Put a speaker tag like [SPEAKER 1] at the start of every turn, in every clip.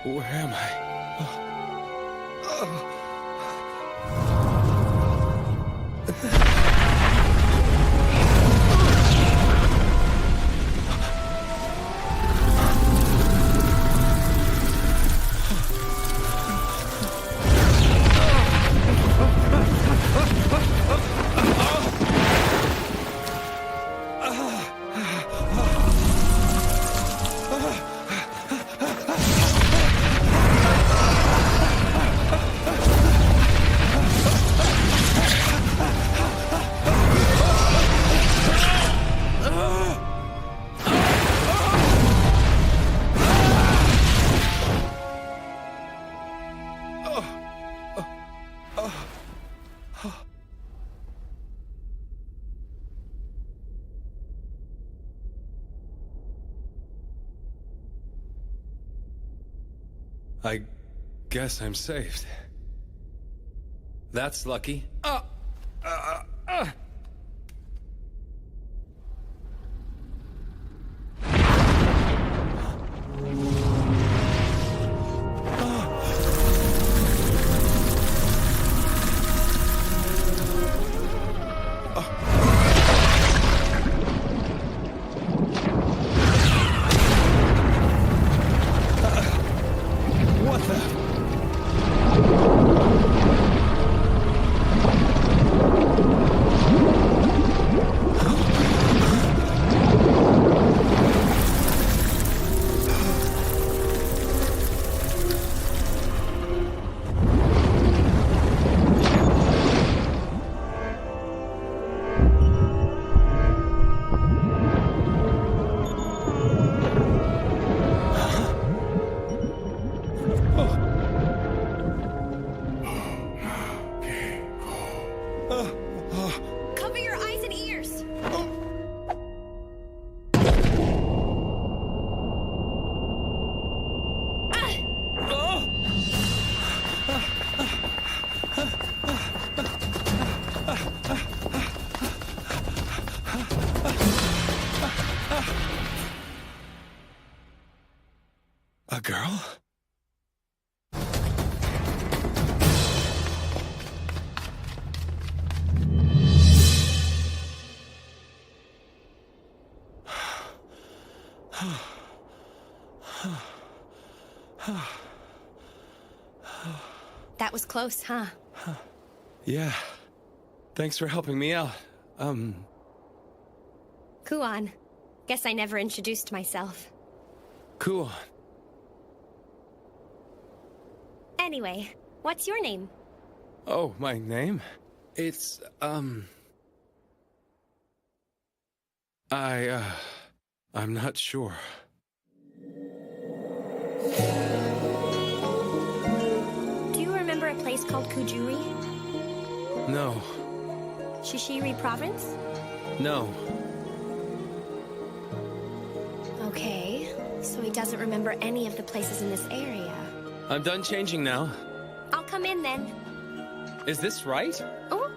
[SPEAKER 1] Where am I? I guess I'm saved. That's lucky. What the?
[SPEAKER 2] Cover your eyes and ears.
[SPEAKER 1] A girl?
[SPEAKER 2] That was close, huh?
[SPEAKER 1] Yeah. Thanks for helping me out.
[SPEAKER 2] Kuon. Guess I never introduced myself.
[SPEAKER 1] Cool.
[SPEAKER 2] Anyway, what's your name?
[SPEAKER 1] Oh, my name? It's, I'm not sure.
[SPEAKER 2] Do you remember a place called Kujuri?
[SPEAKER 1] No.
[SPEAKER 2] Shishiri Province?
[SPEAKER 1] No.
[SPEAKER 2] Okay, so he doesn't remember any of the places in this area.
[SPEAKER 1] I'm done changing now.
[SPEAKER 2] I'll come in then.
[SPEAKER 1] Is this right?
[SPEAKER 2] Oh?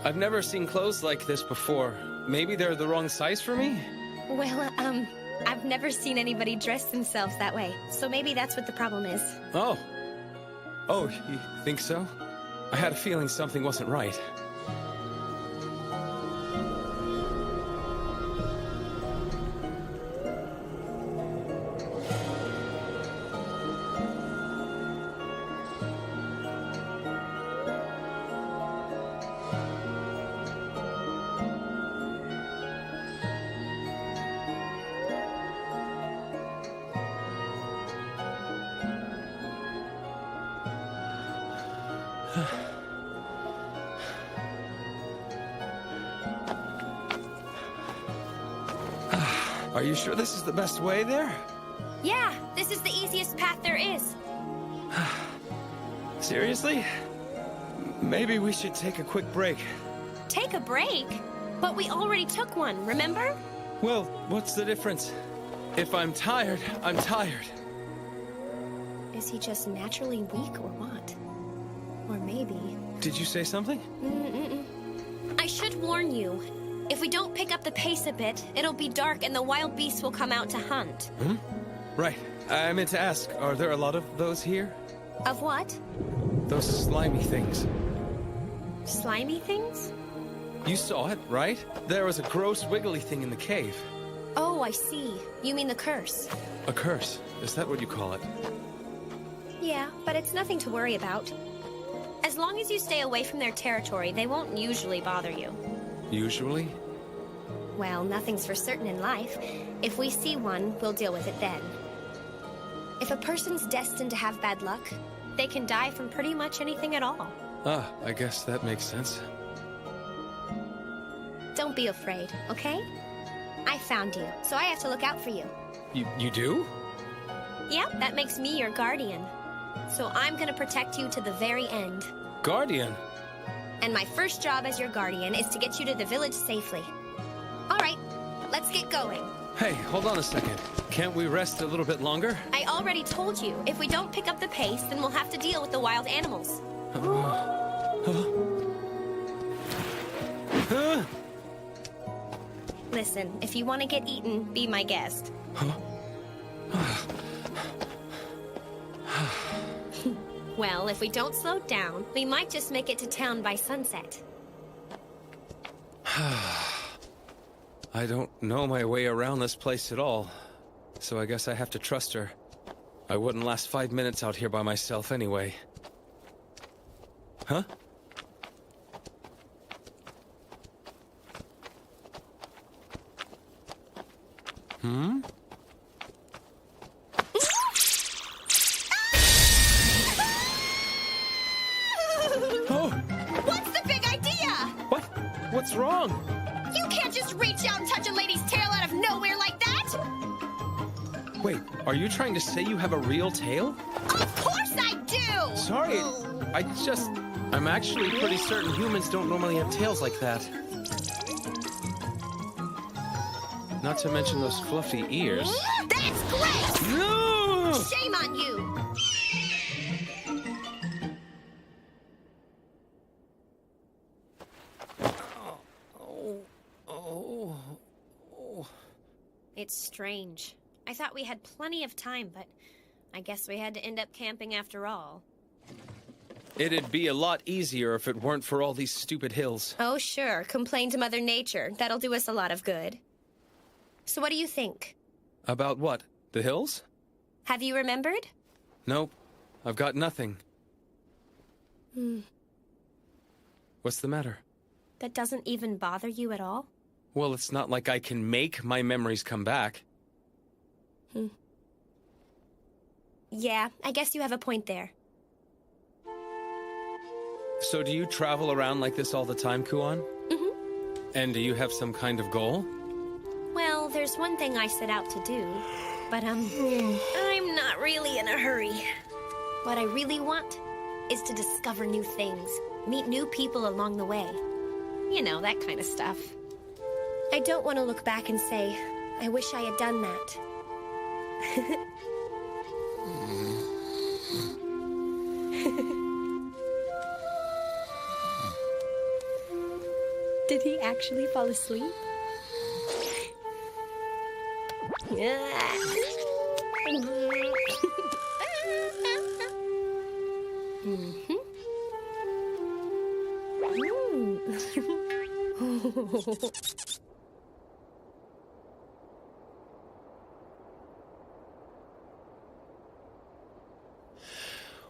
[SPEAKER 1] I've never seen clothes like this before. Maybe they're the wrong size for me?
[SPEAKER 2] Well, I've never seen anybody dress themselves that way, so maybe that's what the problem is.
[SPEAKER 1] Oh. Oh, you think so? I had a feeling something wasn't right. Are you sure this is the best way there?
[SPEAKER 2] Yeah, this is the easiest path there is.
[SPEAKER 1] Seriously? Maybe we should take a quick break.
[SPEAKER 2] Take a break? But we already took one, remember?
[SPEAKER 1] Well, what's the difference? If I'm tired, I'm tired.
[SPEAKER 2] Is he just naturally weak or what? Or maybe...
[SPEAKER 1] Did you say something?
[SPEAKER 2] I should warn you. If we don't pick up the pace a bit, it'll be dark and the wild beasts will come out to hunt.
[SPEAKER 1] Right. I meant to ask, are there a lot of those here?
[SPEAKER 2] Of what?
[SPEAKER 1] Those slimy things.
[SPEAKER 2] Slimy things?
[SPEAKER 1] You saw it, right? There was a gross wiggly thing in the cave.
[SPEAKER 2] Oh, I see. You mean the curse.
[SPEAKER 1] A curse. Is that what you call it?
[SPEAKER 2] Yeah, but it's nothing to worry about. As long as you stay away from their territory, they won't usually bother you.
[SPEAKER 1] Usually?
[SPEAKER 2] Well, nothing's for certain in life. If we see one, we'll deal with it then. If a person's destined to have bad luck, they can die from pretty much anything at all.
[SPEAKER 1] Ah, I guess that makes sense.
[SPEAKER 2] Don't be afraid, okay? I found you, so I have to look out for you.
[SPEAKER 1] You do?
[SPEAKER 2] Yep, that makes me your guardian. So I'm gonna protect you to the very end.
[SPEAKER 1] Guardian?
[SPEAKER 2] And my first job as your guardian is to get you to the village safely. All right, let's get going.
[SPEAKER 1] Hey, hold on a second. Can't we rest a little bit longer?
[SPEAKER 2] I already told you, if we don't pick up the pace, then we'll have to deal with the wild animals. Listen, if you want to get eaten, be my guest. Well, if we don't slow down, we might just make it to town by sunset.
[SPEAKER 1] I don't know my way around this place at all, so I guess I have to trust her. I wouldn't last 5 minutes out here by myself anyway. Huh? Oh!
[SPEAKER 2] What's the big idea?
[SPEAKER 1] What? What's wrong?
[SPEAKER 2] You can't just reach out and touch a lady's tail out of nowhere like that!
[SPEAKER 1] Wait, are you trying to say you have a real tail?
[SPEAKER 2] Of course I do!
[SPEAKER 1] Sorry, I'm actually pretty certain humans don't normally have tails like that. Not to mention those fluffy ears.
[SPEAKER 2] That's great!
[SPEAKER 1] No!
[SPEAKER 2] Shame on you! It's strange. I thought we had plenty of time, but I guess we had to end up camping after all.
[SPEAKER 1] It'd be a lot easier if it weren't for all these stupid hills.
[SPEAKER 2] Oh, sure. Complain to Mother Nature. That'll do us a lot of good. So what do you think?
[SPEAKER 1] About what? The hills?
[SPEAKER 2] Have you remembered?
[SPEAKER 1] Nope. I've got nothing. What's the matter?
[SPEAKER 2] That doesn't even bother you at all?
[SPEAKER 1] Well, it's not like I can make my memories come back.
[SPEAKER 2] Yeah, I guess you have a point there.
[SPEAKER 1] So do you travel around like this all the time, Kuan? And do you have some kind of goal?
[SPEAKER 2] Well, there's one thing I set out to do, but I'm not really in a hurry. What I really want is to discover new things, meet new people along the way. You know, that kind of stuff. I don't want to look back and say, I wish I had done that. Did he actually fall asleep?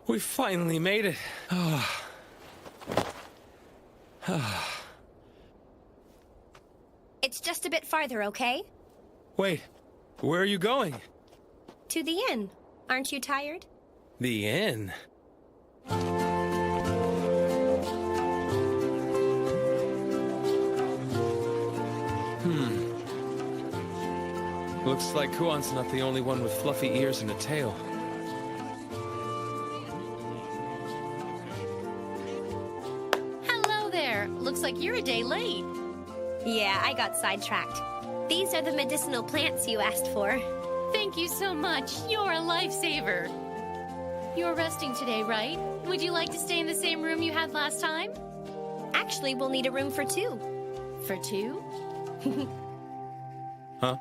[SPEAKER 1] We finally made it.
[SPEAKER 2] It's just a bit farther, okay?
[SPEAKER 1] Wait, where are you going?
[SPEAKER 2] To the inn. Aren't you tired?
[SPEAKER 1] The inn? Looks like Kuan's not the only one with fluffy ears and a tail.
[SPEAKER 3] Hello there. Looks like you're a day late.
[SPEAKER 2] Yeah, I got sidetracked. These are the medicinal plants you asked for.
[SPEAKER 3] Thank you so much. You're a lifesaver. You're resting today, right? Would you like to stay in the same room you had last time?
[SPEAKER 2] Actually, we'll need a room for two.
[SPEAKER 3] For two?
[SPEAKER 1] Huh?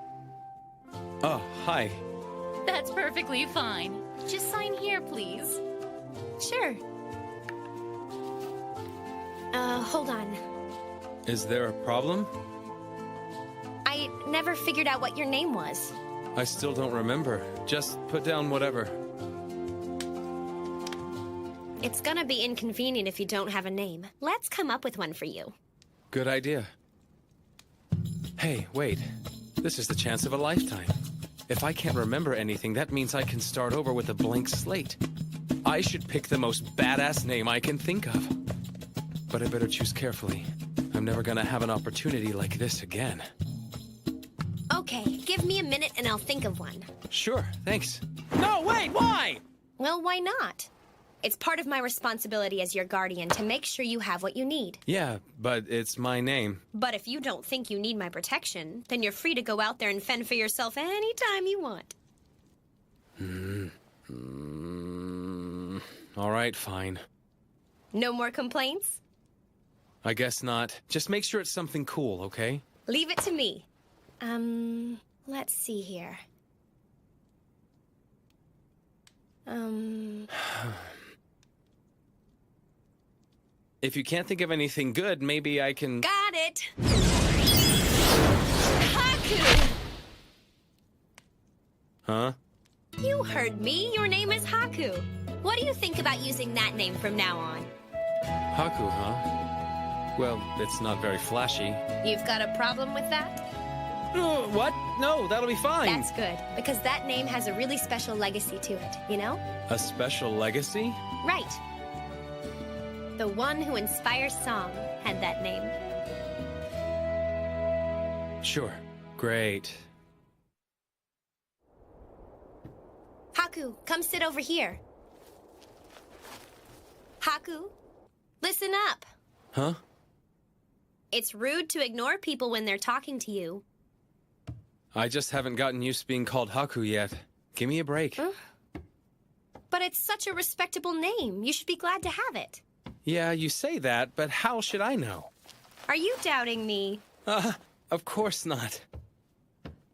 [SPEAKER 1] Oh, hi.
[SPEAKER 3] That's perfectly fine. Just sign here, please.
[SPEAKER 2] Sure. Hold on.
[SPEAKER 1] Is there a problem?
[SPEAKER 2] I never figured out what your name was.
[SPEAKER 1] I still don't remember. Just put down whatever.
[SPEAKER 2] It's gonna be inconvenient if you don't have a name. Let's come up with one for you.
[SPEAKER 1] Good idea. Hey, wait. This is the chance of a lifetime. If I can't remember anything, that means I can start over with a blank slate. I should pick the most badass name I can think of. But I better choose carefully. I'm never gonna have an opportunity like this again.
[SPEAKER 2] Okay, give me a minute and I'll think of one.
[SPEAKER 1] Sure, thanks. No, wait, why?
[SPEAKER 2] Well, why not? It's part of my responsibility as your guardian to make sure you have what you need.
[SPEAKER 1] Yeah, but it's my name.
[SPEAKER 2] But if you don't think you need my protection, then you're free to go out there and fend for yourself anytime you want.
[SPEAKER 1] All right, fine.
[SPEAKER 2] No more complaints?
[SPEAKER 1] I guess not. Just make sure it's something cool, okay?
[SPEAKER 2] Leave it to me. Let's see here.
[SPEAKER 1] If you can't think of anything good, maybe I can...
[SPEAKER 2] Got it! Haku!
[SPEAKER 1] Huh?
[SPEAKER 2] You heard me. Your name is Haku. What do you think about using that name from now on?
[SPEAKER 1] Haku, huh? Well, it's not very flashy.
[SPEAKER 2] You've got a problem with that?
[SPEAKER 1] What? No, that'll be fine.
[SPEAKER 2] That's good, because that name has a really special legacy to it, you know?
[SPEAKER 1] A special legacy?
[SPEAKER 2] Right. The one who inspires song had that name.
[SPEAKER 1] Sure. Great.
[SPEAKER 2] Haku, come sit over here. Haku, listen up.
[SPEAKER 1] Huh?
[SPEAKER 2] It's rude to ignore people when they're talking to you.
[SPEAKER 1] I just haven't gotten used to being called Haku yet. Give me a break.
[SPEAKER 2] But it's such a respectable name. You should be glad to have it.
[SPEAKER 1] Yeah, you say that, but how should I know?
[SPEAKER 2] Are you doubting me?
[SPEAKER 1] Of course not.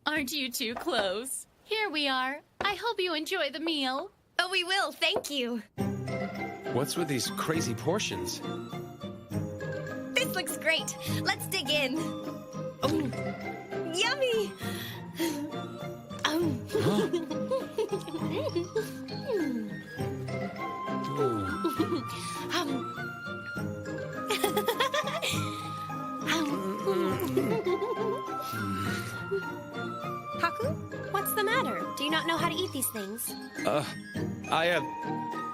[SPEAKER 3] Aren't you too close? Here we are. I hope you enjoy the meal.
[SPEAKER 2] Oh, we will, thank you.
[SPEAKER 1] What's with these crazy portions?
[SPEAKER 2] This looks great. Let's dig in. Oh, yummy! Haku, what's the matter? Do you not know how to eat these things?
[SPEAKER 1] I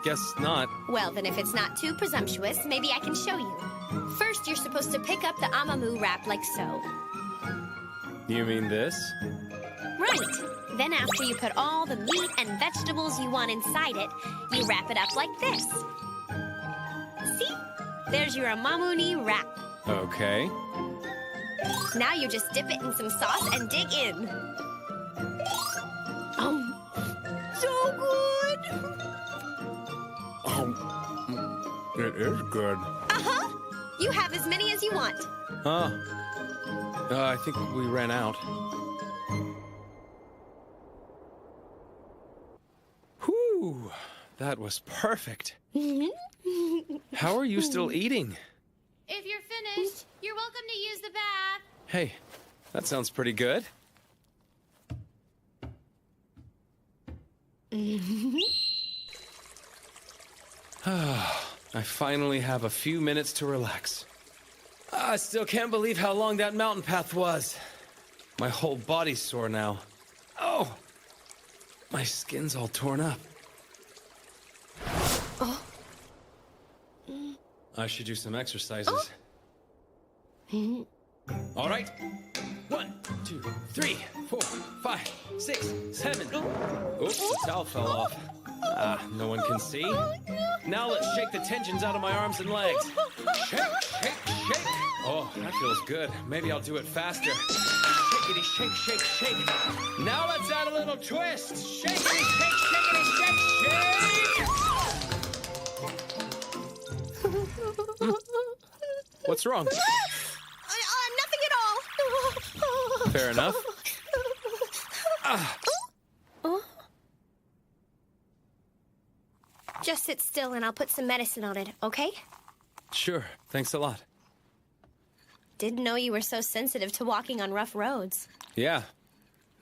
[SPEAKER 1] guess not.
[SPEAKER 2] Well, then if it's not too presumptuous, maybe I can show you. First, you're supposed to pick up the amamu wrap like so.
[SPEAKER 1] You mean this?
[SPEAKER 2] Right. Then after you put all the meat and vegetables you want inside it, you wrap it up like this. See? There's your amamuni wrap.
[SPEAKER 1] Okay.
[SPEAKER 2] Now you just dip it in some sauce and dig in. So good!
[SPEAKER 1] It is good.
[SPEAKER 2] Uh-huh. You have as many as you want.
[SPEAKER 1] I think we ran out. Whew, that was perfect. How are you still eating?
[SPEAKER 3] If you're finished, you're welcome to use the bath.
[SPEAKER 1] Hey, that sounds pretty good. I finally have a few minutes to relax. I still can't believe how long that mountain path was. My whole body's sore now. Oh! My skin's all torn up.
[SPEAKER 2] Oh.
[SPEAKER 1] I should do some exercises. All right. 1, 2, 3, 4, 5, 6, 7. Oops, the towel fell off. No one can see. Now let's shake the tensions out of my arms and legs. Shake, shake, shake. Oh, that feels good. Maybe I'll do it faster. Shakety, shake, shake, shake. Now let's add a little twist. Shakety, shake, shakety, shake, shake. What's wrong?
[SPEAKER 2] Nothing at all.
[SPEAKER 1] Fair enough.
[SPEAKER 2] Just sit still and I'll put some medicine on it, okay?
[SPEAKER 1] Sure, thanks a lot.
[SPEAKER 2] Didn't know you were so sensitive to walking on rough roads.
[SPEAKER 1] Yeah,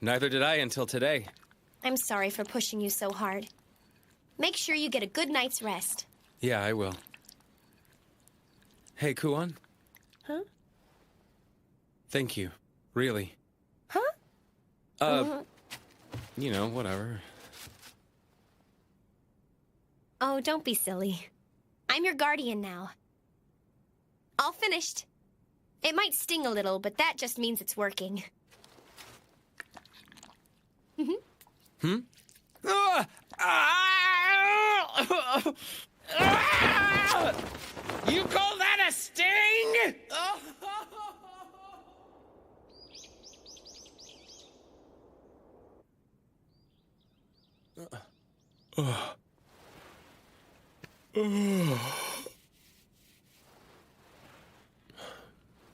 [SPEAKER 1] neither did I until today.
[SPEAKER 2] I'm sorry for pushing you so hard. Make sure you get a good night's rest.
[SPEAKER 1] Yeah, I will. Hey, Kuon.
[SPEAKER 2] Huh?
[SPEAKER 1] Thank you. Really.
[SPEAKER 2] Huh?
[SPEAKER 1] You know, whatever.
[SPEAKER 2] Oh, don't be silly. I'm your guardian now. All finished. It might sting a little, but that just means it's working.
[SPEAKER 1] You call that a sting?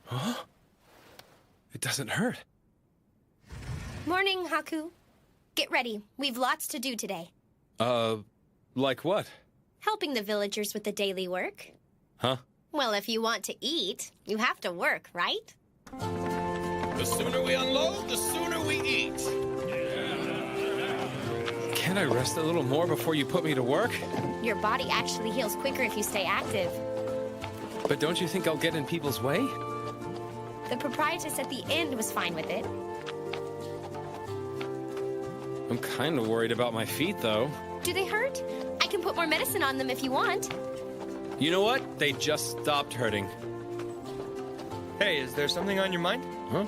[SPEAKER 1] Huh? It doesn't hurt.
[SPEAKER 2] Morning, Haku. Get ready. We've lots to do today.
[SPEAKER 1] Like what?
[SPEAKER 2] Helping the villagers with the daily work.
[SPEAKER 1] Huh?
[SPEAKER 2] Well, if you want to eat, you have to work, right?
[SPEAKER 4] The sooner we unload, the sooner we eat.
[SPEAKER 1] Can't I rest a little more before you put me to work?
[SPEAKER 2] Your body actually heals quicker if you stay active.
[SPEAKER 1] But don't you think I'll get in people's way?
[SPEAKER 2] The proprietress at the inn was fine with it.
[SPEAKER 1] I'm kind of worried about my feet, though.
[SPEAKER 2] Do they hurt? I can put more medicine on them if you want.
[SPEAKER 1] You know what? They just stopped hurting.
[SPEAKER 4] Hey, is there something on your mind?
[SPEAKER 1] Huh?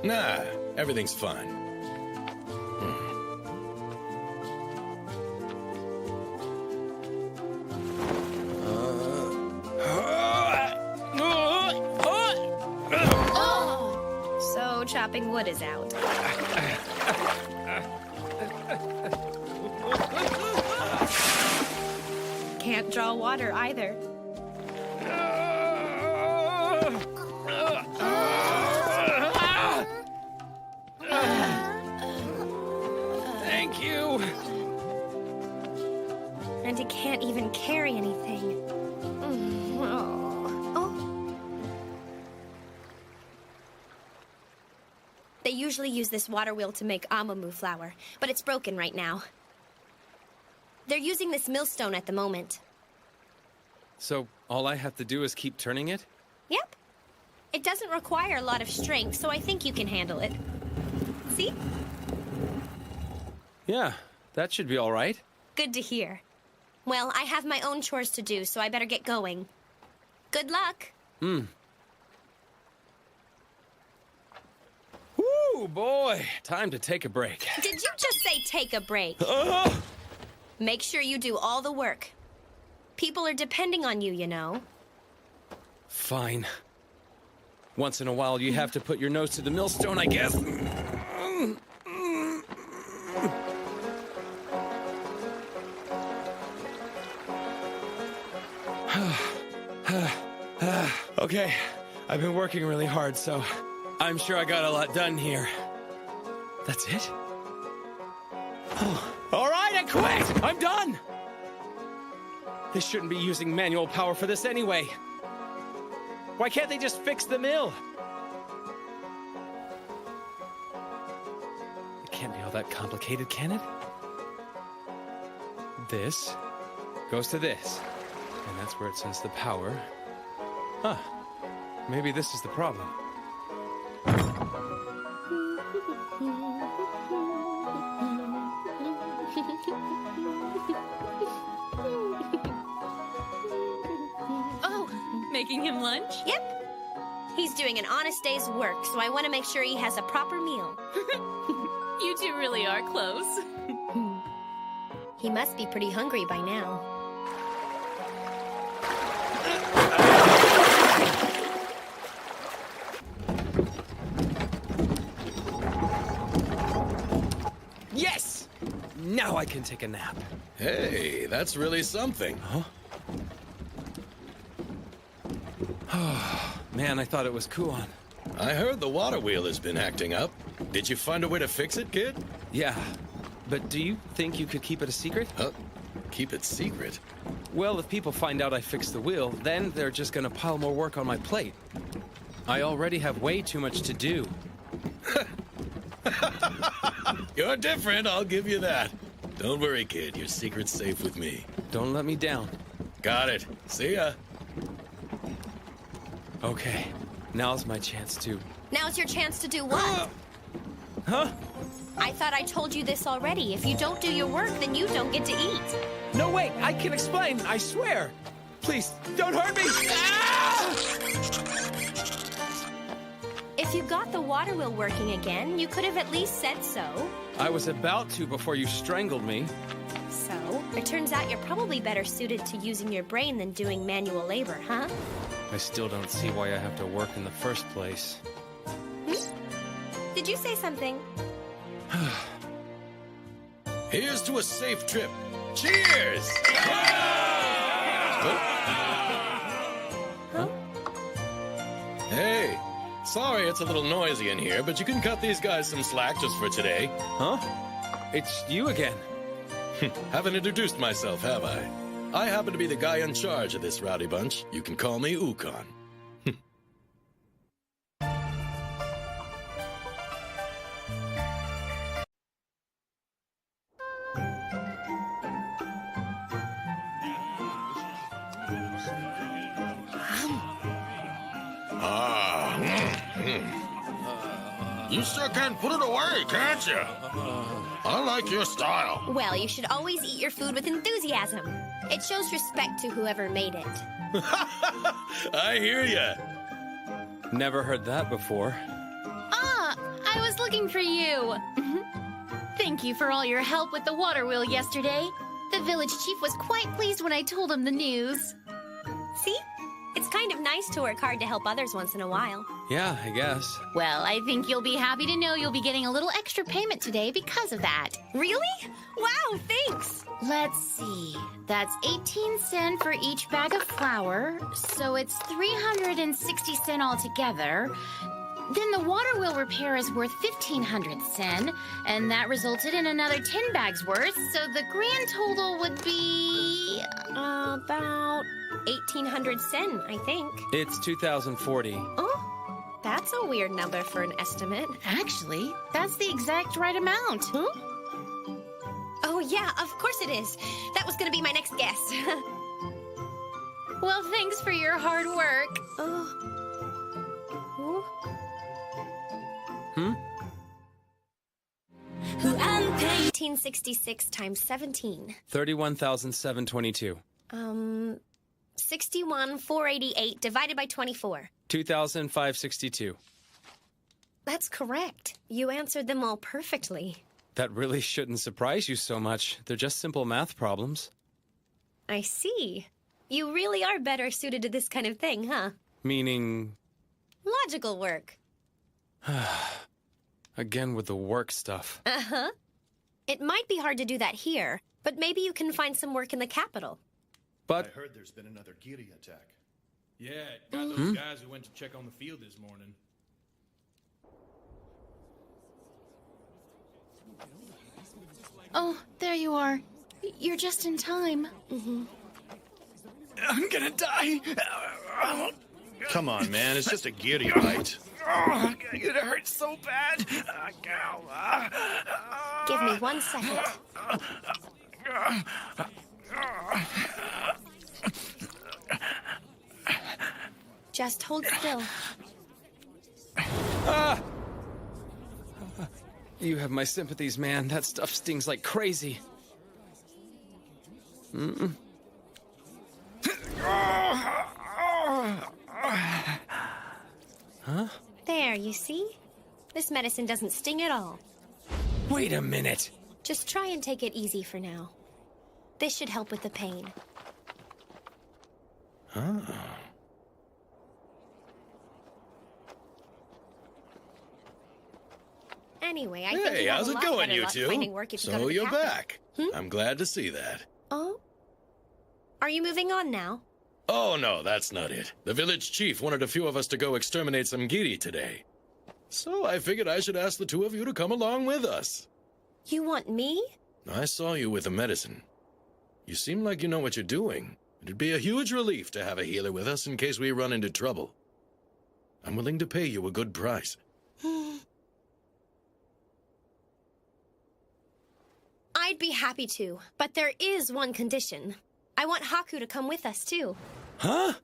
[SPEAKER 4] Nah, everything's fine.
[SPEAKER 2] So chopping wood is out. Can't draw water either.
[SPEAKER 1] Thank you.
[SPEAKER 2] And it can't even carry anything. Oh. They usually use this water wheel to make amamu flour, but it's broken right now. They're using this millstone at the moment.
[SPEAKER 1] So all I have to do is keep turning it?
[SPEAKER 2] Yep. It doesn't require a lot of strength, so I think you can handle it. See?
[SPEAKER 1] Yeah, that should be all right.
[SPEAKER 2] Good to hear. Well, I have my own chores to do, so I better get going. Good luck.
[SPEAKER 1] Woo, boy. Time to take a break.
[SPEAKER 2] Did you just say take a break? Make sure you do all the work. People are depending on you, you know.
[SPEAKER 1] Fine. Once in a while, you have to put your nose to the millstone, I guess. Okay, I've been working really hard, so I'm sure I got a lot done here. That's it? All right, I quit! I'm done! They shouldn't be using manual power for this anyway. Why can't they just fix the mill? It can't be all that complicated, can it? This goes to this, and that's where it sends the power. Huh. Maybe this is the problem.
[SPEAKER 3] Oh, making him lunch?
[SPEAKER 2] Yep. He's doing an honest day's work, so I want to make sure he has a proper meal.
[SPEAKER 3] You two really are close.
[SPEAKER 2] He must be pretty hungry by now.
[SPEAKER 1] Yes! Now I can take a nap.
[SPEAKER 4] Hey, that's really something.
[SPEAKER 1] Man, I thought it was Kuon.
[SPEAKER 4] I heard the water wheel has been acting up. Did you find a way to fix it, kid?
[SPEAKER 1] Yeah, but do you think you could keep it a secret?
[SPEAKER 4] Keep it secret.
[SPEAKER 1] Well, if people find out I fixed the wheel, then they're just gonna pile more work on my plate. I already have way too much to do.
[SPEAKER 4] You're different, I'll give you that. Don't worry, kid. Your secret's safe with me.
[SPEAKER 1] Don't let me down.
[SPEAKER 4] Got it. See ya.
[SPEAKER 1] Okay, now's my chance to...
[SPEAKER 2] Now's your chance to do what?
[SPEAKER 1] Huh?
[SPEAKER 2] I thought I told you this already. If you don't do your work, then you don't get to eat.
[SPEAKER 1] No, wait, I can explain, I swear. Please, don't hurt me. Ah!
[SPEAKER 2] If you got the water wheel working again, you could have at least said so.
[SPEAKER 1] I was about to before you strangled me.
[SPEAKER 2] So, it turns out you're probably better suited to using your brain than doing manual labor, huh?
[SPEAKER 1] I still don't see why I have to work in the first place.
[SPEAKER 2] Did you say something?
[SPEAKER 4] Here's to a safe trip. Cheers!
[SPEAKER 2] Huh?
[SPEAKER 4] Hey, sorry it's a little noisy in here, but you can cut these guys some slack just for today.
[SPEAKER 1] Huh? It's you again.
[SPEAKER 4] Haven't introduced myself, have I? I happen to be the guy in charge of this rowdy bunch. You can call me Ukon. You sure can put it away, can't you? I like your style.
[SPEAKER 2] Well, you should always eat your food with enthusiasm. It shows respect to whoever made it.
[SPEAKER 4] I hear ya.
[SPEAKER 1] Never heard that before.
[SPEAKER 3] Ah, I was looking for you. Thank you for all your help with the water wheel yesterday. The village chief was quite pleased when I told him the news.
[SPEAKER 2] See? It's kind of nice to work hard to help others once in a while.
[SPEAKER 1] Yeah, I guess.
[SPEAKER 3] Well, I think you'll be happy to know you'll be getting a little extra payment today because of that.
[SPEAKER 2] Really? Wow, thanks!
[SPEAKER 3] Let's see. That's 18 sen for each bag of flour, so it's 360 sen altogether. Then the water wheel repair is worth 1,500 sen, and that resulted in another 10 bags worth, so the grand total would be...
[SPEAKER 2] About 1,800 sen, I think.
[SPEAKER 1] It's 2040.
[SPEAKER 2] Oh, that's a weird number for an estimate.
[SPEAKER 3] Actually, that's the exact right amount.
[SPEAKER 2] Huh? Oh, yeah, of course it is. That was gonna be my next guess.
[SPEAKER 3] Well, thanks for your hard work.
[SPEAKER 2] Oh. 1866 times 17.
[SPEAKER 1] 31,722.
[SPEAKER 2] 61,488 divided by 24.
[SPEAKER 1] 2,562.
[SPEAKER 2] That's correct. You answered them all perfectly.
[SPEAKER 1] That really shouldn't surprise you so much. They're just simple math problems.
[SPEAKER 2] I see. You really are better suited to this kind of thing, huh?
[SPEAKER 1] Meaning...
[SPEAKER 2] Logical work.
[SPEAKER 1] Again with the work stuff.
[SPEAKER 2] Uh-huh. It might be hard to do that here, but maybe you can find some work in the capital.
[SPEAKER 1] But...
[SPEAKER 5] I heard there's been another Giri attack.
[SPEAKER 4] Yeah, got those guys who went to check on the field this morning.
[SPEAKER 3] Oh, there you are. You're just in time.
[SPEAKER 4] I'm gonna die.
[SPEAKER 5] Come on, man. It's just a Giri bite.
[SPEAKER 4] It hurts so bad.
[SPEAKER 2] Give me 1 second. Just hold still.
[SPEAKER 1] You have my sympathies, man. That stuff stings like crazy. Huh?
[SPEAKER 2] There, you see? This medicine doesn't sting at all.
[SPEAKER 1] Wait a minute.
[SPEAKER 2] Just try and take it easy for now. This should help with the pain. Anyway, I think
[SPEAKER 4] Hey,
[SPEAKER 2] you have
[SPEAKER 4] how's
[SPEAKER 2] a
[SPEAKER 4] it
[SPEAKER 2] lot
[SPEAKER 4] going,
[SPEAKER 2] better
[SPEAKER 4] you
[SPEAKER 2] luck
[SPEAKER 4] two?
[SPEAKER 2] finding work if you go to
[SPEAKER 4] So
[SPEAKER 2] the
[SPEAKER 4] you're
[SPEAKER 2] capital.
[SPEAKER 4] back. I'm glad to see that.
[SPEAKER 2] Oh? Are you moving on now?
[SPEAKER 4] Oh, no, that's not it. The village chief wanted a few of us to go exterminate some Giri today. So I figured I should ask the two of you to come along with us.
[SPEAKER 2] You want me?
[SPEAKER 4] I saw you with the medicine. You seem like you know what you're doing. It'd be a huge relief to have a healer with us in case we run into trouble. I'm willing to pay you a good price.
[SPEAKER 2] I'd be happy to, but there is one condition. I want Haku to come with us, too.
[SPEAKER 4] Huh?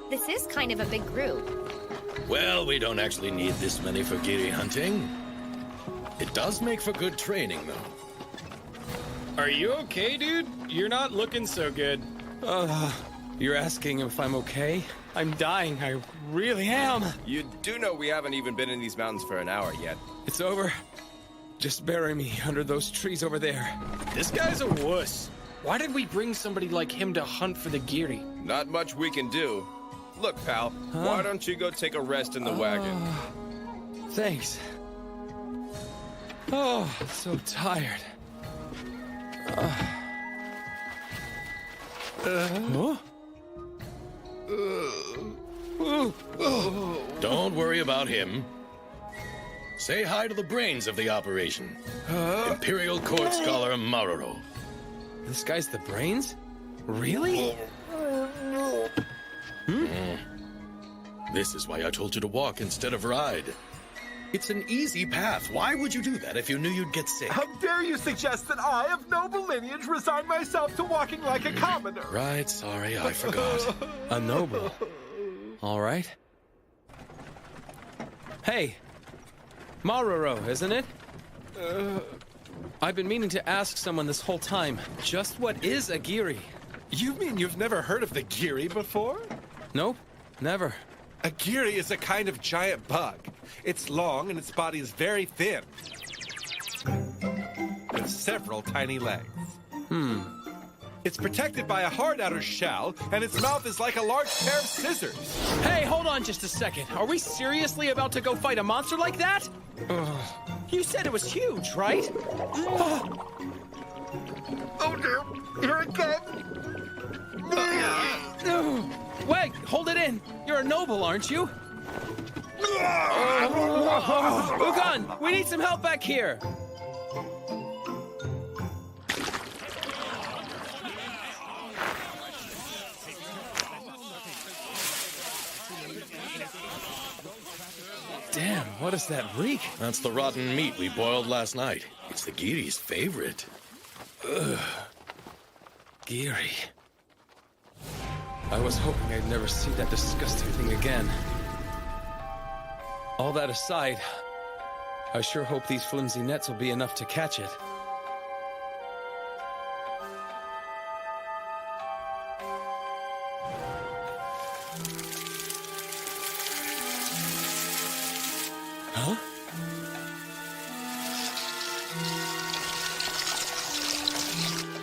[SPEAKER 2] This is kind of a big group.
[SPEAKER 4] Well, we don't actually need this many for Giri hunting. It does make for good training, though.
[SPEAKER 1] Are you okay, dude? You're not looking so good. You're asking if I'm okay? I'm dying. I really am.
[SPEAKER 6] You do know we haven't even been in these mountains for an hour yet.
[SPEAKER 1] It's over. Just bury me under those trees over there. This guy's a wuss. Why did we bring somebody like him to hunt for the Giri?
[SPEAKER 6] Not much we can do. Look, pal, why don't you go take a rest in the wagon?
[SPEAKER 1] Thanks. Oh, so tired. Huh?
[SPEAKER 4] Don't worry about him. Say hi to the brains of the operation. Imperial Court Scholar Maruro.
[SPEAKER 1] This guy's the brains? Really?
[SPEAKER 4] This is why I told you to walk instead of ride. It's an easy path. Why would you do that if you knew you'd get sick?
[SPEAKER 7] How dare you suggest that I, of noble lineage, resign myself to walking like a commoner?
[SPEAKER 4] Right, sorry, I forgot.
[SPEAKER 1] A noble. All right. Hey. Maruro, isn't it? I've been meaning to ask someone this whole time. Just what is a Giri?
[SPEAKER 7] You mean you've never heard of the Giri before?
[SPEAKER 1] Nope, never.
[SPEAKER 7] A Giri is a kind of giant bug. It's long and its body is very thin, with several tiny legs. It's protected by a hard outer shell, and its mouth is like a large pair of scissors.
[SPEAKER 1] Hey, hold on just a second. Are we seriously about to go fight a monster like that? You said it was huge, right?
[SPEAKER 7] Oh dear, here it comes.
[SPEAKER 1] Wait, hold it in. You're a noble, aren't you? Ugan, we need some help back here. Damn, what is that reek?
[SPEAKER 4] That's the rotten meat we boiled last night. It's the Giri's favorite.
[SPEAKER 1] Giri. I was hoping I'd never see that disgusting thing again. All that aside, I sure hope these flimsy nets will be enough to catch it. Huh?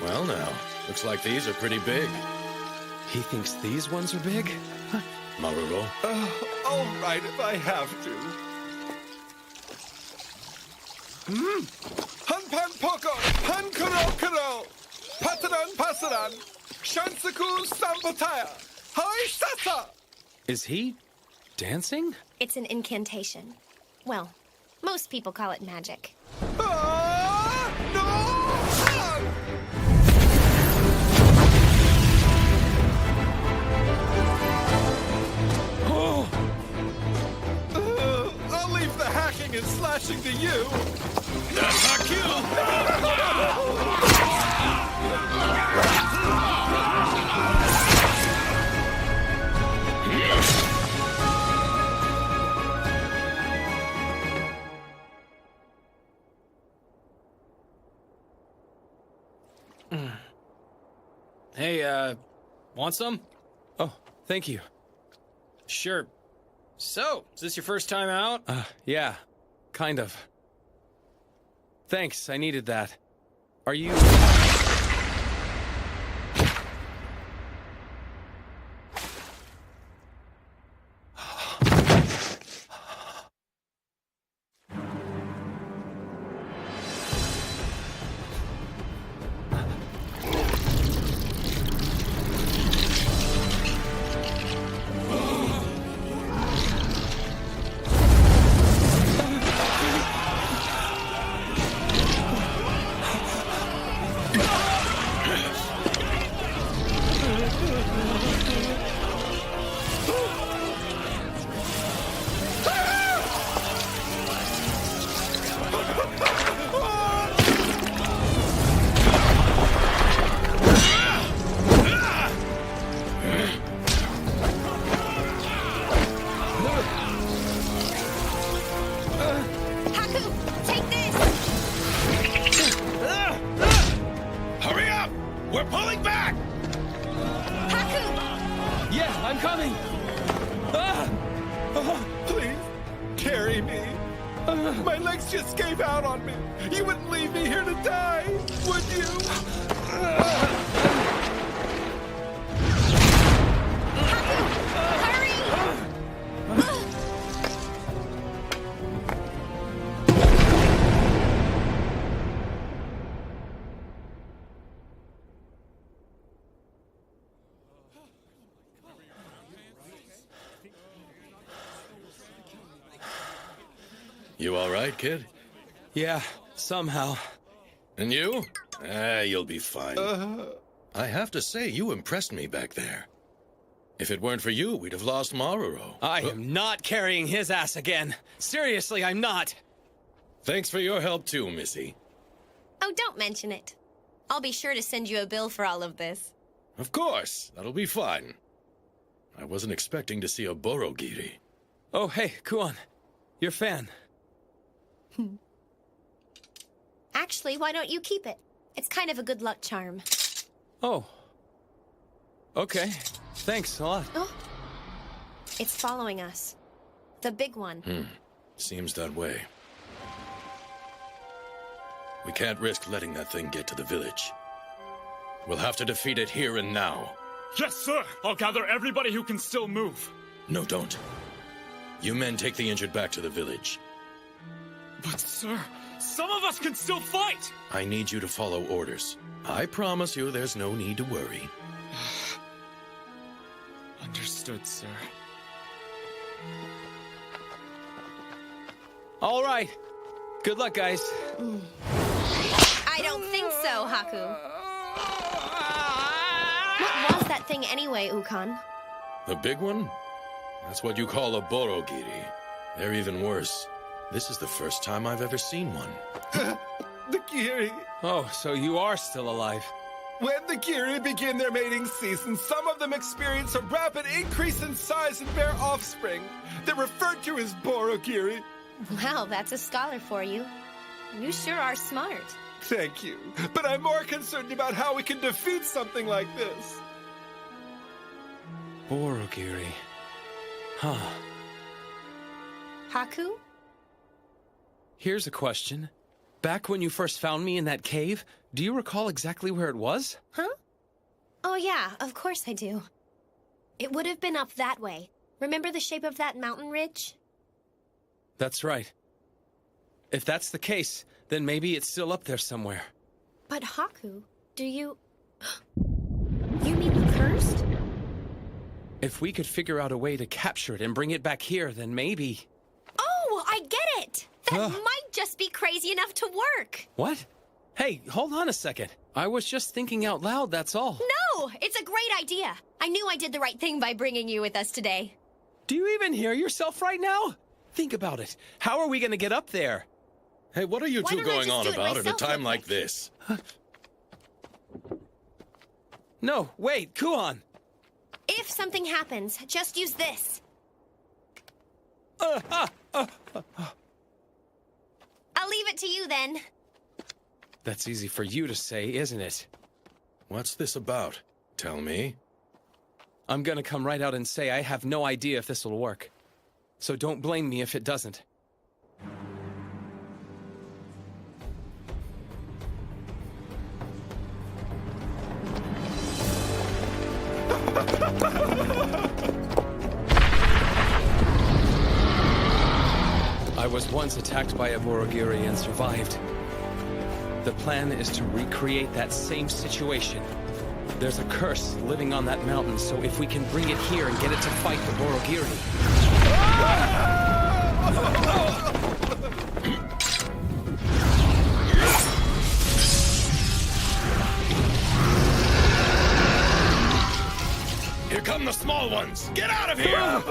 [SPEAKER 4] Well, now, looks like these are pretty big.
[SPEAKER 1] He thinks these ones are big?
[SPEAKER 4] Maruro.
[SPEAKER 7] All right, if I have to. Hanpan poko, hankuro kuro, pataran pasaran, shansaku sampataya, haishtasa.
[SPEAKER 1] Is he dancing?
[SPEAKER 2] It's an incantation. Well, most people call it magic.
[SPEAKER 7] Ah, no! I'll leave the hacking and slashing to you.
[SPEAKER 4] Fuck
[SPEAKER 1] Hey, want some? Oh, thank you. Sure. So, is this your first time out? Yeah, kind of. Thanks, I needed that. Are you... Yeah, I'm coming. Ah!
[SPEAKER 7] Please, carry me. My legs just gave out on me. You wouldn't leave me here to die, would you?
[SPEAKER 2] Hurry!
[SPEAKER 4] You all right, kid?
[SPEAKER 1] Yeah, somehow.
[SPEAKER 4] And you? You'll be fine. I have to say, you impressed me back there. If it weren't for you, we'd have lost Maruro.
[SPEAKER 1] I am not carrying his ass again. Seriously, I'm not.
[SPEAKER 4] Thanks for your help too, Missy.
[SPEAKER 2] Oh, don't mention it. I'll be sure to send you a bill for all of this.
[SPEAKER 4] Of course, that'll be fine. I wasn't expecting to see a Borogiri.
[SPEAKER 1] Oh, hey, Kuon. Your fan.
[SPEAKER 2] Actually, why don't you keep it? It's kind of a good luck charm.
[SPEAKER 1] Oh. Okay. Thanks a lot.
[SPEAKER 2] Oh. It's following us. The big one.
[SPEAKER 4] Seems that way. We can't risk letting that thing get to the village. We'll have to defeat it here and now.
[SPEAKER 8] Yes, sir! I'll gather everybody who can still move.
[SPEAKER 4] No, don't. You men take the injured back to the village.
[SPEAKER 8] But, sir, some of us can still fight!
[SPEAKER 4] I need you to follow orders. I promise you there's no need to worry.
[SPEAKER 8] Understood, sir.
[SPEAKER 1] All right. Good luck, guys.
[SPEAKER 2] I don't think so, Haku. What was that thing anyway, Ukon?
[SPEAKER 4] The big one? That's what you call a Borogiri. They're even worse. This is the first time I've ever seen one.
[SPEAKER 7] The Kiri.
[SPEAKER 1] Oh, so you are still alive.
[SPEAKER 7] When the Kiri begin their mating season, some of them experience a rapid increase in size and bear offspring. They're referred to as Borogiri.
[SPEAKER 2] Wow, that's a scholar for you. You sure are smart.
[SPEAKER 7] Thank you. But I'm more concerned about how we can defeat something like this.
[SPEAKER 1] Borogiri. Huh.
[SPEAKER 2] Haku?
[SPEAKER 1] Here's a question. Back when you first found me in that cave, do you recall exactly where it was?
[SPEAKER 2] Huh? Oh yeah, of course I do. It would have been up that way. Remember the shape of that mountain ridge?
[SPEAKER 1] That's right. If that's the case, then maybe it's still up there somewhere.
[SPEAKER 2] But Haku, do you... You mean the cursed?
[SPEAKER 1] If we could figure out a way to capture it and bring it back here, then maybe...
[SPEAKER 2] Oh, I get it! That
[SPEAKER 1] Ugh.
[SPEAKER 2] might just be crazy enough to work.
[SPEAKER 1] What? Hey, hold on a second. I was just thinking out loud, that's all.
[SPEAKER 2] No, it's a great idea. I knew I did the right thing by bringing you with us today.
[SPEAKER 1] Do you even hear yourself right now? Think about it. How are we gonna get up there?
[SPEAKER 4] Hey, what are you
[SPEAKER 2] Why
[SPEAKER 4] two
[SPEAKER 2] don't I
[SPEAKER 4] going
[SPEAKER 2] just
[SPEAKER 4] on
[SPEAKER 2] do it
[SPEAKER 4] about at a
[SPEAKER 2] myself
[SPEAKER 4] time
[SPEAKER 2] real
[SPEAKER 4] like
[SPEAKER 2] quick?
[SPEAKER 4] this?
[SPEAKER 1] No, wait, Kuon.
[SPEAKER 2] If something happens, just use this. I'll leave it to you then.
[SPEAKER 1] That's easy for you to say, isn't it?
[SPEAKER 4] What's this about? Tell me.
[SPEAKER 1] I'm gonna come right out and say I have no idea if this will work. So don't blame me if it doesn't. I was once attacked by a Borogiri and survived. The plan is to recreate that same situation. There's a curse living on that mountain, so if we can bring it here and get it to fight the Borogiri...
[SPEAKER 4] Here come the small ones! Get out of here!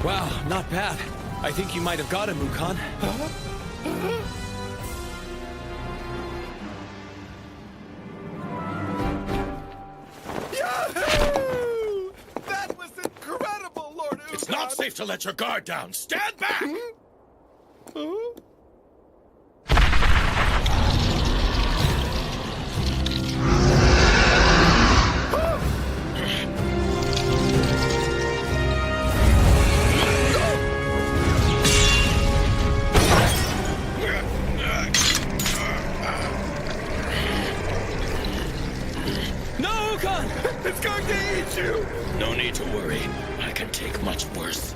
[SPEAKER 1] Wow, not bad. I think you might have got him, Ukon.
[SPEAKER 7] Yahoo! That was incredible, Lord Ukon!
[SPEAKER 4] It's not safe to let your guard down. Stand back!
[SPEAKER 1] No, Ukon!
[SPEAKER 7] It's going to eat you!
[SPEAKER 4] No need to worry. I can take much worse.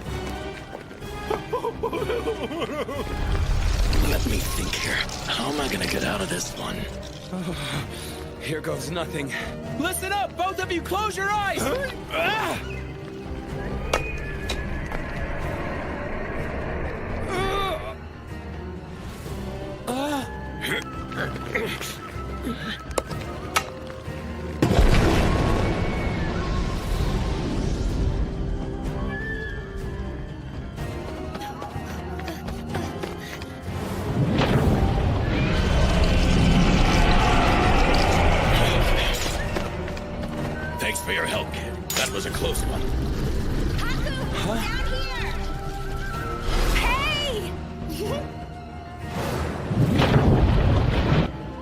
[SPEAKER 4] Let me think here. How am I gonna get out of this one?
[SPEAKER 1] Here goes nothing. Listen up, both of you, close your eyes! Ah!
[SPEAKER 4] Thanks for your help, kid. That was a close one.
[SPEAKER 2] Haku! Down here! Hey!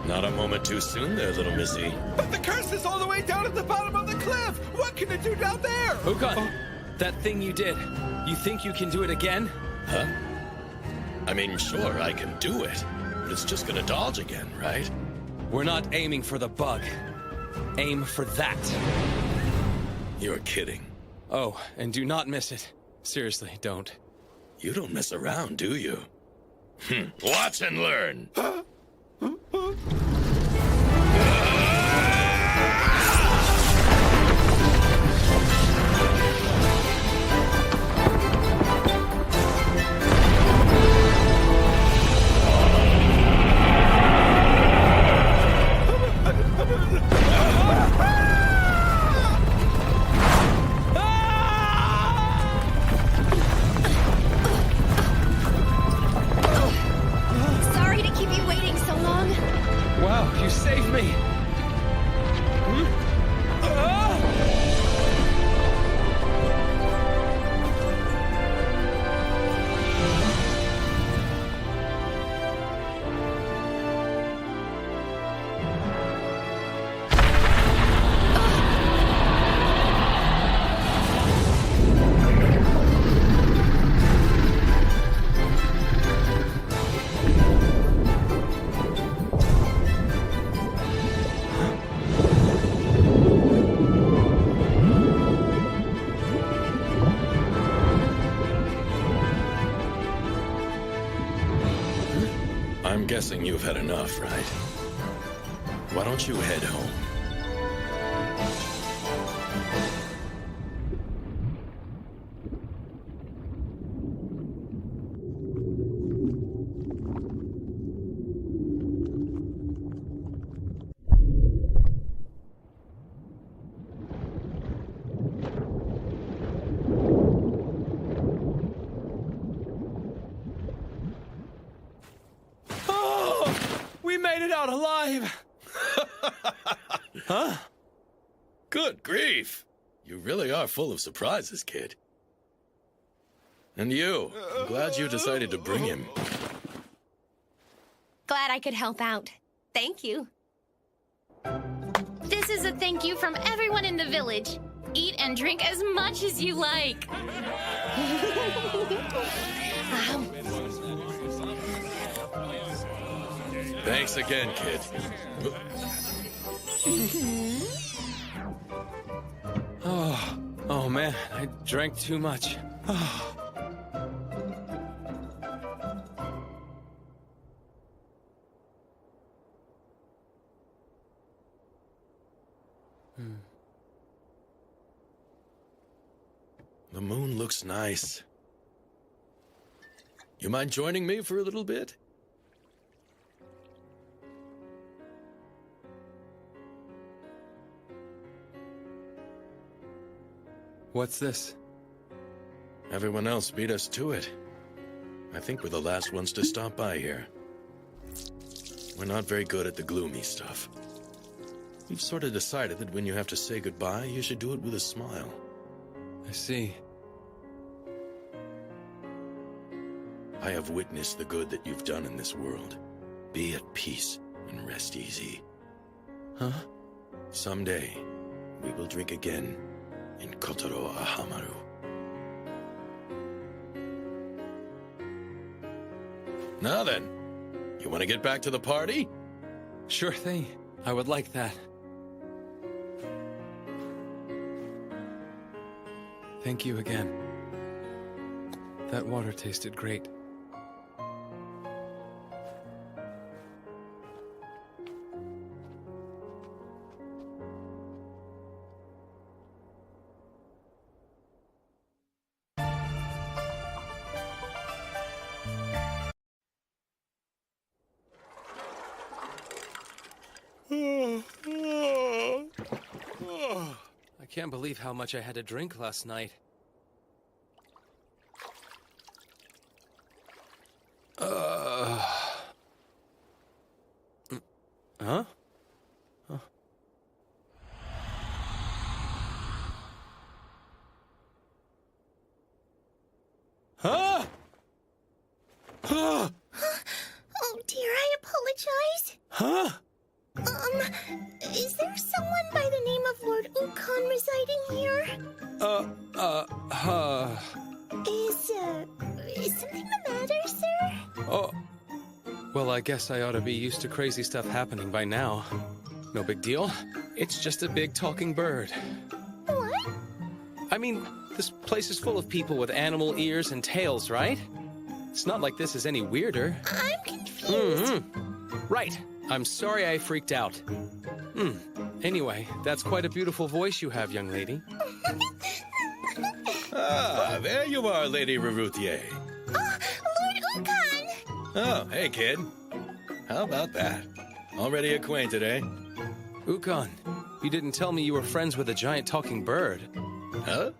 [SPEAKER 4] Not a moment too soon there, little missy.
[SPEAKER 7] But the curse is all the way down at the bottom of the cliff! What can it do down there?
[SPEAKER 1] Ukon, that thing you did, you think you can do it again?
[SPEAKER 4] Huh? I mean, sure, I can do it. But it's just gonna dodge again, right?
[SPEAKER 1] We're not aiming for the bug. Aim for that.
[SPEAKER 4] You're kidding.
[SPEAKER 1] Oh, and do not miss it. Seriously, don't.
[SPEAKER 4] You don't mess around, do you? Watch and learn.
[SPEAKER 2] Sorry to keep you waiting so long.
[SPEAKER 1] Wow, you saved me!
[SPEAKER 4] I'm guessing you've had enough, right? Why don't you head home?
[SPEAKER 1] We made it out alive! Huh?
[SPEAKER 4] Good grief! You really are full of surprises, kid. And you, I'm glad you decided to bring him.
[SPEAKER 2] Glad I could help out. Thank you.
[SPEAKER 3] This is a thank you from everyone in the village. Eat and drink as much as you like.
[SPEAKER 4] Thanks again, kid.
[SPEAKER 1] Oh man, I drank too much.
[SPEAKER 4] The moon looks nice. You mind joining me for a little bit?
[SPEAKER 1] What's this?
[SPEAKER 4] Everyone else beat us to it. I think we're the last ones to stop by here. We're not very good at the gloomy stuff. We've sort of decided that when you have to say goodbye, you should do it with a smile.
[SPEAKER 1] I see.
[SPEAKER 4] I have witnessed the good that you've done in this world. Be at peace and rest easy.
[SPEAKER 1] Huh?
[SPEAKER 4] Someday, we will drink again in Kotaro Ahamaru. Now then, you want to get back to the party?
[SPEAKER 1] Sure thing. I would like that. Thank you again. That water tasted great. I can't believe how much I had to drink last night. Huh? Huh? Huh? Huh?
[SPEAKER 3] Oh dear, I apologize.
[SPEAKER 1] Huh?
[SPEAKER 3] Is there someone by the name of Lord Ukon residing here? Is something the matter, sir?
[SPEAKER 1] Oh. Well, I guess I ought to be used to crazy stuff happening by now. No big deal. It's just a big talking bird.
[SPEAKER 3] What?
[SPEAKER 1] I mean, this place is full of people with animal ears and tails, right? It's not like this is any weirder.
[SPEAKER 3] I'm confused.
[SPEAKER 1] Right. I'm sorry I freaked out. Anyway, that's quite a beautiful voice you have, young lady.
[SPEAKER 4] Ah, there you are, Lady Raruthier.
[SPEAKER 3] Lord Ukon!
[SPEAKER 4] Oh, hey, kid. How about that? Already acquainted, eh?
[SPEAKER 1] Ukon, you didn't tell me you were friends with a giant talking bird.
[SPEAKER 4] Huh?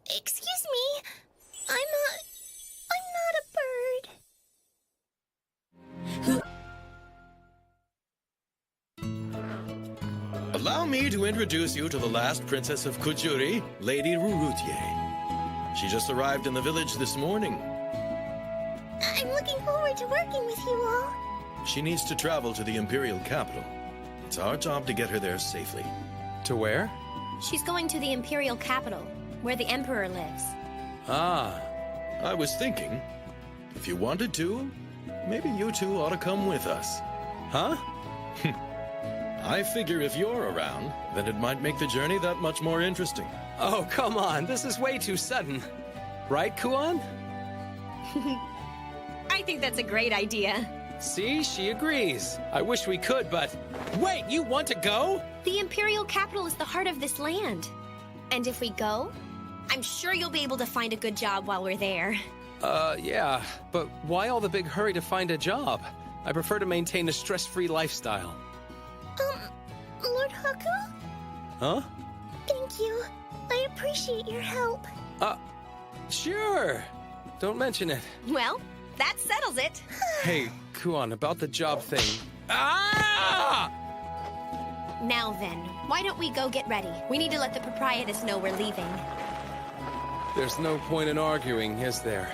[SPEAKER 3] Excuse me. I'm not a bird.
[SPEAKER 4] Allow me to introduce you to the last princess of Kujuri, Lady Raruthier. She just arrived in the village this morning.
[SPEAKER 3] I'm looking forward to working with you all.
[SPEAKER 4] She needs to travel to the Imperial capital. It's our job to get her there safely.
[SPEAKER 1] To where?
[SPEAKER 2] She's going to the Imperial capital, where the Emperor lives.
[SPEAKER 1] Ah,
[SPEAKER 4] I was thinking, if you wanted to, maybe you two ought to come with us.
[SPEAKER 1] huh?
[SPEAKER 4] I figure if you're around, then it might make the journey that much more interesting.
[SPEAKER 1] Oh, come on. This is way too sudden. Right, Kuon?
[SPEAKER 2] I think that's a great idea.
[SPEAKER 1] See, she agrees. I wish we could, but... Wait, you want to go?
[SPEAKER 2] The Imperial capital is the heart of this land. And if we go, I'm sure you'll be able to find a good job while we're there.
[SPEAKER 1] Yeah. But why all the big hurry to find a job? I prefer to maintain a stress-free lifestyle.
[SPEAKER 3] Lord Haku?
[SPEAKER 1] Huh?
[SPEAKER 3] Thank you. I appreciate your help.
[SPEAKER 1] Sure. Don't mention it.
[SPEAKER 2] Well, that settles it.
[SPEAKER 1] Hey, Kuon, about the job thing. Ah!
[SPEAKER 2] Now then, why don't we go get ready? We need to let the proprietress know we're leaving.
[SPEAKER 1] There's no point in arguing, is there?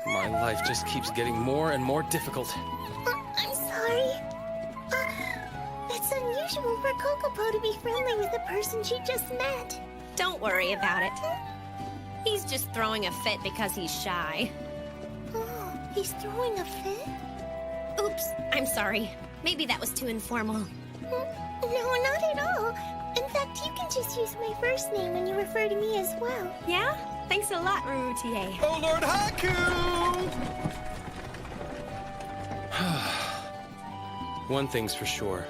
[SPEAKER 1] My life just keeps getting more and more difficult.
[SPEAKER 3] I'm sorry. It's unusual for Kokopo to be friendly with a person she just met.
[SPEAKER 2] Don't worry about it. He's just throwing a fit because he's shy.
[SPEAKER 3] Oh, he's throwing a fit?
[SPEAKER 2] Oops, I'm sorry. Maybe that was too informal.
[SPEAKER 3] No, not at all. In fact, you can just use my first name when you refer to me as well.
[SPEAKER 2] Yeah? Thanks a lot, Raruthier.
[SPEAKER 7] Oh, Lord Haku!
[SPEAKER 1] One thing's for sure.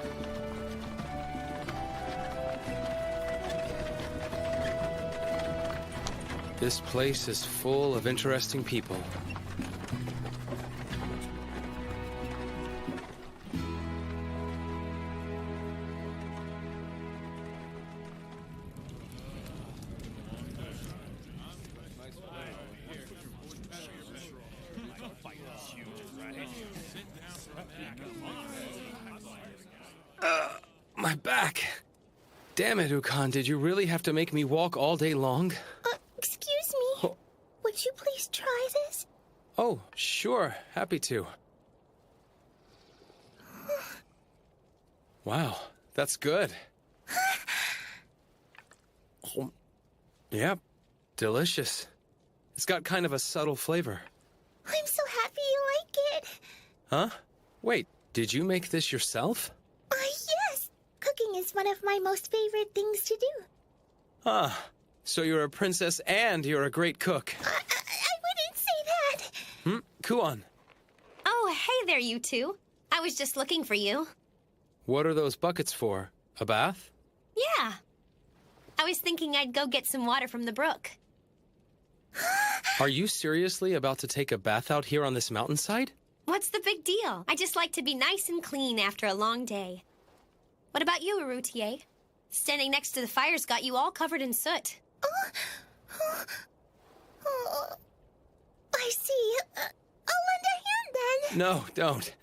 [SPEAKER 1] This place is full of interesting people. My back. Damn it, Ukon, did you really have to make me walk all day long?
[SPEAKER 2] Excuse me. Would you please try this?
[SPEAKER 1] Oh, sure. Happy to. Wow, that's good. Oh, yeah, delicious. It's got kind of a subtle flavor.
[SPEAKER 2] I'm so happy you like it.
[SPEAKER 1] Huh? Wait, did you make this yourself?
[SPEAKER 2] Yes. Cooking is one of my most favorite things to do.
[SPEAKER 1] Ah, so you're a princess and you're a great cook.
[SPEAKER 2] I wouldn't say that.
[SPEAKER 1] Kuon,
[SPEAKER 2] Oh, hey there, you two. I was just looking for you.
[SPEAKER 1] what are those buckets for? A bath?
[SPEAKER 2] Yeah. I was thinking I'd go get some water from the brook.
[SPEAKER 1] Are you seriously about to take a bath out here on this mountainside?
[SPEAKER 2] What's the big deal? I just like to be nice and clean after a long day. What about you, Arutier? Standing next to the fire's got you all covered in soot. I see. I'll lend a hand then.
[SPEAKER 1] No, don't.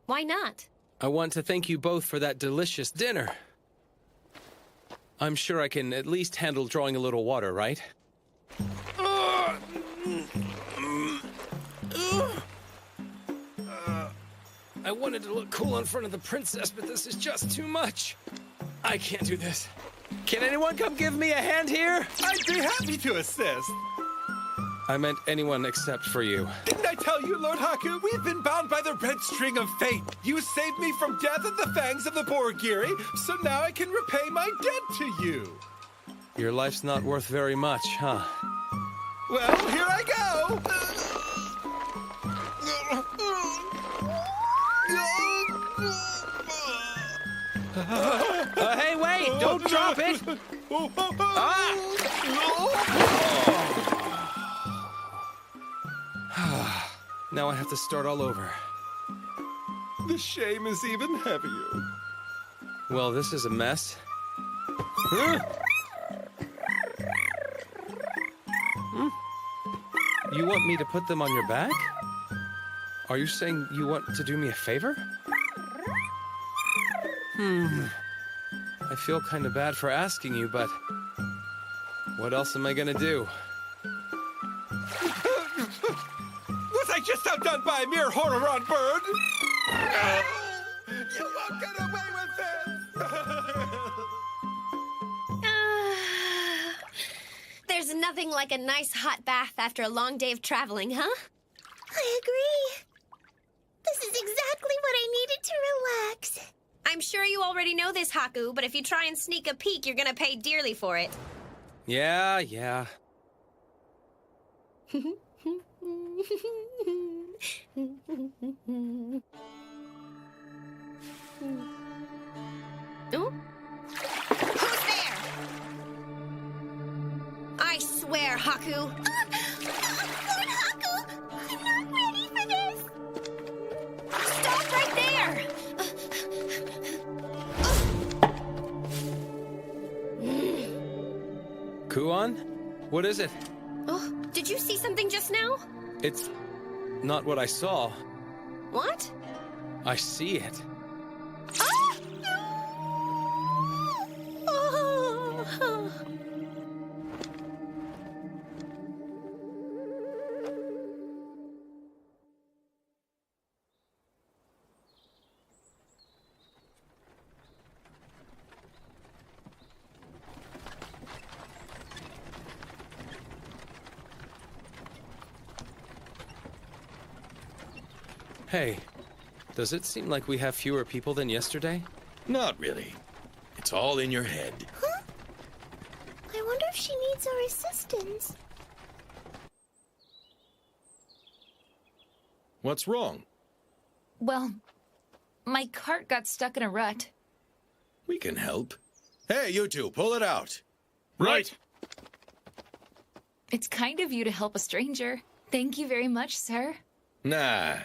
[SPEAKER 2] Why not?
[SPEAKER 1] I want to thank you both for that delicious dinner. I'm sure I can at least handle drawing a little water, right? I wanted to look cool in front of the princess, but this is just too much. I can't do this. Can anyone come give me a hand here?
[SPEAKER 7] I'd be happy to assist.
[SPEAKER 1] I meant anyone except for you.
[SPEAKER 7] Didn't I tell you, Lord Haku? We've been bound by the red string of fate. You saved me from death at the fangs of the Borgiri, so now I can repay my debt to you.
[SPEAKER 1] Your life's not worth very much, huh?
[SPEAKER 7] Well, here I go.
[SPEAKER 1] Hey, wait! Don't drop it! Now I have to start all over.
[SPEAKER 7] The shame is even heavier.
[SPEAKER 1] Well, this is a mess. Huh? You want me to put them on your back? Are you saying you want to do me a favor? I feel kind of bad for asking you, but what else am I gonna do?
[SPEAKER 7] Was I just outdone by a mere Hororon bird? You won't get away with this!
[SPEAKER 2] There's nothing like a nice hot bath after a long day of traveling, huh? I agree. This is exactly what I needed to relax. I'm sure you already know this, Haku, but if you try and sneak a peek, you're gonna pay dearly for it.
[SPEAKER 1] Yeah.
[SPEAKER 2] Oh? Who's there? I swear, Haku. Lord Haku, I'm not ready for this. Stop right there.
[SPEAKER 1] Kuon? What is it?
[SPEAKER 2] Oh, did you see something just now?
[SPEAKER 1] It's not what I saw.
[SPEAKER 2] What?
[SPEAKER 1] I see it.
[SPEAKER 2] Ah! Oh.
[SPEAKER 1] Hey, does it seem like we have fewer people than yesterday?
[SPEAKER 4] Not really. It's all in your head.
[SPEAKER 2] Huh? I wonder if she needs our assistance.
[SPEAKER 4] What's wrong?
[SPEAKER 9] Well, my cart got stuck in a rut.
[SPEAKER 4] We can help. Hey, you two, pull it out.
[SPEAKER 8] Right.
[SPEAKER 9] It's kind of you to help a stranger. Thank you very much, sir.
[SPEAKER 4] Nah,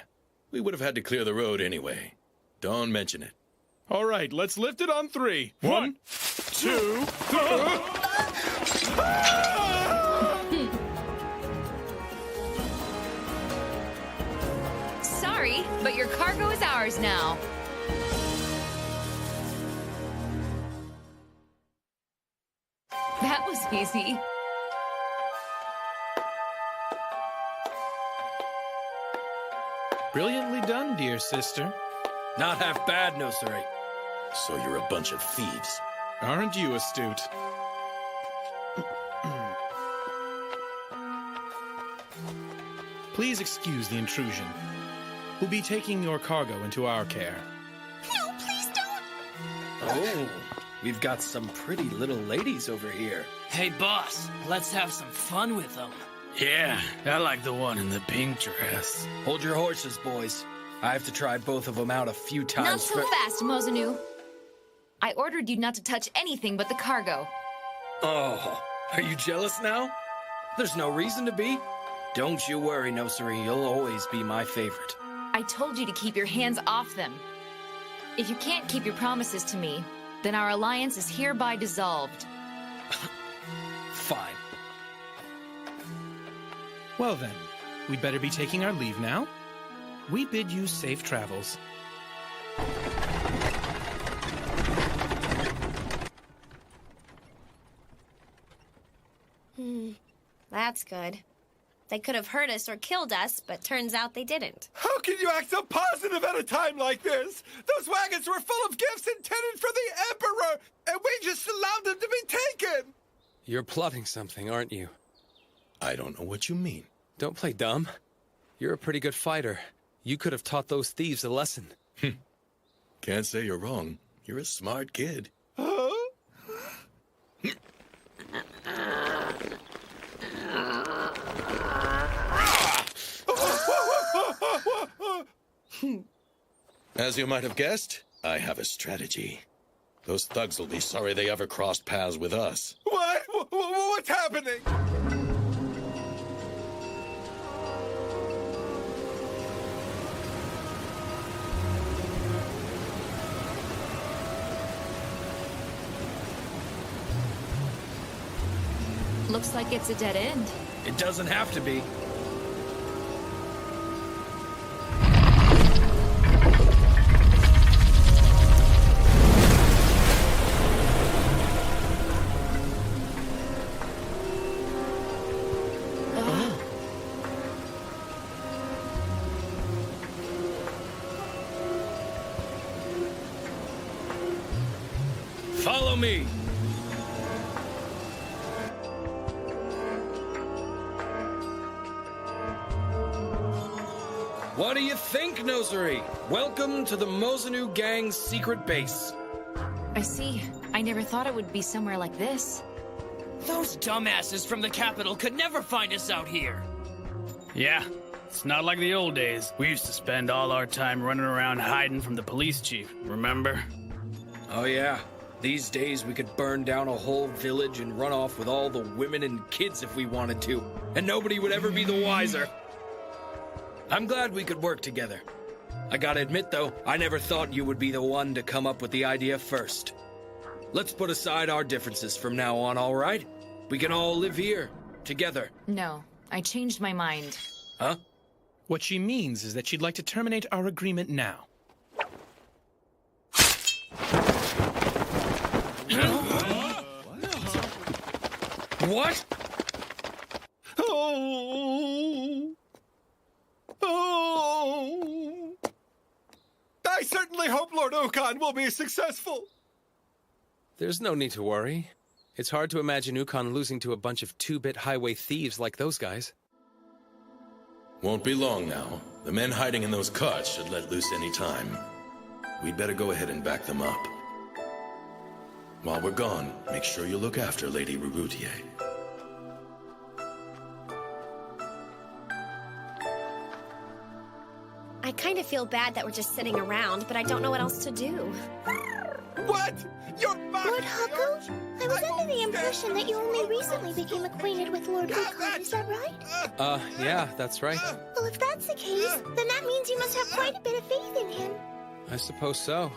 [SPEAKER 4] we would have had to clear the road anyway. Don't mention it.
[SPEAKER 8] All right, let's lift it on 3. 1, 2.
[SPEAKER 9] Sorry, but your cargo is ours now. That was easy.
[SPEAKER 10] Brilliantly done, dear sister.
[SPEAKER 1] Not half bad, Nosuri.
[SPEAKER 4] So you're a bunch of thieves.
[SPEAKER 10] Aren't you astute? Please excuse the intrusion. We'll be taking your cargo into our care.
[SPEAKER 3] No, please don't!
[SPEAKER 1] Oh, we've got some pretty little ladies over here.
[SPEAKER 11] Hey, boss, let's have some fun with them.
[SPEAKER 8] Yeah, I like the one in the pink dress.
[SPEAKER 1] Hold your horses, boys. I have to try both of them out a few times.
[SPEAKER 9] Not so fast, Mozanu. I ordered you not to touch anything but the cargo.
[SPEAKER 1] Oh, are you jealous now? There's no reason to be. Don't you worry, Nosuri. You'll always be my favorite.
[SPEAKER 9] I told you to keep your hands off them. If you can't keep your promises to me, then our alliance is hereby dissolved.
[SPEAKER 1] Fine.
[SPEAKER 10] Well then, we'd better be taking our leave now. We bid you safe travels.
[SPEAKER 2] That's good. They could have hurt us or killed us, but turns out they didn't.
[SPEAKER 7] How can you act so positive at a time like this? Those wagons were full of gifts intended for the Emperor, and we just allowed them to be taken!
[SPEAKER 1] You're plotting something, aren't you?
[SPEAKER 4] I don't know what you mean.
[SPEAKER 1] Don't play dumb. You're a pretty good fighter. You could have taught those thieves a lesson.
[SPEAKER 4] Can't say you're wrong. You're a smart kid.
[SPEAKER 7] Huh?
[SPEAKER 4] As you might have guessed, I have a strategy. Those thugs will be sorry they ever crossed paths with us.
[SPEAKER 7] What? What's happening?
[SPEAKER 9] Looks like it's a dead end.
[SPEAKER 1] It doesn't have to be. Follow me. What do you think, Nosuri? Welcome to the Mozanu Gang's secret base.
[SPEAKER 9] I see. I never thought it would be somewhere like this.
[SPEAKER 11] Those dumbasses from the capital could never find us out here.
[SPEAKER 8] Yeah, it's not like the old days. We used to spend all our time running around hiding from the police chief, remember?
[SPEAKER 1] Oh yeah. These days we could burn down a whole village and run off with all the women and kids if we wanted to, and nobody would ever be the wiser. I'm glad we could work together. I gotta admit though, I never thought you would be the one to come up with the idea first. Let's put aside our differences from now on, all right? We can all live here, together.
[SPEAKER 9] No, I changed my mind.
[SPEAKER 1] Huh?
[SPEAKER 10] What she means is that she'd like to terminate our agreement now.
[SPEAKER 1] What?
[SPEAKER 7] Oh. Oh. I certainly hope Lord Okan will be successful.
[SPEAKER 1] There's no need to worry. It's hard to imagine Ukon losing to a bunch of two-bit highway thieves like those guys.
[SPEAKER 4] Won't be long now. The men hiding in those carts should let loose any time. We'd better go ahead and back them up. While we're gone, make sure you look after Lady Rurutier.
[SPEAKER 2] I kind of feel bad that we're just sitting around, but I don't know what else to do.
[SPEAKER 7] What? You're
[SPEAKER 3] Lord Haku, I was under the impression that you only recently became acquainted with Lord Ukon, is that right?
[SPEAKER 1] Yeah, that's right.
[SPEAKER 3] Well, if that's the case, then that means you must have quite a bit of faith in him.
[SPEAKER 1] I suppose so.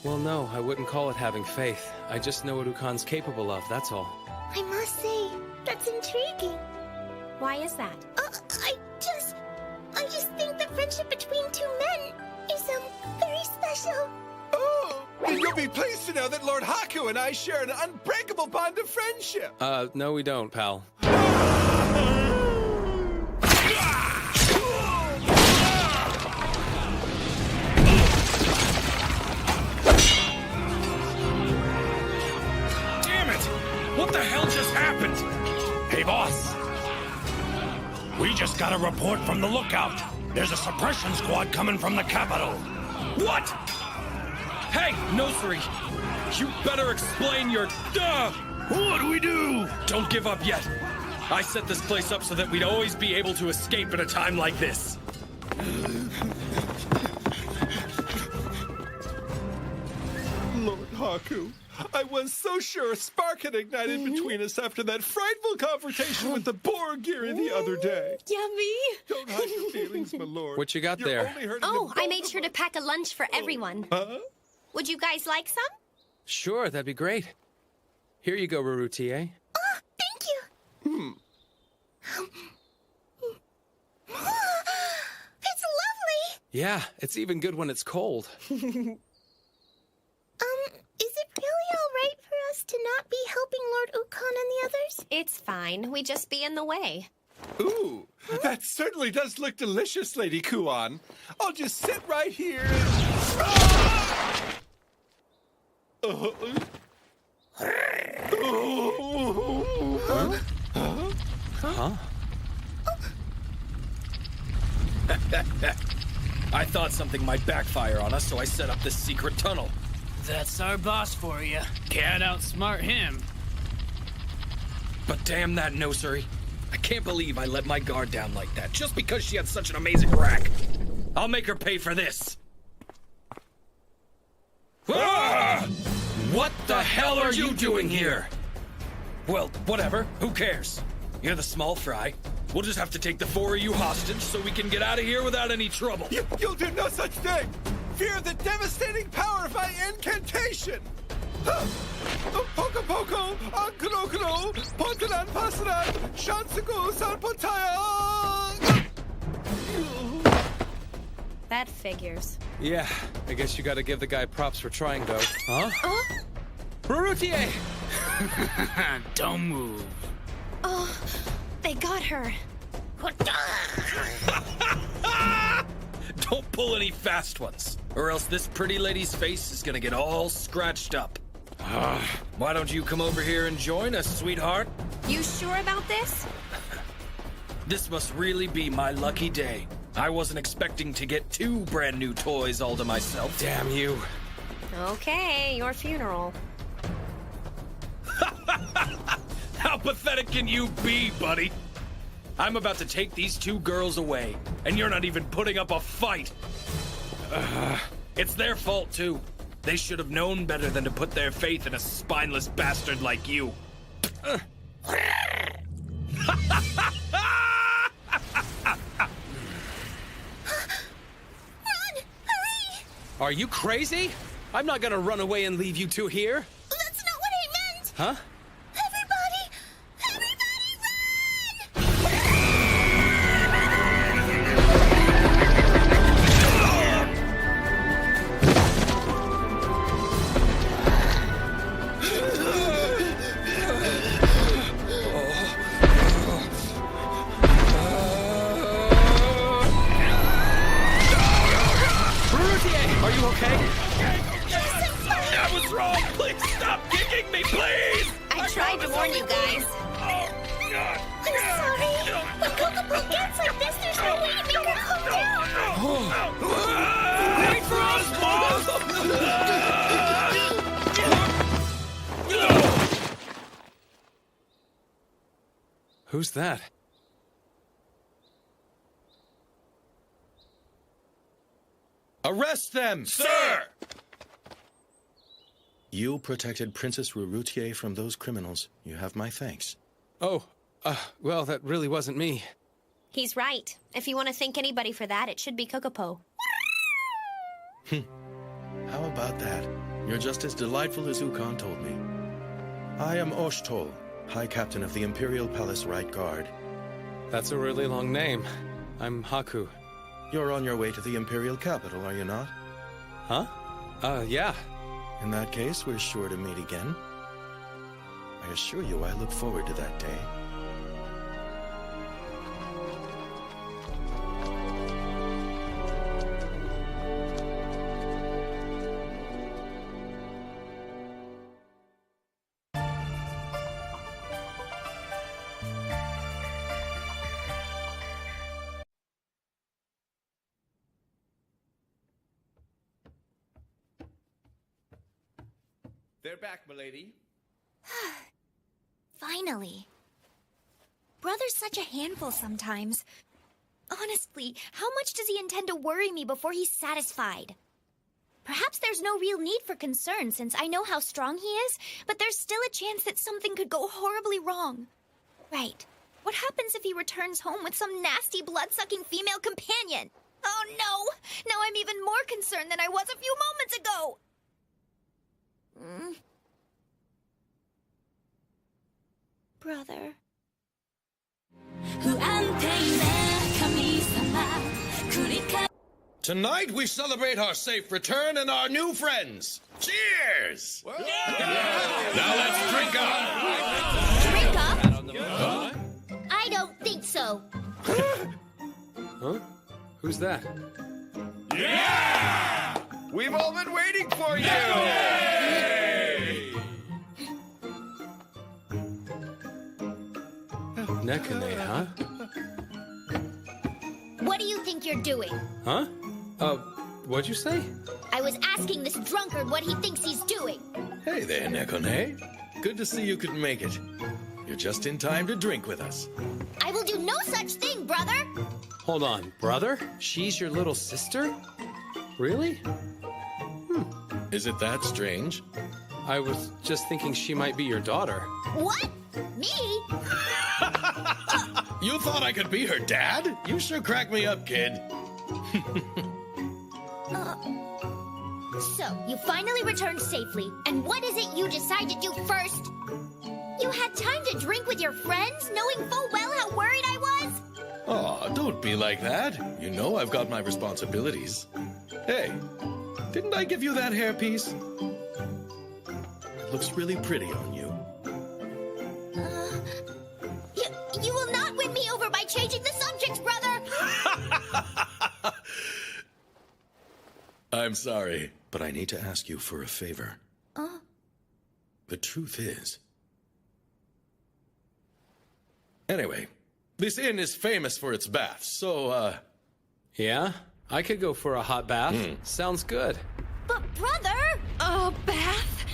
[SPEAKER 1] Well, no, I wouldn't call it having faith. I just know what Ukon's capable of, that's all.
[SPEAKER 3] I must say, that's intriguing.
[SPEAKER 2] Why is that?
[SPEAKER 3] I just think the friendship between two men is, very special.
[SPEAKER 7] Oh, and you'll be pleased to know that Lord Haku and I share an unbreakable bond of friendship.
[SPEAKER 1] No we don't, pal.
[SPEAKER 4] Damn it! What the hell just happened? Hey, boss. We just got a report from the lookout. There's a suppression squad coming from the capital.
[SPEAKER 1] What? Hey, Nosuri! You better explain your...
[SPEAKER 4] What do we do?
[SPEAKER 1] Don't give up yet. I set this place up so that we'd always be able to escape at a time like this.
[SPEAKER 7] Lord Haku, I was so sure a spark had ignited between us after that frightful confrontation with the Borgiri the other day.
[SPEAKER 2] Yummy!
[SPEAKER 7] Don't hide your feelings, my lord.
[SPEAKER 1] What you got
[SPEAKER 7] You're
[SPEAKER 1] there?
[SPEAKER 7] only hurting
[SPEAKER 2] Oh,
[SPEAKER 7] the
[SPEAKER 2] I made
[SPEAKER 7] both
[SPEAKER 2] sure
[SPEAKER 7] of
[SPEAKER 2] to pack a lunch for everyone.
[SPEAKER 7] Huh?
[SPEAKER 2] Would you guys like some?
[SPEAKER 1] Sure, that'd be great. Here you go, Rarutie.
[SPEAKER 3] Oh, thank you. It's lovely.
[SPEAKER 1] Yeah, it's even good when it's cold.
[SPEAKER 3] Is it really all right for us to not be helping Lord Ukon and the others?
[SPEAKER 2] It's fine. We just be in the way.
[SPEAKER 7] Ooh, that certainly does look delicious, Lady Kuan. I'll just sit right here
[SPEAKER 1] Huh? I thought something might backfire on us, so I set up this secret tunnel.
[SPEAKER 11] That's our boss for you.
[SPEAKER 8] Can't outsmart him.
[SPEAKER 1] But damn that Nosuri. I can't believe I let my guard down like that, just because she had such an amazing rack. I'll make her pay for this. Ah! What the hell are you doing here? Well, whatever. Who cares? You're the small fry. We'll just have to take the four of you hostage so we can get out of here without any trouble.
[SPEAKER 7] You'll do no such thing! Fear the devastating power of my incantation! Poco Poco, Ankuno, Pontanan Pasanan, Shansugo Sanpotaya!
[SPEAKER 2] That figures.
[SPEAKER 1] Yeah, I guess you gotta give the guy props for trying, though. Huh? Rarutie!
[SPEAKER 8] Don't move.
[SPEAKER 2] Oh, they got her.
[SPEAKER 1] Don't pull any fast ones, or else this pretty lady's face is gonna get all scratched up. Why don't you come over here and join us, sweetheart?
[SPEAKER 2] You sure about this?
[SPEAKER 1] This must really be my lucky day. I wasn't expecting to get 2 brand new toys all to myself. Damn you.
[SPEAKER 2] Okay, your funeral.
[SPEAKER 1] How pathetic can you be, buddy? I'm about to take these 2 girls away, and you're not even putting up a fight. It's their fault, too. They should have known better than to put their faith in a spineless bastard like you. Are you crazy? I'm not gonna run away and leave you 2 here.
[SPEAKER 3] That's not what I meant.
[SPEAKER 1] Huh?
[SPEAKER 3] Everybody
[SPEAKER 1] Are you okay? I was wrong. Please stop kicking me, please.
[SPEAKER 2] I tried to warn you guys.
[SPEAKER 3] I'm sorry. When Kokopo gets like this, there's no way to make her calm down.
[SPEAKER 1] Wait for us, boss! Who's that?
[SPEAKER 7] Arrest them!
[SPEAKER 4] Sir! You protected Princess Rurutier from those criminals. You have my thanks.
[SPEAKER 1] Oh, well, that really wasn't me.
[SPEAKER 2] He's right. If you want to thank anybody for that, it should be Kokopo.
[SPEAKER 4] How about that? You're just as delightful as Ukon told me. I am Oshtol, High Captain of the Imperial Palace Right Guard.
[SPEAKER 1] That's a really long name. I'm Haku.
[SPEAKER 4] You're on your way to the Imperial capital, are you not?
[SPEAKER 1] Huh? Yeah.
[SPEAKER 4] In that case, we're sure to meet again. I assure you I look forward to that day.
[SPEAKER 6] They're back, milady.
[SPEAKER 2] Finally. Brother's such a handful sometimes. Honestly, how much does he intend to worry me before he's satisfied? Perhaps there's no real need for concern since I know how strong he is, but there's still a chance that something could go horribly wrong. Right. What happens if he returns home with some nasty blood-sucking female companion? Oh no! Now I'm even more concerned than I was a few moments ago! Brother.
[SPEAKER 4] Tonight we celebrate our safe return and our new friends. Cheers! Now let's drink up!
[SPEAKER 2] Drink up? I don't think so.
[SPEAKER 1] Huh? Who's that?
[SPEAKER 6] We've all been waiting for you!
[SPEAKER 1] Nekane, huh?
[SPEAKER 2] What do you think you're doing?
[SPEAKER 1] Huh? What'd you say?
[SPEAKER 2] I was asking this drunkard what he thinks he's doing.
[SPEAKER 4] Hey there, Nekone. Good to see you could make it. You're just in time to drink with us.
[SPEAKER 2] I will do no such thing, brother!
[SPEAKER 1] Hold on, brother? She's your little sister? Really?
[SPEAKER 4] Is it that strange?
[SPEAKER 1] I was just thinking she might be your daughter.
[SPEAKER 2] What? Me?
[SPEAKER 4] You thought I could be her dad? You sure crack me up, kid.
[SPEAKER 2] So, you finally returned safely, and what is it you decide to do first? You had time to drink with your friends, knowing full well how worried I was?
[SPEAKER 4] Aw, don't be like that. You know I've got my responsibilities. Hey, didn't I give you that hairpiece? It looks really pretty on you.
[SPEAKER 2] You will not win me over by changing the subject, brother!
[SPEAKER 4] I'm sorry, but I need to ask you for a favor. The truth is... Anyway, this inn is famous for its baths, so,
[SPEAKER 1] Yeah? I could go for a hot bath. Sounds good.
[SPEAKER 2] But brother! A bath?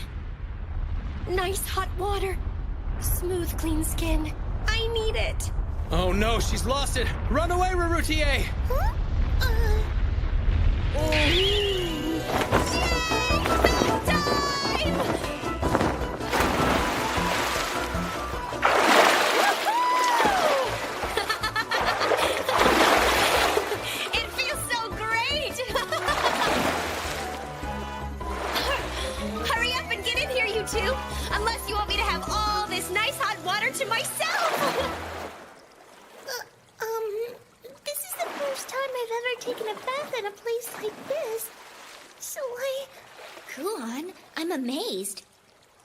[SPEAKER 2] Nice hot water. Smooth, clean skin. I need it.
[SPEAKER 1] Oh no, she's lost it! Run away, Rurutier!
[SPEAKER 2] Huh? It feels so great! Hurry up and get in here, you two! Unless you want me to have all this nice hot water to myself! This is the first time I've ever taken a bath in a place like this. So Kuon, I'm amazed.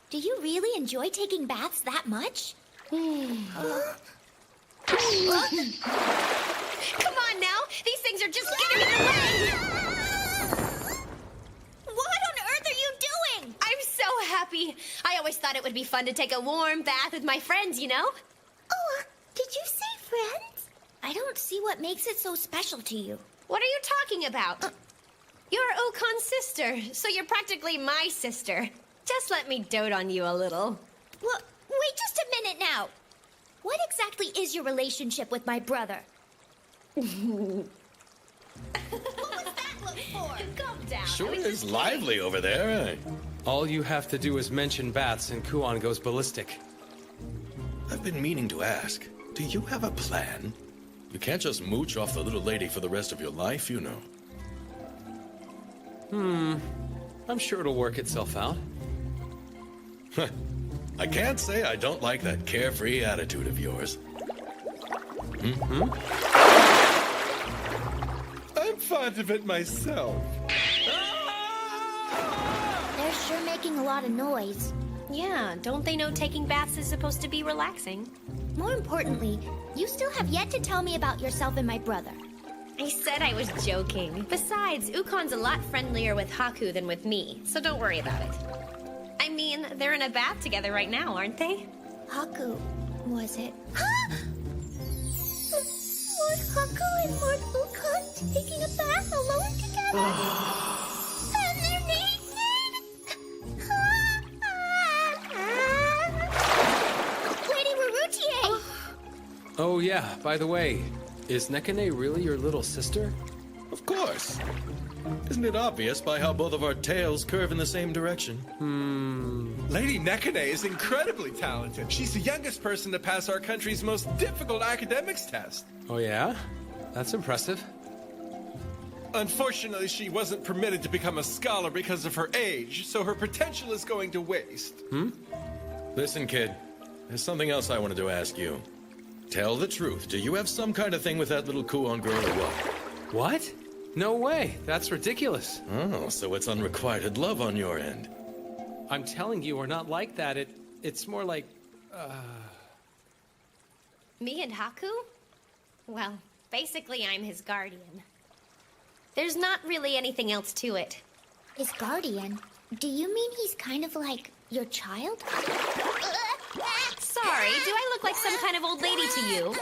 [SPEAKER 2] Do you really enjoy taking baths that much? Come on now! These things are just getting in the way! What on earth are you doing? I'm so happy. I always thought it would be fun to take a warm bath with my friends, you know? Oh, did you say friends? I don't see what makes it so special to you. What are you talking about? You're Okon's sister, so you're practically my sister. Just let me dote on you a little. Well, wait just a minute now. What exactly is your relationship with my brother? What was that look Calm down.
[SPEAKER 4] Sure
[SPEAKER 2] I was
[SPEAKER 4] is
[SPEAKER 2] just
[SPEAKER 4] lively over there. Eh?
[SPEAKER 1] All you have to do is mention bats and Kuon goes ballistic.
[SPEAKER 4] I've been meaning to ask, do you have a plan? You can't just mooch off the little lady for the rest of your life, you know.
[SPEAKER 1] I'm sure it'll work itself out.
[SPEAKER 4] I can't say I don't like that carefree attitude of yours.
[SPEAKER 7] I'm fond of it myself.
[SPEAKER 3] They're sure making a lot of noise.
[SPEAKER 2] Yeah, don't they know taking baths is supposed to be relaxing?
[SPEAKER 3] More importantly, you still have yet to tell me about yourself and my brother.
[SPEAKER 2] I said I was joking. Besides, Ukon's a lot friendlier with Haku than with me, so don't worry about it. I mean, they're in a bath together right now, aren't they?
[SPEAKER 3] Haku, was it? Lord Haku and Lord Ukon taking a bath alone together? And they're naked? Lady Marutier!
[SPEAKER 1] Oh yeah, by the way, is Nekane really your little sister?
[SPEAKER 4] Of course. Isn't it obvious by how both of our tails curve in the same direction?
[SPEAKER 7] Lady Nekane is incredibly talented. She's the youngest person to pass our country's most difficult academics test.
[SPEAKER 1] Oh yeah? That's impressive.
[SPEAKER 7] Unfortunately, she wasn't permitted to become a scholar because of her age, so her potential is going to waste.
[SPEAKER 4] Listen, kid. There's something else I wanted to ask you. Tell the truth. Do you have some kind of thing with that little Kuon girl or what?
[SPEAKER 1] What? No way. That's ridiculous.
[SPEAKER 4] Oh, so it's unrequited love on your end.
[SPEAKER 1] I'm telling you, we're not like that. It's more like...
[SPEAKER 2] Me and Haku? Well, basically I'm his guardian. There's not really anything else to it.
[SPEAKER 3] His guardian? Do you mean he's kind of like your child?
[SPEAKER 2] Sorry, do I look like some kind of old lady to you?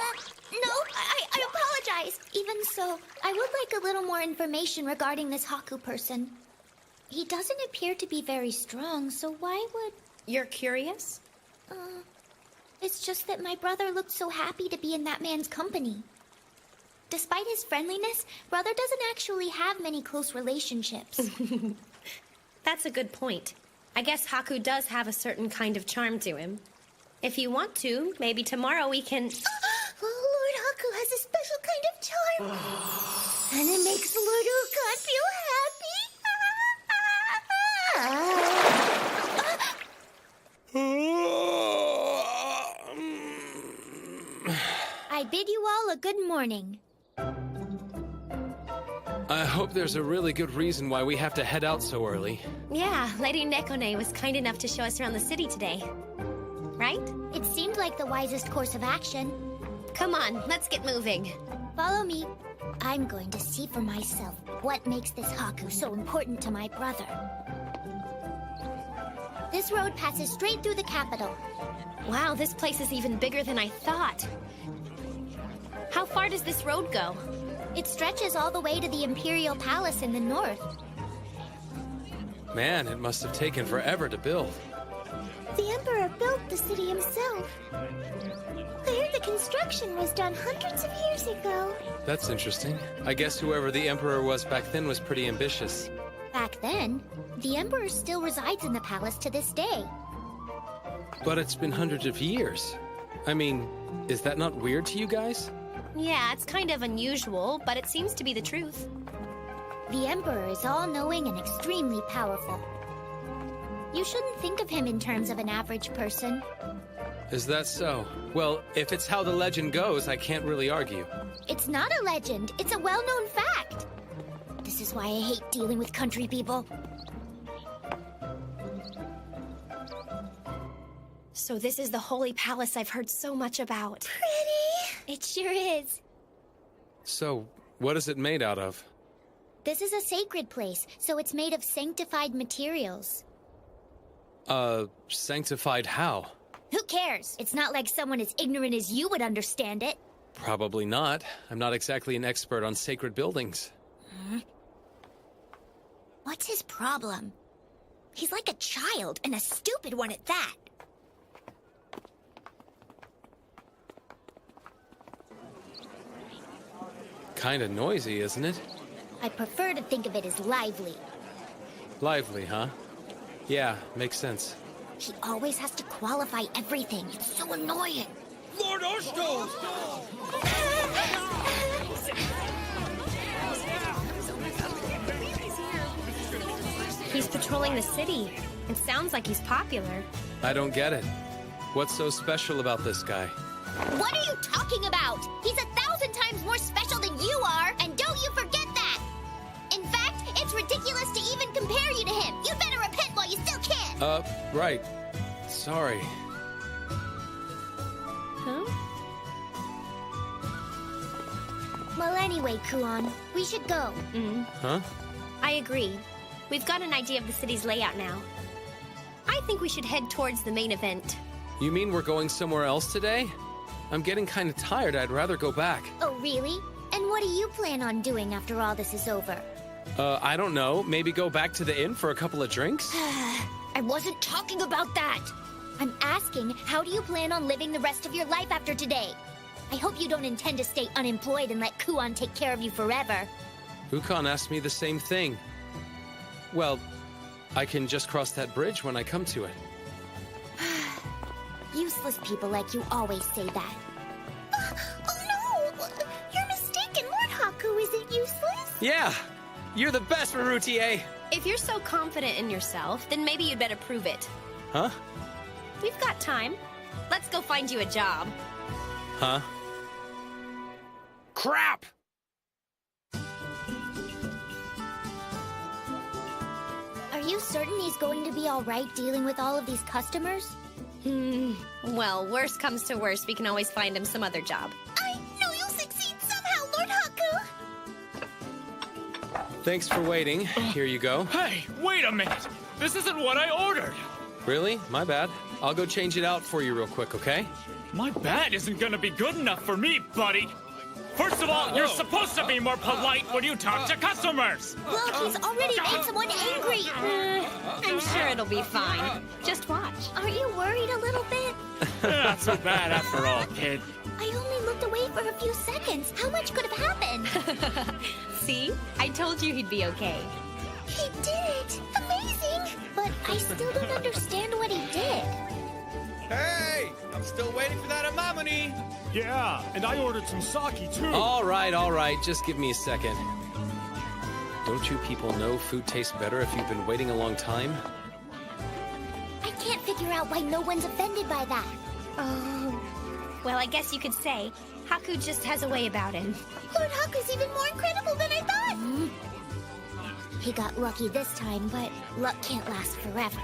[SPEAKER 3] No, I apologize. Even so, I would like a little more information regarding this Haku person. He doesn't appear to be very strong, so why would...
[SPEAKER 2] You're curious?
[SPEAKER 3] It's just that my brother looked so happy to be in that man's company. Despite his friendliness, brother doesn't actually have many close relationships.
[SPEAKER 2] That's a good point. I guess Haku does have a certain kind of charm to him. If you want to, maybe tomorrow we can...
[SPEAKER 3] Lord Haku has a special kind of charm. And it makes Lord Ukon feel happy. I bid you all a good morning.
[SPEAKER 1] I hope there's a really good reason why we have to head out so early.
[SPEAKER 2] Yeah, Lady Nekone was kind enough to show us around the city today. Right?
[SPEAKER 3] It seemed like the wisest course of action.
[SPEAKER 2] Come on, let's get moving.
[SPEAKER 3] Follow me. I'm going to see for myself what makes this Haku so important to my brother. This road passes straight through the capital.
[SPEAKER 2] Wow, this place is even bigger than I thought. How far does this road go?
[SPEAKER 3] It stretches all the way to the Imperial Palace in the north.
[SPEAKER 1] Man, it must have taken forever to build.
[SPEAKER 3] The Emperor built the city himself. I heard the construction was done hundreds of years ago.
[SPEAKER 1] That's interesting. I guess whoever the Emperor was back then was pretty ambitious.
[SPEAKER 3] Back then, the Emperor still resides in the palace to this day.
[SPEAKER 1] But it's been hundreds of years. I mean, is that not weird to you guys?
[SPEAKER 2] Yeah, it's kind of unusual, but it seems to be the truth.
[SPEAKER 3] The Emperor is all-knowing and extremely powerful. You shouldn't think of him in terms of an average person.
[SPEAKER 1] Is that so? Well, if it's how the legend goes, I can't really argue.
[SPEAKER 3] It's not a legend, it's a well-known fact. This is why I hate dealing with country people.
[SPEAKER 2] So this is the Holy Palace I've heard so much about.
[SPEAKER 3] Pretty! It sure is.
[SPEAKER 1] So, what is it made out of?
[SPEAKER 3] This is a sacred place, so it's made of sanctified materials.
[SPEAKER 1] Sanctified how?
[SPEAKER 3] Who cares? It's not like someone as ignorant as you would understand it.
[SPEAKER 1] Probably not. I'm not exactly an expert on sacred buildings.
[SPEAKER 3] What's his problem? He's like a child, and a stupid one at that.
[SPEAKER 1] Kinda noisy, isn't it?
[SPEAKER 12] I prefer to think of it as lively.
[SPEAKER 1] Lively, huh? Yeah, makes sense.
[SPEAKER 12] He always has to qualify everything. It's so annoying.
[SPEAKER 11] Lord Oshtos!
[SPEAKER 2] He's patrolling the city. It sounds like he's popular.
[SPEAKER 1] I don't get it. What's so special about this guy?
[SPEAKER 12] What are you talking about? He's 1,000 times more special than you are, and don't you forget that! In fact, it's ridiculous to even compare you to him. You'd better repent while you still can!
[SPEAKER 1] Right. Sorry.
[SPEAKER 2] Huh?
[SPEAKER 12] Well, anyway, Kuon, we should go.
[SPEAKER 1] Huh?
[SPEAKER 2] I agree. We've got an idea of the city's layout now. I think we should head towards the main event.
[SPEAKER 1] You mean we're going somewhere else today? I'm getting kind of tired. I'd rather go back.
[SPEAKER 12] Oh, really? And what do you plan on doing after all this is over?
[SPEAKER 1] I don't know. Maybe go back to the inn for a couple of drinks?
[SPEAKER 12] I wasn't talking about that! I'm asking, how do you plan on living the rest of your life after today? I hope you don't intend to stay unemployed and let Kuon take care of you forever.
[SPEAKER 1] Ukon asked me the same thing. Well, I can just cross that bridge when I come to it.
[SPEAKER 12] Useless people like you always say that. Oh no! You're mistaken, Lord Haku isn't useless!
[SPEAKER 1] Yeah! You're the best, Marutier!
[SPEAKER 2] If you're so confident in yourself, then maybe you'd better prove it.
[SPEAKER 1] Huh?
[SPEAKER 2] We've got time. Let's go find you a job.
[SPEAKER 1] Huh?
[SPEAKER 11] Crap!
[SPEAKER 12] Are you certain he's going to be alright dealing with all of these customers?
[SPEAKER 2] Well, worst comes to worst, we can always find him some other job.
[SPEAKER 12] I know you'll succeed somehow, Lord Haku!
[SPEAKER 1] Thanks for waiting. Here you go.
[SPEAKER 11] Hey, wait a minute! This isn't what I ordered!
[SPEAKER 1] Really? My bad. I'll go change it out for you real quick, okay?
[SPEAKER 11] My bad isn't gonna be good enough for me, buddy! First of all, you're supposed to be more polite when you talk to customers!
[SPEAKER 12] Look, he's already made someone angry!
[SPEAKER 2] I'm sure it'll be fine. Just watch.
[SPEAKER 12] Aren't you worried a little bit?
[SPEAKER 11] Not so bad after all, kid.
[SPEAKER 12] I only looked away for a few seconds. How much could have happened?
[SPEAKER 2] See? I told you he'd be okay.
[SPEAKER 12] He did it! Amazing! But I still don't understand what he did.
[SPEAKER 6] Hey! I'm still waiting for that Amamoni!
[SPEAKER 11] Yeah, and I ordered some sake too.
[SPEAKER 1] All right. Just give me a second. Don't you people know food tastes better if you've been waiting a long time?
[SPEAKER 12] I can't figure out why no one's offended by that.
[SPEAKER 2] Oh. Well, I guess you could say Haku just has a way about him.
[SPEAKER 12] Lord Haku's even more incredible than I thought! He got lucky this time, but luck can't last forever.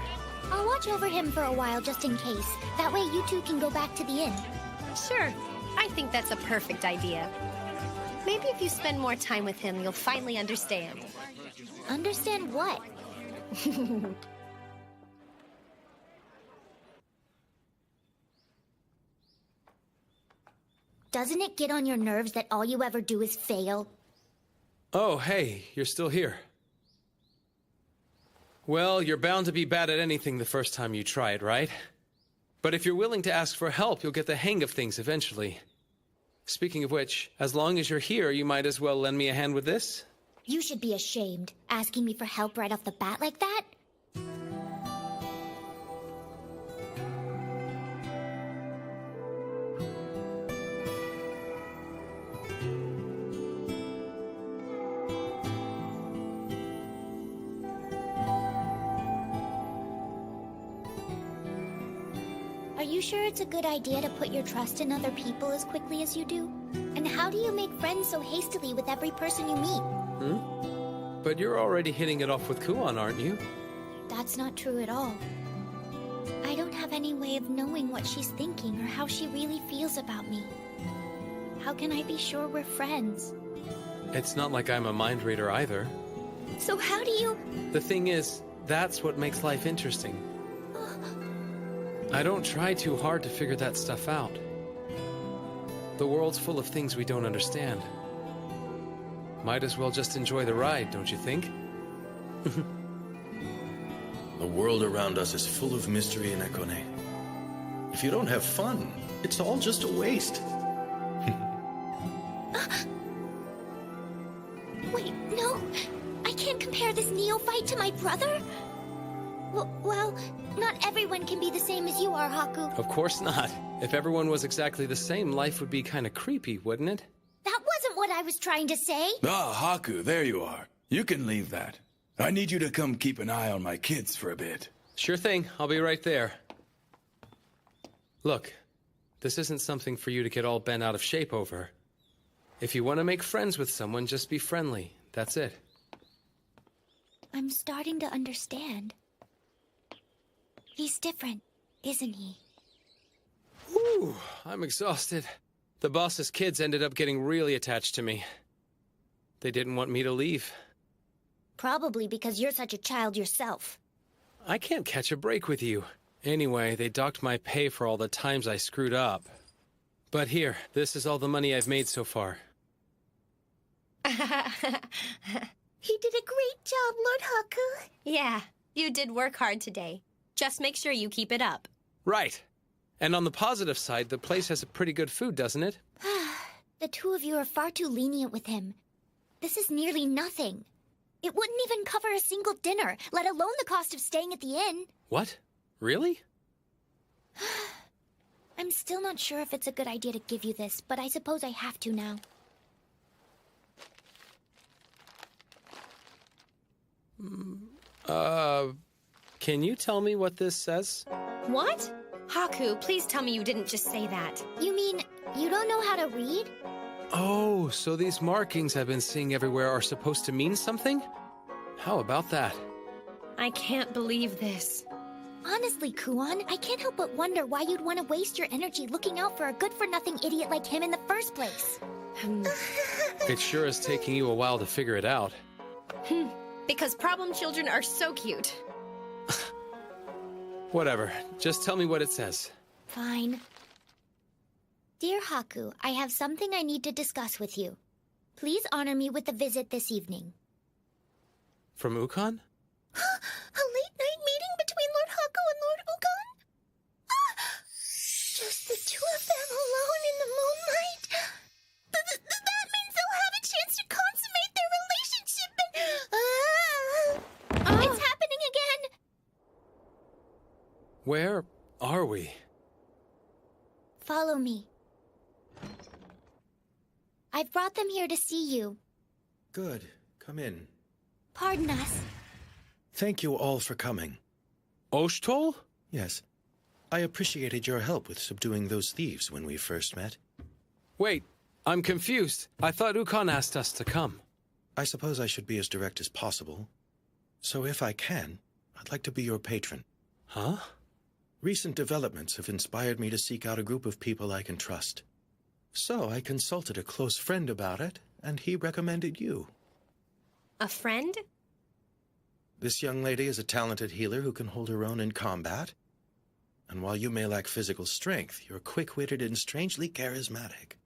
[SPEAKER 12] I'll watch over him for a while just in case. That way you two can go back to the inn.
[SPEAKER 2] Sure. I think that's a perfect idea. Maybe if you spend more time with him, you'll finally understand.
[SPEAKER 12] Understand what? Doesn't it get on your nerves that all you ever do is fail?
[SPEAKER 1] Oh, hey, you're still here. Well, you're bound to be bad at anything the first time you try it, right? But if you're willing to ask for help, you'll get the hang of things eventually. Speaking of which, as long as you're here, you might as well lend me a hand with this.
[SPEAKER 12] You should be ashamed, asking me for help right off the bat like that. Are you sure it's a good idea to put your trust in other people as quickly as you do? And how do you make friends so hastily with every person you meet?
[SPEAKER 1] But you're already hitting it off with Kuon, aren't you?
[SPEAKER 12] That's not true at all. I don't have any way of knowing what she's thinking or how she really feels about me. How can I be sure we're friends?
[SPEAKER 1] It's not like I'm a mind reader either.
[SPEAKER 12] So how do you...
[SPEAKER 1] The thing is, that's what makes life interesting. I don't try too hard to figure that stuff out. The world's full of things we don't understand. Might as well just enjoy the ride, don't you think?
[SPEAKER 4] The world around us is full of mystery and Ekone. If you don't have fun, it's all just a waste.
[SPEAKER 12] Wait, no. right to my brother? Well, not everyone can be the same as you are, Haku.
[SPEAKER 1] Of course not. If everyone was exactly the same, life would be kind of creepy, wouldn't it?
[SPEAKER 12] That wasn't what I was trying to say.
[SPEAKER 13] Ah, Haku, there you are. You can leave that. I need you to come keep an eye on my kids for a bit.
[SPEAKER 1] Sure thing. I'll be right there. Look, this isn't something for you to get all bent out of shape over. If you want to make friends with someone, just be friendly. That's it.
[SPEAKER 12] I'm starting to understand. He's different, isn't he?
[SPEAKER 1] Whew, I'm exhausted. The boss's kids ended up getting really attached to me. They didn't want me to leave.
[SPEAKER 12] Probably because you're such a child yourself.
[SPEAKER 1] I can't catch a break with you. Anyway, they docked my pay for all the times I screwed up. But here, this is all the money I've made so far.
[SPEAKER 12] He did a great job, Lord Haku.
[SPEAKER 2] Yeah, you did work hard today. Just make sure you keep it up.
[SPEAKER 1] Right. And on the positive side, the place has a pretty good food, doesn't it?
[SPEAKER 12] The two of you are far too lenient with him. This is nearly nothing. It wouldn't even cover a single dinner, let alone the cost of staying at the inn.
[SPEAKER 1] What? Really?
[SPEAKER 12] I'm still not sure if it's a good idea to give you this, but I suppose I have to now.
[SPEAKER 1] Can you tell me what this says?
[SPEAKER 2] What? Haku, please tell me you didn't just say that.
[SPEAKER 12] You mean, you don't know how to read?
[SPEAKER 1] Oh, so these markings I've been seeing everywhere are supposed to mean something? How about that?
[SPEAKER 2] I can't believe this.
[SPEAKER 12] Honestly, Kuon, I can't help but wonder why you'd want to waste your energy looking out for a good-for-nothing idiot like him in the first place.
[SPEAKER 1] It sure is taking you a while to figure it out.
[SPEAKER 2] Because problem children are so cute.
[SPEAKER 1] Whatever. Just tell me what it says.
[SPEAKER 12] Fine. Dear Haku, I have something I need to discuss with you. Please honor me with a visit this evening.
[SPEAKER 1] From Ukon?
[SPEAKER 12] A late-night meeting between Lord Haku and Lord Ukon? Just the two of them alone in the moonlight? That means they'll have a chance to consummate their relationship and... It's happening again!
[SPEAKER 1] Where are we?
[SPEAKER 12] Follow me. I've brought them here to see you.
[SPEAKER 4] Good. Come in.
[SPEAKER 12] Pardon us.
[SPEAKER 4] Thank you all for coming.
[SPEAKER 1] Oshtol?
[SPEAKER 4] Yes. I appreciated your help with subduing those thieves when we first met.
[SPEAKER 1] Wait, I'm confused. I thought Ukon asked us to come.
[SPEAKER 4] I suppose I should be as direct as possible. So if I can, I'd like to be your patron.
[SPEAKER 1] Huh?
[SPEAKER 4] Recent developments have inspired me to seek out a group of people I can trust. So I consulted a close friend about it, and he recommended you.
[SPEAKER 2] A friend?
[SPEAKER 4] This young lady is a talented healer who can hold her own in combat. And while you may lack physical strength, you're quick-witted and strangely charismatic.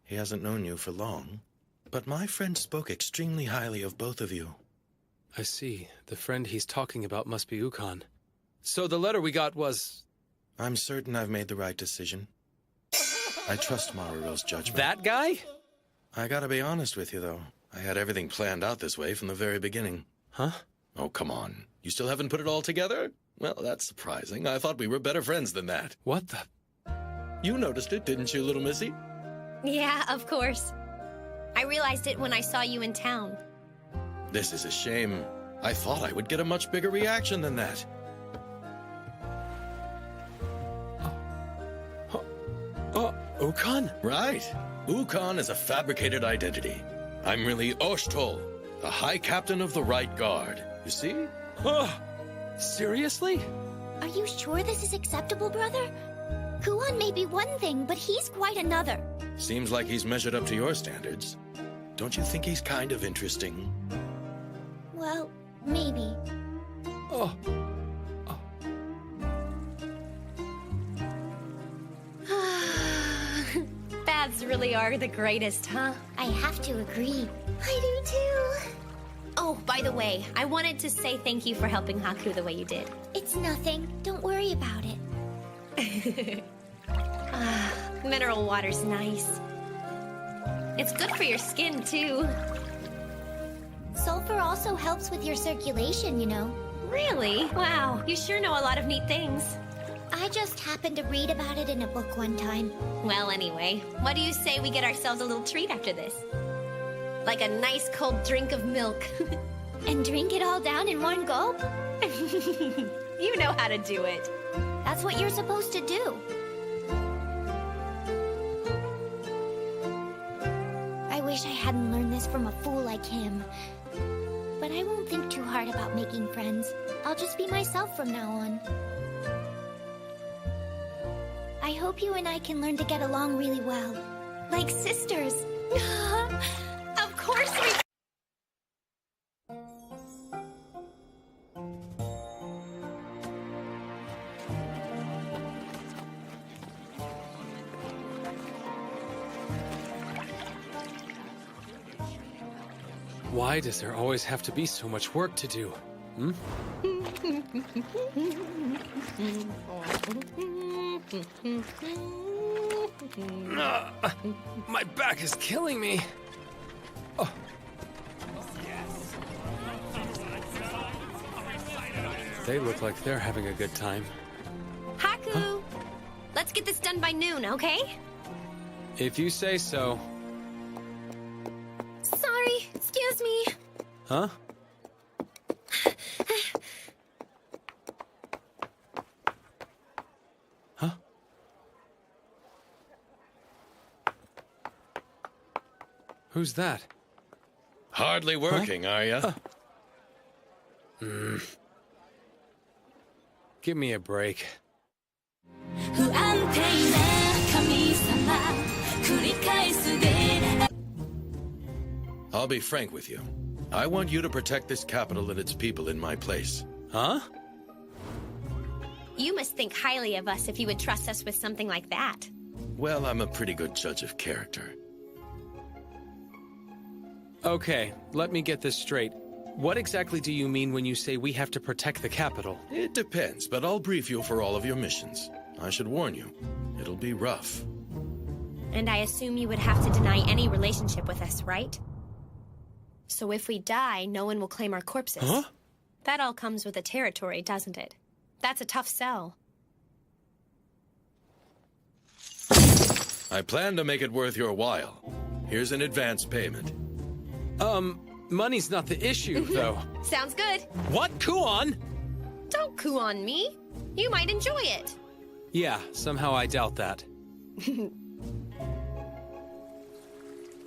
[SPEAKER 4] He hasn't known you for long, but my friend spoke extremely highly of both of you.
[SPEAKER 1] I see. The friend he's talking about must be Ukon. So the letter we got was...
[SPEAKER 4] I'm certain I've made the right decision. I trust Maruro's judgment.
[SPEAKER 1] That guy?
[SPEAKER 4] I gotta be honest with you, though. I had everything planned out this way from the very beginning.
[SPEAKER 1] Huh?
[SPEAKER 4] Oh, come on. You still haven't put it all together? Well, that's surprising. I thought we were better friends than that.
[SPEAKER 1] What the...
[SPEAKER 4] You noticed it, didn't you, little missy?
[SPEAKER 2] Yeah, of course. I realized it when I saw you in town.
[SPEAKER 4] This is a shame. I thought I would get a much bigger reaction than that.
[SPEAKER 1] Ukon?
[SPEAKER 4] Right. Ukon is a fabricated identity. I'm really Oshtol, the High Captain of the Right Guard. You see?
[SPEAKER 1] Seriously?
[SPEAKER 12] Are you sure this is acceptable, brother? Kuon may be one thing, but he's quite another.
[SPEAKER 4] Seems like he's measured up to your standards. Don't you think he's kind of interesting?
[SPEAKER 12] Well, maybe.
[SPEAKER 2] Baths really are the greatest, huh?
[SPEAKER 12] I have to agree. I do too.
[SPEAKER 2] Oh, by the way, I wanted to say thank you for helping Haku the way you did.
[SPEAKER 12] It's nothing. Don't worry about it.
[SPEAKER 2] Mineral water's nice. It's good for your skin, too.
[SPEAKER 12] Sulfur River also helps with your circulation, you know.
[SPEAKER 2] Really? Wow, you sure know a lot of neat things.
[SPEAKER 12] I just happened to read about it in a book one time.
[SPEAKER 2] Well, anyway, what do you say we get ourselves a little treat after this? Like a nice cold drink of milk.
[SPEAKER 12] And drink it all down in one gulp?
[SPEAKER 2] You know how to do it.
[SPEAKER 12] That's what you're supposed to do. I wish I hadn't learned this from a fool like him. But I won't think too hard about making friends. I'll just be myself from now on. I hope you and I can learn to get along really well.
[SPEAKER 2] Like sisters. Of course we...
[SPEAKER 1] Why does there always have to be so much work to do? My back is killing me. Oh. They look like they're having a good time.
[SPEAKER 2] Haku! Huh? Let's get this done by noon, okay?
[SPEAKER 1] If you say so.
[SPEAKER 2] Sorry, excuse me.
[SPEAKER 1] Huh? Huh? Who's that?
[SPEAKER 4] Hardly working, are ya?
[SPEAKER 1] Give me a break.
[SPEAKER 4] I'll be frank with you. I want you to protect this capital and its people in my place.
[SPEAKER 1] Huh?
[SPEAKER 2] You must think highly of us if you would trust us with something like that.
[SPEAKER 4] Well, I'm a pretty good judge of character.
[SPEAKER 1] Okay, let me get this straight. What exactly do you mean when you say we have to protect the capital?
[SPEAKER 4] It depends, but I'll brief you for all of your missions. I should warn you, it'll be rough.
[SPEAKER 2] And I assume you would have to deny any relationship with us, right? So if we die, no one will claim our corpses.
[SPEAKER 1] Huh?
[SPEAKER 2] That all comes with the territory, doesn't it? That's a tough sell.
[SPEAKER 4] I plan to make it worth your while. Here's an advance payment.
[SPEAKER 1] Money's not the issue, though.
[SPEAKER 2] Sounds good.
[SPEAKER 1] What? Kuon?
[SPEAKER 2] Don't coo on me. You might enjoy it.
[SPEAKER 1] Yeah, somehow I doubt that.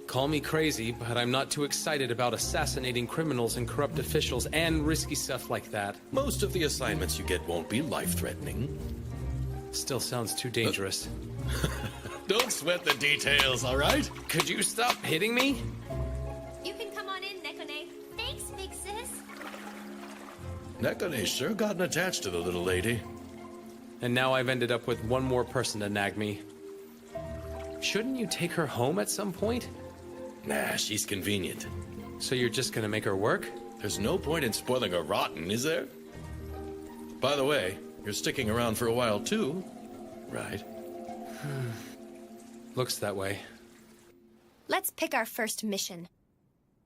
[SPEAKER 1] Call me crazy, but I'm not too excited about assassinating criminals and corrupt officials and risky stuff like that.
[SPEAKER 4] Most of the assignments you get won't be life-threatening.
[SPEAKER 1] Still sounds too dangerous.
[SPEAKER 4] Don't sweat the details, all right?
[SPEAKER 1] Could you stop hitting me?
[SPEAKER 2] You can come on in, Nekone.
[SPEAKER 12] Thanks, big sis.
[SPEAKER 4] Nekone's sure gotten attached to the little lady.
[SPEAKER 1] And now I've ended up with one more person to nag me. Shouldn't you take her home at some point?
[SPEAKER 4] Nah, she's convenient.
[SPEAKER 1] So you're just gonna make her work?
[SPEAKER 4] There's no point in spoiling her rotten, is there? By the way, you're sticking around for a while too, right?
[SPEAKER 1] Looks that way.
[SPEAKER 2] Let's pick our first mission.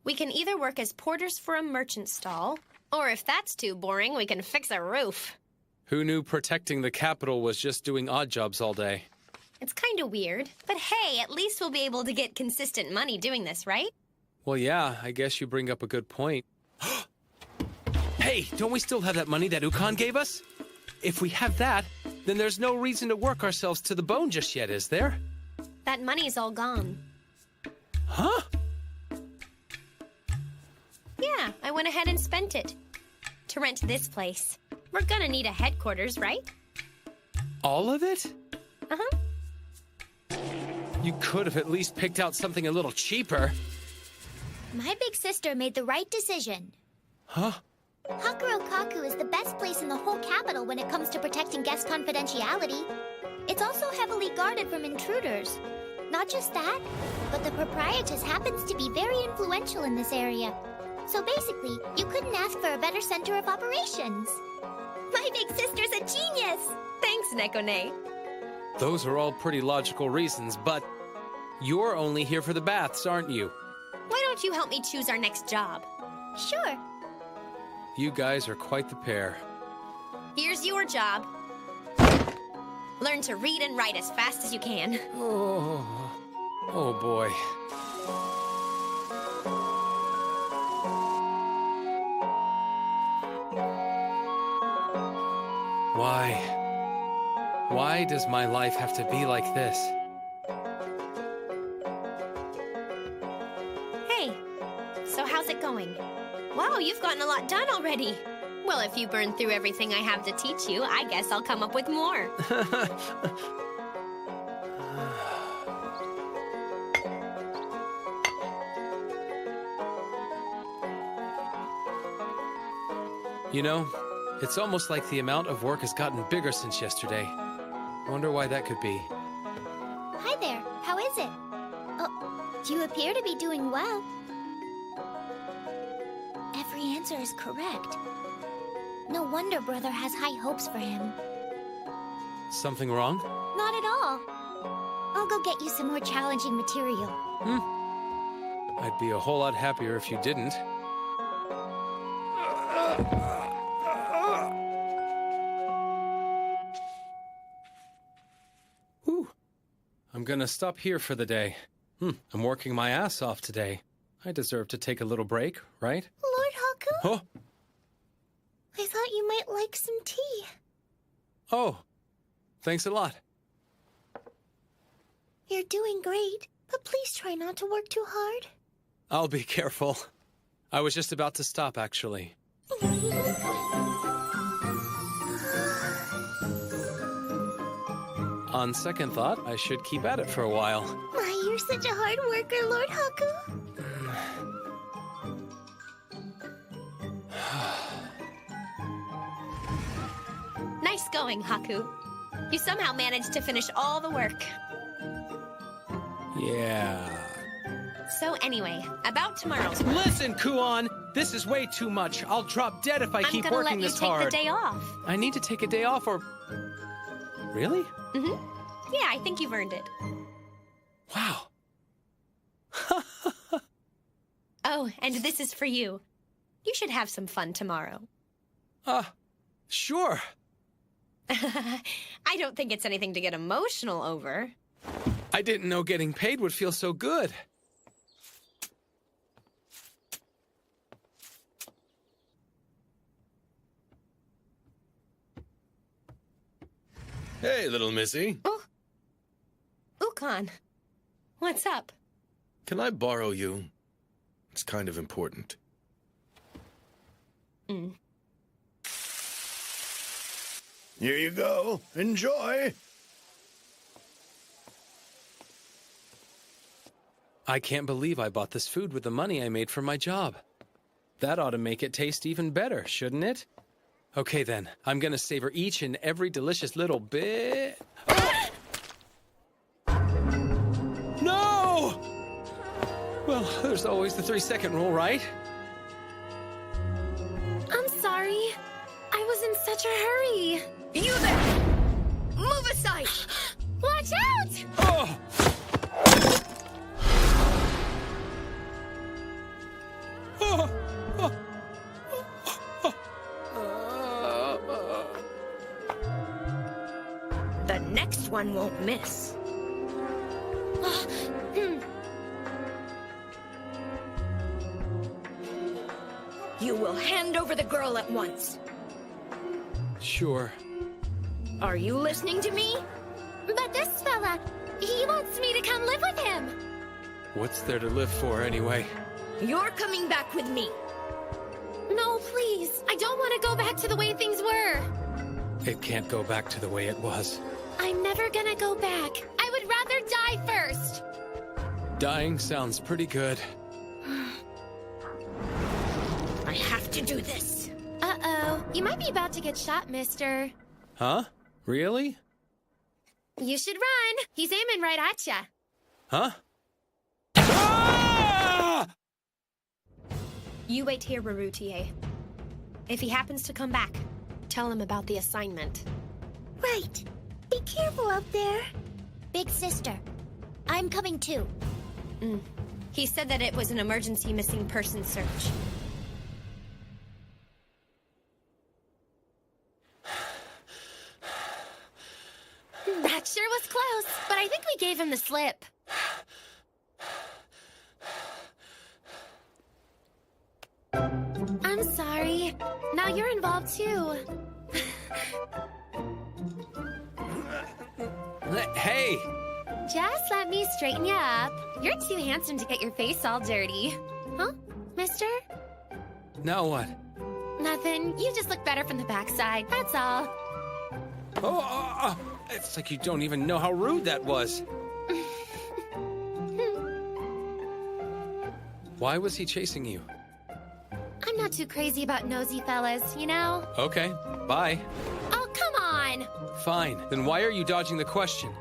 [SPEAKER 2] We can either work as porters for a merchant stall, or if that's too boring, we can fix a roof.
[SPEAKER 1] Who knew protecting the capital was just doing odd jobs all day?
[SPEAKER 2] It's kind of weird, but hey, at least we'll be able to get consistent money doing this, right?
[SPEAKER 1] Well, yeah, I guess you bring up a good point. Hey, don't we still have that money that Ukon gave us? If we have that, then there's no reason to work ourselves to the bone just yet, is there?
[SPEAKER 2] That money's all gone.
[SPEAKER 1] Huh?
[SPEAKER 2] Yeah, I went ahead and spent it. To rent this place. We're gonna need a headquarters, right?
[SPEAKER 1] All of it?
[SPEAKER 2] Uh-huh.
[SPEAKER 1] You could have at least picked out something a little cheaper.
[SPEAKER 12] My big sister made the right decision.
[SPEAKER 1] Huh?
[SPEAKER 12] Hakurokaku is the best place in the whole capital when it comes to protecting guest confidentiality. It's also heavily guarded from intruders. Not just that, but the proprietress happens to be very influential in this area. So basically, you couldn't ask for a better center of operations. My big sister's a genius!
[SPEAKER 2] Thanks, Nekone.
[SPEAKER 1] Those are all pretty logical reasons, but you're only here for the baths, aren't you?
[SPEAKER 2] Why don't you help me choose our next job?
[SPEAKER 12] Sure.
[SPEAKER 1] You guys are quite the pair.
[SPEAKER 2] Here's your job. Learn to read and write as fast as you can.
[SPEAKER 1] Oh boy. Why does my life have to be like this?
[SPEAKER 2] Hey, so how's it going? Wow, you've gotten a lot done already. Well, if you burn through everything I have to teach you, I guess I'll come up with more.
[SPEAKER 1] You know, it's almost like the amount of work has gotten bigger since yesterday. Wonder why that could be.
[SPEAKER 12] Hi there. How is it? Oh, you appear to be doing well. Every answer is correct. No wonder Brother has high hopes for him.
[SPEAKER 1] Something wrong?
[SPEAKER 12] Not at all. I'll go get you some more challenging material.
[SPEAKER 1] I'd be a whole lot happier if you didn't. Whew. I'm gonna stop here for the day. I'm working my ass off today. I deserve to take a little break, right?
[SPEAKER 12] Lord Haku?
[SPEAKER 1] Oh!
[SPEAKER 12] I thought you might like some tea.
[SPEAKER 1] Oh! Thanks a lot.
[SPEAKER 12] You're doing great, but please try not to work too hard.
[SPEAKER 1] I'll be careful. I was just about to stop, actually. On second thought, I should keep at it for a while.
[SPEAKER 12] My, you're such a hard worker, Lord Haku.
[SPEAKER 2] Nice going, Haku. You somehow managed to finish all the work.
[SPEAKER 1] Yeah.
[SPEAKER 2] So anyway, about tomorrow's...
[SPEAKER 10] Listen, Kuon! This is way too much. I'll drop dead if I keep working this hard.
[SPEAKER 2] I'm gonna let you take the day off.
[SPEAKER 1] I need to take a day off or... Really?
[SPEAKER 2] Yeah, I think you've earned it.
[SPEAKER 1] Wow.
[SPEAKER 2] Oh, and this is for you. You should have some fun tomorrow.
[SPEAKER 1] Sure.
[SPEAKER 2] I don't think it's anything to get emotional over.
[SPEAKER 1] I didn't know getting paid would feel so good.
[SPEAKER 4] Hey, little missy.
[SPEAKER 2] Oh. Ukon. What's up?
[SPEAKER 4] Can I borrow you? It's kind of important.
[SPEAKER 5] Here you go. Enjoy.
[SPEAKER 1] I can't believe I bought this food with the money I made from my job. That ought to make it taste even better, shouldn't it? Okay then, I'm gonna savor each and every delicious little bit. Oh! No! Well, there's always the 3-second rule, right?
[SPEAKER 3] I'm sorry. I was in such a hurry.
[SPEAKER 2] You there! Move aside!
[SPEAKER 3] Watch out!
[SPEAKER 1] Oh!
[SPEAKER 2] The next one won't miss. You will hand over the girl at once.
[SPEAKER 1] Sure.
[SPEAKER 2] Are you listening to me?
[SPEAKER 3] But this fella, he wants me to come live with him.
[SPEAKER 1] What's there to live for, anyway?
[SPEAKER 2] You're coming back with me.
[SPEAKER 3] No, please. I don't want to go back to the way things were.
[SPEAKER 1] It can't go back to the way it was.
[SPEAKER 3] I'm never gonna go back. I would rather die first.
[SPEAKER 1] Dying sounds pretty good.
[SPEAKER 2] I have to do this.
[SPEAKER 3] Uh-oh. You might be about to get shot, mister.
[SPEAKER 1] Huh? Really?
[SPEAKER 3] You should run. He's aiming right at ya.
[SPEAKER 1] Huh? Ah!
[SPEAKER 2] You wait here, Rarutie. If he happens to come back, tell him about the assignment.
[SPEAKER 12] Right. Be careful out there. Big sister, I'm coming too.
[SPEAKER 2] He said that it was an emergency missing person search.
[SPEAKER 3] That sure was close, but I think we gave him the slip. I'm sorry. Now you're involved too.
[SPEAKER 1] Hey!
[SPEAKER 2] Just let me straighten you up. You're too handsome to get your face all dirty. Huh, mister?
[SPEAKER 1] Now what?
[SPEAKER 2] Nothing. You just look better from the backside, that's all.
[SPEAKER 1] It's like you don't even know how rude that was. Why was he chasing you?
[SPEAKER 2] I'm not too crazy about nosy fellas, you know?
[SPEAKER 1] Okay, bye.
[SPEAKER 2] Oh, come on!
[SPEAKER 1] Fine, then why are you dodging the question?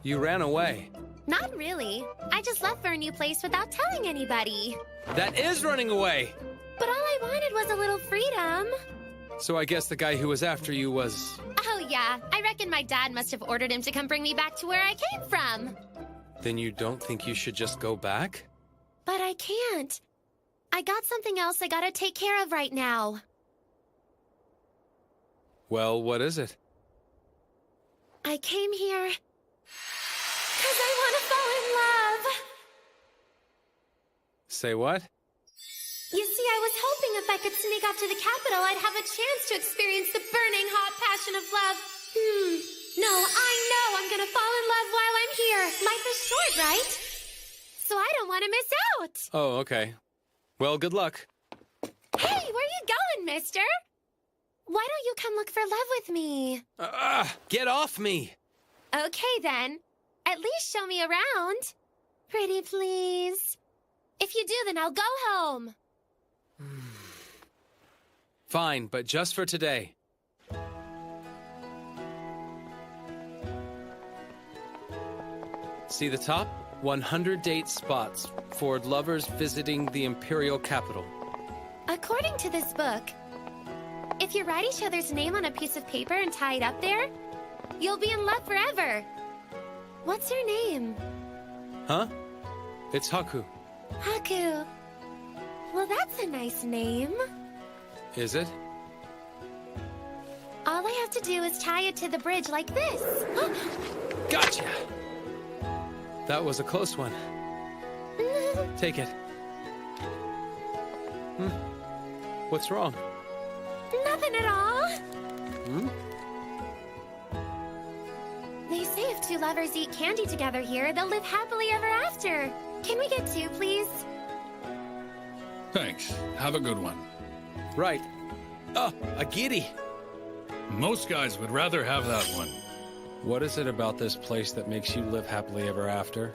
[SPEAKER 1] You ran away.
[SPEAKER 2] Not really. I just left for a new place without telling anybody.
[SPEAKER 1] That is running away!
[SPEAKER 2] But all I wanted was a little freedom.
[SPEAKER 1] So I guess the guy who was after you was...
[SPEAKER 2] Oh yeah, I reckon my dad must have ordered him to come bring me back to where I came from.
[SPEAKER 1] Then you don't think you should just go back?
[SPEAKER 2] But I can't. I got something else I gotta take care of right now.
[SPEAKER 1] Well, what is it?
[SPEAKER 2] I came here... 'cause I want to fall in love.
[SPEAKER 1] Say what?
[SPEAKER 2] You see, I was hoping if I could sneak off to the capital, I'd have a chance to experience the burning hot passion of love. No, I know I'm gonna fall in love while I'm here. Life is short, right? So I don't want to miss out.
[SPEAKER 1] Oh, okay. Well, good luck.
[SPEAKER 2] Hey, where you going, mister? Why don't you come look for love with me?
[SPEAKER 1] Get off me!
[SPEAKER 2] Okay, then. At least show me around. Pretty please. If you do, then I'll go home.
[SPEAKER 1] Fine, but just for today. See the top? 100 date spots for lovers visiting the imperial capital.
[SPEAKER 2] According to this book, if you write each other's name on a piece of paper and tie it up there, you'll be in love forever. What's your name?
[SPEAKER 1] Huh? It's Haku.
[SPEAKER 2] Haku. Well, that's a nice name.
[SPEAKER 1] Is it?
[SPEAKER 2] All I have to do is tie it to the bridge like this.
[SPEAKER 1] Gotcha! That was a close one. Take it. What's wrong?
[SPEAKER 2] Nothing at all.
[SPEAKER 1] Hmm?
[SPEAKER 2] They say if two lovers eat candy together here, they'll live happily ever after. Can we get two, please?
[SPEAKER 13] Thanks. Have a good one.
[SPEAKER 1] Right. A giddy.
[SPEAKER 13] Most guys would rather have that one.
[SPEAKER 1] What is it about this place that makes you live happily ever after?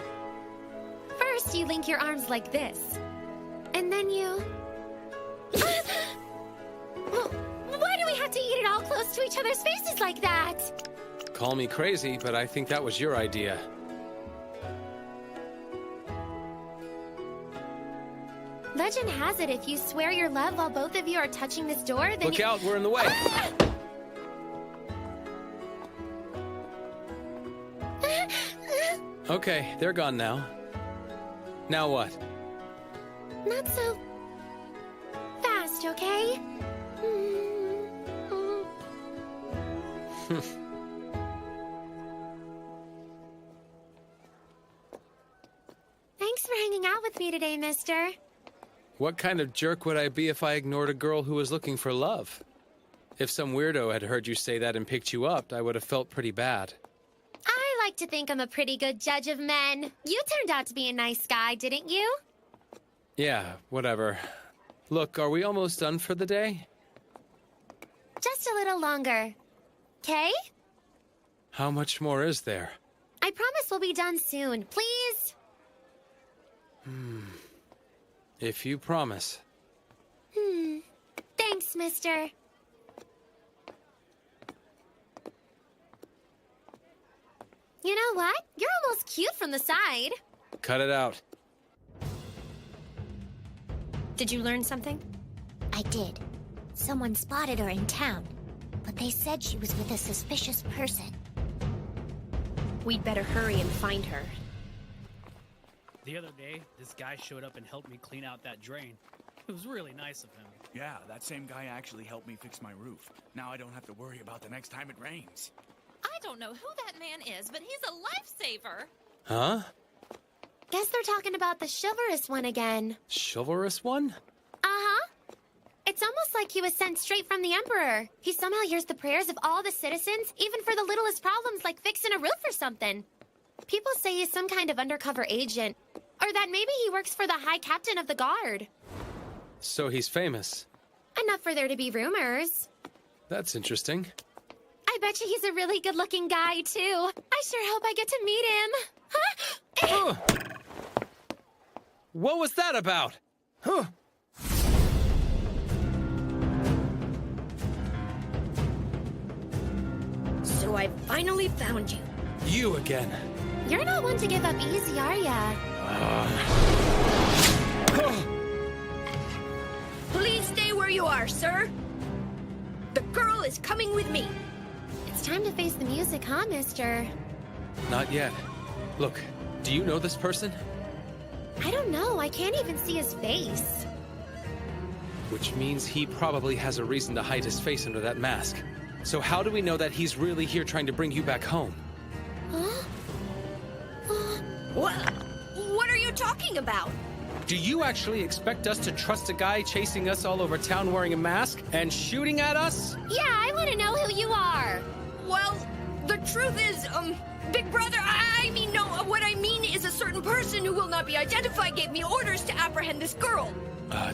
[SPEAKER 2] First, you link your arms like this. And then you... Why do we have to eat it all close to each other's faces like that?
[SPEAKER 1] Call me crazy, but I think that was your idea.
[SPEAKER 2] Legend has it if you swear your love while both of you are touching this door, then
[SPEAKER 1] Look out, we're in the way! Okay, they're gone now. Now what?
[SPEAKER 2] Not so... fast, okay? Thanks for hanging out with me today, mister.
[SPEAKER 1] What kind of jerk would I be if I ignored a girl who was looking for love? If some weirdo had heard you say that and picked you up, I would have felt pretty bad.
[SPEAKER 2] I like to think I'm a pretty good judge of men. You turned out to be a nice guy, didn't you?
[SPEAKER 1] Yeah, whatever. Look, are we almost done for the day?
[SPEAKER 2] Just a little longer. 'Kay?
[SPEAKER 1] How much more is there?
[SPEAKER 2] I promise we'll be done soon. Please?
[SPEAKER 1] If you promise.
[SPEAKER 2] Thanks, mister. You know what? You're almost cute from the side.
[SPEAKER 1] Cut it out.
[SPEAKER 2] Did you learn something?
[SPEAKER 12] I did. Someone spotted her in town, but they said she was with a suspicious person.
[SPEAKER 2] We'd better hurry and find her.
[SPEAKER 8] The other day, this guy showed up and helped me clean out that drain. It was really nice of him.
[SPEAKER 14] Yeah, that same guy actually helped me fix my roof. Now I don't have to worry about the next time it rains. I don't know who that man is, but he's a lifesaver.
[SPEAKER 1] Huh?
[SPEAKER 2] Guess they're talking about the chivalrous one again.
[SPEAKER 1] Chivalrous one?
[SPEAKER 2] Uh-huh. It's almost like he was sent straight from the Emperor. He somehow hears the prayers of all the citizens, even for the littlest problems like fixing a roof or something. People say he's some kind of undercover agent. Or that maybe he works for the High Captain of the Guard.
[SPEAKER 1] So he's famous.
[SPEAKER 2] Enough for there to be rumors.
[SPEAKER 1] That's interesting.
[SPEAKER 2] I bet you he's a really good-looking guy, too. I sure hope I get to meet him. Huh?
[SPEAKER 1] What was that about? Huh?
[SPEAKER 2] So I finally found you.
[SPEAKER 1] You again.
[SPEAKER 2] You're not one to give up easy, are ya?
[SPEAKER 15] Please stay where you are, sir. The girl is coming with me.
[SPEAKER 2] It's time to face the music, huh, mister?
[SPEAKER 1] Not yet. Look, do you know this person?
[SPEAKER 2] I don't know. I can't even see his face.
[SPEAKER 1] Which means he probably has a reason to hide his face under that mask. So how do we know that he's really here trying to bring you back home?
[SPEAKER 2] Huh?
[SPEAKER 15] What are you talking about?
[SPEAKER 1] Do you actually expect us to trust a guy chasing us all over town wearing a mask and shooting at us?
[SPEAKER 2] Yeah, I want to know who you are.
[SPEAKER 15] Well, the truth is, Big Brother, what I mean is a certain person who will not be identified gave me orders to apprehend this girl.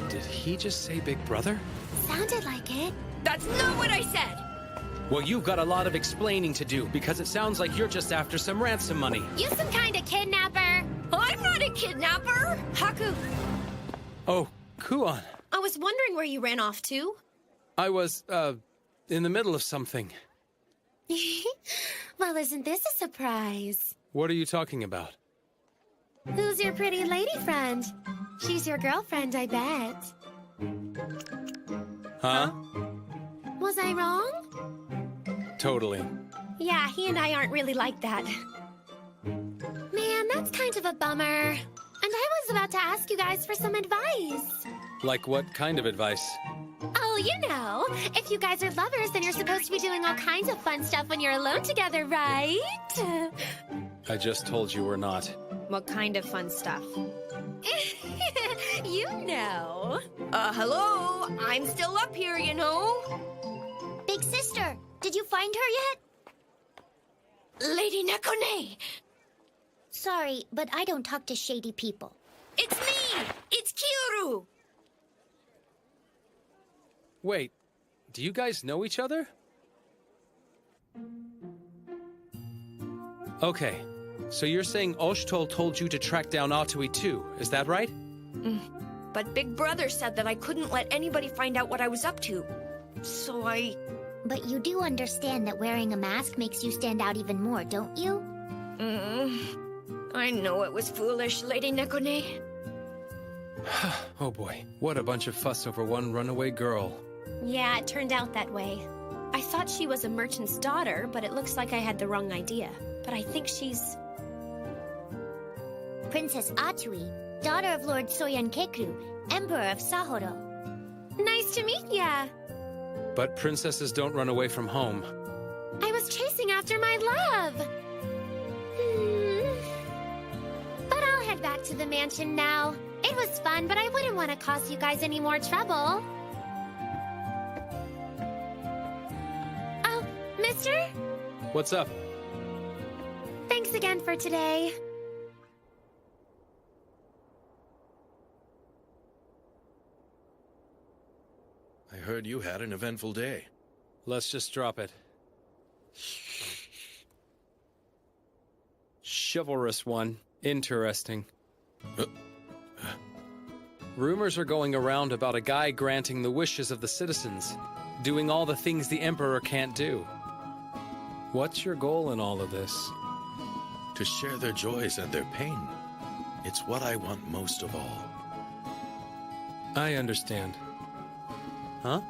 [SPEAKER 1] Did he just say Big Brother?
[SPEAKER 2] Sounded like it.
[SPEAKER 15] That's not what I said.
[SPEAKER 1] Well, you've got a lot of explaining to do, because it sounds like you're just after some ransom money.
[SPEAKER 2] You some kind of kidnapper.
[SPEAKER 15] I'm not a kidnapper.
[SPEAKER 2] Haku.
[SPEAKER 1] Oh, Kuon.
[SPEAKER 2] I was wondering where you ran off to.
[SPEAKER 1] I was, in the middle of something.
[SPEAKER 2] Well, isn't this a surprise?
[SPEAKER 1] What are you talking about?
[SPEAKER 2] Who's your pretty lady friend? She's your girlfriend, I bet.
[SPEAKER 1] Huh?
[SPEAKER 2] Was I wrong?
[SPEAKER 1] Totally.
[SPEAKER 2] Yeah, he and I aren't really like that. Man, that's kind of a bummer. And I was about to ask you guys for some advice.
[SPEAKER 1] Like what kind of advice?
[SPEAKER 2] Oh, you know, if you guys are lovers, then you're supposed to be doing all kinds of fun stuff when you're alone together, right?
[SPEAKER 1] I just told you we're not.
[SPEAKER 2] What kind of fun stuff? You know.
[SPEAKER 15] Hello? I'm still up here, you know.
[SPEAKER 12] Big sister, did you find her yet?
[SPEAKER 15] Lady Nekone!
[SPEAKER 12] Sorry, but I don't talk to shady people.
[SPEAKER 15] It's me! It's Kyoru!
[SPEAKER 1] Wait, do you guys know each other? Okay, so you're saying Oshitol told you to track down Atui too, is that right?
[SPEAKER 15] But Big Brother said that I couldn't let anybody find out what I was up to. So I...
[SPEAKER 12] But you do understand that wearing a mask makes you stand out even more, don't you?
[SPEAKER 15] I know it was foolish, Lady Nekone.
[SPEAKER 1] Oh boy, what a bunch of fuss over one runaway girl.
[SPEAKER 2] Yeah, it turned out that way. I thought she was a merchant's daughter, but it looks like I had the wrong idea. But I think she's...
[SPEAKER 12] Princess Atui, daughter of Lord Soyankeku, Emperor of Sahoro.
[SPEAKER 2] Nice to meet ya!
[SPEAKER 1] But princesses don't run away from home.
[SPEAKER 2] I was chasing after my love! But I'll head back to the mansion now. It was fun, but I wouldn't want to cause you guys any more trouble. Oh, mister?
[SPEAKER 1] What's up?
[SPEAKER 2] Thanks again for today.
[SPEAKER 4] I heard you had an eventful day.
[SPEAKER 1] Let's just drop it. Chivalrous one. Interesting. Rumors are going around about a guy granting the wishes of the citizens, doing all the things the Emperor can't do. What's your goal in all of this?
[SPEAKER 4] To share their joys and their pain. It's what I want most of all.
[SPEAKER 1] I understand. Huh?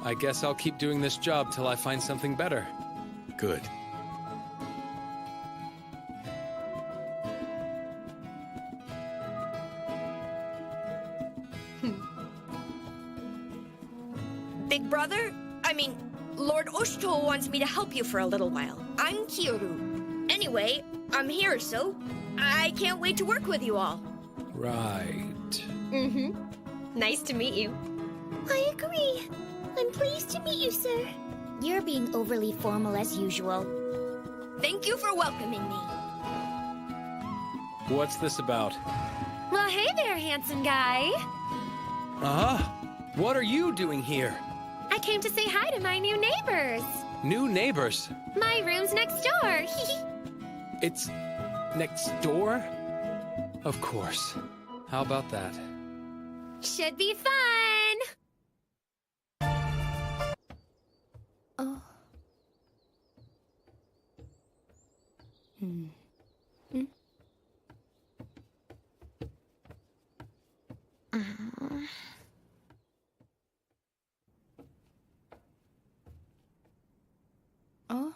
[SPEAKER 1] I guess I'll keep doing this job till I find something better.
[SPEAKER 4] Good.
[SPEAKER 15] Big brother? Lord Oshto wants me to help you for a little while. I'm Kyoru. Anyway, I'm here, so I can't wait to work with you all.
[SPEAKER 1] Right.
[SPEAKER 2] Mm-hmm. Nice to meet you.
[SPEAKER 12] I agree. I'm pleased to meet you, sir. You're being overly formal as usual.
[SPEAKER 15] Thank you for welcoming me.
[SPEAKER 1] What's this about?
[SPEAKER 2] Well, hey there, handsome guy.
[SPEAKER 1] What are you doing here?
[SPEAKER 2] I came to say hi to my new neighbors.
[SPEAKER 1] New neighbors?
[SPEAKER 2] My room's next door.
[SPEAKER 1] It's next door? Of course. How about that?
[SPEAKER 2] Should be fun.
[SPEAKER 3] Oh.
[SPEAKER 2] Oh?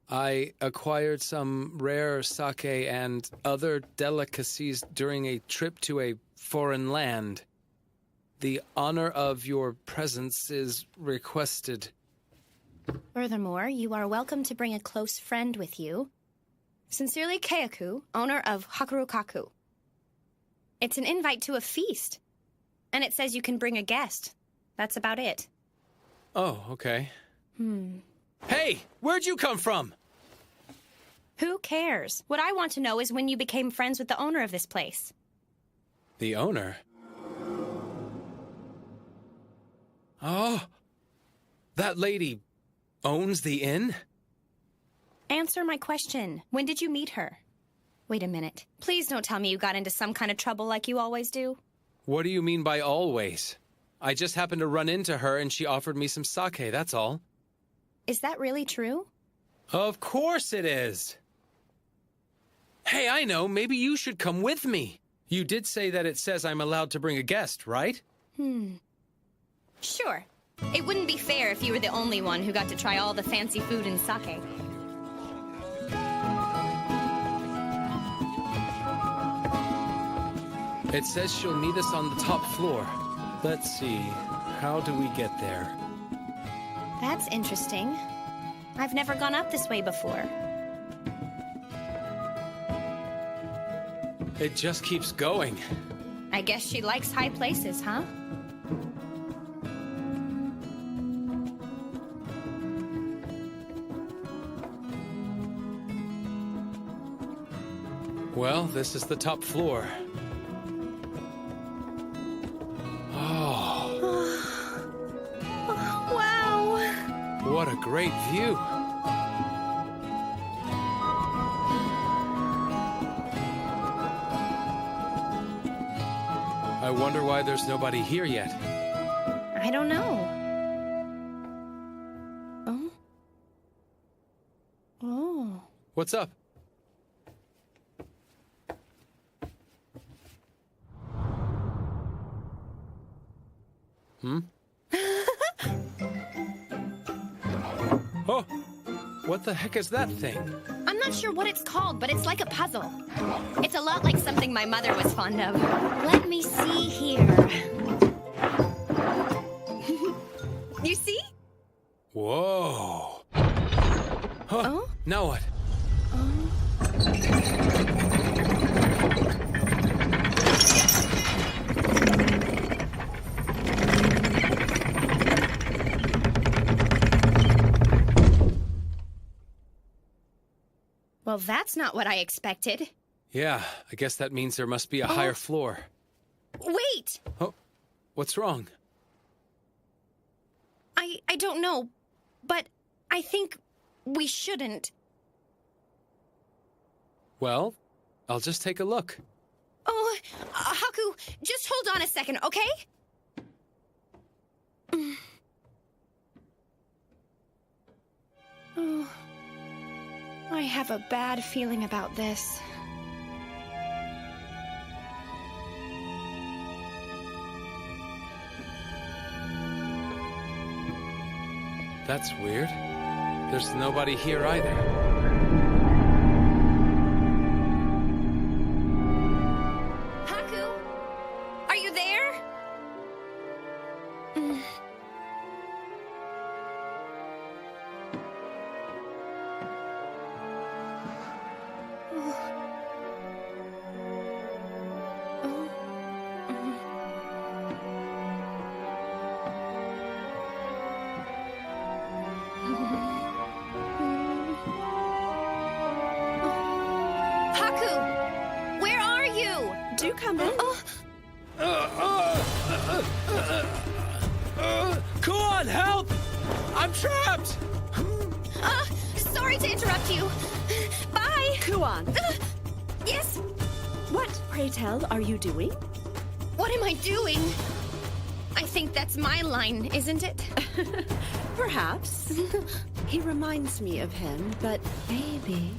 [SPEAKER 1] I acquired some rare sake and other delicacies during a trip to a foreign land. The honor of your presence is requested.
[SPEAKER 2] Furthermore, you are welcome to bring a close friend with you. Sincerely, Keiaku, owner of Hakurokaku. It's an invite to a feast. And it says you can bring a guest. That's about it.
[SPEAKER 1] Oh, okay. Hey, where'd you come from?
[SPEAKER 2] Who cares? What I want to know is when you became friends with the owner of this place.
[SPEAKER 1] The owner? Oh, that lady owns the inn?
[SPEAKER 2] Answer my question. When did you meet her? Wait a minute. Please don't tell me you got into some kind of trouble like you always do.
[SPEAKER 1] What do you mean by always? I just happened to run into her and she offered me some sake, that's all.
[SPEAKER 2] Is that really true?
[SPEAKER 1] Of course it is. Hey, I know, maybe you should come with me. You did say that it says I'm allowed to bring a guest, right?
[SPEAKER 2] Sure. It wouldn't be fair if you were the only one who got to try all the fancy food and sake.
[SPEAKER 1] It says she'll meet us on the top floor. Let's see, how do we get there?
[SPEAKER 2] That's interesting. I've never gone up this way before.
[SPEAKER 1] It just keeps going.
[SPEAKER 2] I guess she likes high places, huh?
[SPEAKER 1] Well, this is the top floor.
[SPEAKER 2] Wow!
[SPEAKER 1] What a great view. I wonder why there's nobody here yet.
[SPEAKER 2] I don't know. Oh.
[SPEAKER 1] What's up? Oh, what the heck is that thing?
[SPEAKER 2] I'm not sure what it's called, but it's like a puzzle. It's a lot like something my mother was fond of. Let me see here. You see?
[SPEAKER 1] Whoa. Huh? Now what?
[SPEAKER 2] Well, that's not what I expected.
[SPEAKER 1] Yeah, I guess that means there must be a higher floor.
[SPEAKER 2] Wait!
[SPEAKER 1] Oh, what's wrong?
[SPEAKER 2] I don't know, but I think we shouldn't.
[SPEAKER 1] Well, I'll just take a look.
[SPEAKER 2] Oh, Haku, just hold on a second, okay? Oh, I have a bad feeling about this.
[SPEAKER 1] That's weird. There's nobody here either.
[SPEAKER 2] Haku, are you there? Haku! Where are you?
[SPEAKER 16] Do come in.
[SPEAKER 1] Kuon, help! I'm trapped!
[SPEAKER 2] Sorry to interrupt you. Bye!
[SPEAKER 16] Kuon,
[SPEAKER 2] Yes?
[SPEAKER 16] what, pray tell, are you doing?
[SPEAKER 2] What am I doing? I think that's my line, isn't it?
[SPEAKER 16] Perhaps. He reminds me of him, but maybe...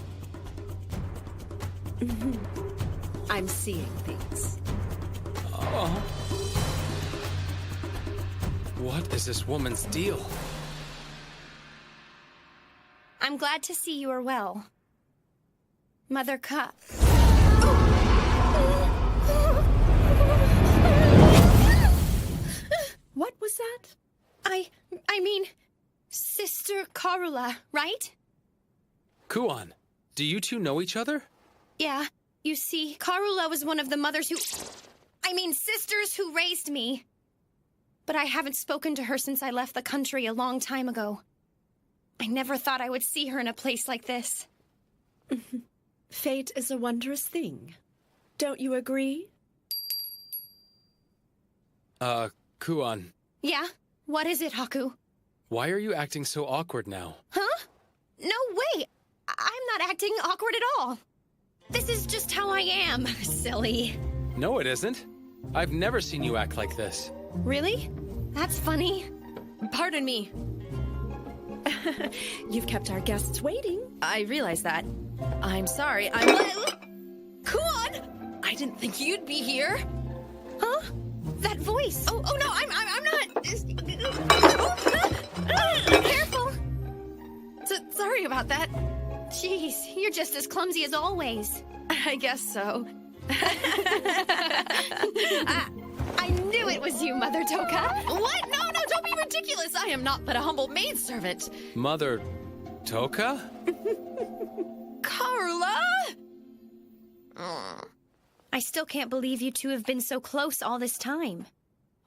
[SPEAKER 16] I'm seeing things.
[SPEAKER 1] Oh. What is this woman's deal?
[SPEAKER 2] I'm glad to see you are well. Mother Ka.
[SPEAKER 16] What was that?
[SPEAKER 2] I mean, Sister Karula, right?
[SPEAKER 1] Kuon, do you two know each other?
[SPEAKER 2] Yeah. You see, Karula was one of the mothers sisters who raised me. But I haven't spoken to her since I left the country a long time ago. I never thought I would see her in a place like this.
[SPEAKER 16] Fate is a wondrous thing. Don't you agree?
[SPEAKER 1] Kuon,
[SPEAKER 2] Yeah? What is it, Haku?
[SPEAKER 1] why are you acting so awkward now?
[SPEAKER 2] Huh? No way! I'm not acting awkward at all. This is just how I am, silly.
[SPEAKER 1] No, it isn't. I've never seen you act like this.
[SPEAKER 2] Really? That's funny. Pardon me.
[SPEAKER 16] You've kept our guests waiting.
[SPEAKER 15] I realize that. I'm sorry. Kuon! I didn't think you'd be here.
[SPEAKER 2] Huh? That voice.
[SPEAKER 15] Oh no, I'm not.
[SPEAKER 2] Careful.
[SPEAKER 15] Sorry about that.
[SPEAKER 2] Jeez, you're just as clumsy as always.
[SPEAKER 15] I guess so.
[SPEAKER 2] I knew it was you, Mother Toka.
[SPEAKER 15] What? No, don't be ridiculous. I am not but a humble maidservant.
[SPEAKER 1] Mother Toka?
[SPEAKER 15] Karula?
[SPEAKER 2] I still can't believe you two have been so close all this time.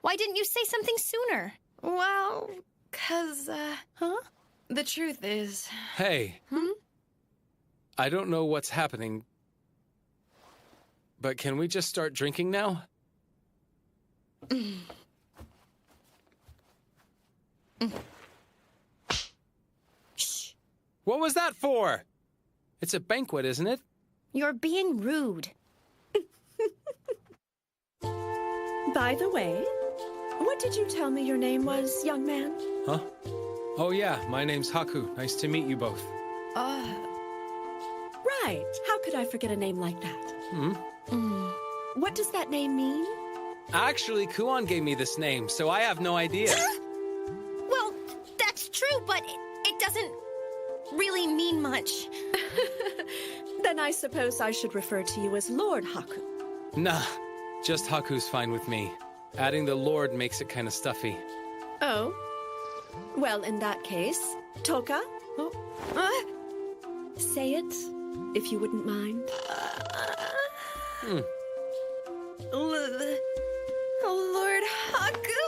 [SPEAKER 2] Why didn't you say something sooner?
[SPEAKER 15] Well, 'cause,
[SPEAKER 2] Huh?
[SPEAKER 15] the truth is...
[SPEAKER 1] Hey. I don't know what's happening, but can we just start drinking now?
[SPEAKER 2] Shh.
[SPEAKER 1] What was that for? It's a banquet, isn't it?
[SPEAKER 2] You're being rude.
[SPEAKER 16] By the way, what did you tell me your name was, young man?
[SPEAKER 1] Huh? Oh yeah, my name's Haku. Nice to meet you both.
[SPEAKER 16] Right. How could I forget a name like that? What does that name mean?
[SPEAKER 1] Actually, Kuon gave me this name, so I have no idea.
[SPEAKER 2] Well, that's true, but it doesn't really mean much.
[SPEAKER 16] Then I suppose I should refer to you as Lord Haku.
[SPEAKER 1] Nah, just Haku's fine with me. Adding the Lord makes it kind of stuffy.
[SPEAKER 16] Oh? Well, in that case, Toka? Say it, if you wouldn't mind.
[SPEAKER 15] Lord Haku?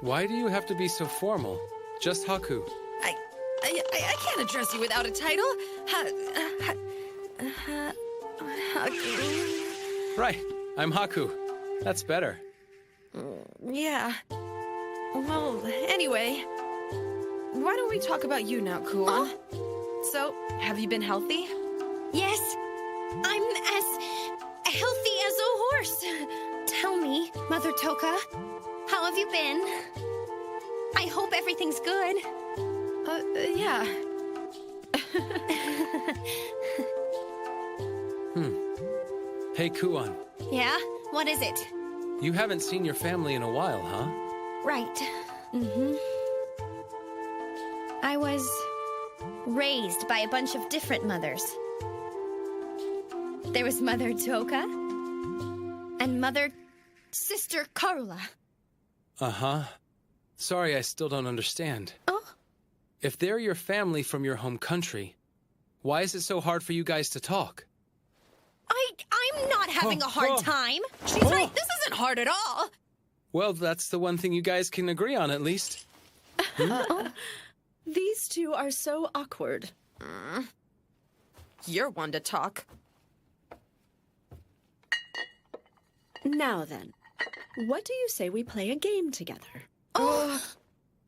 [SPEAKER 1] Why do you have to be so formal? Just Haku.
[SPEAKER 15] I can't address you without a title. Haku.
[SPEAKER 1] Right, I'm Haku. That's better.
[SPEAKER 15] Yeah. Well, anyway, why don't we talk about you now, Kuon? So, have you been healthy?
[SPEAKER 2] Yes, I'm as healthy as a horse. Tell me, Mother Toka, how have you been? I hope everything's good.
[SPEAKER 15] Yeah.
[SPEAKER 1] Hey, Kuon.
[SPEAKER 2] Yeah? What is it?
[SPEAKER 1] You haven't seen your family in a while, huh?
[SPEAKER 2] Right. I was raised by a bunch of different mothers. There was Mother Toka and Sister Karula.
[SPEAKER 1] Uh-huh. Sorry, I still don't understand.
[SPEAKER 2] Oh?
[SPEAKER 1] If they're your family from your home country, why is it so hard for you guys to talk?
[SPEAKER 2] I'm not having a hard time.
[SPEAKER 15] She's right, this isn't hard at all.
[SPEAKER 1] Well, that's the one thing you guys can agree on, at least.
[SPEAKER 16] These two are so awkward.
[SPEAKER 15] You're one to talk.
[SPEAKER 16] Now then, what do you say we play a game together?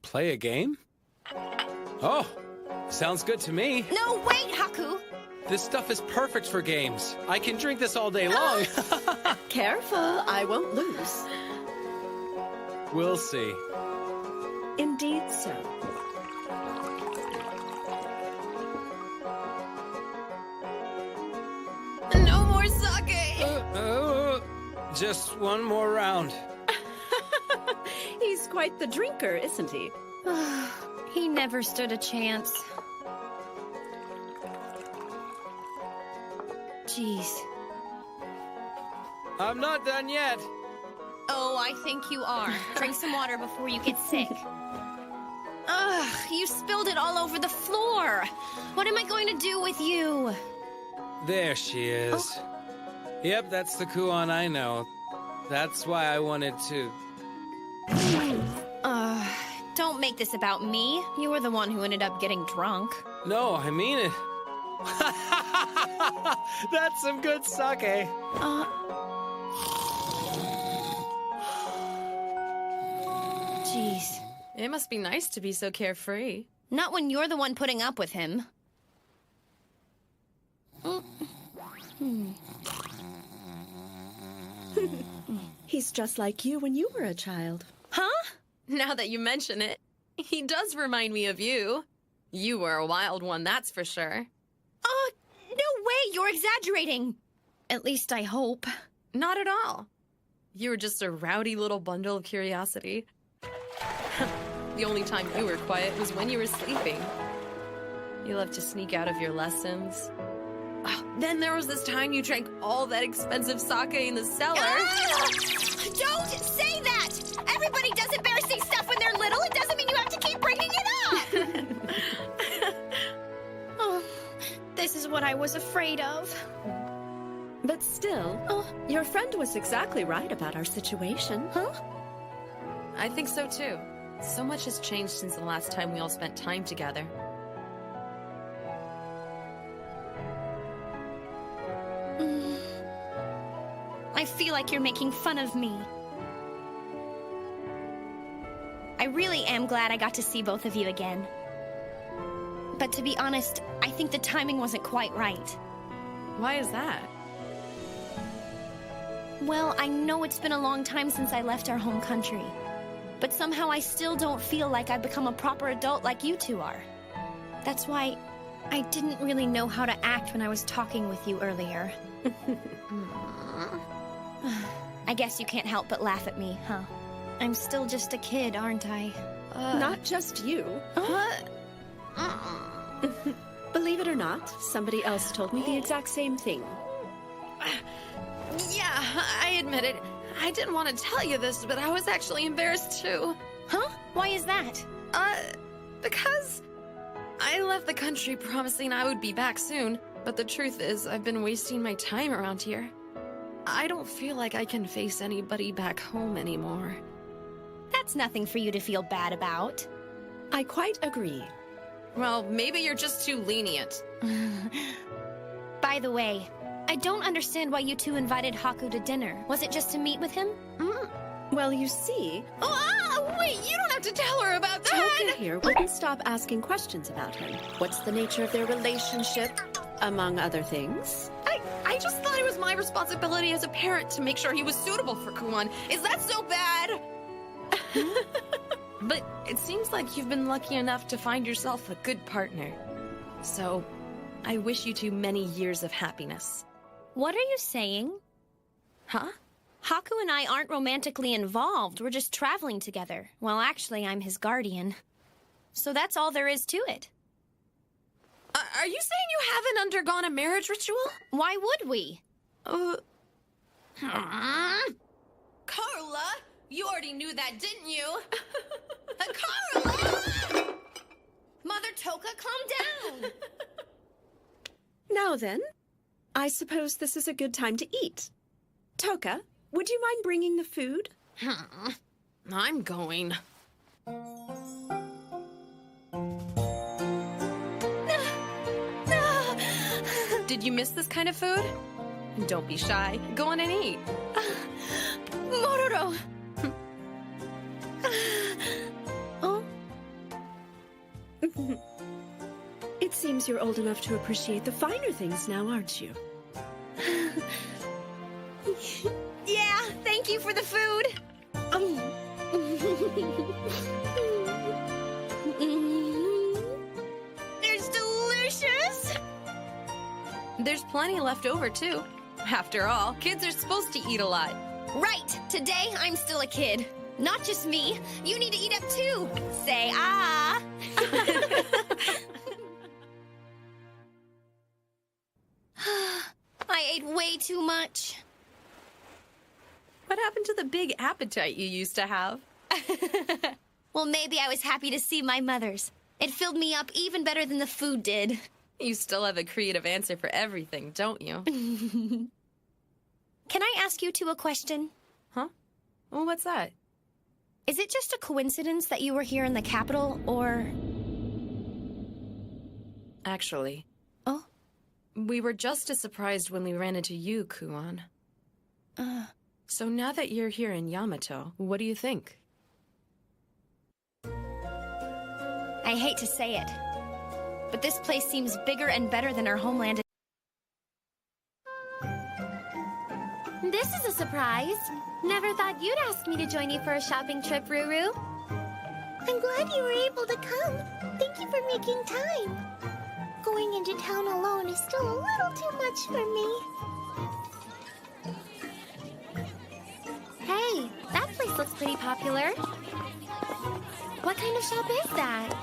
[SPEAKER 1] Play a game? Oh, sounds good to me.
[SPEAKER 2] No, wait, Haku!
[SPEAKER 1] This stuff is perfect for games. I can drink this all day long.
[SPEAKER 16] Careful, I won't lose.
[SPEAKER 1] We'll see.
[SPEAKER 16] Indeed so.
[SPEAKER 9] No more sake!
[SPEAKER 1] Just one more round.
[SPEAKER 16] He's quite the drinker, isn't he?
[SPEAKER 2] He never stood a chance. Jeez.
[SPEAKER 1] I'm not done yet.
[SPEAKER 2] Oh, I think you are. Drink some water before you get sick. Ugh, you spilled it all over the floor. What am I going to do with you?
[SPEAKER 1] There she is. Yep, that's the Kuon I know. That's why I wanted to...
[SPEAKER 2] Don't make this about me. You were the one who ended up getting drunk.
[SPEAKER 1] No, I mean it. That's some good sake.
[SPEAKER 2] Jeez.
[SPEAKER 9] It must be nice to be so carefree.
[SPEAKER 2] Not when you're the one putting up with him.
[SPEAKER 16] He's just like you when you were a child.
[SPEAKER 9] Huh? Now that you mention it, he does remind me of you. You were a wild one, that's for sure.
[SPEAKER 2] No way, you're exaggerating. At least I hope.
[SPEAKER 9] Not at all. You were just a rowdy little bundle of curiosity. The only time you were quiet was when you were sleeping. You loved to sneak out of your lessons. Then there was this time you drank all that expensive sake in the cellar.
[SPEAKER 2] Don't say that! Everybody does embarrassing stuff when they're little. It doesn't mean you have to keep bringing it up! Oh, this is what I was afraid of.
[SPEAKER 16] But still, your friend was exactly right about our situation.
[SPEAKER 2] Huh?
[SPEAKER 9] I think so too. So much has changed since the last time we all spent time together.
[SPEAKER 2] I feel like you're making fun of me. I really am glad I got to see both of you again. But to be honest, I think the timing wasn't quite right.
[SPEAKER 9] Why is that?
[SPEAKER 2] Well, I know it's been a long time since I left our home country. But somehow I still don't feel like I've become a proper adult like you two are. That's why I didn't really know how to act when I was talking with you earlier. I guess you can't help but laugh at me, huh? I'm still just a kid, aren't I?
[SPEAKER 16] Not just you. Believe it or not, somebody else told me the exact same thing.
[SPEAKER 9] Yeah, I admit it. I didn't want to tell you this, but I was actually embarrassed too.
[SPEAKER 2] Huh? Why is that?
[SPEAKER 9] Because I left the country promising I would be back soon, but the truth is I've been wasting my time around here. I don't feel like I can face anybody back home anymore.
[SPEAKER 2] That's nothing for you to feel bad about.
[SPEAKER 16] I quite agree.
[SPEAKER 9] Well, maybe you're just too lenient.
[SPEAKER 2] By the way, I don't understand why you two invited Haku to dinner. Was it just to meet with him?
[SPEAKER 16] Well, you see...
[SPEAKER 9] Wait, you don't have to tell her about that!
[SPEAKER 16] Toka here wouldn't stop asking questions about him. What's the nature of their relationship, among other things?
[SPEAKER 9] I just thought it was my responsibility as a parent to make sure he was suitable for Kuon. Is that so bad? But it seems like you've been lucky enough to find yourself a good partner. So, I wish you two many years of happiness.
[SPEAKER 2] What are you saying?
[SPEAKER 9] Huh?
[SPEAKER 2] Haku and I aren't romantically involved. We're just traveling together. Well, actually, I'm his guardian. So that's all there is to it.
[SPEAKER 9] Are you saying you haven't undergone a marriage ritual?
[SPEAKER 2] Why would we?
[SPEAKER 9] Carla, you already knew that, didn't you? Carla!
[SPEAKER 2] Mother Toka, calm down!
[SPEAKER 16] Now then, I suppose this is a good time to eat. Toka, would you mind bringing the food?
[SPEAKER 9] I'm going. Did you miss this kind of food? Don't be shy. Go on and eat. Mororo!
[SPEAKER 16] Oh? It seems you're old enough to appreciate the finer things now, aren't you?
[SPEAKER 15] Yeah, thank you for the food. It's delicious.
[SPEAKER 9] There's plenty left over, too. After all, kids are supposed to eat a lot.
[SPEAKER 2] Right. Today, I'm still a kid. Not just me. You need to eat up too. Say ah. I ate way too much.
[SPEAKER 9] What happened to the big appetite you used to have?
[SPEAKER 2] Well, maybe I was happy to see my mother's. It filled me up even better than the food did.
[SPEAKER 9] You still have a creative answer for everything, don't you?
[SPEAKER 2] Can I ask you two a question?
[SPEAKER 9] Huh? Well, what's that?
[SPEAKER 2] Is it just a coincidence that you were here in the capital, or...
[SPEAKER 9] Actually.
[SPEAKER 2] Oh?
[SPEAKER 9] We were just as surprised when we ran into you, Kuon. So now that you're here in Yamato, what do you think?
[SPEAKER 2] I hate to say it, but this place seems bigger and better than our homeland.
[SPEAKER 12] This is a surprise. Never thought you'd ask me to join you for a shopping trip, Ruru. I'm glad you were able to come. Thank you for making time. Going into town alone is still a little too much for me. Hey, that place looks pretty popular. What kind of shop is that?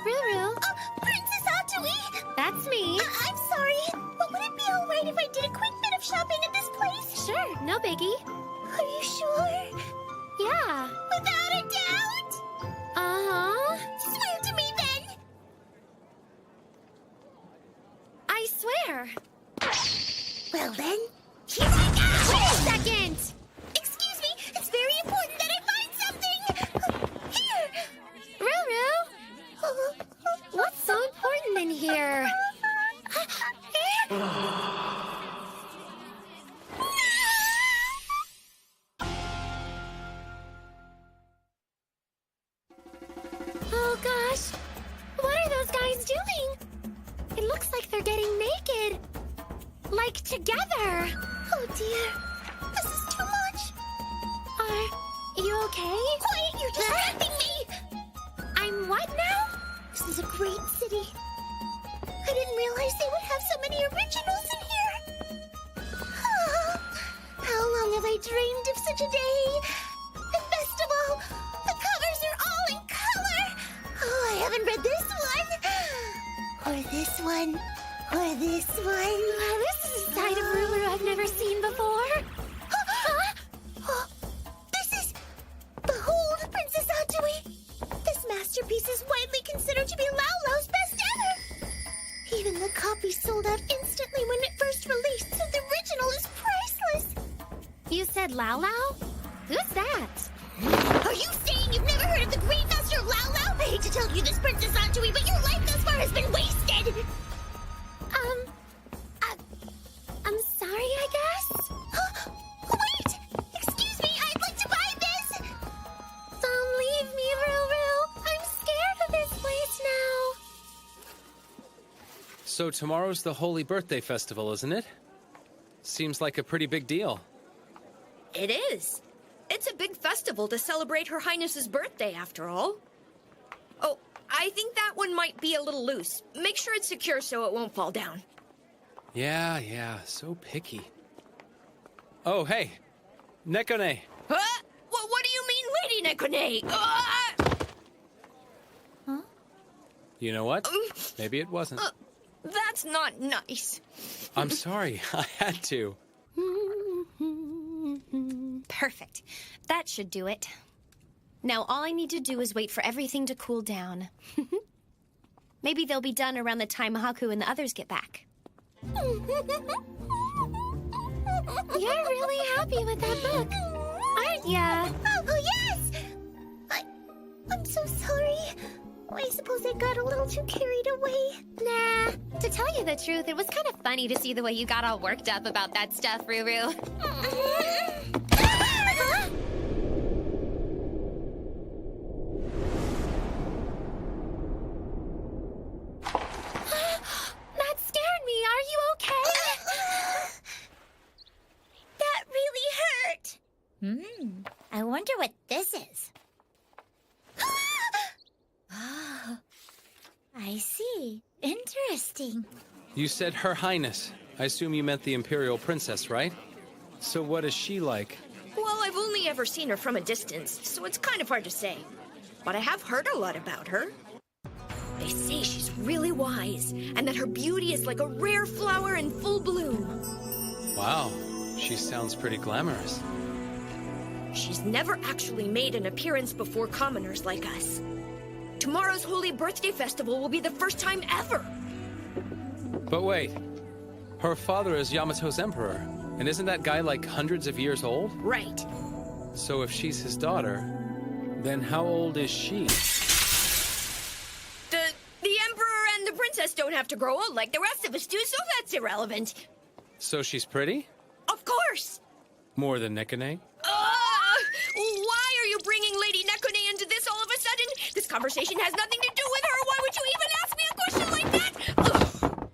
[SPEAKER 12] Ruru? Princess Atsui! That's me. I'm sorry, but would it be alright if I did a quick bit of shopping at this place? Sure, no biggie. Are you sure? Yeah. Without a doubt? Uh-huh. Swear to me, then!
[SPEAKER 2] I swear.
[SPEAKER 12] Well, then, here I go! Wait a second! Excuse me, it's very important that I find something! Here!
[SPEAKER 2] Ruru! What's so important in here?
[SPEAKER 12] Oh gosh, what are those guys doing? It looks like they're getting naked. Like together. Oh dear, this is too much. Are you okay? Quiet, you're distracting me. I'm what now? This is a great city. I didn't realize they would have so many originals in here. How long have I dreamed of such a day? A festival. The covers are all in color. Oh, I haven't read this one. Or this one. Or this one. Wow, this is a side of Ruru I've never seen before. This is... Behold, Princess Atsui. This masterpiece is widely considered to be Lao Lao's best ever. Even the copy sold out instantly when it first released, so the original is priceless. You said Lao Lao? Who's that? Are you saying you've never heard of the Great Master of Lao Lao? I hate to tell you this, Princess Atsui, but your life thus far has been wasted. I'm sorry, I guess? Wait! Excuse me, I'd like to buy this! Don't leave me, Ruru. I'm scared of this place now.
[SPEAKER 1] So tomorrow's the Holy Birthday Festival, isn't it? Seems like a pretty big deal.
[SPEAKER 15] It is. It's a big festival to celebrate Her Highness's birthday, after all. Oh, I think that one might be a little loose. Make sure it's secure so it won't fall down.
[SPEAKER 1] Yeah, so picky. Oh, hey, Nekone.
[SPEAKER 15] Huh? What do you mean, Lady Nekone?
[SPEAKER 12] Huh?
[SPEAKER 1] You know what? Maybe it wasn't.
[SPEAKER 15] That's not nice.
[SPEAKER 1] I'm sorry, I had to.
[SPEAKER 2] Perfect. That should do it. Now all I need to do is wait for everything to cool down. Maybe they'll be done around the time Haku and the others get back.
[SPEAKER 12] You're really happy with that book, aren't ya? Oh, yes! I'm so sorry. I suppose I got a little too carried away. Nah,
[SPEAKER 2] Yeah, to tell you the truth, it was kind of funny to see the way you got all worked up about that stuff, Ruru. That scared me. Are you okay?
[SPEAKER 12] That really hurt. I wonder what this is. Oh, I see. Interesting.
[SPEAKER 1] You said Her Highness. I assume you meant the Imperial Princess, right? So what is she like?
[SPEAKER 15] Well, I've only ever seen her from a distance, so it's kind of hard to say. But I have heard a lot about her. They say she's really wise, and that her beauty is like a rare flower in full bloom.
[SPEAKER 1] Wow, she sounds pretty glamorous.
[SPEAKER 15] She's never actually made an appearance before commoners like us. Tomorrow's Holy Birthday Festival will be the first time ever.
[SPEAKER 1] But wait, her father is Yamato's emperor, and isn't that guy like hundreds of years old?
[SPEAKER 15] Right.
[SPEAKER 1] So if she's his daughter, then how old is she?
[SPEAKER 15] The Emperor and the Princess don't have to grow old like the rest of us do, so that's irrelevant.
[SPEAKER 1] So she's pretty?
[SPEAKER 15] Of course!
[SPEAKER 1] More than Nekone?
[SPEAKER 15] Why are you bringing Lady Nekone into this all of a sudden? This conversation has nothing to do with her. Why would you even ask me a question like that? Ugh.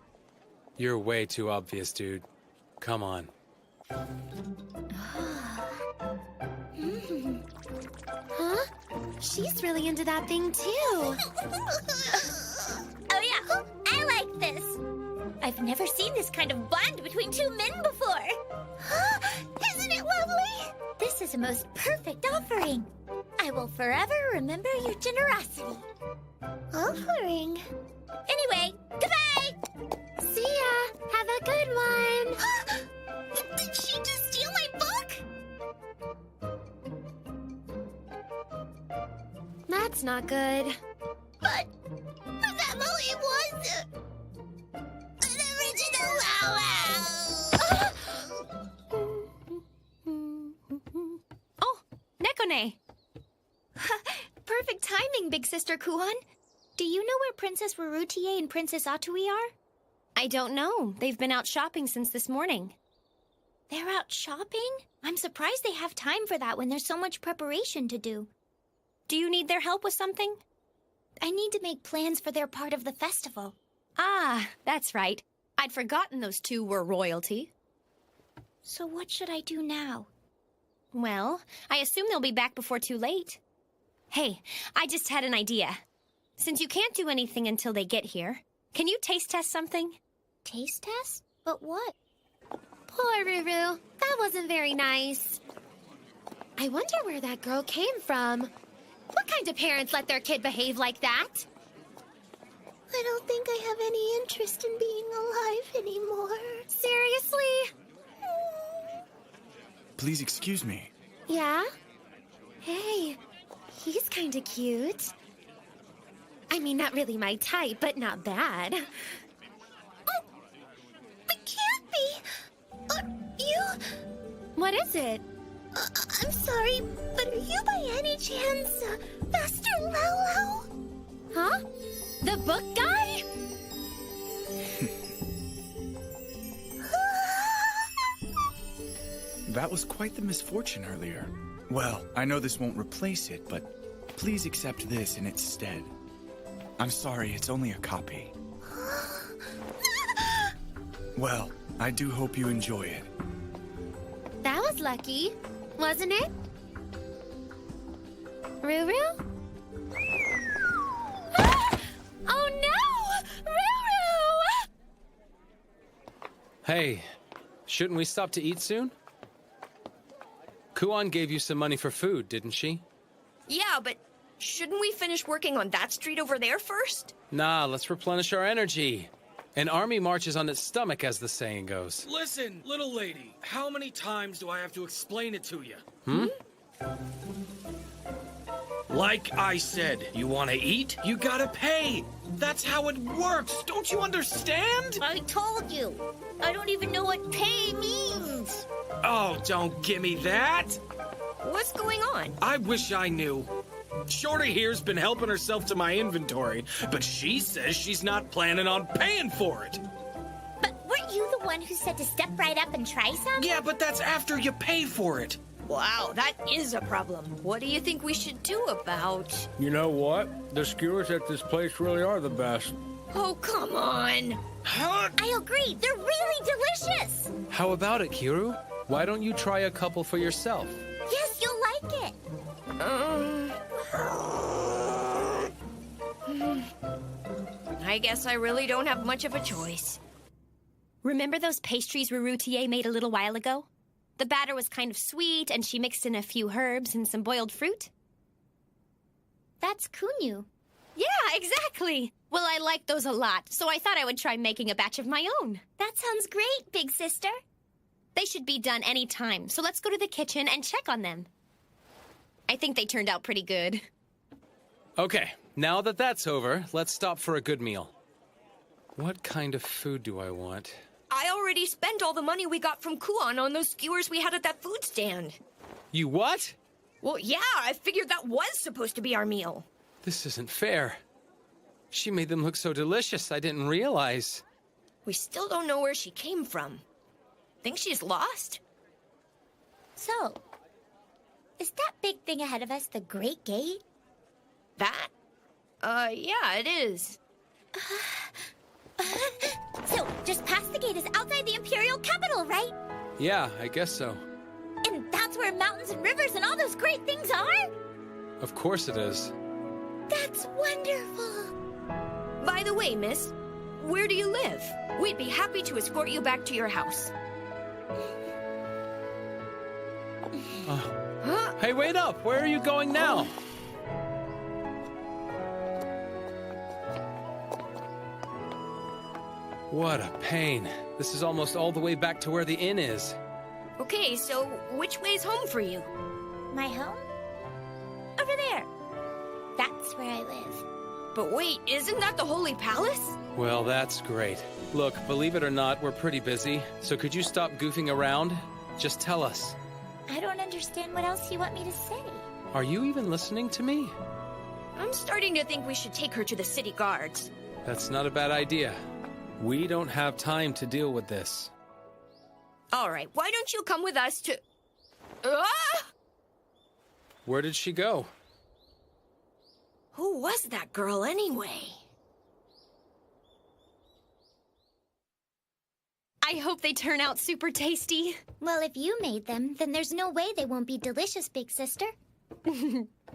[SPEAKER 1] You're way too obvious, dude. Come on.
[SPEAKER 2] Huh? She's really into that thing, too.
[SPEAKER 12] Oh yeah, I like this. I've never seen this kind of bond between two men before. Isn't it lovely? This is a most perfect offering. I will forever remember your generosity. Offering? Anyway, goodbye!
[SPEAKER 2] See ya! Have a good one!
[SPEAKER 12] Did she just steal my book?
[SPEAKER 2] That's not good.
[SPEAKER 12] But that really was an original
[SPEAKER 2] Oh, Nekone! Perfect timing, Big Sister Kuon.
[SPEAKER 12] Do you know where Princess Rarutie and Princess Atui are?
[SPEAKER 2] I don't know. They've been out shopping since this morning.
[SPEAKER 12] They're out shopping? I'm surprised they have time for that when there's so much preparation to do.
[SPEAKER 2] Do you need their help with something?
[SPEAKER 12] I need to make plans for their part of the festival.
[SPEAKER 2] Ah, that's right. I'd forgotten those two were royalty.
[SPEAKER 12] So what should I do now?
[SPEAKER 2] Well, I assume they'll be back before too late. Hey, I just had an idea. Since you can't do anything until they get here, can you taste test something?
[SPEAKER 12] Taste test? But what?
[SPEAKER 2] Poor Ruru. That wasn't very nice. I wonder where that girl came from. What kind of parents let their kid behave like that?
[SPEAKER 12] I don't think I have any interest in being alive anymore.
[SPEAKER 2] Seriously?
[SPEAKER 13] Please excuse me.
[SPEAKER 2] Yeah? Hey, he's kinda cute. I mean, not really my type, but not bad.
[SPEAKER 12] Oh, it can't be. You?
[SPEAKER 2] What is it?
[SPEAKER 12] I'm sorry, but are you by any chance Master Lalo?
[SPEAKER 2] Huh? The book guy?
[SPEAKER 13] That was quite the misfortune earlier. Well, I know this won't replace it, but please accept this in its stead. I'm sorry, it's only a copy. Well, I do hope you enjoy it.
[SPEAKER 2] That was lucky, wasn't it? Ruru? Oh no! Ruru!
[SPEAKER 1] Hey, shouldn't we stop to eat soon? Kuon gave you some money for food, didn't she?
[SPEAKER 15] Yeah, but shouldn't we finish working on that street over there first?
[SPEAKER 1] Nah, let's replenish our energy. An army marches on its stomach, as the saying goes.
[SPEAKER 11] Listen, little lady, how many times do I have to explain it to you? Like I said, you want to eat? You gotta pay. That's how it works. Don't you understand?
[SPEAKER 12] I told you. I don't even know what pay means.
[SPEAKER 11] Oh, don't give me that.
[SPEAKER 15] What's going on?
[SPEAKER 11] I wish I knew.
[SPEAKER 10] Shorty here's been helping herself to my inventory, but she says she's not planning on paying for it.
[SPEAKER 12] But weren't you the one who said to step right up and try some?
[SPEAKER 10] Yeah, but that's after you pay for it.
[SPEAKER 15] Wow, that is a problem. What do you think we should do about...
[SPEAKER 1] You know what? The skewers at this place really are the best.
[SPEAKER 15] Oh, come on.
[SPEAKER 12] I agree. They're really delicious.
[SPEAKER 1] How about it, Kiru? Why don't you try a couple for yourself?
[SPEAKER 12] Yes, you'll like it.
[SPEAKER 15] I guess I really don't have much of a choice.
[SPEAKER 2] Remember those pastries Rurutier made a little while ago? The batter was kind of sweet, and she mixed in a few herbs and some boiled fruit.
[SPEAKER 12] That's Kunyu.
[SPEAKER 2] Yeah, exactly. Well, I like those a lot, so I thought I would try making a batch of my own.
[SPEAKER 12] That sounds great, big sister.
[SPEAKER 2] They should be done any time, so let's go to the kitchen and check on them. I think they turned out pretty good.
[SPEAKER 1] Okay, now that that's over, let's stop for a good meal. What kind of food do I want?
[SPEAKER 15] I already spent all the money we got from Kuon on those skewers we had at that food stand.
[SPEAKER 1] You what?
[SPEAKER 15] Well, yeah, I figured that was supposed to be our meal.
[SPEAKER 1] This isn't fair. She made them look so delicious, I didn't realize.
[SPEAKER 15] We still don't know where she came from. Think she's lost?
[SPEAKER 12] So, is that big thing ahead of us the Great Gate?
[SPEAKER 15] That? Yeah, it is.
[SPEAKER 12] So, just past the gate is outside the Imperial capital, right?
[SPEAKER 1] Yeah, I guess so.
[SPEAKER 12] And that's where mountains and rivers and all those great things are?
[SPEAKER 1] Of course it is.
[SPEAKER 12] That's wonderful.
[SPEAKER 15] By the way, miss, where do you live? We'd be happy to escort you back to your house.
[SPEAKER 1] Hey, wait up! Where are you going now? What a pain. This is almost all the way back to where the inn is.
[SPEAKER 15] Okay, so which way's home for you?
[SPEAKER 12] My home? Over there. That's where I live.
[SPEAKER 15] But wait, isn't that the Holy Palace?
[SPEAKER 1] Well, that's great. Look, believe it or not, we're pretty busy, so could you stop goofing around? Just tell us.
[SPEAKER 12] I don't understand what else you want me to say.
[SPEAKER 1] Are you even listening to me?
[SPEAKER 15] I'm starting to think we should take her to the city guards.
[SPEAKER 1] That's not a bad idea. We don't have time to deal with this.
[SPEAKER 15] All right, why don't you come with us to... Ah!
[SPEAKER 1] Where did she go?
[SPEAKER 15] Who was that girl anyway?
[SPEAKER 2] I hope they turn out super tasty.
[SPEAKER 12] Well, if you made them, then there's no way they won't be delicious, big sister.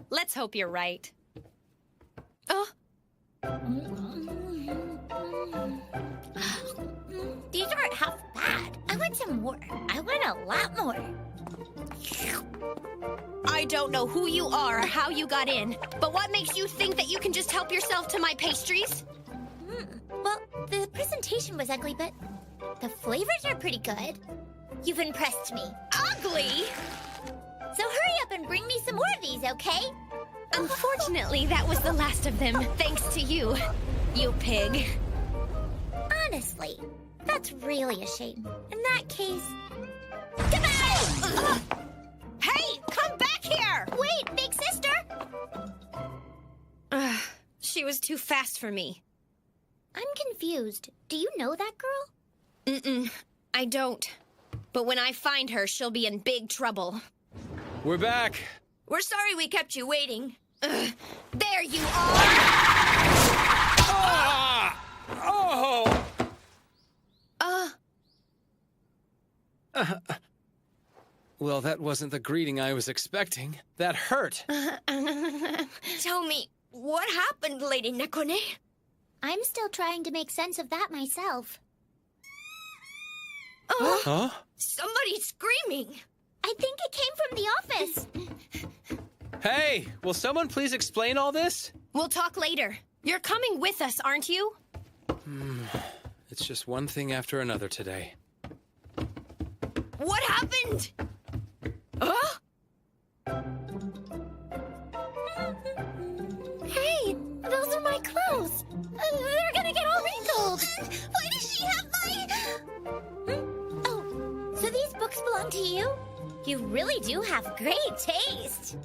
[SPEAKER 2] Let's hope you're right.
[SPEAKER 12] These aren't half bad. I want some more. I want a lot more.
[SPEAKER 2] I don't know who you are or how you got in, but what makes you think that you can just help yourself to my pastries?
[SPEAKER 12] Well, the presentation was ugly, but the flavors are pretty good. You've impressed me.
[SPEAKER 2] Ugly?
[SPEAKER 12] So hurry up and bring me some more of these, okay?
[SPEAKER 2] Unfortunately, that was the last of them, thanks to you, you pig.
[SPEAKER 12] Honestly, that's really a shame. In that case...
[SPEAKER 2] Hey, come back here!
[SPEAKER 12] Wait, big sister!
[SPEAKER 2] She was too fast for me.
[SPEAKER 12] I'm confused. Do you know that girl?
[SPEAKER 2] Mm-mm, I don't. But when I find her, she'll be in big trouble.
[SPEAKER 1] We're back.
[SPEAKER 15] We're sorry we kept you waiting.
[SPEAKER 2] There you are!
[SPEAKER 1] Oh! Well, that wasn't the greeting I was expecting. That hurt.
[SPEAKER 15] Tell me, what happened, Lady Nekone?
[SPEAKER 12] I'm still trying to make sense of that myself.
[SPEAKER 1] Huh?
[SPEAKER 15] Somebody's screaming.
[SPEAKER 12] I think it came from the office.
[SPEAKER 1] Hey, will someone please explain all this?
[SPEAKER 2] We'll talk later. You're coming with us, aren't you?
[SPEAKER 1] It's just one thing after another today.
[SPEAKER 15] What happened?
[SPEAKER 12] Hey, those are my clothes. They're gonna get all wrinkled. Why does she have my... Oh, so these books belong to you? You really do have great taste.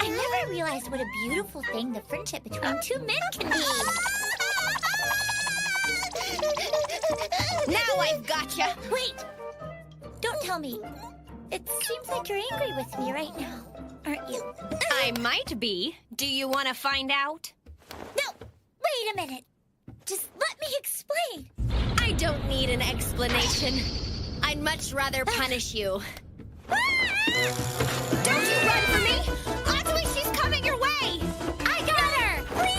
[SPEAKER 12] I never realized what a beautiful thing the friendship between two men can be.
[SPEAKER 2] Now I've gotcha.
[SPEAKER 12] Wait! Don't tell me. It seems like you're angry with me right now, aren't you?
[SPEAKER 2] I might be. Do you want to find out?
[SPEAKER 12] No! Wait a minute. Just let me explain.
[SPEAKER 2] I don't need an explanation. I'd much rather punish you. Don't you run for me! Atsui, she's coming your way!
[SPEAKER 12] I got her! Please!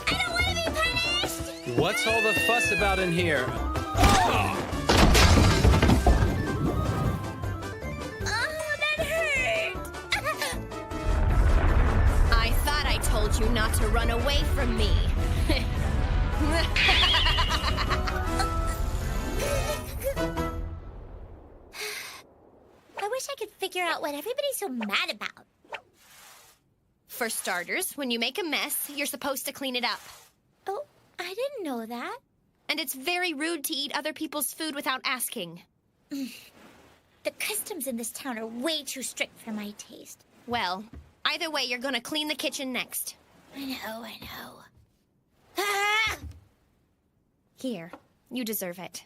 [SPEAKER 12] I don't want to be punished!
[SPEAKER 1] What's all the fuss about in here?
[SPEAKER 12] Oh, that hurt!
[SPEAKER 2] I thought I told you not to run away from me.
[SPEAKER 12] I wish I could figure out what everybody's so mad about.
[SPEAKER 2] For starters, when you make a mess, you're supposed to clean it up.
[SPEAKER 12] Oh, I didn't know that.
[SPEAKER 2] And it's very rude to eat other people's food without asking.
[SPEAKER 12] The customs in this town are way too strict for my taste.
[SPEAKER 2] Well, either way, you're gonna clean the kitchen next.
[SPEAKER 12] I know. Ah!
[SPEAKER 2] Here, you deserve it.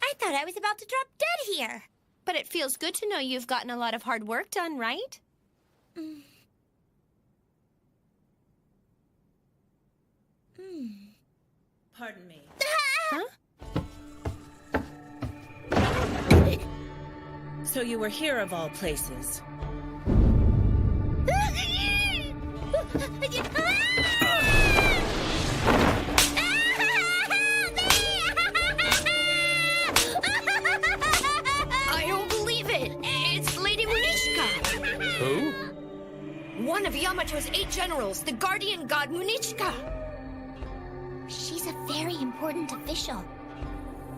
[SPEAKER 12] I thought I was about to drop dead here.
[SPEAKER 2] But it feels good to know you've gotten a lot of hard work done, right?
[SPEAKER 17] Pardon me.
[SPEAKER 2] Huh?
[SPEAKER 17] So you were here of all places.
[SPEAKER 15] I don't believe it. It's Lady Munichka.
[SPEAKER 1] Who?
[SPEAKER 15] One of Yamato's 8 generals, the guardian god Munichka.
[SPEAKER 12] She's a very important official.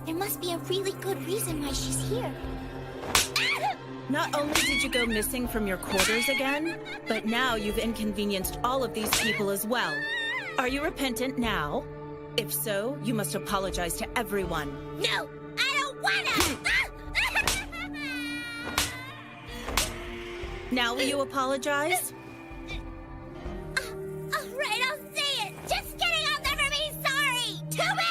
[SPEAKER 12] There must be a really good reason why she's here.
[SPEAKER 17] Not only did you go missing from your quarters again, but now you've inconvenienced all of these people as well. Are you repentant now? If so, you must apologize to everyone.
[SPEAKER 12] No, I don't wanna!
[SPEAKER 17] Now will you apologize?
[SPEAKER 12] All right, I'll say it. Just kidding, I'll never be sorry. Too bad.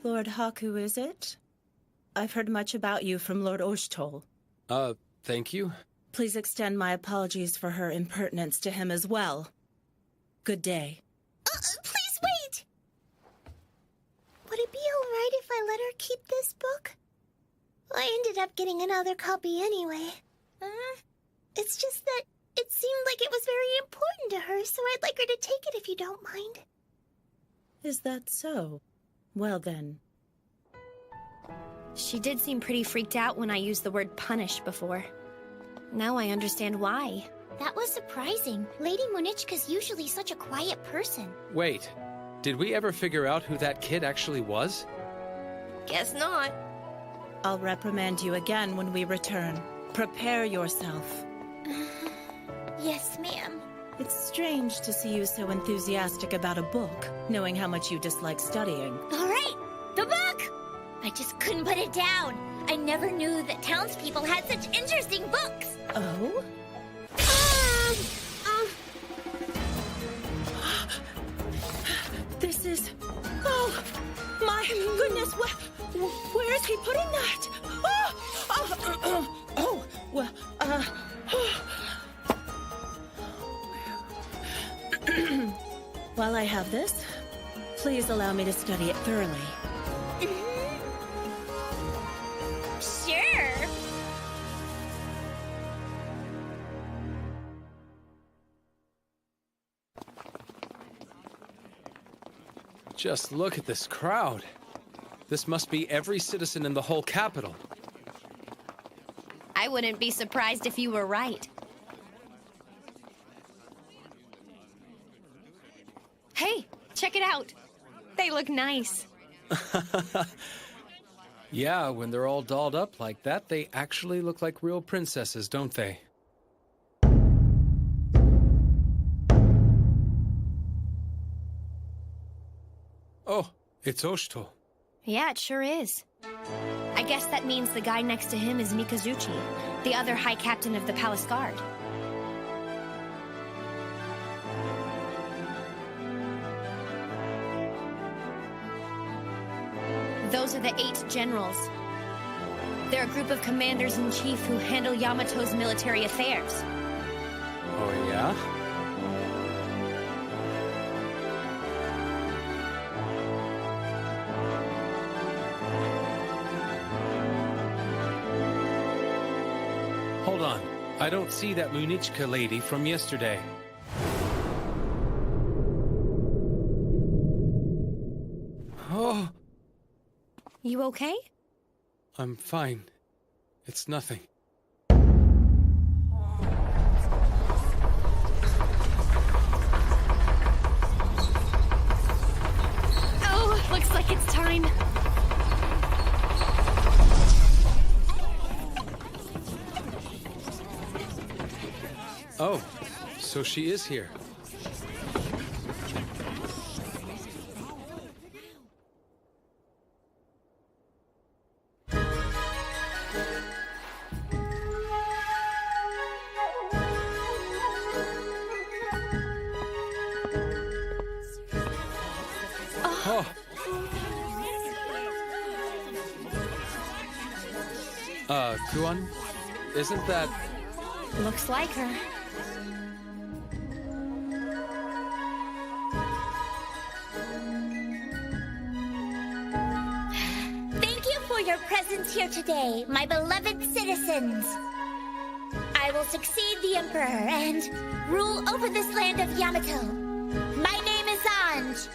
[SPEAKER 17] Lord Haku, is it? I've heard much about you from Lord Oshtol.
[SPEAKER 1] Thank you.
[SPEAKER 17] Please extend my apologies for her impertinence to him as well. Good day.
[SPEAKER 12] Please wait. Would it be all right if I let her keep this book? I ended up getting another copy anyway. It's just that it seemed like it was very important to her, so I'd like her to take it if you don't mind.
[SPEAKER 17] Is that so? Well then.
[SPEAKER 2] She did seem pretty freaked out when I used the word punish before. Now I understand why.
[SPEAKER 12] That was surprising. Lady Munichka's usually such a quiet person.
[SPEAKER 1] Wait, did we ever figure out who that kid actually was?
[SPEAKER 15] Guess not.
[SPEAKER 17] I'll reprimand you again when we return. Prepare yourself.
[SPEAKER 12] Yes, ma'am.
[SPEAKER 17] It's strange to see you so enthusiastic about a book, knowing how much you dislike studying.
[SPEAKER 12] All right, the book! I just couldn't put it down. I never knew that townspeople had such interesting books.
[SPEAKER 17] Oh? This is... Oh, my goodness, where is he putting that? Well, While I have this, please allow me to study it thoroughly.
[SPEAKER 12] Sure.
[SPEAKER 1] Just look at this crowd. This must be every citizen in the whole capital.
[SPEAKER 2] I wouldn't be surprised if you were right. Hey, check it out. They look nice.
[SPEAKER 1] Yeah, when they're all dolled up like that, they actually look like real princesses, don't they? Oh, it's Oshtol.
[SPEAKER 2] Yeah, it sure is. I guess that means the guy next to him is Mikazuchi, the other High Captain of the Palace Guard. Those are the 8 generals. They're a group of commanders-in-chief who handle Yamato's military affairs.
[SPEAKER 1] Oh, yeah? Hold on. I don't see that Munichka lady from yesterday. Oh,
[SPEAKER 2] You okay?
[SPEAKER 1] I'm fine. It's nothing.
[SPEAKER 2] Oh, looks like it's time.
[SPEAKER 1] Oh, so she is here. Oh. Kuon? Isn't that...
[SPEAKER 2] Looks like her.
[SPEAKER 12] Thank you for your presence here today, my beloved citizens. I will succeed the Emperor and rule over this land of Yamato. My name is Anj.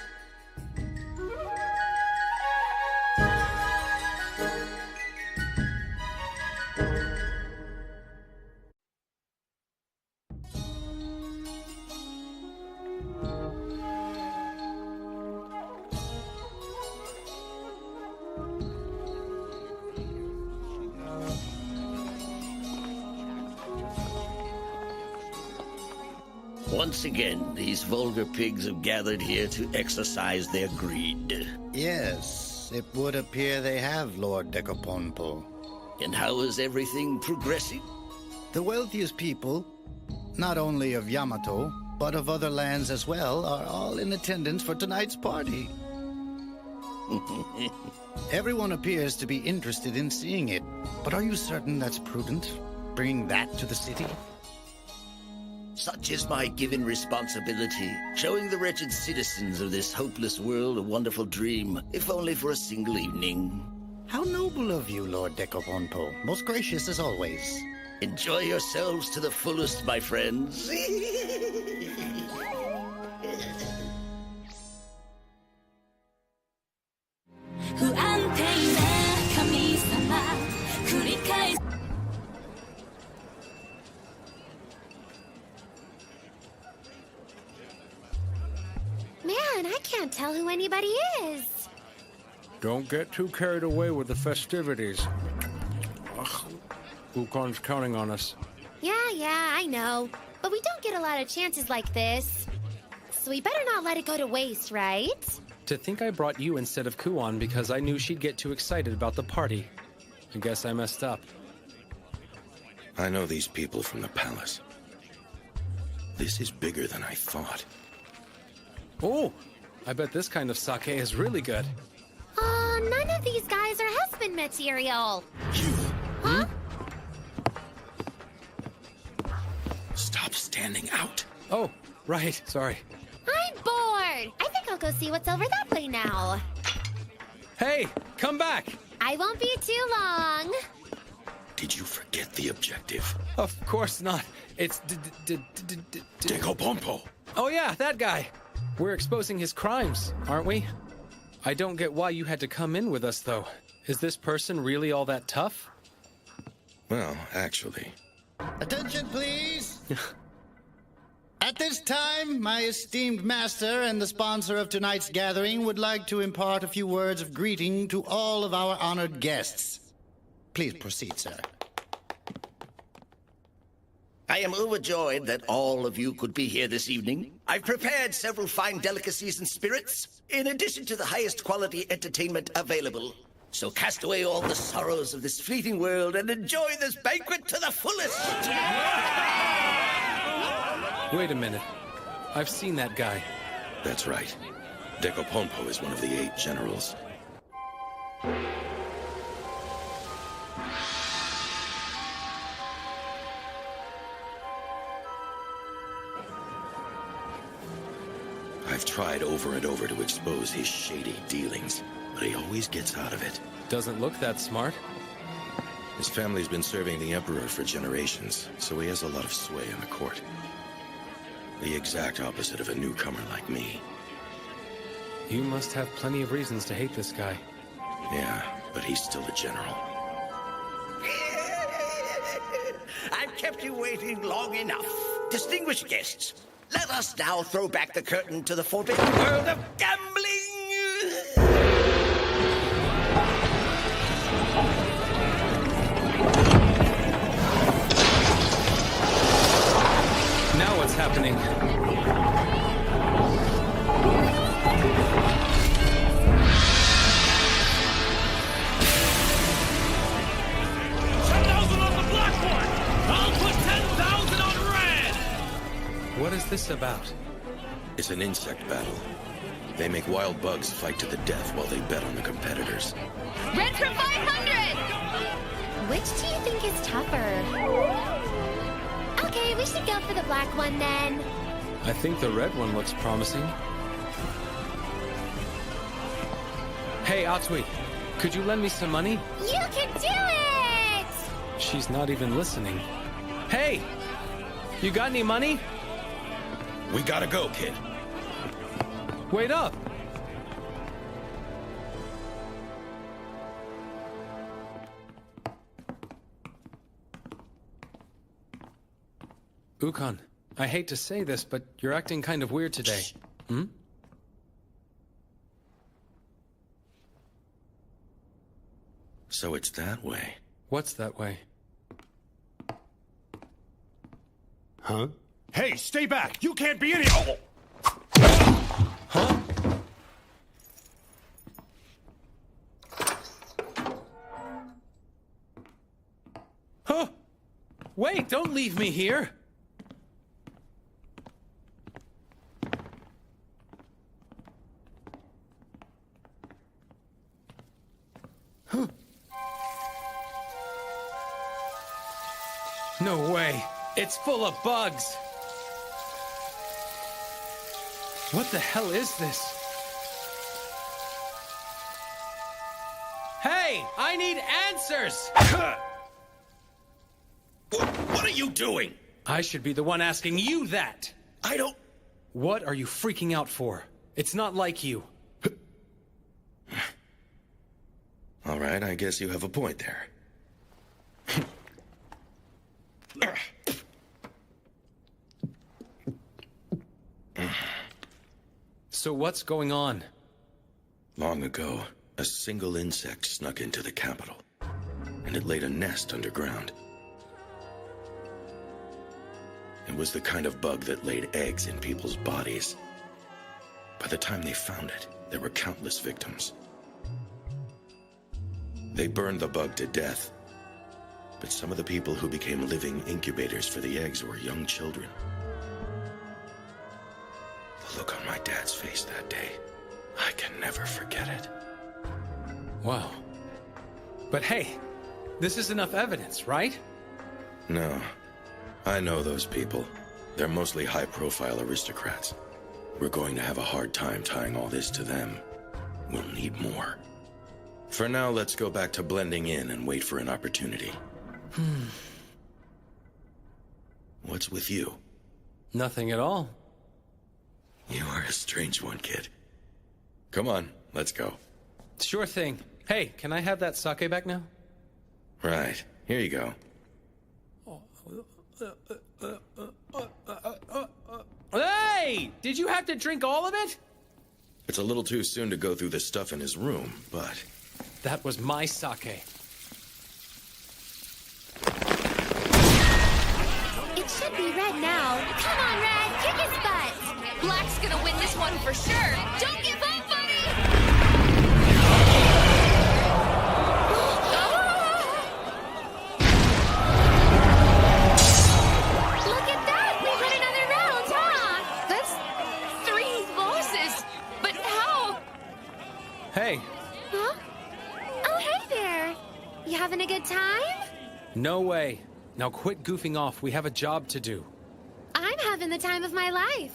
[SPEAKER 18] Once again, these vulgar pigs have gathered here to exercise their greed.
[SPEAKER 19] Yes, it would appear they have, Lord Decoponpo.
[SPEAKER 18] And how is everything progressing?
[SPEAKER 19] The wealthiest people, not only of Yamato, but of other lands as well, are all in attendance for tonight's party. Everyone appears to be interested in seeing it, but are you certain that's prudent? Bringing that to the city?
[SPEAKER 18] Such is my given responsibility, showing the wretched citizens of this hopeless world a wonderful dream, if only for a single evening.
[SPEAKER 19] How noble of you, Lord Decoponpo. Most gracious as always.
[SPEAKER 18] Enjoy yourselves to the fullest, my friends.
[SPEAKER 2] Man, I can't tell who anybody is.
[SPEAKER 1] Don't get too carried away with the festivities. Ukon's counting on us.
[SPEAKER 2] Yeah, I know. But we don't get a lot of chances like this. So we better not let it go to waste, right?
[SPEAKER 1] To think I brought you instead of Kuon because I knew she'd get too excited about the party. I guess I messed up.
[SPEAKER 4] I know these people from the palace. This is bigger than I thought.
[SPEAKER 1] Oh, I bet this kind of sake is really good.
[SPEAKER 2] None of these guys are husband material. Huh?
[SPEAKER 4] Stop standing out.
[SPEAKER 1] Oh, right, sorry.
[SPEAKER 2] I'm bored. I think I'll go see what's over that way now.
[SPEAKER 1] Hey, come back.
[SPEAKER 2] I won't be too long.
[SPEAKER 4] Did you forget the objective?
[SPEAKER 1] Of course not. It's
[SPEAKER 4] Decopompo.
[SPEAKER 1] Oh yeah, that guy. We're exposing his crimes, aren't we? I don't get why you had to come in with us, though. Is this person really all that tough?
[SPEAKER 4] Well, actually.
[SPEAKER 19] Attention, please! At this time, my esteemed master and the sponsor of tonight's gathering would like to impart a few words of greeting to all of our honored guests. Please proceed, sir.
[SPEAKER 18] I am overjoyed that all of you could be here this evening. I've prepared several fine delicacies and spirits, in addition to the highest quality entertainment available. So cast away all the sorrows of this fleeting world and enjoy this banquet to the fullest.
[SPEAKER 1] Wait a minute. I've seen that guy.
[SPEAKER 4] That's right. Decopompo is one of the 8 generals. I've tried over and over to expose his shady dealings, but he always gets out of it.
[SPEAKER 1] Doesn't look that smart.
[SPEAKER 4] His family's been serving the Emperor for generations, so he has a lot of sway in the court. The exact opposite of a newcomer like me.
[SPEAKER 1] You must have plenty of reasons to hate this guy.
[SPEAKER 4] Yeah, but he's still a general.
[SPEAKER 18] I've kept you waiting long enough. Distinguished guests, let us now throw back the curtain to the forbidden world of gambling.
[SPEAKER 1] Now what's happening? What is this about?
[SPEAKER 4] It's an insect battle. They make wild bugs fight to the death while they bet on the competitors.
[SPEAKER 3] Red for 500!
[SPEAKER 12] Which do you think is tougher? Okay, we should go for the black one then.
[SPEAKER 1] I think the red one looks promising. Hey, Atsui, could you lend me some money?
[SPEAKER 12] You can do it!
[SPEAKER 1] She's not even listening. Hey! You got any money?
[SPEAKER 4] We gotta go, kid.
[SPEAKER 1] Wait up! Ukon, I hate to say this, but you're acting kind of weird today. Hmm?
[SPEAKER 4] So it's that way.
[SPEAKER 1] What's that way?
[SPEAKER 11] Huh? Hey, stay back! You can't be any. Oh.
[SPEAKER 1] Huh? Huh? Wait, don't leave me here! Huh? No way! It's full of bugs! What the hell is this? Hey! I need answers!
[SPEAKER 4] What are you doing?
[SPEAKER 1] I should be the one asking you that!
[SPEAKER 4] I don't...
[SPEAKER 1] What are you freaking out for? It's not like you.
[SPEAKER 4] All right, I guess you have a point there.
[SPEAKER 1] So what's going on?
[SPEAKER 4] Long ago, a single insect snuck into the capital, and it laid a nest underground. It was the kind of bug that laid eggs in people's bodies. By the time they found it, there were countless victims. They burned the bug to death, but some of the people who became living incubators for the eggs were young children. The look on my dad's face that day, I can never forget it.
[SPEAKER 1] Wow. But hey, this is enough evidence, right?
[SPEAKER 4] No. I know those people. They're mostly high-profile aristocrats. We're going to have a hard time tying all this to them. We'll need more. For now, let's go back to blending in and wait for an opportunity. What's with you?
[SPEAKER 1] Nothing at all.
[SPEAKER 4] You are a strange one, kid. Come on, let's go.
[SPEAKER 1] Sure thing. Hey, can I have that sake back now?
[SPEAKER 4] Right, here you go.
[SPEAKER 1] Hey! Did you have to drink all of it?
[SPEAKER 4] It's a little too soon to go through the stuff in his room, but...
[SPEAKER 1] That was my sake.
[SPEAKER 12] It should be red now. Come on, Red, kick his butt.
[SPEAKER 3] Black's gonna win this one for sure. Don't give up, buddy!
[SPEAKER 1] No way. Now quit goofing off. We have a job to do.
[SPEAKER 3] I'm having the time of my life.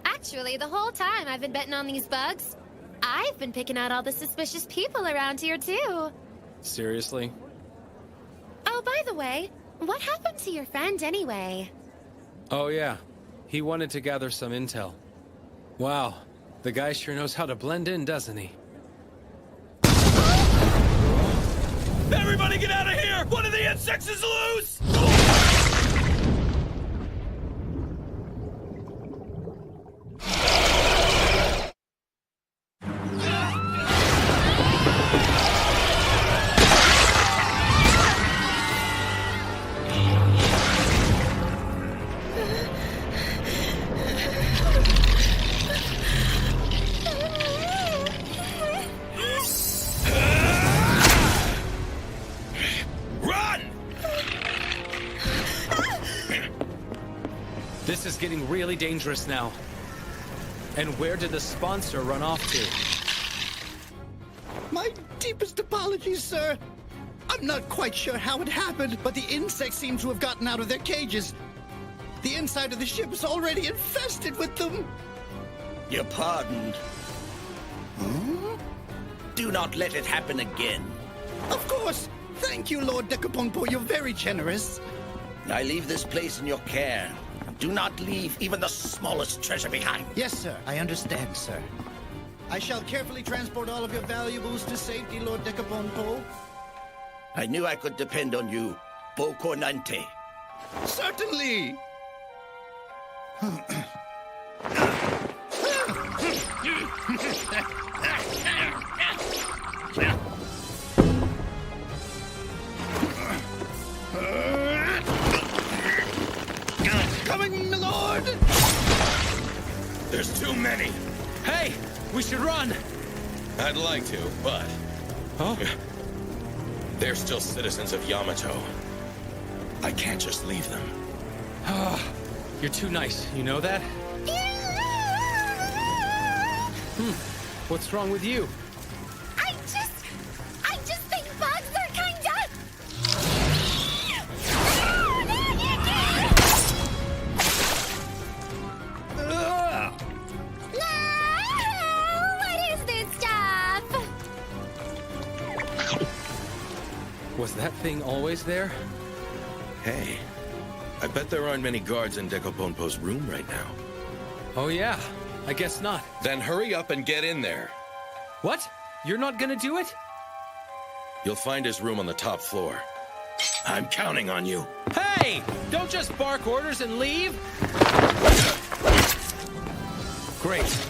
[SPEAKER 3] Actually, the whole time I've been betting on these bugs, I've been picking out all the suspicious people around here, too.
[SPEAKER 1] Seriously?
[SPEAKER 3] Oh, by the way, what happened to your friend anyway?
[SPEAKER 1] Oh, yeah. He wanted to gather some intel. Wow. The guy sure knows how to blend in, doesn't he?
[SPEAKER 11] Everybody get out of here! One of the insects is loose!
[SPEAKER 1] This is getting really dangerous now. And where did the sponsor run off to?
[SPEAKER 19] My deepest apologies, sir. I'm not quite sure how it happened, but the insects seem to have gotten out of their cages. The inside of the ship is already infested with them.
[SPEAKER 18] You're pardoned. Do not let it happen again.
[SPEAKER 19] Of course. Thank you, Lord Decapompo. You're very generous.
[SPEAKER 18] I leave this place in your care. Do not leave even the smallest treasure behind.
[SPEAKER 19] Yes, sir. I understand, sir. I shall carefully transport all of your valuables to safety, Lord Decapompo.
[SPEAKER 18] I knew I could depend on you, Bocornante.
[SPEAKER 19] Certainly! Coming, my lord!
[SPEAKER 4] There's too many.
[SPEAKER 1] Hey, we should run.
[SPEAKER 4] I'd like to, but...
[SPEAKER 1] Oh?
[SPEAKER 4] They're still citizens of Yamato. I can't just leave them.
[SPEAKER 1] You're too nice, you know that? What's wrong with you?
[SPEAKER 3] I just think bugs are kinda... What is this stuff?
[SPEAKER 1] Was that thing always there?
[SPEAKER 4] Hey, I bet there aren't many guards in Decapompo's room right now.
[SPEAKER 1] Oh yeah, I guess not.
[SPEAKER 4] Then hurry up and get in there.
[SPEAKER 1] What? You're not gonna do it?
[SPEAKER 4] You'll find his room on the top floor. I'm counting on you.
[SPEAKER 1] Hey! Don't just bark orders and leave! Great.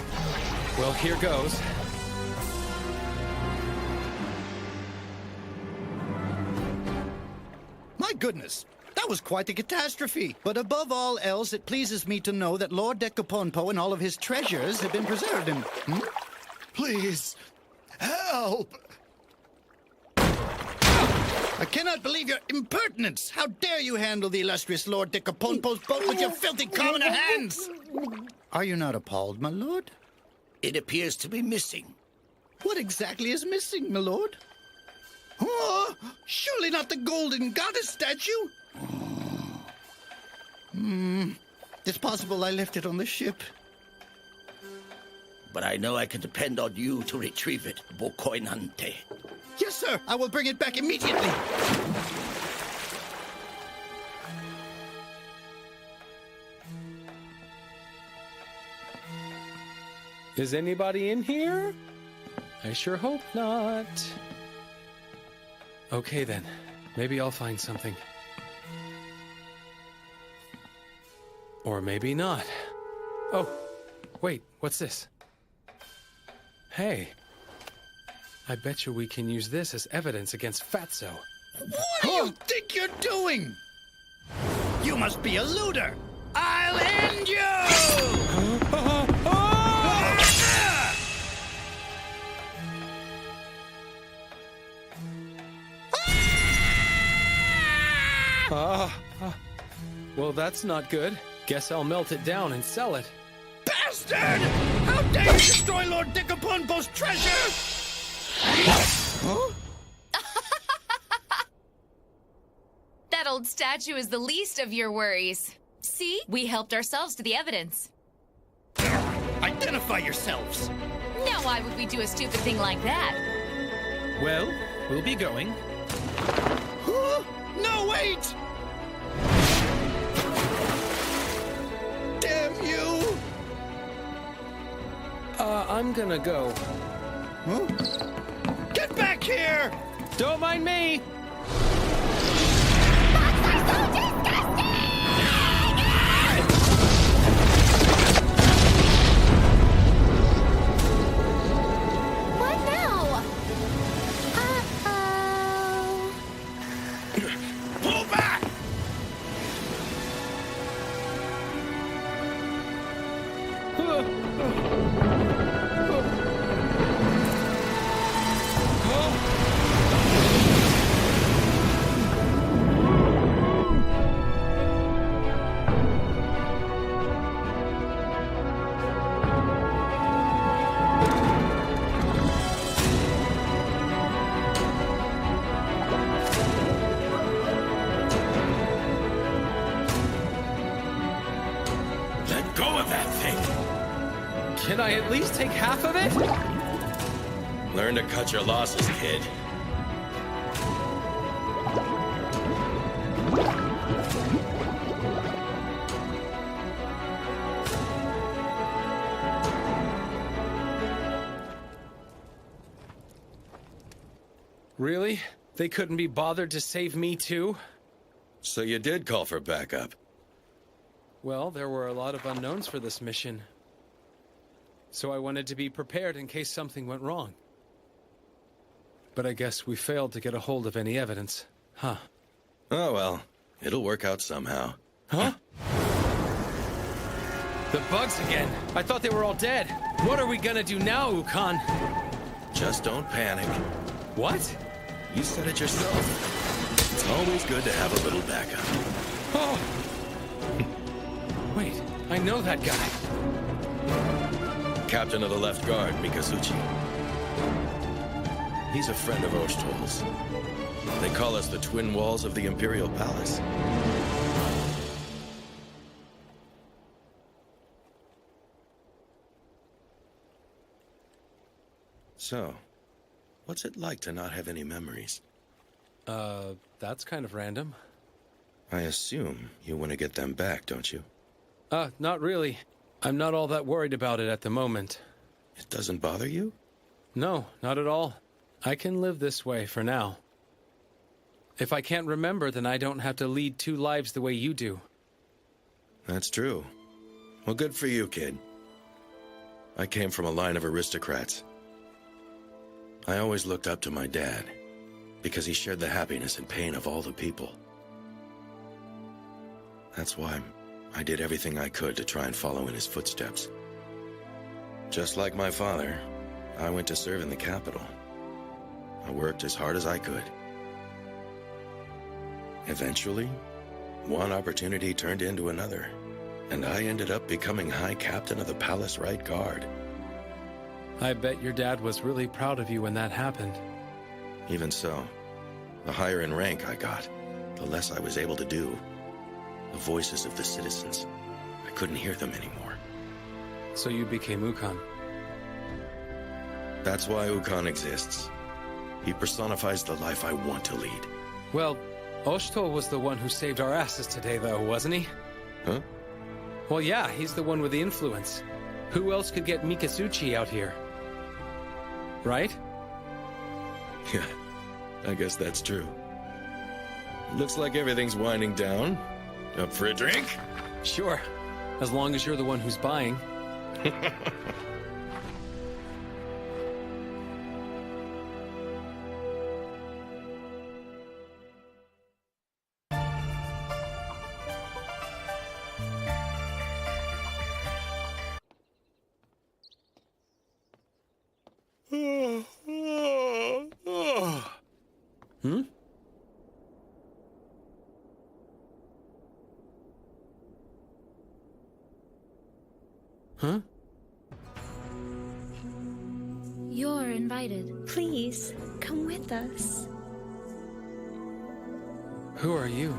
[SPEAKER 1] Well, here goes.
[SPEAKER 19] My goodness, that was quite a catastrophe. But above all else, it pleases me to know that Lord Decapompo and all of his treasures have been preserved. And please, help! I cannot believe your impertinence. How dare you handle the illustrious Lord Decapompo's boat with your filthy commoner hands? Are you not appalled, my lord?
[SPEAKER 18] It appears to be missing.
[SPEAKER 19] What exactly is missing, my lord? Oh, surely not the golden goddess statue? It's possible I left it on the ship.
[SPEAKER 18] But I know I can depend on you to retrieve it, Bocornante.
[SPEAKER 19] Yes, sir. I will bring it back immediately.
[SPEAKER 1] Is anybody in here? I sure hope not. Okay then, maybe I'll find something. Or maybe not. Oh, wait, what's this? Hey, I bet you we can use this as evidence against Fatso.
[SPEAKER 19] What do you think you're doing? You must be a looter. I'll end you!
[SPEAKER 1] Well, that's not good. Guess I'll melt it down and sell it.
[SPEAKER 19] Bastard! How dare you destroy Lord Decapompo's treasure? Huh?
[SPEAKER 3] gold statue is the least of your worries. See? We helped ourselves to the evidence.
[SPEAKER 19] Identify yourselves!
[SPEAKER 3] Now why would we do a stupid thing like that?
[SPEAKER 10] Well, we'll be going.
[SPEAKER 19] No, wait! Damn you!
[SPEAKER 1] I'm gonna go.
[SPEAKER 19] Huh? Get back here!
[SPEAKER 1] Don't mind me!
[SPEAKER 12] What now?
[SPEAKER 19] Pull back!
[SPEAKER 4] Let go of that thing!
[SPEAKER 1] Can I at least take half of it?
[SPEAKER 4] Learn to cut your losses, kid.
[SPEAKER 1] Really? They couldn't be bothered to save me too?
[SPEAKER 4] So you did call for backup.
[SPEAKER 1] Well, there were a lot of unknowns for this mission. So I wanted to be prepared in case something went wrong. But I guess we failed to get a hold of any evidence. Huh.
[SPEAKER 4] Oh well, it'll work out somehow.
[SPEAKER 1] Huh? The bugs again! I thought they were all dead! What are we gonna do now, Ukon?
[SPEAKER 4] Just don't panic.
[SPEAKER 1] What?
[SPEAKER 4] You said it yourself. It's always good to have a little backup.
[SPEAKER 1] Oh! Wait, I know that guy.
[SPEAKER 4] Captain of the Left Guard, Mikasuchi. He's a friend of Oshto's. They call us the Twin Walls of the Imperial Palace. So, what's it like to not have any memories?
[SPEAKER 1] That's kind of random.
[SPEAKER 4] I assume you want to get them back, don't you?
[SPEAKER 1] Not really. I'm not all that worried about it at the moment.
[SPEAKER 4] It doesn't bother you?
[SPEAKER 1] No, not at all. I can live this way for now. If I can't remember, then I don't have to lead two lives the way you do.
[SPEAKER 4] That's true. Well, good for you, kid. I came from a line of aristocrats. I always looked up to my dad, because he shared the happiness and pain of all the people. That's why I did everything I could to try and follow in his footsteps. Just like my father, I went to serve in the capital. I worked as hard as I could. Eventually, one opportunity turned into another, and I ended up becoming High Captain of the Palace Right Guard.
[SPEAKER 1] I bet your dad was really proud of you when that happened.
[SPEAKER 4] Even so, the higher in rank I got, the less I was able to do. The voices of the citizens, I couldn't hear them anymore.
[SPEAKER 1] So you became Ukon.
[SPEAKER 4] That's why Ukon exists. He personifies the life I want to lead.
[SPEAKER 1] Well, Oshto was the one who saved our asses today, though, wasn't he?
[SPEAKER 4] Huh?
[SPEAKER 1] Well, yeah, he's the one with the influence. Who else could get Mikasuchi out here? Right?
[SPEAKER 4] Yeah, I guess that's true. Looks like everything's winding down. Up for a drink?
[SPEAKER 1] Sure, as long as you're the one who's buying. Hmm? Huh?
[SPEAKER 12] You're invited.
[SPEAKER 16] Please, come with us.
[SPEAKER 1] Who are you?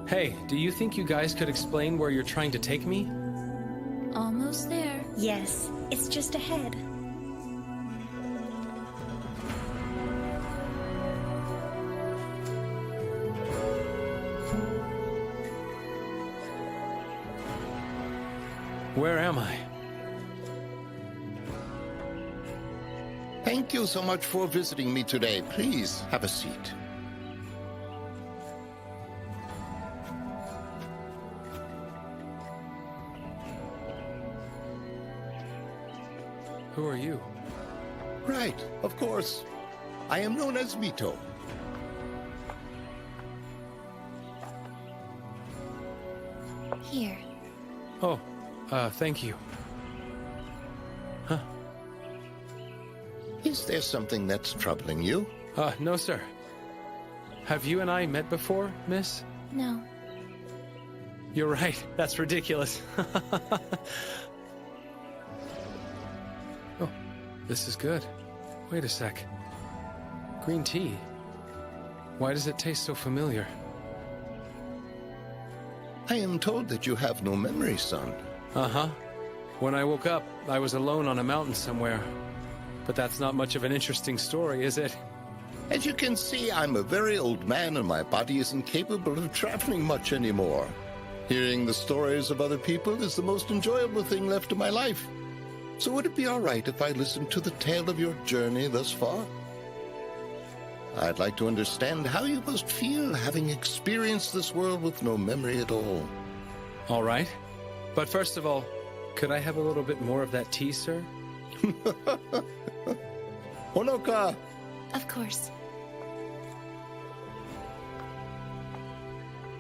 [SPEAKER 1] Hey, do you think you guys could explain where you're trying to take me?
[SPEAKER 3] Almost there.
[SPEAKER 16] Yes, it's just ahead.
[SPEAKER 1] Where am I?
[SPEAKER 18] Thank you so much for visiting me today. Please have a seat.
[SPEAKER 1] Who are you?
[SPEAKER 18] Right, of course. I am known as Mito.
[SPEAKER 3] Here.
[SPEAKER 1] Oh, thank you. Huh?
[SPEAKER 18] Is there something that's troubling you?
[SPEAKER 1] No, sir. Have you and I met before, miss?
[SPEAKER 3] No.
[SPEAKER 1] You're right. That's ridiculous. Oh, this is good. Wait a sec. Green tea. Why does it taste so familiar?
[SPEAKER 18] I am told that you have no memory, son.
[SPEAKER 1] Uh-huh. When I woke up, I was alone on a mountain somewhere. But that's not much of an interesting story, is it?
[SPEAKER 18] As you can see, I'm a very old man and my body isn't capable of traveling much anymore. Hearing the stories of other people is the most enjoyable thing left in my life. So would it be all right if I listened to the tale of your journey thus far? I'd like to understand how you must feel having experienced this world with no memory at all.
[SPEAKER 1] All right. But first of all, could I have a little bit more of that tea, sir?
[SPEAKER 18] Honoka!
[SPEAKER 3] Of course.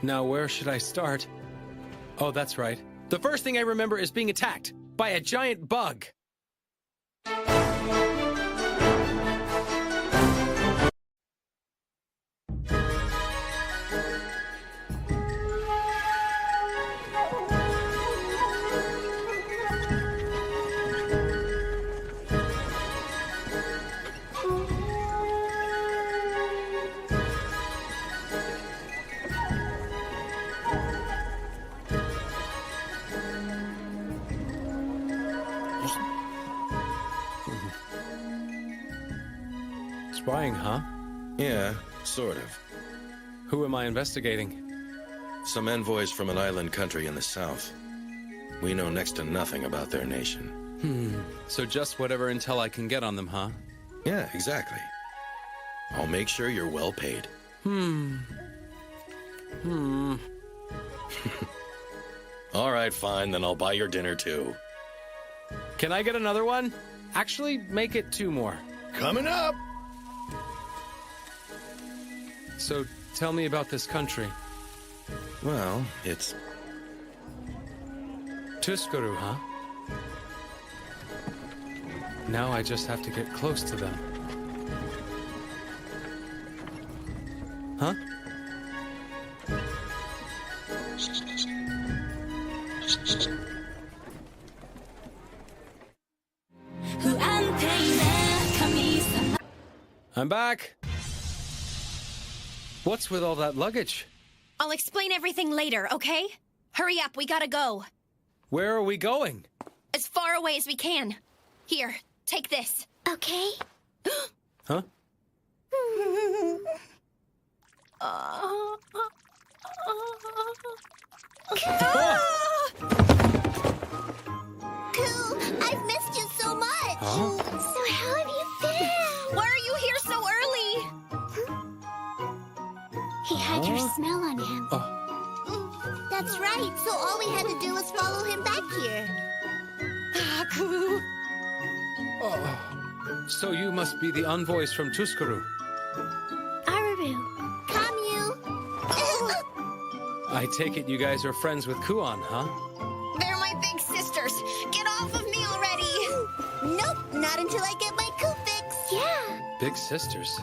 [SPEAKER 1] Now, where should I start? Oh, that's right. The first thing I remember is being attacked by a giant bug. Spying, huh?
[SPEAKER 4] Yeah, sort of.
[SPEAKER 1] Who am I investigating?
[SPEAKER 4] Some envoys from an island country in the south. We know next to nothing about their nation.
[SPEAKER 1] So just whatever intel I can get on them, huh?
[SPEAKER 4] Yeah, exactly. I'll make sure you're well paid. All right, fine, then I'll buy your dinner too.
[SPEAKER 1] Can I get another one? Actually, make it 2 more.
[SPEAKER 18] Coming up!
[SPEAKER 1] So, tell me about this country.
[SPEAKER 4] Well, it's...
[SPEAKER 1] Tuskuru, huh? Now I just have to get close to them. Huh? I'm back. What's with all that luggage?
[SPEAKER 2] I'll explain everything later, okay? Hurry up, we gotta go.
[SPEAKER 1] Where are we going?
[SPEAKER 2] As far away as we can. Here, take this.
[SPEAKER 12] Okay.
[SPEAKER 1] Huh?
[SPEAKER 12] Cool, I've missed you so much.
[SPEAKER 1] Huh?
[SPEAKER 12] So how have you been?
[SPEAKER 2] Why are you here so early?
[SPEAKER 12] He had your smell on him.
[SPEAKER 20] That's right, so all we had to do was follow him back here.
[SPEAKER 2] Haku.
[SPEAKER 1] So you must be the envoys from Tuskuru.
[SPEAKER 12] Araru.
[SPEAKER 20] Come you.
[SPEAKER 1] I take it you guys are friends with Kuon, huh?
[SPEAKER 2] They're my big sisters. Get off of me already.
[SPEAKER 20] Nope, not until I get my coup fix.
[SPEAKER 12] Yeah.
[SPEAKER 1] Big sisters.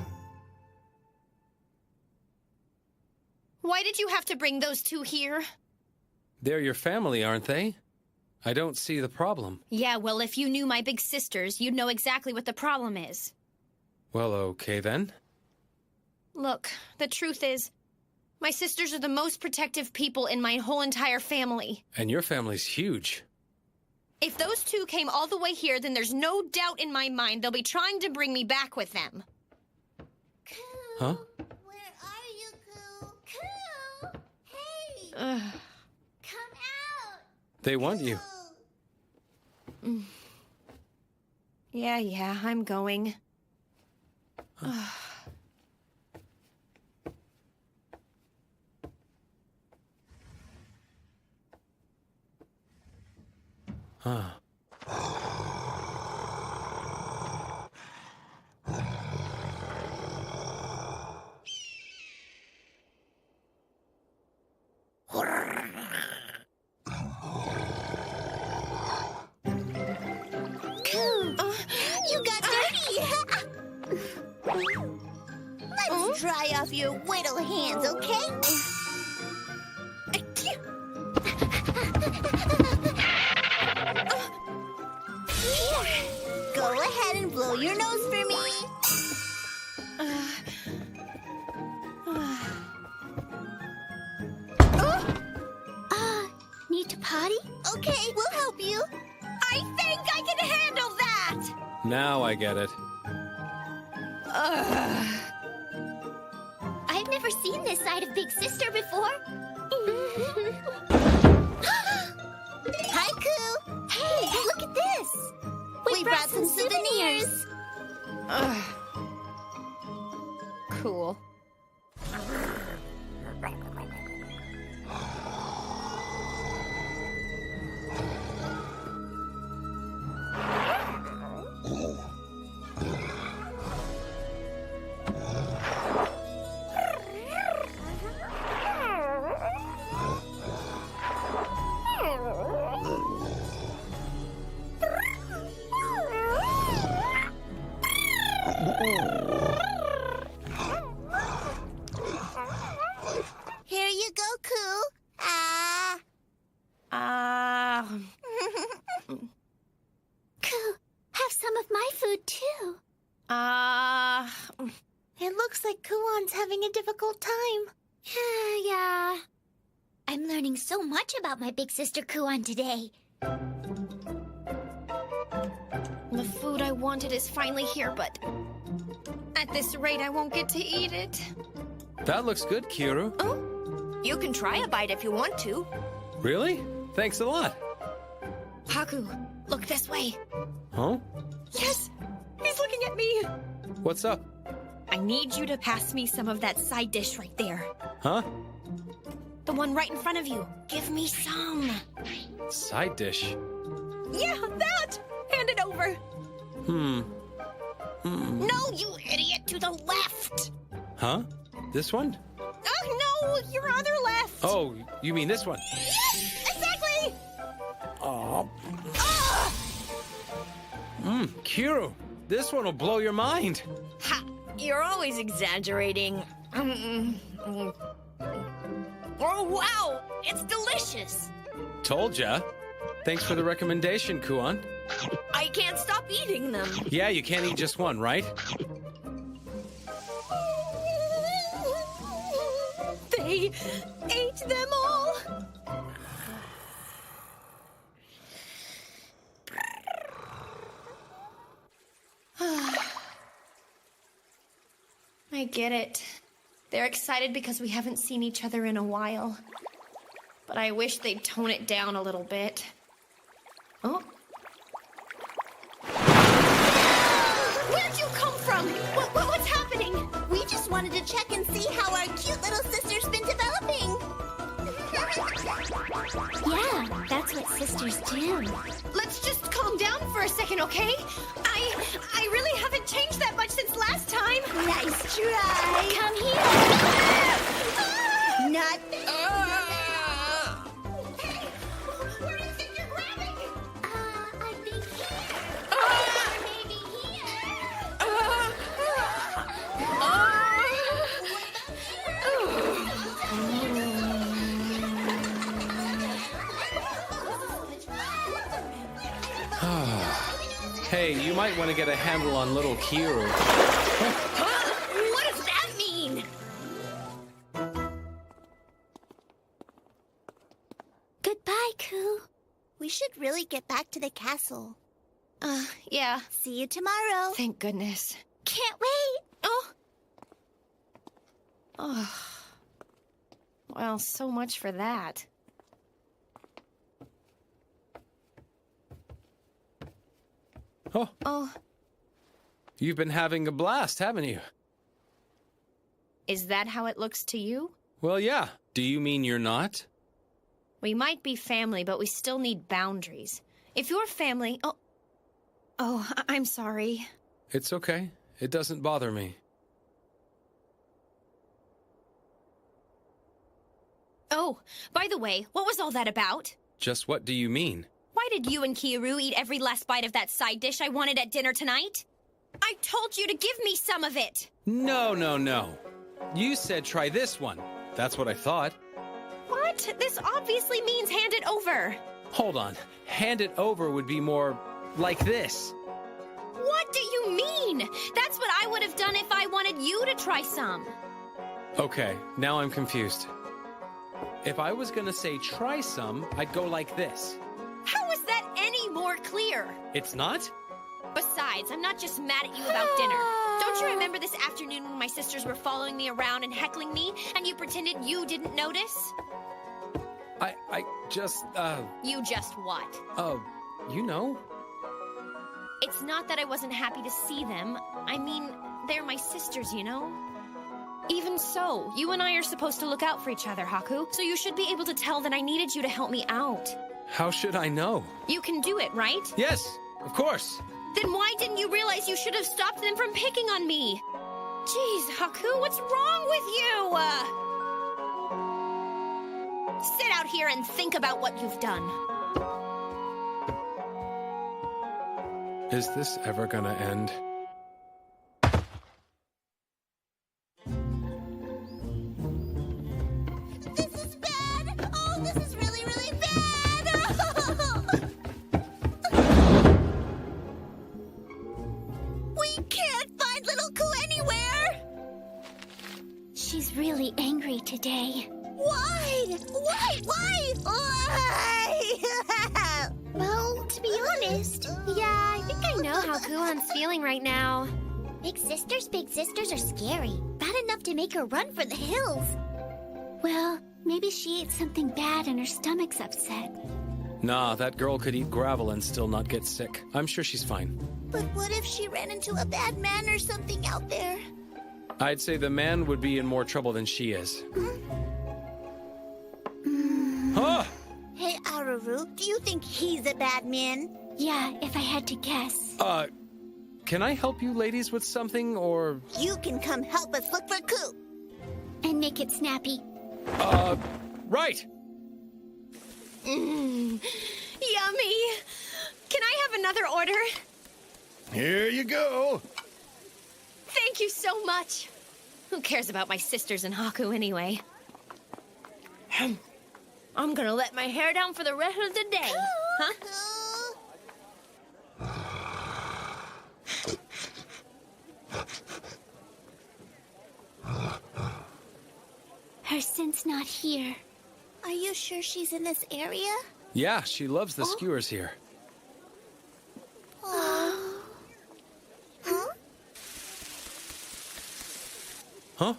[SPEAKER 2] Why did you have to bring those 2 here?
[SPEAKER 1] They're your family, aren't they? I don't see the problem.
[SPEAKER 2] Yeah, well, if you knew my big sisters, you'd know exactly what the problem is.
[SPEAKER 1] Well, okay then.
[SPEAKER 2] Look, the truth is, My sisters are the most protective people in my whole entire family.
[SPEAKER 1] And your family's huge.
[SPEAKER 2] If those two came all the way here, then there's no doubt in my mind they'll be trying to bring me back with them.
[SPEAKER 1] Huh?
[SPEAKER 20] Where are you, Coo? Coo! Hey! Come out!
[SPEAKER 1] They want you.
[SPEAKER 2] Yeah, I'm going.
[SPEAKER 1] Huh.
[SPEAKER 20] You got dirty! Let's dry off your whittle hands, okay? Here, go ahead and blow your nose for me. Need to potty? Okay, we'll help you.
[SPEAKER 2] I think I can handle that!
[SPEAKER 1] Now I get it.
[SPEAKER 20] I've never seen this side of Big Sister before. Hi, Coo. Hey, look at this. We brought some souvenirs.
[SPEAKER 2] Cool.
[SPEAKER 20] Here you go, Coo. Coo, have some of my food, too. It looks like Kuon's having a difficult time. Yeah. I'm learning so much about my big sister Kuon today.
[SPEAKER 2] The food I wanted is finally here, but at this rate, I won't get to eat it.
[SPEAKER 1] That looks good, Kiru.
[SPEAKER 15] You can try a bite if you want to.
[SPEAKER 1] Really? Thanks a lot.
[SPEAKER 2] Haku, look this way.
[SPEAKER 1] Huh?
[SPEAKER 2] Yes, he's looking at me.
[SPEAKER 1] What's up?
[SPEAKER 2] I need you to pass me some of that side dish right there.
[SPEAKER 1] Huh?
[SPEAKER 2] The one right in front of you. Give me some.
[SPEAKER 1] Side dish.
[SPEAKER 2] Yeah, that! Hand it over.
[SPEAKER 20] No, you idiot, to the left.
[SPEAKER 1] Huh? This one?
[SPEAKER 2] Oh, no, your other left.
[SPEAKER 1] Oh, you mean this one?
[SPEAKER 2] Yes, exactly.
[SPEAKER 1] Oh. Kiru, this one will blow your mind.
[SPEAKER 15] Ha! You're always exaggerating. Oh, wow! It's delicious!
[SPEAKER 1] Told ya. Thanks for the recommendation, Kuon.
[SPEAKER 15] I can't stop eating them.
[SPEAKER 1] Yeah, you can't eat just one, right?
[SPEAKER 2] They ate them all. I get it. They're excited because we haven't seen each other in a while. But I wish they'd tone it down a little bit. Oh. Where'd you come from? What's happening?
[SPEAKER 20] We just wanted to check and see how our cute little sister's been developing. Yeah, that's what sisters do.
[SPEAKER 2] Let's just calm down for a second, okay? I really haven't changed that much since last time.
[SPEAKER 20] Nice try.
[SPEAKER 2] Come here.
[SPEAKER 20] Not.
[SPEAKER 2] Where do you think you're grabbing?
[SPEAKER 20] I think here. Maybe here.
[SPEAKER 1] Hey, you might want to get a handle on little Kiru.
[SPEAKER 15] What does that mean?
[SPEAKER 20] We should really get back to the castle.
[SPEAKER 2] Yeah.
[SPEAKER 20] See you tomorrow.
[SPEAKER 2] Thank goodness.
[SPEAKER 20] Can't wait.
[SPEAKER 2] Oh. Well, so much for that.
[SPEAKER 1] Oh. You've been having a blast, haven't you?
[SPEAKER 2] Is that how it looks to you?
[SPEAKER 1] Well, yeah. Do you mean you're not?
[SPEAKER 2] We might be family, but we still need boundaries. If you're family... I'm sorry.
[SPEAKER 1] It's okay. It doesn't bother me.
[SPEAKER 2] Oh, by the way, what was all that about?
[SPEAKER 1] Just what do you mean?
[SPEAKER 2] Why did you and Kiaru eat every last bite of that side dish I wanted at dinner tonight? I told you to give me some of it!
[SPEAKER 1] No. You said try this one. That's what I thought.
[SPEAKER 2] What? This obviously means hand it over.
[SPEAKER 1] Hold on. Hand it over would be more like this.
[SPEAKER 2] What do you mean? That's what I would have done if I wanted you to try some.
[SPEAKER 1] Okay, now I'm confused. If I was gonna say try some, I'd go like this.
[SPEAKER 2] How is that any more clear?
[SPEAKER 1] It's not?
[SPEAKER 2] Besides, I'm not just mad at you about dinner. Don't you remember this afternoon when my sisters were following me around and heckling me, and you pretended you didn't notice?
[SPEAKER 1] I just,
[SPEAKER 2] You just what?
[SPEAKER 1] you know.
[SPEAKER 2] It's not that I wasn't happy to see them. I mean, they're my sisters, you know? Even so, you and I are supposed to look out for each other, Haku, so you should be able to tell that I needed you to help me out.
[SPEAKER 1] How should I know?
[SPEAKER 2] You can do it, right?
[SPEAKER 1] Yes, of course.
[SPEAKER 2] Then why didn't you realize you should have stopped them from picking on me? Jeez, Haku, what's wrong with you? Sit out here and think about what you've done.
[SPEAKER 1] Is this ever gonna end?
[SPEAKER 20] This is bad! Oh, this is really, really bad! We can't find little Ku anywhere!
[SPEAKER 12] She's really angry today.
[SPEAKER 20] Why?
[SPEAKER 12] Well, to be honest,
[SPEAKER 2] Yeah, I think I know how Kuon's feeling right now.
[SPEAKER 12] big sisters are scary. Bad enough to make her run for the hills. Well, maybe she ate something bad and her stomach's upset.
[SPEAKER 1] Nah, that girl could eat gravel and still not get sick. I'm sure she's fine.
[SPEAKER 20] But what if she ran into a bad man or something out there?
[SPEAKER 1] I'd say the man would be in more trouble than she is. Huh?
[SPEAKER 20] Hey, Aruru, do you think he's a bad man?
[SPEAKER 12] Yeah, if I had to guess.
[SPEAKER 1] Can I help you ladies with something, or...
[SPEAKER 20] You can come help us look for Ku.
[SPEAKER 12] And make it snappy.
[SPEAKER 1] Right!
[SPEAKER 2] Yummy! Can I have another order?
[SPEAKER 5] Here you go.
[SPEAKER 2] Thank you so much. Who cares about my sisters and Haku anyway? I'm gonna let my hair down for the rest of the day. Huh?
[SPEAKER 12] Her scent's not here.
[SPEAKER 20] Are you sure she's in this area?
[SPEAKER 1] Yeah, she loves the skewers here. Huh?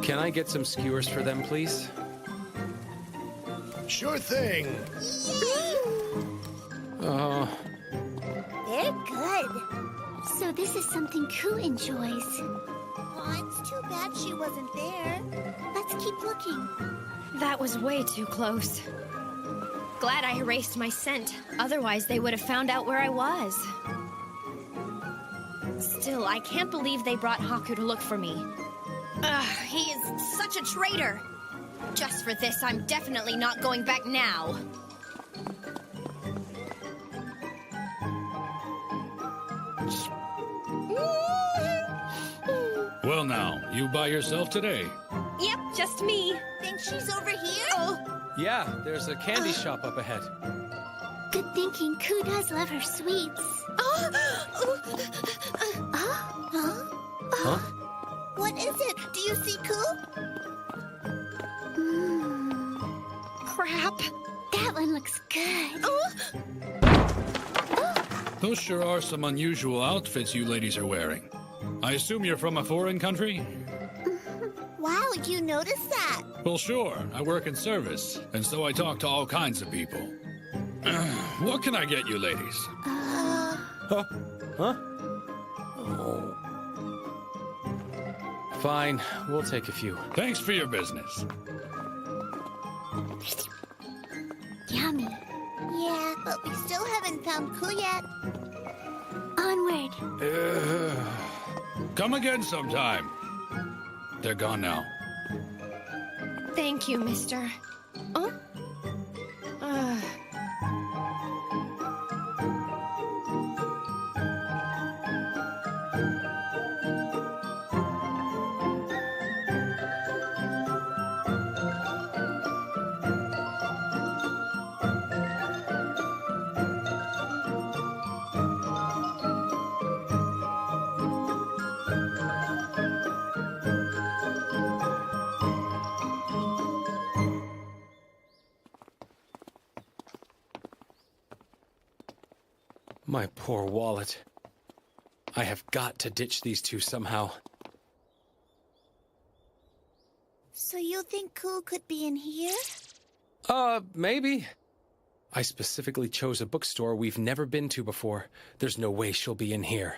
[SPEAKER 1] Can I get some skewers for them, please?
[SPEAKER 5] Sure thing.
[SPEAKER 1] Oh.
[SPEAKER 20] They're good.
[SPEAKER 12] So this is something Ku enjoys.
[SPEAKER 20] Oh, it's too bad she wasn't there. Let's keep looking.
[SPEAKER 2] That was way too close. Glad I erased my scent. Otherwise, they would have found out where I was. Still, I can't believe they brought Haku to look for me. Ugh, he is such a traitor. Just for this, I'm definitely not going back now.
[SPEAKER 11] Well now, you by yourself today?
[SPEAKER 2] Yep, just me.
[SPEAKER 20] Think she's over here?
[SPEAKER 2] Oh,
[SPEAKER 1] Yeah, there's a candy shop up ahead.
[SPEAKER 12] Good thinking. Ku does love her sweets.
[SPEAKER 1] Huh?
[SPEAKER 20] What is it? Do you see Ku?
[SPEAKER 12] Crap. That one looks good.
[SPEAKER 8] Those sure are some unusual outfits you ladies are wearing. I assume you're from a foreign country?
[SPEAKER 20] Wow, you noticed that?
[SPEAKER 8] Well, sure. I work in service, and so I talk to all kinds of people. What can I get you ladies?
[SPEAKER 1] Huh? Oh. Fine, we'll take a few.
[SPEAKER 8] Thanks for your business.
[SPEAKER 12] Yummy.
[SPEAKER 20] Yeah, but we still haven't found Ku yet.
[SPEAKER 12] Onward.
[SPEAKER 8] Come again sometime. They're gone now.
[SPEAKER 2] Thank you, mister. Oh?
[SPEAKER 1] My poor wallet. I have got to ditch these two somehow.
[SPEAKER 20] So you think Ku could be in here?
[SPEAKER 1] Maybe. I specifically chose a bookstore we've never been to before. There's no way she'll be in here.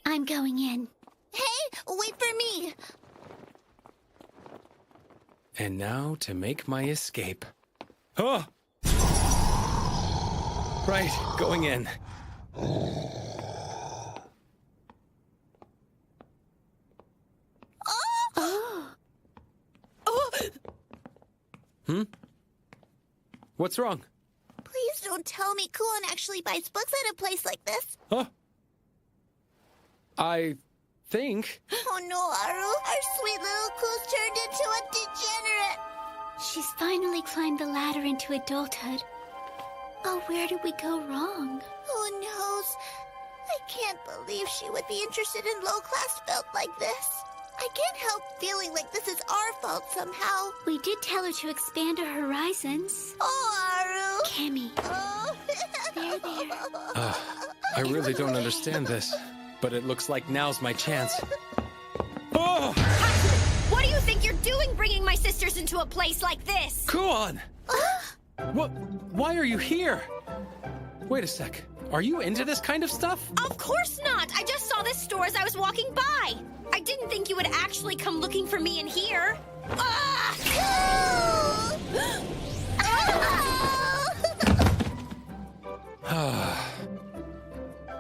[SPEAKER 12] I'm going in.
[SPEAKER 20] Hey, wait for me.
[SPEAKER 1] And now to make my escape. Oh! Right, going in. Hmm? What's wrong?
[SPEAKER 20] Please don't tell me Kuon actually buys books at a place like this.
[SPEAKER 1] Huh? I think...
[SPEAKER 20] Oh no, Aru. Our sweet little Ku's turned into a degenerate.
[SPEAKER 12] She's finally climbed the ladder into adulthood. Oh, where did we go wrong?
[SPEAKER 20] Who knows? I can't believe she would be interested in low-class filth like this. I can't help feeling like this is our fault somehow.
[SPEAKER 12] We did tell her to expand her horizons.
[SPEAKER 20] Oh, Aru!
[SPEAKER 12] Cammy.
[SPEAKER 20] Oh.
[SPEAKER 12] There.
[SPEAKER 1] I really don't understand this, but it looks like now's my chance. Oh!
[SPEAKER 2] What do you think you're doing bringing my sisters into a place like this?
[SPEAKER 1] Kuon! What? Why are you here? Wait a sec. Are you into this kind of stuff?
[SPEAKER 2] Of course not! I just saw this store as I was walking by. I didn't think you would actually come looking for me in here.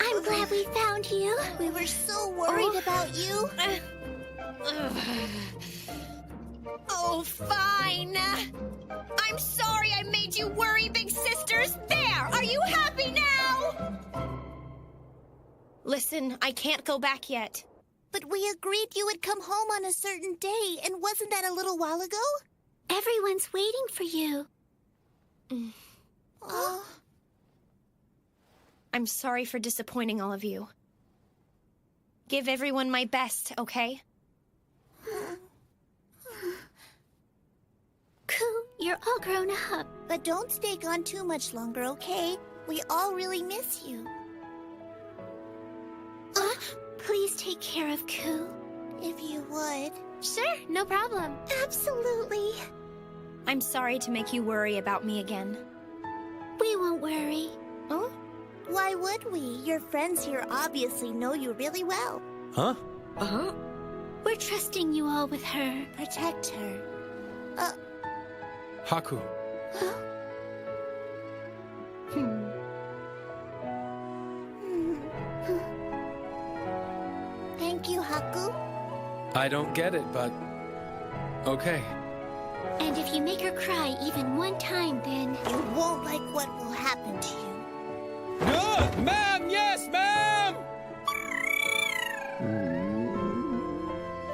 [SPEAKER 20] I'm glad we found you. We were so worried about you.
[SPEAKER 2] Oh, fine. I'm sorry I made you worry, big sisters. There! Are you happy now? Listen, I can't go back yet.
[SPEAKER 20] But we agreed you would come home on a certain day, and wasn't that a little while ago?
[SPEAKER 12] Everyone's waiting for you.
[SPEAKER 20] Oh.
[SPEAKER 2] I'm sorry for disappointing all of you. Give everyone my best, okay?
[SPEAKER 12] Ku, you're all grown up.
[SPEAKER 20] But don't stay gone too much longer, okay? We all really miss you.
[SPEAKER 12] Please take care of Ku.
[SPEAKER 20] If you would.
[SPEAKER 12] Sure, no problem.
[SPEAKER 20] Absolutely.
[SPEAKER 2] I'm sorry to make you worry about me again.
[SPEAKER 12] We won't worry.
[SPEAKER 20] Huh? Why would we? Your friends here obviously know you really well.
[SPEAKER 1] Huh?
[SPEAKER 2] Uh-huh.
[SPEAKER 12] We're trusting you all with her.
[SPEAKER 20] Protect her.
[SPEAKER 1] Haku.
[SPEAKER 20] Thank you, Haku.
[SPEAKER 1] I don't get it, but... okay.
[SPEAKER 12] And if you make her cry even one time, then...
[SPEAKER 20] You won't like what will happen to you.
[SPEAKER 1] Ma'am! Yes, ma'am!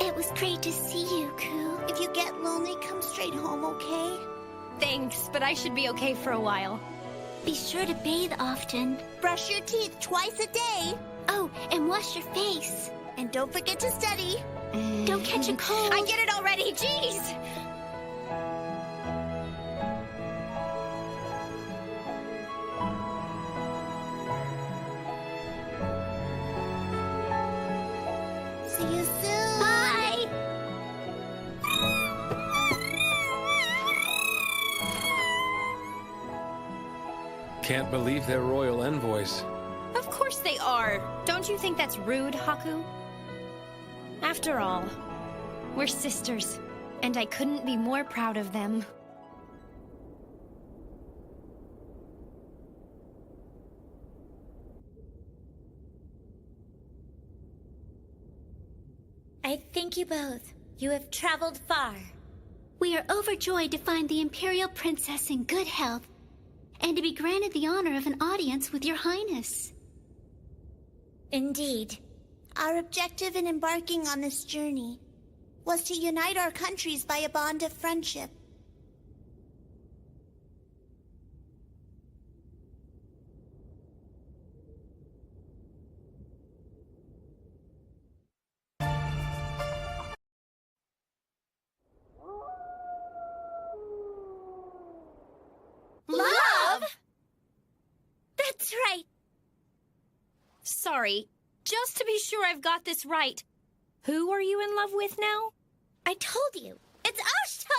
[SPEAKER 12] It was great to see you, Ku.
[SPEAKER 20] If you get lonely, come straight home, okay?
[SPEAKER 2] Thanks, but I should be okay for a while.
[SPEAKER 12] Be sure to bathe often.
[SPEAKER 20] Brush your teeth twice a day. Oh, and wash your face. And don't forget to study. Don't catch a cold.
[SPEAKER 15] I get it already, jeez!
[SPEAKER 20] See you soon. Bye.
[SPEAKER 1] Can't believe they're royal envoys.
[SPEAKER 2] Of course they are. Don't you think that's rude, Haku? After all, we're sisters, and I couldn't be more proud of them.
[SPEAKER 20] I thank you both. You have traveled far. We are overjoyed to find the Imperial Princess in good health, and to be granted the honor of an audience with your Highness. Indeed. Our objective in embarking on this journey was to unite our countries by a bond of friendship.
[SPEAKER 2] Love?
[SPEAKER 20] That's right.
[SPEAKER 2] Sorry, just to be sure I've got this right. Who are you in love with now?
[SPEAKER 20] I told you. It's Oshto!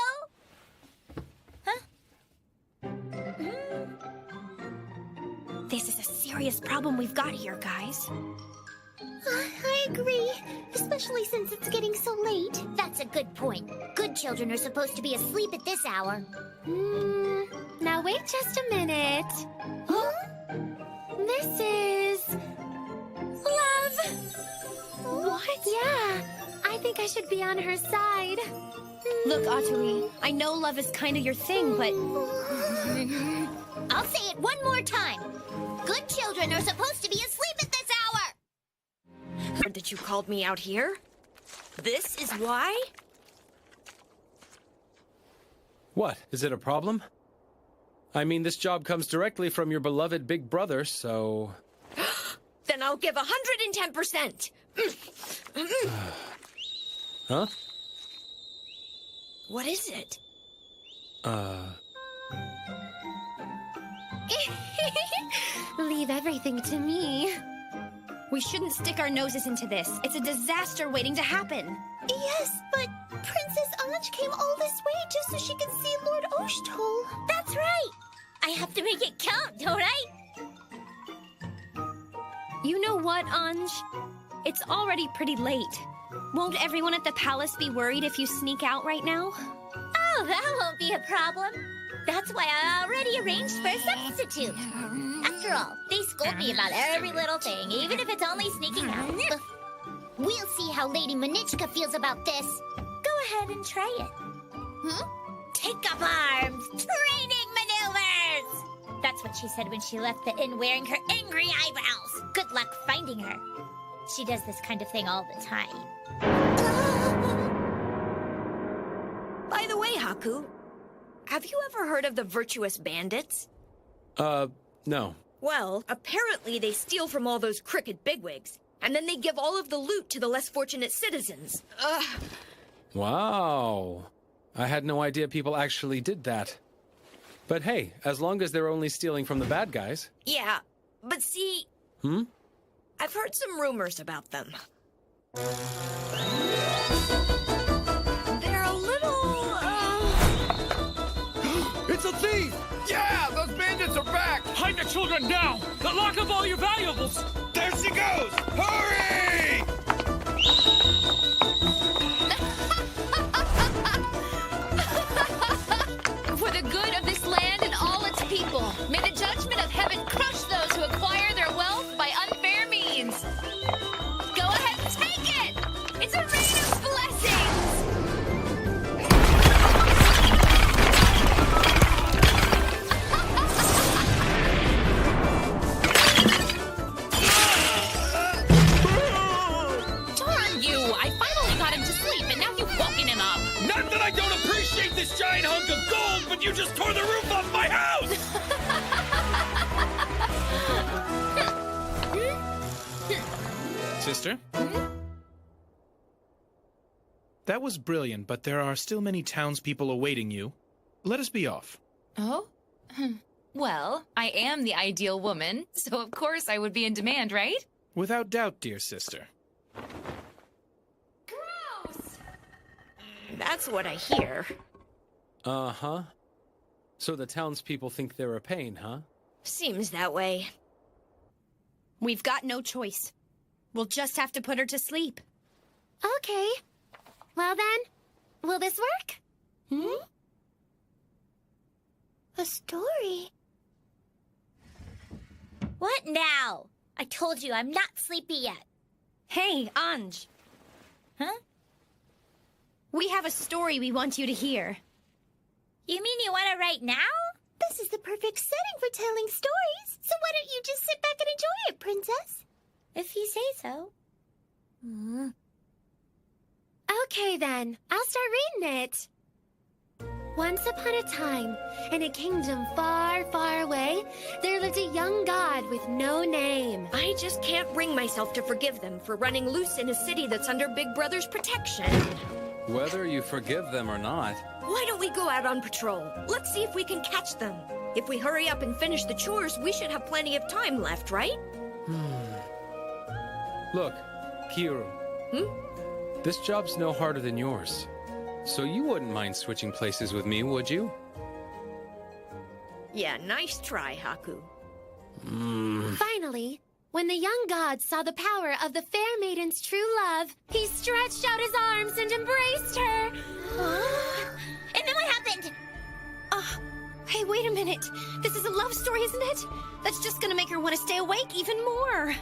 [SPEAKER 2] This is a serious problem we've got here, guys.
[SPEAKER 20] I agree, especially since it's getting so late. That's a good point. Good children are supposed to be asleep at this hour.
[SPEAKER 2] Now wait just a minute.
[SPEAKER 20] Huh?
[SPEAKER 2] This is... Love! What?
[SPEAKER 20] Yeah, I think I should be on her side.
[SPEAKER 2] Look, Atui, I know love is kind of your thing, but...
[SPEAKER 20] I'll say it one more time. Good children are supposed to be asleep at this hour!
[SPEAKER 15] Heard that you called me out here? This is why?
[SPEAKER 1] What? Is it a problem? I mean, this job comes directly from your beloved big brother, so...
[SPEAKER 15] Then I'll give 110%.
[SPEAKER 1] Huh?
[SPEAKER 15] What is it?
[SPEAKER 2] Leave everything to me. We shouldn't stick our noses into this. It's a disaster waiting to happen.
[SPEAKER 20] Yes, but Princess Anj came all this way just so she could see Lord Oshtol. That's right. I have to make it count, don't I?
[SPEAKER 2] You know what, Anj? It's already pretty late. Won't everyone at the palace be worried if you sneak out right now?
[SPEAKER 20] Oh, that won't be a problem. That's why I already arranged for a substitute. After all, they scold me about every little thing, even if it's only sneaking out. We'll see how Lady Manichka feels about this. Go ahead and try it. Take up arms! Training maneuvers! That's what she said when she left the inn wearing her angry eyebrows. Good luck finding her. She does this kind of thing all the time.
[SPEAKER 15] By the way, Haku, have you ever heard of the Virtuous Bandits?
[SPEAKER 1] No.
[SPEAKER 15] Well, apparently they steal from all those crooked bigwigs, and then they give all of the loot to the less fortunate citizens.
[SPEAKER 1] Wow. I had no idea people actually did that. But hey, as long as they're only stealing from the bad guys.
[SPEAKER 15] Yeah, but see... I've heard some rumors about them. They're a little,
[SPEAKER 11] It's a thief!
[SPEAKER 6] Yeah, those bandits are back!
[SPEAKER 11] Hide the children now! Lock up all your valuables!
[SPEAKER 6] There she goes! Hurry!
[SPEAKER 14] For the good of this land and all its people, may the judgment of heaven crush those who acquire their wealth by unfair means. Go ahead and take it! It's a rain of blessings! Darn you! I finally got him to sleep, and now you've woken him up.
[SPEAKER 11] Not that I don't appreciate this giant hunk of gold, but you just tore the roof off my house!
[SPEAKER 10] Sister? That was brilliant, but there are still many townspeople awaiting you. Let us be off.
[SPEAKER 14] Oh? Well, I am the ideal woman, so of course I would be in demand, right?
[SPEAKER 10] Without doubt, dear sister.
[SPEAKER 15] That's what I hear.
[SPEAKER 1] Uh-huh. So the townspeople think they're a pain, huh?
[SPEAKER 15] Seems that way.
[SPEAKER 2] We've got no choice. We'll just have to put her to sleep.
[SPEAKER 12] Okay. Well then, will this work? A story?
[SPEAKER 20] What now? I told you I'm not sleepy yet.
[SPEAKER 2] Hey, Anj.
[SPEAKER 20] Huh?
[SPEAKER 2] We have a story we want you to hear.
[SPEAKER 20] You mean you want to write now? This is the perfect setting for telling stories. So why don't you just sit back and enjoy it, Princess? If you say so.
[SPEAKER 12] Okay then, I'll start reading it. Once upon a time, in a kingdom far, far away, there lived a young god with no name.
[SPEAKER 15] I just can't bring myself to forgive them for running loose in a city that's under Big Brother's protection.
[SPEAKER 1] Whether you forgive them or not.
[SPEAKER 15] Why don't we go out on patrol? Let's see if we can catch them. If we hurry up and finish the chores, we should have plenty of time left, right?
[SPEAKER 1] Look, Kiru. This job's no harder than yours. So you wouldn't mind switching places with me, would you?
[SPEAKER 15] Yeah, nice try, Haku.
[SPEAKER 12] Finally, when the young god saw the power of the fair maiden's true love, he stretched out his arms and embraced her.
[SPEAKER 20] And then what happened?
[SPEAKER 2] Hey, wait a minute. This is a love story, isn't it? That's just gonna make her want to stay awake even more.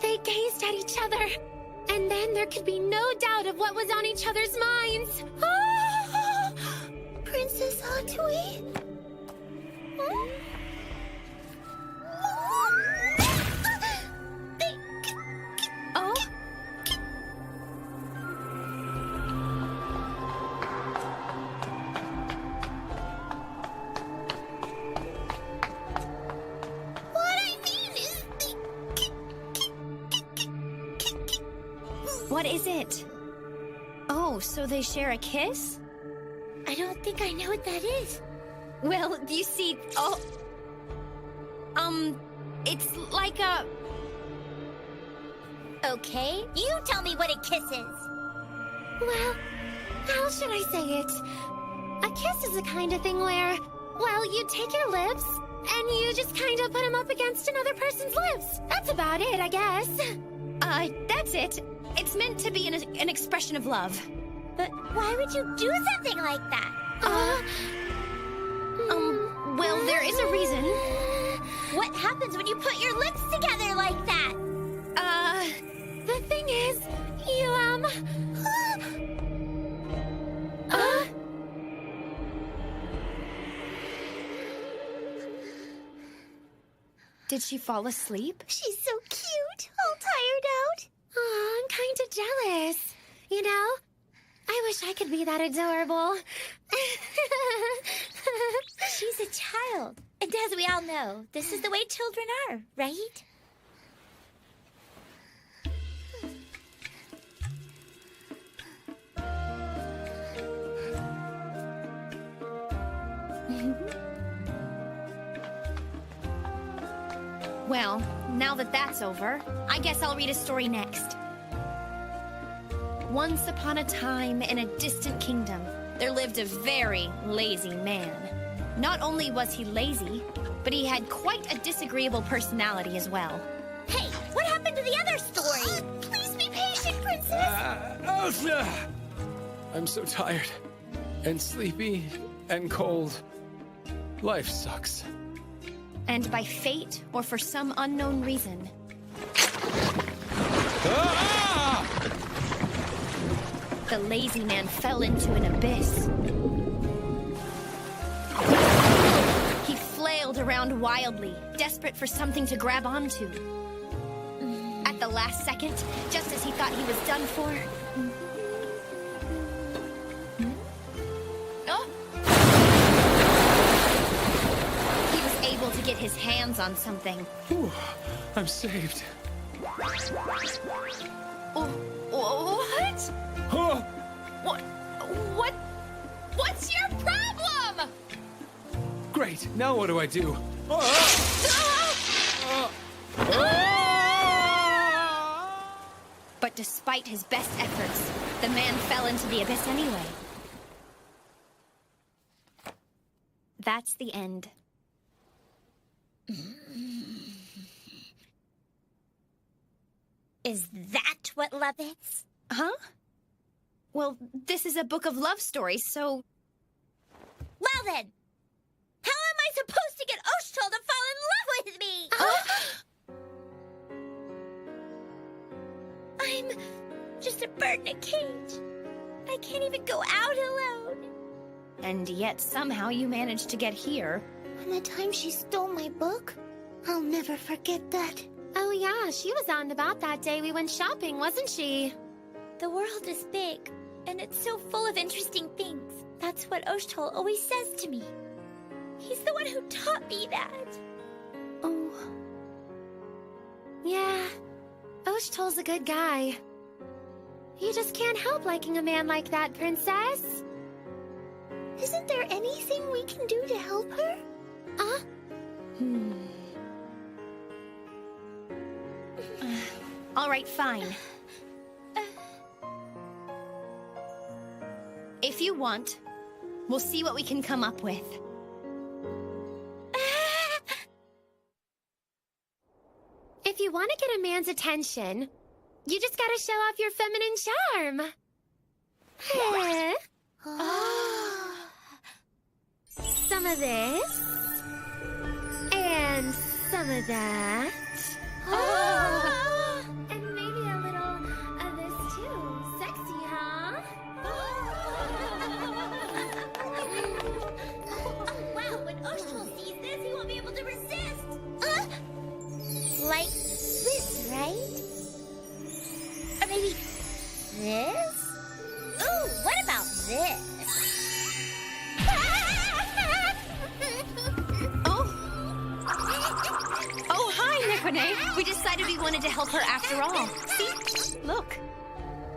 [SPEAKER 12] They gazed at each other, and then there could be no doubt of what was on each other's minds.
[SPEAKER 20] Princess Hatui?
[SPEAKER 2] Oh?
[SPEAKER 20] What I mean is
[SPEAKER 2] What is it? Oh, so they share a kiss?
[SPEAKER 20] I don't think I know what that is.
[SPEAKER 2] Well, you see, it's like a...
[SPEAKER 20] Okay, you tell me what a kiss is.
[SPEAKER 12] Well, how should I say it? A kiss is the kind of thing where, well, you take your lips, and you just kind of put them up against another person's lips. That's about it, I guess.
[SPEAKER 2] That's it. It's meant to be an expression of love.
[SPEAKER 20] But why would you do something like that?
[SPEAKER 2] Well, there is a reason.
[SPEAKER 20] What happens when you put your lips together like that?
[SPEAKER 12] The thing is, you,
[SPEAKER 2] Did she fall asleep?
[SPEAKER 20] She's so cute, all tired out.
[SPEAKER 12] Oh, I'm kind of jealous. You know, I wish I could be that adorable.
[SPEAKER 20] She's a child. And as we all know, this is the way children are, right?
[SPEAKER 2] Well, now that that's over, I guess I'll read a story next. Once upon a time, in a distant kingdom, there lived a very lazy man. Not only was he lazy, but he had quite a disagreeable personality as well.
[SPEAKER 20] Hey, what happened to the other story? Please be patient, Princess.
[SPEAKER 1] I'm so tired. And sleepy. And cold. Life sucks.
[SPEAKER 2] And by fate, or for some unknown reason... The lazy man fell into an abyss. He flailed around wildly, desperate for something to grab onto. At the last second, just as he thought he was done for... He was able to get his hands on something.
[SPEAKER 1] Whew, I'm saved.
[SPEAKER 14] What? What's your problem?
[SPEAKER 1] Great. Now what do I do?
[SPEAKER 2] But despite his best efforts, the man fell into the abyss anyway. That's the end.
[SPEAKER 20] Is that what love is?
[SPEAKER 2] Huh? Well, this is a book of love stories, so...
[SPEAKER 20] Well then, how am I supposed to get Oshtul to fall in love with me? I'm just a bird in a cage. I can't even go out alone.
[SPEAKER 2] And yet somehow you managed to get here.
[SPEAKER 12] And the time she stole my book? I'll never forget that.
[SPEAKER 2] Oh yeah, she was on about that day we went shopping, wasn't she?
[SPEAKER 20] The world is big, and it's so full of interesting things. That's what Oshtul always says to me. He's the one who taught me that.
[SPEAKER 2] Oh. Yeah, Oshtul's a good guy. You just can't help liking a man like that, Princess.
[SPEAKER 12] Isn't there anything we can do to help her?
[SPEAKER 2] All right, fine. If you want, we'll see what we can come up with. If you want to get a man's attention, you just gotta show off your feminine charm. Some of this. And some of that. And maybe a little of this too. Sexy, huh?
[SPEAKER 20] Wow, when Oshtul sees this, he won't be able to resist. Like this, right? Or maybe this? Ooh, what about this?
[SPEAKER 2] Oh, hi, Nikone. We decided we wanted to help her after all. See? Look.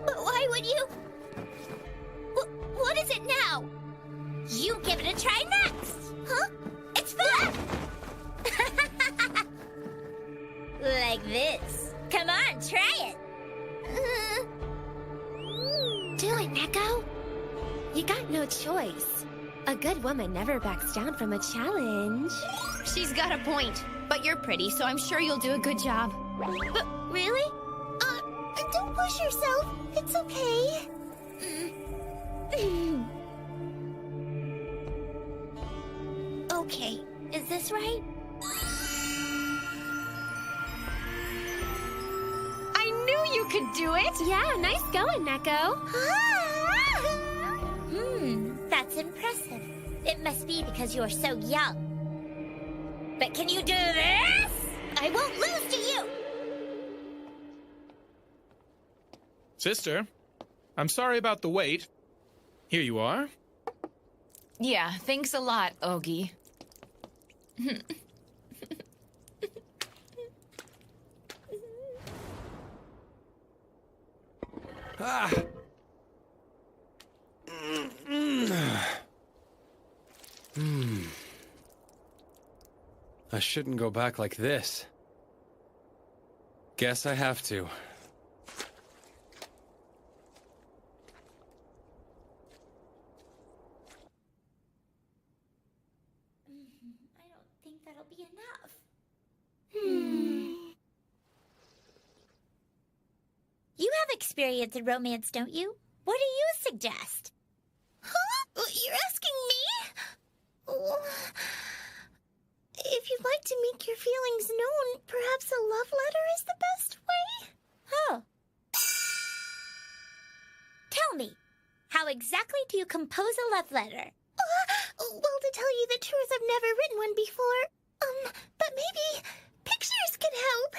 [SPEAKER 20] But why would you? What is it now? You give it a try next. Huh? It's fun! Like this. Come on, try it.
[SPEAKER 2] Do it, Neko. You got no choice. A good woman never backs down from a challenge. She's got a point, but you're pretty, so I'm sure you'll do a good job.
[SPEAKER 20] But really? Don't push yourself. It's okay. Okay, is this right?
[SPEAKER 2] I knew you could do it! Yeah, nice going, Neko.
[SPEAKER 20] That's impressive. It must be because you're so young. But can you do this? I won't lose to you!
[SPEAKER 10] Sister, I'm sorry about the wait. Here you are.
[SPEAKER 14] Yeah, thanks a lot, Ogie.
[SPEAKER 1] I shouldn't go back like this. Guess I have to.
[SPEAKER 20] I don't think that'll be enough. You have experience in romance, don't you? What do you suggest? Huh? You're asking me? If you'd like to make your feelings known, perhaps a love letter is the best way? Oh. Tell me, how exactly do you compose a love letter? Well, to tell you the truth, I've never written one before. But maybe pictures can help.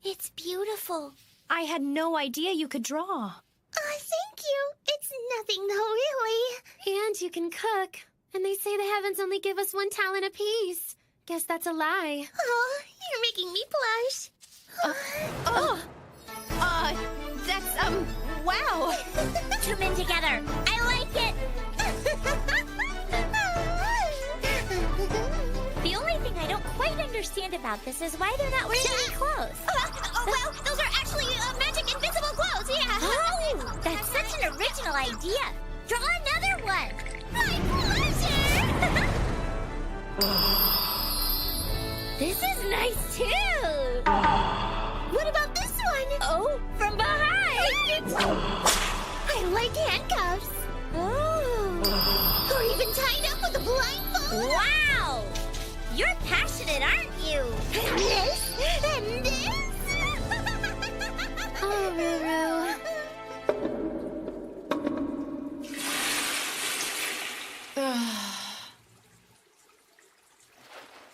[SPEAKER 20] It's beautiful.
[SPEAKER 2] I had no idea you could draw.
[SPEAKER 20] Thank you. It's nothing, though, really.
[SPEAKER 2] And you can cook. And they say the heavens only give us one talent apiece. Guess that's a lie.
[SPEAKER 20] Oh, you're making me blush.
[SPEAKER 2] That's, wow.
[SPEAKER 20] Two men together. I like it. The only thing I don't quite understand about this is why they're not wearing any clothes. Well, those are actually magic invisible clothes, yeah. Oh, that's such an original idea. Draw another one. My pleasure. This is nice, too. What about this one? Oh, from behind. I like handcuffs. Oh. Or even tied up with a blindfold. Wow. You're passionate, aren't you? And this? And this?
[SPEAKER 2] Oh, Ruru.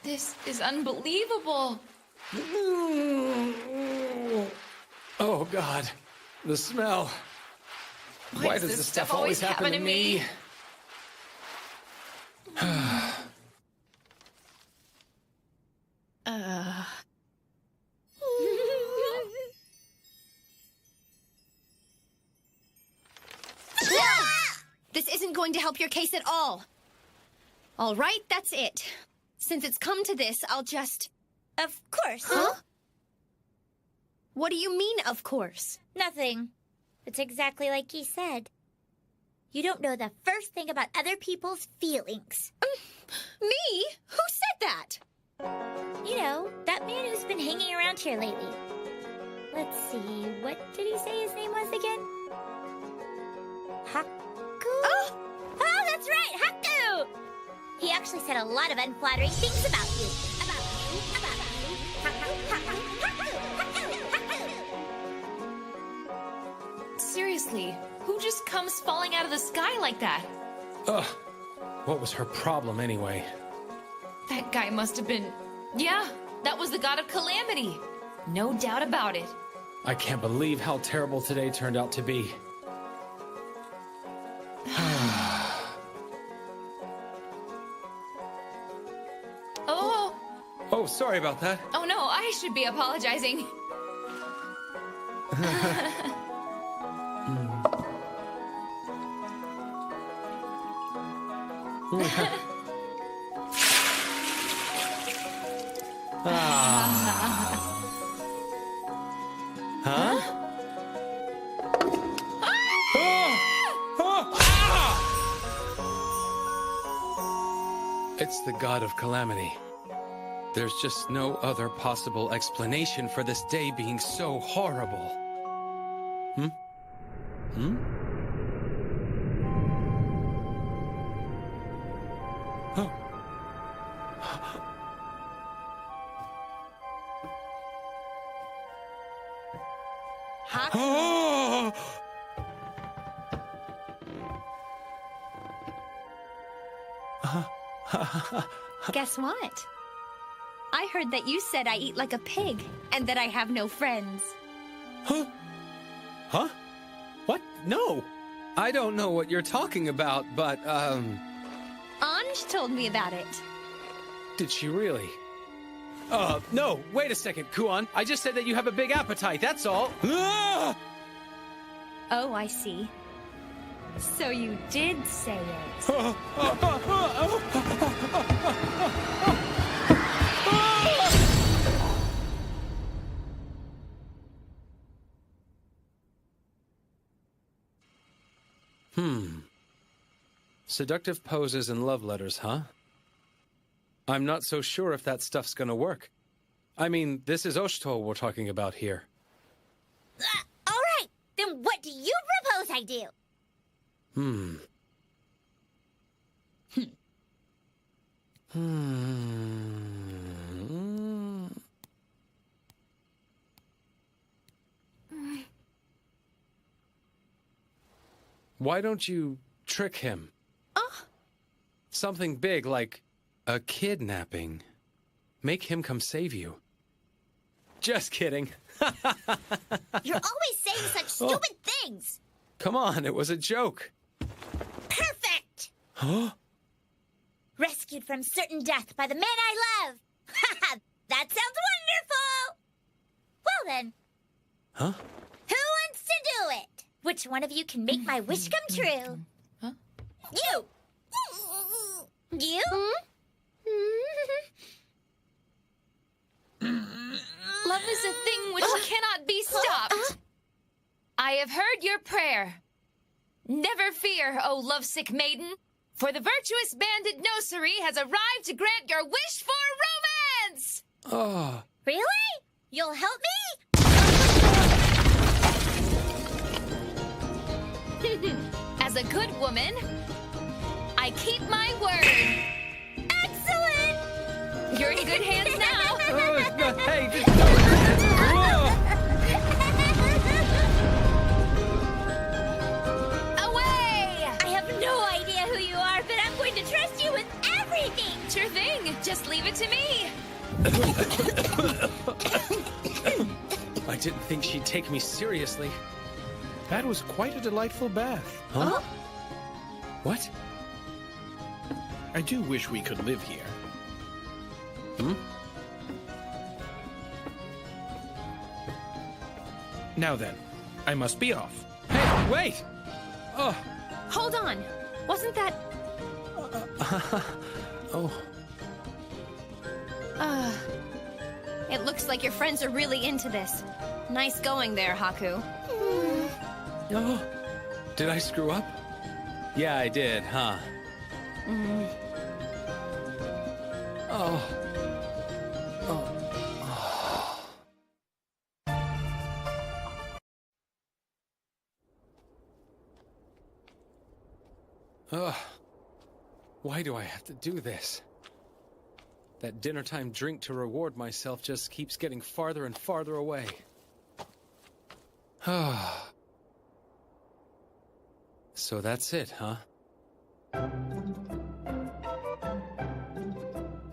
[SPEAKER 14] This is unbelievable.
[SPEAKER 1] Oh, God. The smell. Why does this stuff always happen to me?
[SPEAKER 2] This isn't going to help your case at all. All right, that's it. Since it's come to this, I'll just...
[SPEAKER 20] Of course.
[SPEAKER 2] Huh? What do you mean, of course?
[SPEAKER 20] Nothing. It's exactly like he said. You don't know the first thing about other people's feelings.
[SPEAKER 2] Me? Who said that?
[SPEAKER 20] You know, that man who's been hanging around here lately. Let's see, what did he say his name was again? Haku? Oh, that's right, Haku! He actually said a lot of unflattering things about you. About you. Haku.
[SPEAKER 14] Seriously, who just comes falling out of the sky like that?
[SPEAKER 1] Ugh. What was her problem anyway?
[SPEAKER 14] That guy must have been... Yeah, that was the god of calamity. No doubt about it.
[SPEAKER 1] I can't believe how terrible today turned out to be.
[SPEAKER 14] Oh.
[SPEAKER 1] Oh, sorry about that.
[SPEAKER 14] Oh no, I should be apologizing.
[SPEAKER 1] Huh? It's the god of calamity. There's just no other possible explanation for this day being so horrible. Oh. Oh!
[SPEAKER 2] Guess what? I heard that you said I eat like a pig and that I have no friends.
[SPEAKER 1] Huh? Huh? What? No! I don't know what you're talking about, but,
[SPEAKER 2] Anj told me about it.
[SPEAKER 1] Did she really? No, wait a second, Kuon. I just said that you have a big appetite, that's all. Ah!
[SPEAKER 2] Oh, I see. So you did say it.
[SPEAKER 1] Seductive poses and love letters, huh? I'm not so sure if that stuff's gonna work. I mean, this is Oshto we're talking about here.
[SPEAKER 20] All right, then what do you propose I do?
[SPEAKER 1] Why don't you trick him? Something big like a kidnapping. Make him come save you. Just kidding.
[SPEAKER 20] You're always saying such stupid things.
[SPEAKER 1] Come on, it was a joke.
[SPEAKER 20] Perfect.
[SPEAKER 1] Huh?
[SPEAKER 20] rescued from certain death by the man I love. That sounds wonderful! Well then,
[SPEAKER 1] Huh?
[SPEAKER 20] who wants to do it? Which one of you can make my wish come true?
[SPEAKER 14] Huh?
[SPEAKER 20] You! You?
[SPEAKER 14] Love is a thing which cannot be stopped. I have heard your prayer. Never fear, O lovesick maiden, for the virtuous bandit Nosari has arrived to grant your wish for romance!
[SPEAKER 1] Oh.
[SPEAKER 20] Really? You'll help me?
[SPEAKER 14] As a good woman, I keep my word.
[SPEAKER 20] Excellent!
[SPEAKER 14] You're in good hands now.
[SPEAKER 1] Hey, just
[SPEAKER 14] Away!
[SPEAKER 20] I have no idea who you are, but I'm going to trust you with everything!
[SPEAKER 14] Sure thing. Just leave it to me.
[SPEAKER 1] I didn't think she'd take me seriously.
[SPEAKER 10] That was quite a delightful bath.
[SPEAKER 1] Huh? What?
[SPEAKER 10] I do wish we could live here.
[SPEAKER 1] Hmm?
[SPEAKER 10] Now then, I must be off.
[SPEAKER 1] Hey, wait! Oh.
[SPEAKER 2] Hold on. Wasn't that...
[SPEAKER 1] Oh.
[SPEAKER 2] It looks like your friends are really into this. Nice going there, Haku.
[SPEAKER 1] Oh. Did I screw up? Yeah, I did, huh? Oh. Ugh. Why do I have to do this? That dinner time drink to reward myself just keeps getting farther and farther away. So that's it, huh?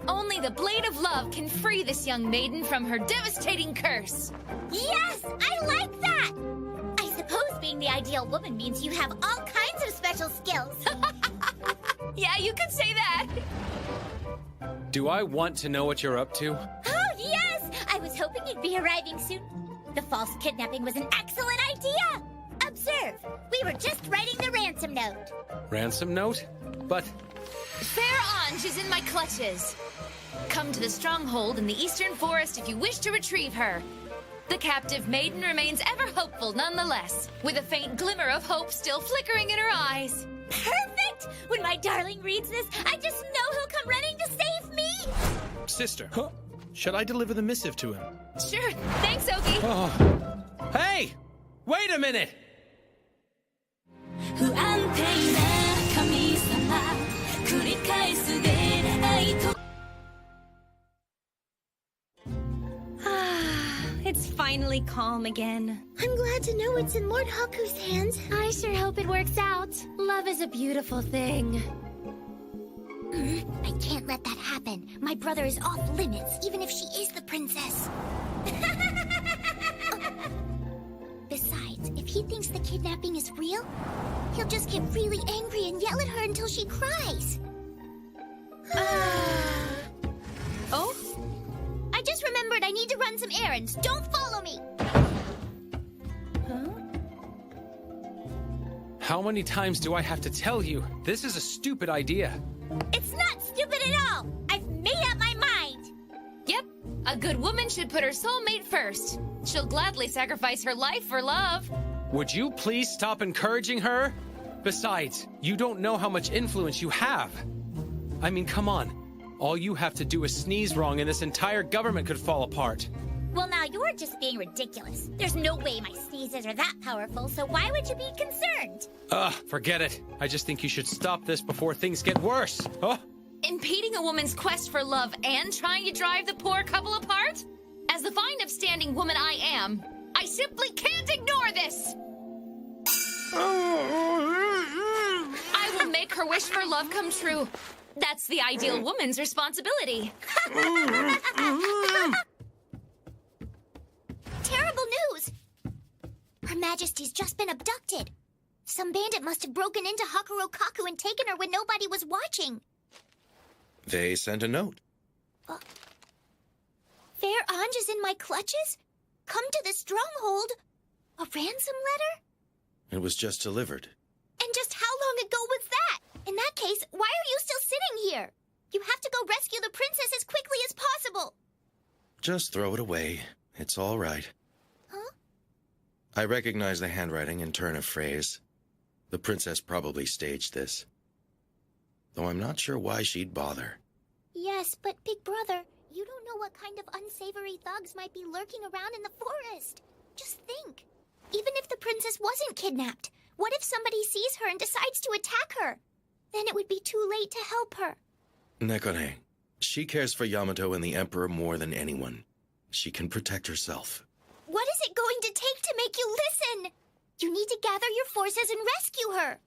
[SPEAKER 14] Only the blade of love can free this young maiden from her devastating curse.
[SPEAKER 20] Yes! I like that! I suppose being the ideal woman means you have all kinds of special skills.
[SPEAKER 14] Yeah, you could say that.
[SPEAKER 1] Do I want to know what you're up to?
[SPEAKER 20] Oh, yes! I was hoping you'd be arriving soon. The false kidnapping was an excellent idea! Observe, we were just writing the ransom note.
[SPEAKER 1] Ransom note? But...
[SPEAKER 14] Fair Ange is in my clutches. Come to the stronghold in the eastern forest if you wish to retrieve her. The captive maiden remains ever hopeful nonetheless, with a faint glimmer of hope still flickering in her eyes.
[SPEAKER 20] Perfect! When my darling reads this, I just know he'll come running to save me!
[SPEAKER 10] Sister, shall I deliver the missive to him?
[SPEAKER 14] Sure. Thanks, Ogi.
[SPEAKER 1] Oh. Hey! Wait a minute!
[SPEAKER 2] It's finally calm again.
[SPEAKER 20] I'm glad to know it's in Lord Haku's hands.
[SPEAKER 2] I sure hope it works out. Love is a beautiful thing.
[SPEAKER 20] I can't let that happen. My brother is off limits, even if she is the princess. Besides, if he thinks the kidnapping is real, he'll just get really angry and yell at her until she cries.
[SPEAKER 2] Oh?
[SPEAKER 20] I just remembered I need to run some errands. Don't follow me!
[SPEAKER 1] How many times do I have to tell you? This is a stupid idea.
[SPEAKER 20] It's not stupid at all! I've made up my mind!
[SPEAKER 14] Yep. A good woman should put her soulmate first. She'll gladly sacrifice her life for love.
[SPEAKER 1] Would you please stop encouraging her? Besides, you don't know how much influence you have. I mean, come on. All you have to do is sneeze wrong and this entire government could fall apart.
[SPEAKER 20] Well, now you're just being ridiculous. There's no way my sneezes are that powerful, so why would you be concerned?
[SPEAKER 1] Forget it. I just think you should stop this before things get worse. Oh.
[SPEAKER 14] Impeding a woman's quest for love and trying to drive the poor couple apart? As the fine upstanding woman I am, I simply can't ignore this! I will make her wish for love come true. That's the ideal woman's responsibility.
[SPEAKER 20] Terrible news! Her Majesty's just been abducted. Some bandit must have broken into Hakurokaku and taken her when nobody was watching.
[SPEAKER 4] They sent a note.
[SPEAKER 12] Fair Anj is in my clutches? Come to the stronghold? A ransom letter?
[SPEAKER 4] It was just delivered.
[SPEAKER 12] And just how long ago was that? In that case, why are you still sitting here? You have to go rescue the princess as quickly as possible.
[SPEAKER 4] Just throw it away. It's all right.
[SPEAKER 12] Huh?
[SPEAKER 4] I recognize the handwriting and turn of phrase. The princess probably staged this. Though I'm not sure why she'd bother.
[SPEAKER 12] Yes, but Big Brother, you don't know what kind of unsavory thugs might be lurking around in the forest. Just think. Even if the princess wasn't kidnapped, what if somebody sees her and decides to attack her? Then it would be too late to help her.
[SPEAKER 4] Nekone, she cares for Yamato and the Emperor more than anyone. She can protect herself.
[SPEAKER 12] What is it going to take to make you listen? You need to gather your forces and rescue her.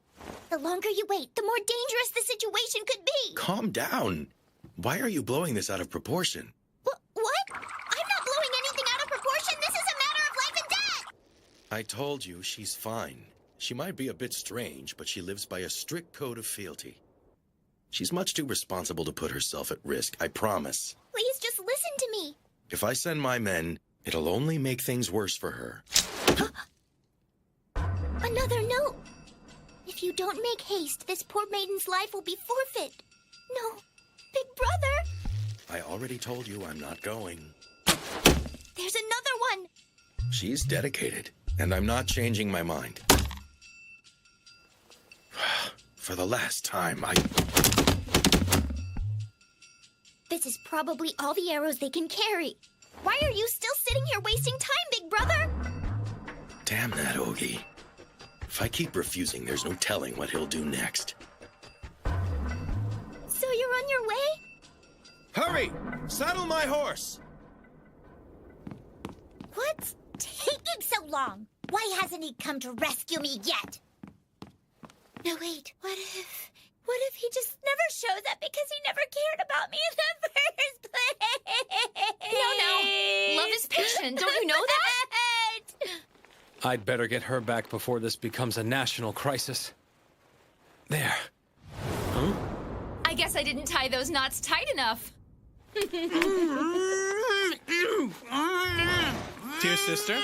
[SPEAKER 12] The longer you wait, the more dangerous the situation could be.
[SPEAKER 4] Calm down. Why are you blowing this out of proportion?
[SPEAKER 12] What? I'm not blowing anything out of proportion. This is a matter of life and death.
[SPEAKER 4] I told you she's fine. She might be a bit strange, but she lives by a strict code of fealty. She's much too responsible to put herself at risk, I promise.
[SPEAKER 12] Please just listen to me.
[SPEAKER 4] If I send my men, it'll only make things worse for her.
[SPEAKER 12] Another note. If you don't make haste, this poor maiden's life will be forfeit. No, Big Brother.
[SPEAKER 4] I already told you I'm not going.
[SPEAKER 12] There's another one.
[SPEAKER 4] She's dedicated, and I'm not changing my mind. For the last time,
[SPEAKER 12] This is probably all the arrows they can carry. Why are you still sitting here wasting time, Big Brother?
[SPEAKER 4] Damn that Ogi. If I keep refusing, there's no telling what he'll do next.
[SPEAKER 12] So you're on your way?
[SPEAKER 6] Hurry! Saddle my horse!
[SPEAKER 20] What's taking so long? Why hasn't he come to rescue me yet?
[SPEAKER 12] No, wait. What if he just never shows up because he never cared about me in the first place?
[SPEAKER 14] No. Love is patient. Don't you know that?
[SPEAKER 1] I'd better get her back before this becomes a national crisis. There. Huh?
[SPEAKER 14] I guess I didn't tie those knots tight enough.
[SPEAKER 10] Dear sister,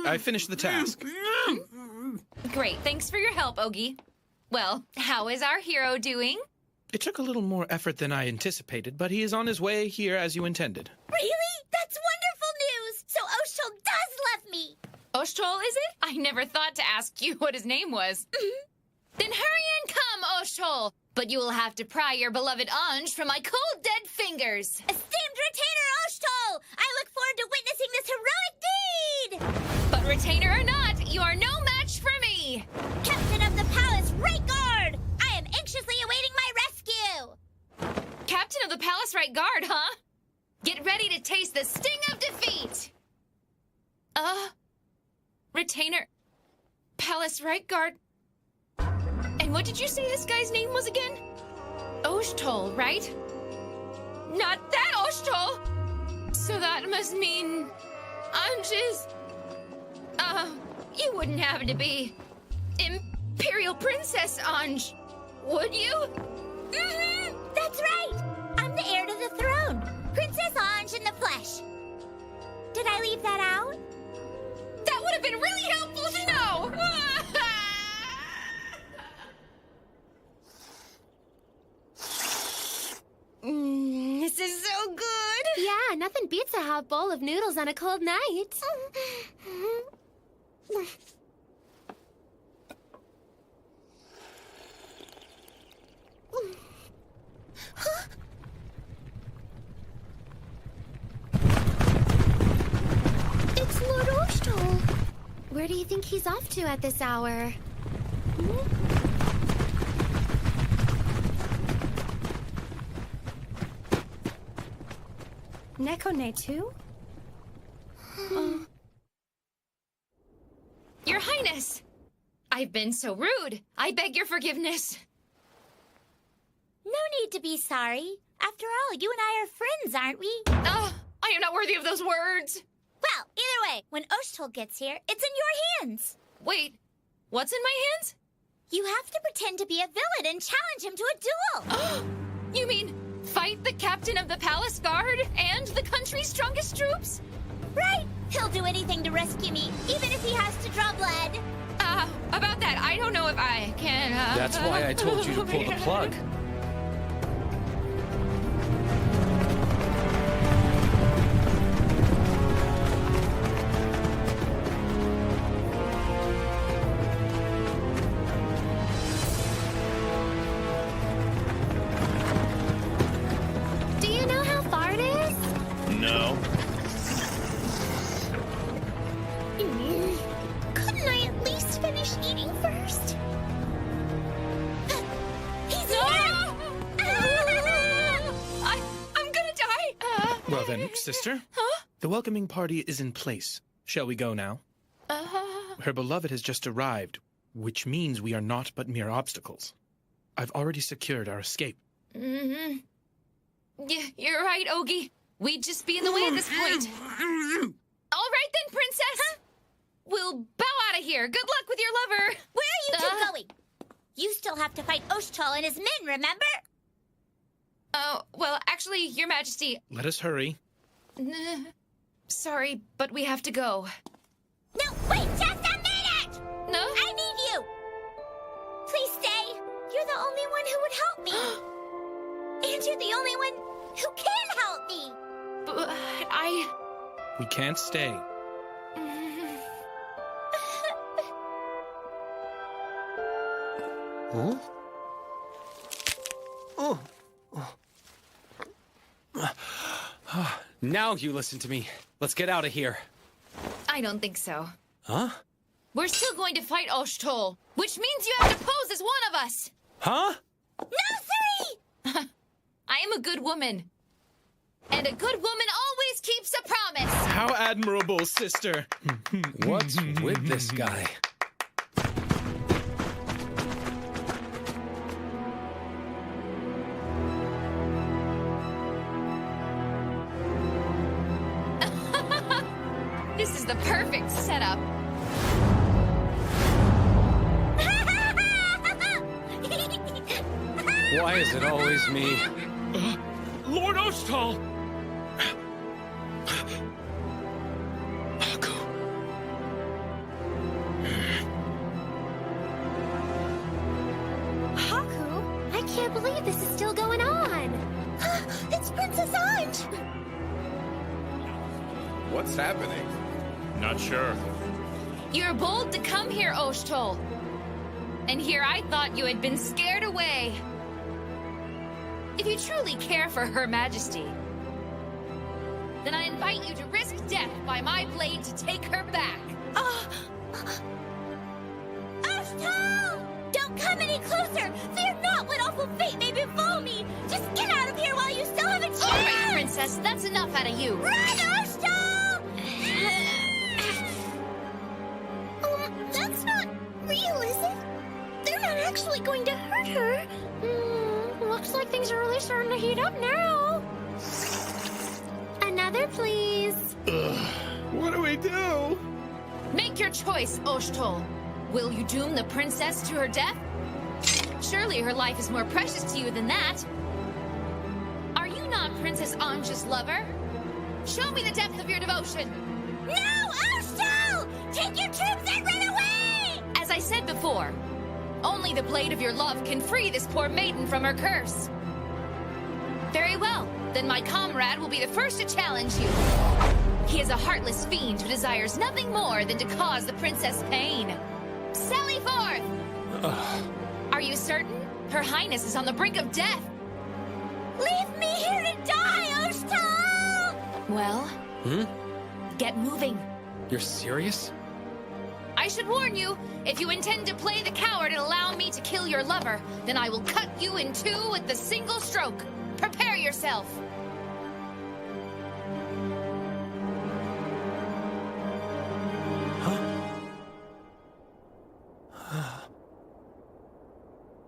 [SPEAKER 10] I finished the task.
[SPEAKER 14] Great. Thanks for your help, Ogi. Well, how is our hero doing?
[SPEAKER 10] It took a little more effort than I anticipated, but he is on his way here as you intended.
[SPEAKER 12] Really? That's wonderful news! So Oshol does love me!
[SPEAKER 14] Oshtol, is it? I never thought to ask you what his name was. Then hurry and come, Oshtol! But you will have to pry your beloved Anj from my cold, dead fingers.
[SPEAKER 12] Esteemed Retainer Oshol! I look forward to witnessing this heroic deed!
[SPEAKER 14] But Retainer or not, you are no match for me!
[SPEAKER 12] Captain of the Palace, Right Guard! I am anxiously awaiting my rescue!
[SPEAKER 14] Captain of the Palace Right Guard, huh? Get ready to taste the sting of defeat! Retainer... Palace Right Guard... And what did you say this guy's name was again? Oshtol, right? Not that Oshtol! So that must mean... Anj is... you wouldn't happen to be... Imperial Princess Anj, would you?
[SPEAKER 12] Mm-hmm, that's right! I'm the heir to the throne, Princess Anj in the flesh. Did I leave that out?
[SPEAKER 14] That would have been really helpful to know!
[SPEAKER 2] This is so good! Yeah, nothing beats a hot bowl of noodles on a cold night. It's Lord Oshtol. Where do you think he's off to at this hour? Nekone too?
[SPEAKER 14] Your Highness! I've been so rude. I beg your forgiveness.
[SPEAKER 12] No need to be sorry. After all, you and I are friends, aren't we?
[SPEAKER 14] Oh, I am not worthy of those words.
[SPEAKER 12] Well, either way, when Oshtol gets here, it's in your hands.
[SPEAKER 14] Wait, what's in my hands?
[SPEAKER 12] You have to pretend to be a villain and challenge him to a duel.
[SPEAKER 14] You mean Fight the captain of the palace guard and the country's strongest troops?
[SPEAKER 20] Right! He'll do anything to rescue me, even if he has to draw blood.
[SPEAKER 14] About that, I don't know if I can,
[SPEAKER 1] That's why I told you to pull the plug.
[SPEAKER 2] Do you know how far it is?
[SPEAKER 5] No.
[SPEAKER 20] Couldn't I at least finish eating first? He's here!
[SPEAKER 14] I'm gonna die!
[SPEAKER 10] Well then, sister, the welcoming party is in place. Shall we go now? Her beloved has just arrived, which means we are not but mere obstacles. I've already secured our escape.
[SPEAKER 14] Mm-hmm. You're right, Ogie. We'd just be in the way at this point. All right then, princess. We'll bow out of here. Good luck with your lover.
[SPEAKER 20] Where are you two going? You still have to fight Oshtal and his men, remember?
[SPEAKER 14] Oh, well, actually, your majesty...
[SPEAKER 10] Let us hurry.
[SPEAKER 14] Sorry, but we have to go.
[SPEAKER 20] No, wait just a minute!
[SPEAKER 14] No?
[SPEAKER 20] I need you! Please stay. You're the only one who would help me. And you're the only one who can help me.
[SPEAKER 14] But
[SPEAKER 10] We can't stay.
[SPEAKER 1] Huh? Now you listen to me. Let's get out of here.
[SPEAKER 14] I don't think so.
[SPEAKER 1] Huh?
[SPEAKER 14] We're still going to fight Oshtal, which means you have to pose as one of us.
[SPEAKER 1] Huh?
[SPEAKER 20] Nursery!
[SPEAKER 14] I am a good woman. And a good woman always keeps a promise.
[SPEAKER 10] How admirable, sister.
[SPEAKER 1] What's with this guy?
[SPEAKER 14] This is the perfect setup.
[SPEAKER 1] Why is it always me?
[SPEAKER 11] Lord Oshtal!
[SPEAKER 2] Haku, I can't believe this is still going on.
[SPEAKER 20] It's Princess Anj!
[SPEAKER 6] What's happening?
[SPEAKER 11] Not sure.
[SPEAKER 14] You're bold to come here, Oshtal. And here I thought you had been scared away. If you truly care for Her Majesty, then I invite you to risk death by my blade to take her back.
[SPEAKER 20] Oshtal! Don't come any closer! Fear not what awful fate may befall me! Just get out of here while you still have a chance!
[SPEAKER 14] All right, Princess, that's enough out of you.
[SPEAKER 20] Run, Oshtal! That's not real, is it? They're not actually going to hurt her.
[SPEAKER 2] Looks like things are really starting to heat up now. Another, please.
[SPEAKER 10] What do we do?
[SPEAKER 14] Make your choice, Oshtal. Will you doom the princess to her death? Surely her life is more precious to you than that. Are you not Princess Anja's lover? Show me the depth of your devotion.
[SPEAKER 20] No, Oshtal! Take your troops and run away!
[SPEAKER 14] As I said before, only the blade of your love can free this poor maiden from her curse. Very well, then my comrade will be the first to challenge you. He is a heartless fiend who desires nothing more than to cause the princess pain. Sally forth! Are you certain? Her Highness is on the brink of death.
[SPEAKER 20] Leave me here to die, Oshtal!
[SPEAKER 14] Well, get moving.
[SPEAKER 1] You're serious?
[SPEAKER 14] I should warn you, if you intend to play the coward and allow me to kill your lover, then I will cut you in two with the single stroke. Prepare yourself.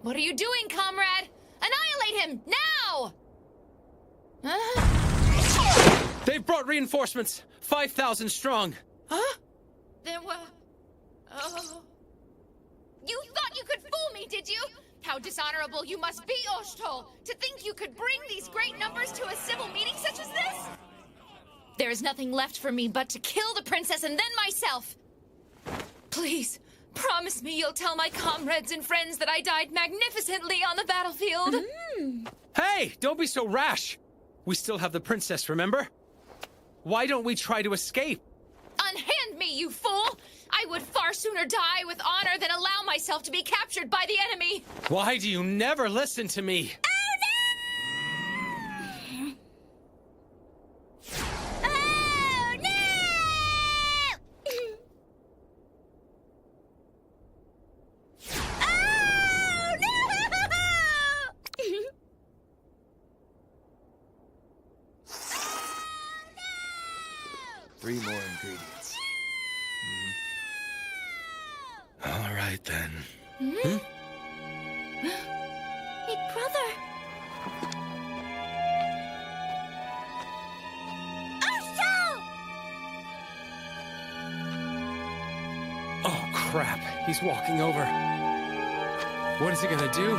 [SPEAKER 14] What are you doing, comrade? Annihilate him, now!
[SPEAKER 1] They've brought reinforcements! 5,000 strong!
[SPEAKER 14] Huh? Then what? Oh. You thought you could fool me, did you? How dishonorable you must be, Oshto, to think you could bring these great numbers to a civil meeting such as this! There is nothing left for me but to kill the princess and then myself. Please, promise me you'll tell my comrades and friends that I died magnificently on the battlefield.
[SPEAKER 1] Hey, don't be so rash. We still have the princess, remember? Why don't we try to escape?
[SPEAKER 14] Unhand me, you fool! I would far sooner die with honor than allow myself to be captured by the enemy.
[SPEAKER 1] Why do you never listen to me?
[SPEAKER 4] Three more ingredients. All right, then.
[SPEAKER 12] Big brother.
[SPEAKER 1] Oh, crap. He's walking over. What is he gonna do?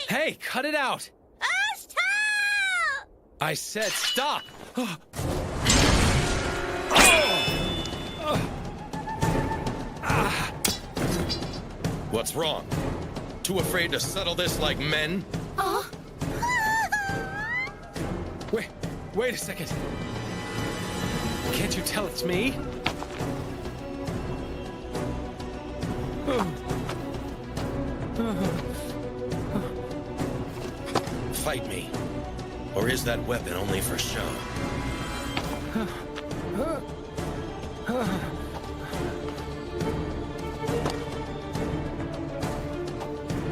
[SPEAKER 1] Hey, cut it out! I said stop!
[SPEAKER 4] What's wrong? Too afraid to settle this like men?
[SPEAKER 1] Wait a second. Can't you tell it's me?
[SPEAKER 4] Fight me. Or is that weapon only for show?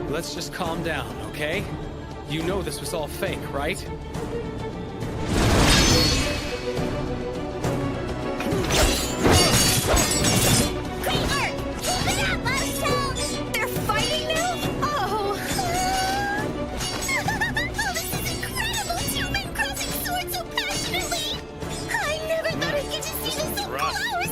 [SPEAKER 1] Let's just calm down, okay? You know this was all fake, right?
[SPEAKER 12] They're fighting now? Oh! This is incredible! Two men crossing swords so passionately! I never thought I'd get to see this so close!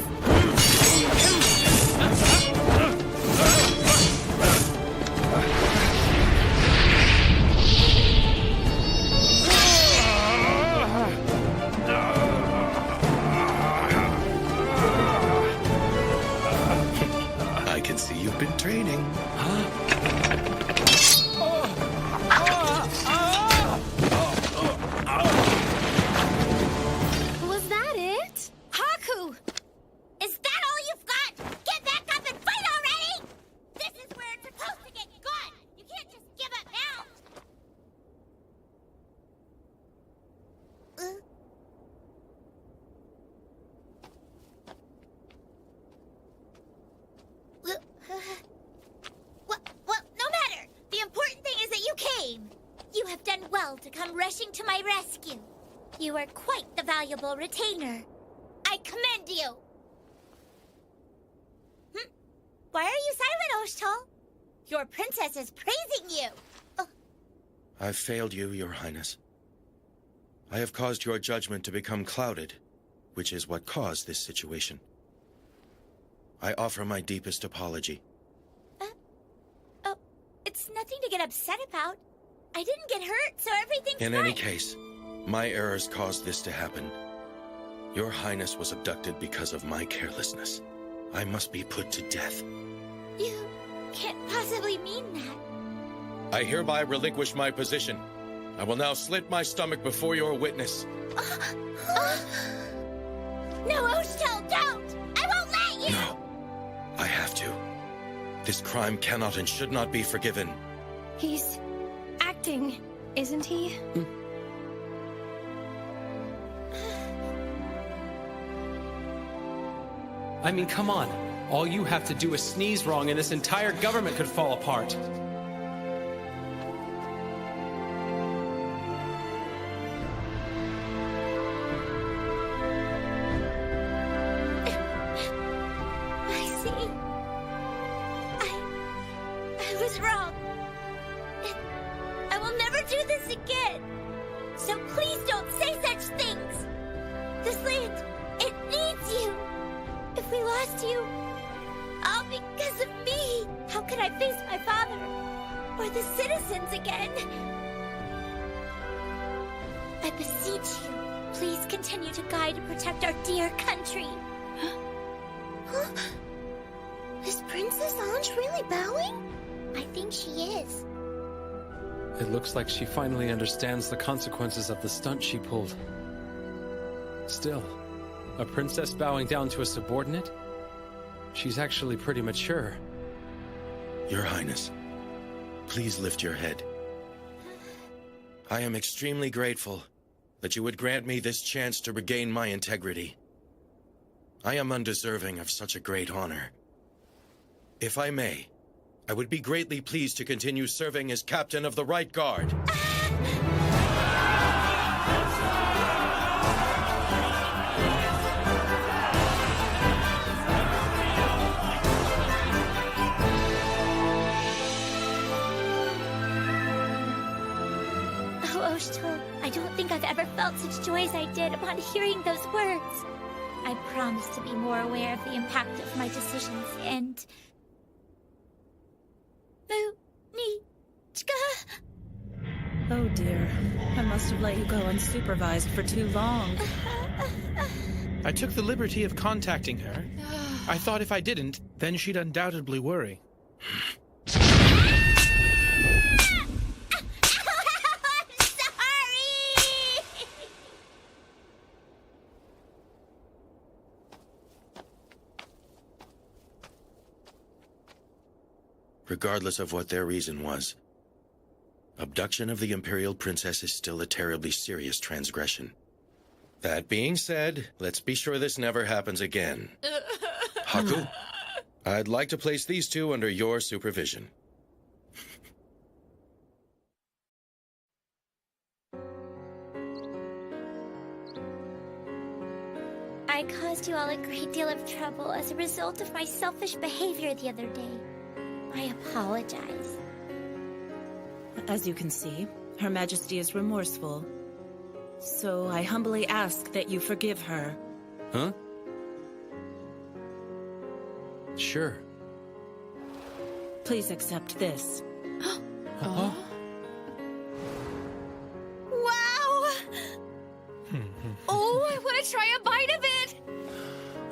[SPEAKER 4] I can see you've been training.
[SPEAKER 12] Was that it? Haku! Is that all you've got? Get back up and fight already! This is where it's supposed to get good! You can't just give up now! Well, no matter. The important thing is that you came. You have done well to come rushing to my rescue. You are quite the valuable retainer. I commend you. Why are you silent, Oshtal? Your princess is praising you.
[SPEAKER 4] I've failed you, Your Highness. I have caused your judgment to become clouded, which is what caused this situation. I offer my deepest apology.
[SPEAKER 12] It's nothing to get upset about. I didn't get hurt, so everything's
[SPEAKER 4] In
[SPEAKER 12] fine.
[SPEAKER 4] any case, my errors caused this to happen. Your Highness was abducted because of my carelessness. I must be put to death.
[SPEAKER 12] You can't possibly mean that.
[SPEAKER 4] I hereby relinquish my position. I will now slit my stomach before your witness.
[SPEAKER 12] No, Oshtal, don't! I won't let you!
[SPEAKER 4] No. I have to. This crime cannot and should not be forgiven.
[SPEAKER 2] He's acting, isn't he?
[SPEAKER 1] I mean, come on. All you have to do is sneeze wrong and this entire government could fall apart.
[SPEAKER 20] this again. So please don't say such things. This land, it needs you. If we lost you, all because of me, how can I face my father or the citizens again? I beseech you, please continue to guide and protect our dear country. Huh? Is Princess Ange really bowing? I think she is.
[SPEAKER 1] It looks like she finally understands the consequences of the stunt she pulled. Still, a princess bowing down to a subordinate? She's actually pretty mature.
[SPEAKER 4] Your Highness, please lift your head. I am extremely grateful that you would grant me this chance to regain my integrity. I am undeserving of such a great honor. If I may, I would be greatly pleased to continue serving as captain of the Right Guard.
[SPEAKER 20] Oh, Oshto, I don't think I've ever felt such joy as I did upon hearing those words. I promise to be more aware of the impact of my decisions and...
[SPEAKER 17] Oh dear. I must have let you go unsupervised for too long.
[SPEAKER 10] I took the liberty of contacting her. I thought if I didn't, then she'd undoubtedly worry.
[SPEAKER 4] Regardless of what their reason was, abduction of the Imperial Princess is still a terribly serious transgression. That being said, let's be sure this never happens again. Haku, I'd like to place these two under your supervision.
[SPEAKER 20] I caused you all a great deal of trouble as a result of my selfish behavior the other day. I apologize.
[SPEAKER 17] As you can see, Her Majesty is remorseful. So I humbly ask that you forgive her.
[SPEAKER 1] Huh? Sure.
[SPEAKER 17] Please accept this.
[SPEAKER 1] Huh?
[SPEAKER 14] Wow! Oh, I want to try a bite of it!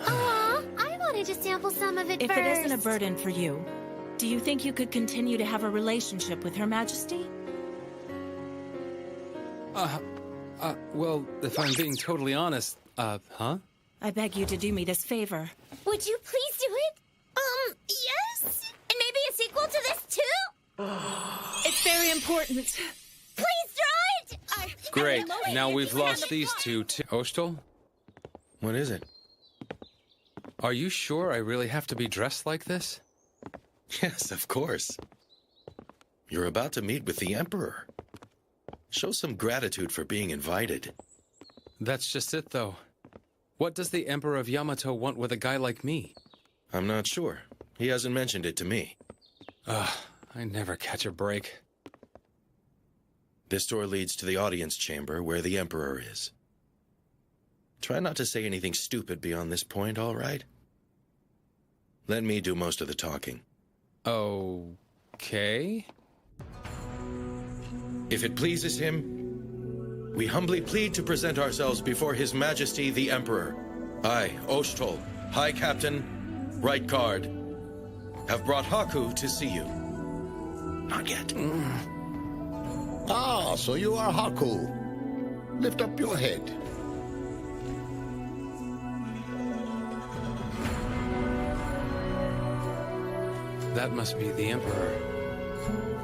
[SPEAKER 20] Aw, I wanted to sample some of it
[SPEAKER 17] If
[SPEAKER 20] first.
[SPEAKER 17] it isn't a burden for you, do you think you could continue to have a relationship with Her Majesty?
[SPEAKER 1] Well, if I'm being totally honest, huh?
[SPEAKER 17] I beg you to do me this favor.
[SPEAKER 20] Would you please do it? Yes? And maybe a sequel to this too?
[SPEAKER 17] It's very important.
[SPEAKER 20] Please draw it!
[SPEAKER 1] Great. Now we've lost these two too. Ostel?
[SPEAKER 4] What is it?
[SPEAKER 1] Are you sure I really have to be dressed like this?
[SPEAKER 4] Yes, of course. You're about to meet with the Emperor. Show some gratitude for being invited.
[SPEAKER 1] That's just it, though. What does the Emperor of Yamato want with a guy like me?
[SPEAKER 4] I'm not sure. He hasn't mentioned it to me.
[SPEAKER 1] I never catch a break.
[SPEAKER 4] This door leads to the audience chamber where the Emperor is. Try not to say anything stupid beyond this point, all right? Let me do most of the talking.
[SPEAKER 1] Okay.
[SPEAKER 4] If it pleases him, we humbly plead to present ourselves before His Majesty the Emperor. I, Oshtol, High Captain, Right Guard, have brought Haku to see you. Not yet.
[SPEAKER 18] Ah, so you are Haku. Lift up your head.
[SPEAKER 1] That must be the Emperor.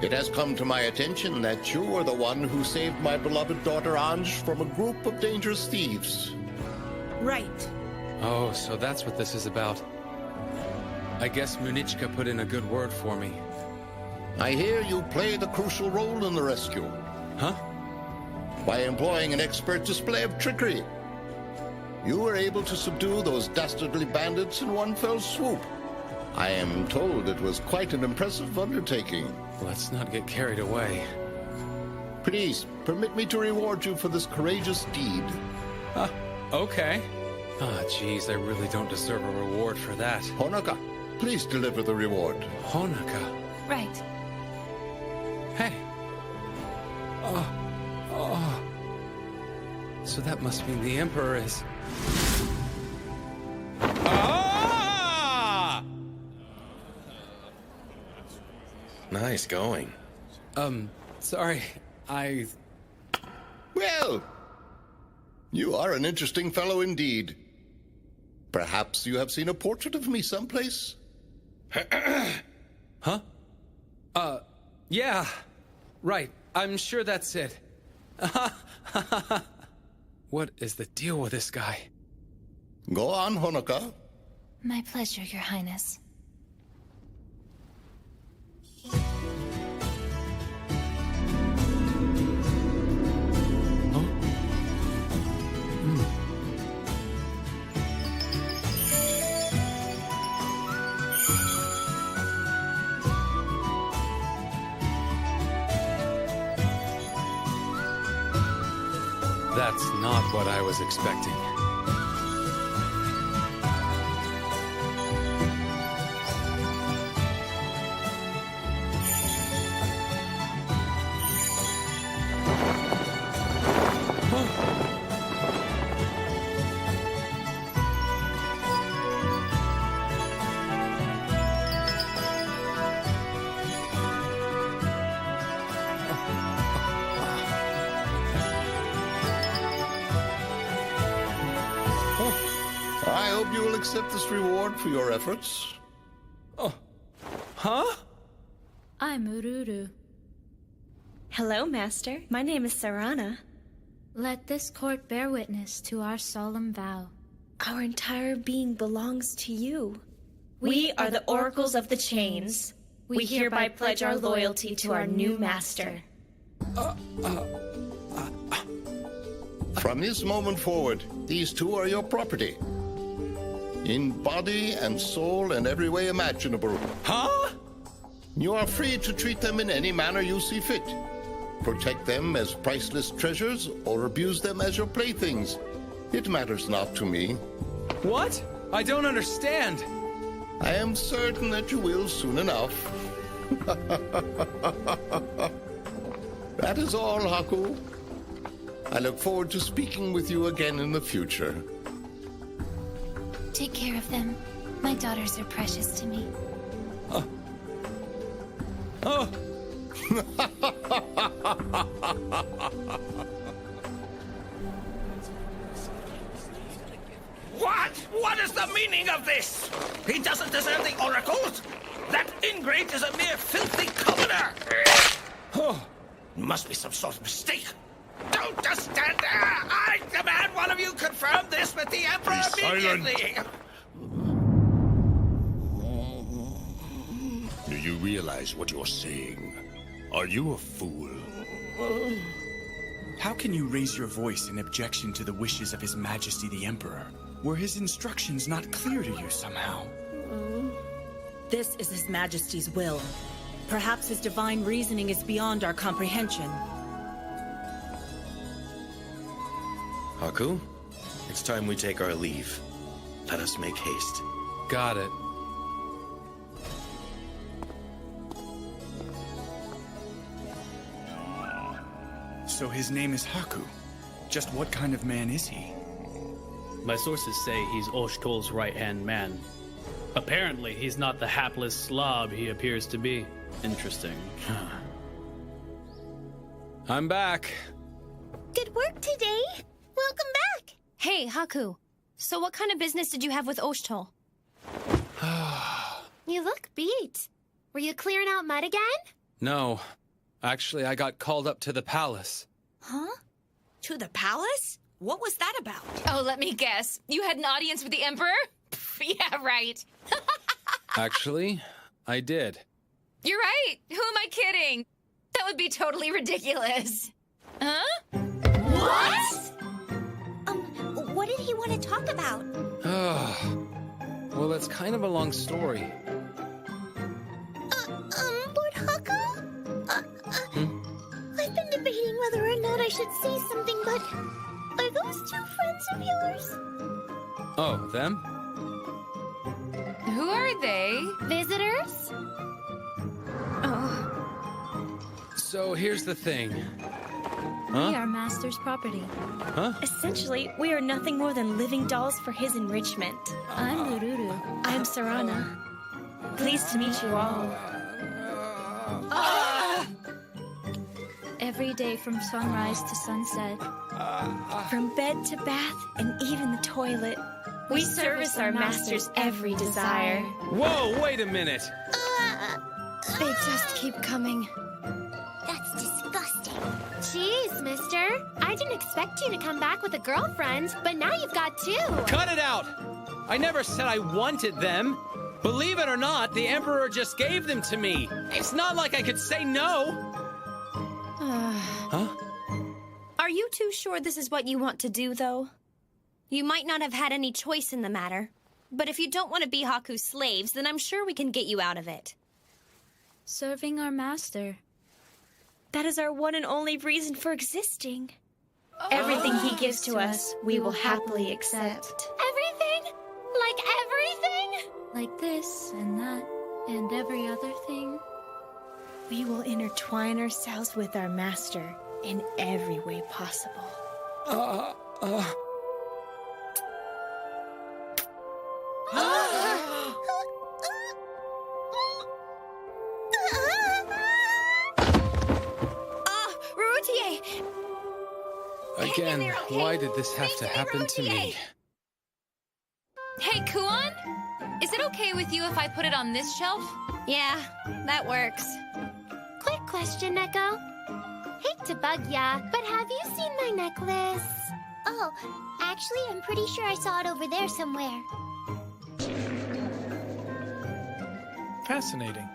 [SPEAKER 18] It has come to my attention that you are the one who saved my beloved daughter Ange from a group of dangerous thieves.
[SPEAKER 17] Right.
[SPEAKER 1] Oh, so that's what this is about. I guess Munichka put in a good word for me.
[SPEAKER 18] I hear you played a crucial role in the rescue.
[SPEAKER 1] Huh?
[SPEAKER 18] By employing an expert display of trickery. You were able to subdue those dastardly bandits in one fell swoop. I am told it was quite an impressive undertaking.
[SPEAKER 1] Let's not get carried away.
[SPEAKER 18] Please, permit me to reward you for this courageous deed.
[SPEAKER 1] Okay. Ah, jeez, I really don't deserve a reward for that.
[SPEAKER 18] Honoka, please deliver the reward.
[SPEAKER 1] Honoka?
[SPEAKER 14] Right.
[SPEAKER 1] Hey. Oh. So that must mean the Emperor is... Ah!
[SPEAKER 4] Nice going.
[SPEAKER 1] Sorry.
[SPEAKER 18] Well, you are an interesting fellow indeed. Perhaps you have seen a portrait of me someplace?
[SPEAKER 1] Huh? Yeah. Right. I'm sure that's it. What is the deal with this guy?
[SPEAKER 18] Go on, Honoka.
[SPEAKER 14] My pleasure, Your Highness.
[SPEAKER 1] That's not what I was expecting.
[SPEAKER 18] I hope you will accept this reward for your efforts.
[SPEAKER 1] Oh. Huh?
[SPEAKER 17] I'm Ururu. Hello, Master. My name is Sarana.
[SPEAKER 3] Let this court bear witness to our solemn vow.
[SPEAKER 16] Our entire being belongs to you.
[SPEAKER 17] We are the Oracles of the Chains. We hereby pledge our loyalty to our new master.
[SPEAKER 18] From this moment forward, these two are your property. In body and soul and every way imaginable.
[SPEAKER 1] Huh?
[SPEAKER 18] You are free to treat them in any manner you see fit. Protect them as priceless treasures or abuse them as your playthings. It matters not to me.
[SPEAKER 1] What? I don't understand.
[SPEAKER 18] I am certain that you will soon enough. That is all, Haku. I look forward to speaking with you again in the future.
[SPEAKER 3] Take care of them. My daughters are precious to me.
[SPEAKER 1] Oh!
[SPEAKER 11] What? What is the meaning of this? He doesn't deserve the oracles? That ingrate is a mere filthy commoner! Oh, must be some sort of mistake. Don't just stand there! I demand one of you confirm this with the Emperor immediately!
[SPEAKER 21] Do you realize what you're saying? Are you a fool?
[SPEAKER 13] How can you raise your voice in objection to the wishes of His Majesty the Emperor? Were his instructions not clear to you somehow?
[SPEAKER 17] This is His Majesty's will. Perhaps his divine reasoning is beyond our comprehension.
[SPEAKER 4] Haku, it's time we take our leave. Let us make haste.
[SPEAKER 1] Got it.
[SPEAKER 13] So his name is Haku. Just what kind of man is he?
[SPEAKER 8] My sources say he's Oshtol's right-hand man. Apparently, he's not the hapless slob he appears to be. Interesting.
[SPEAKER 1] I'm back.
[SPEAKER 12] Good work today. Welcome back.
[SPEAKER 2] Hey, Haku. So what kind of business did you have with Oshtol?
[SPEAKER 12] You look beat. Were you clearing out mud again?
[SPEAKER 1] No. Actually, I got called up to the palace.
[SPEAKER 15] Huh? To the palace? What was that about?
[SPEAKER 14] Oh, let me guess. You had an audience with the Emperor? Yeah, right.
[SPEAKER 1] Actually, I did.
[SPEAKER 14] You're right. Who am I kidding? That would be totally ridiculous. Huh?
[SPEAKER 12] What? What did he want to talk about?
[SPEAKER 1] Well, it's kind of a long story.
[SPEAKER 12] Lord Haku? I've been debating whether or not I should say something, but are those two friends of yours?
[SPEAKER 1] Oh, them?
[SPEAKER 14] Who are they?
[SPEAKER 12] Visitors?
[SPEAKER 1] So here's the thing.
[SPEAKER 2] We
[SPEAKER 1] Huh?
[SPEAKER 2] are Master's property.
[SPEAKER 1] Huh?
[SPEAKER 2] Essentially, we are nothing more than living dolls for his enrichment. I'm Lururu. I'm Sarana. Pleased to meet you all. Every day from sunrise to sunset, from bed to bath and even the toilet, we service our Master's every desire.
[SPEAKER 1] Whoa, wait a minute!
[SPEAKER 2] They just keep coming.
[SPEAKER 12] That's disgusting.
[SPEAKER 3] Jeez, mister. I didn't expect you to come back with a girlfriend, but now you've got two.
[SPEAKER 1] Cut it out! I never said I wanted them. Believe it or not, the Emperor just gave them to me. It's not like I could say no. Huh?
[SPEAKER 2] Are you too sure this is what you want to do, though? You might not have had any choice in the matter, but if you don't want to be Haku's slaves, then I'm sure we can get you out of it. Serving our master. That is our one and only reason for existing. Everything he gives to us, we will happily accept.
[SPEAKER 3] Everything? Like everything?
[SPEAKER 2] Like this and that and every other thing. We will intertwine ourselves with our master in every way possible.
[SPEAKER 15] Rurutier!
[SPEAKER 1] Again, why did this have to happen to me?
[SPEAKER 14] Hey, Kuon? Is it okay with you if I put it on this shelf?
[SPEAKER 2] Yeah, that works.
[SPEAKER 3] Quick question, Neko. Hate to bug ya, but have you seen my necklace?
[SPEAKER 12] Oh, actually, I'm pretty sure I saw it over there somewhere.
[SPEAKER 10] Fascinating.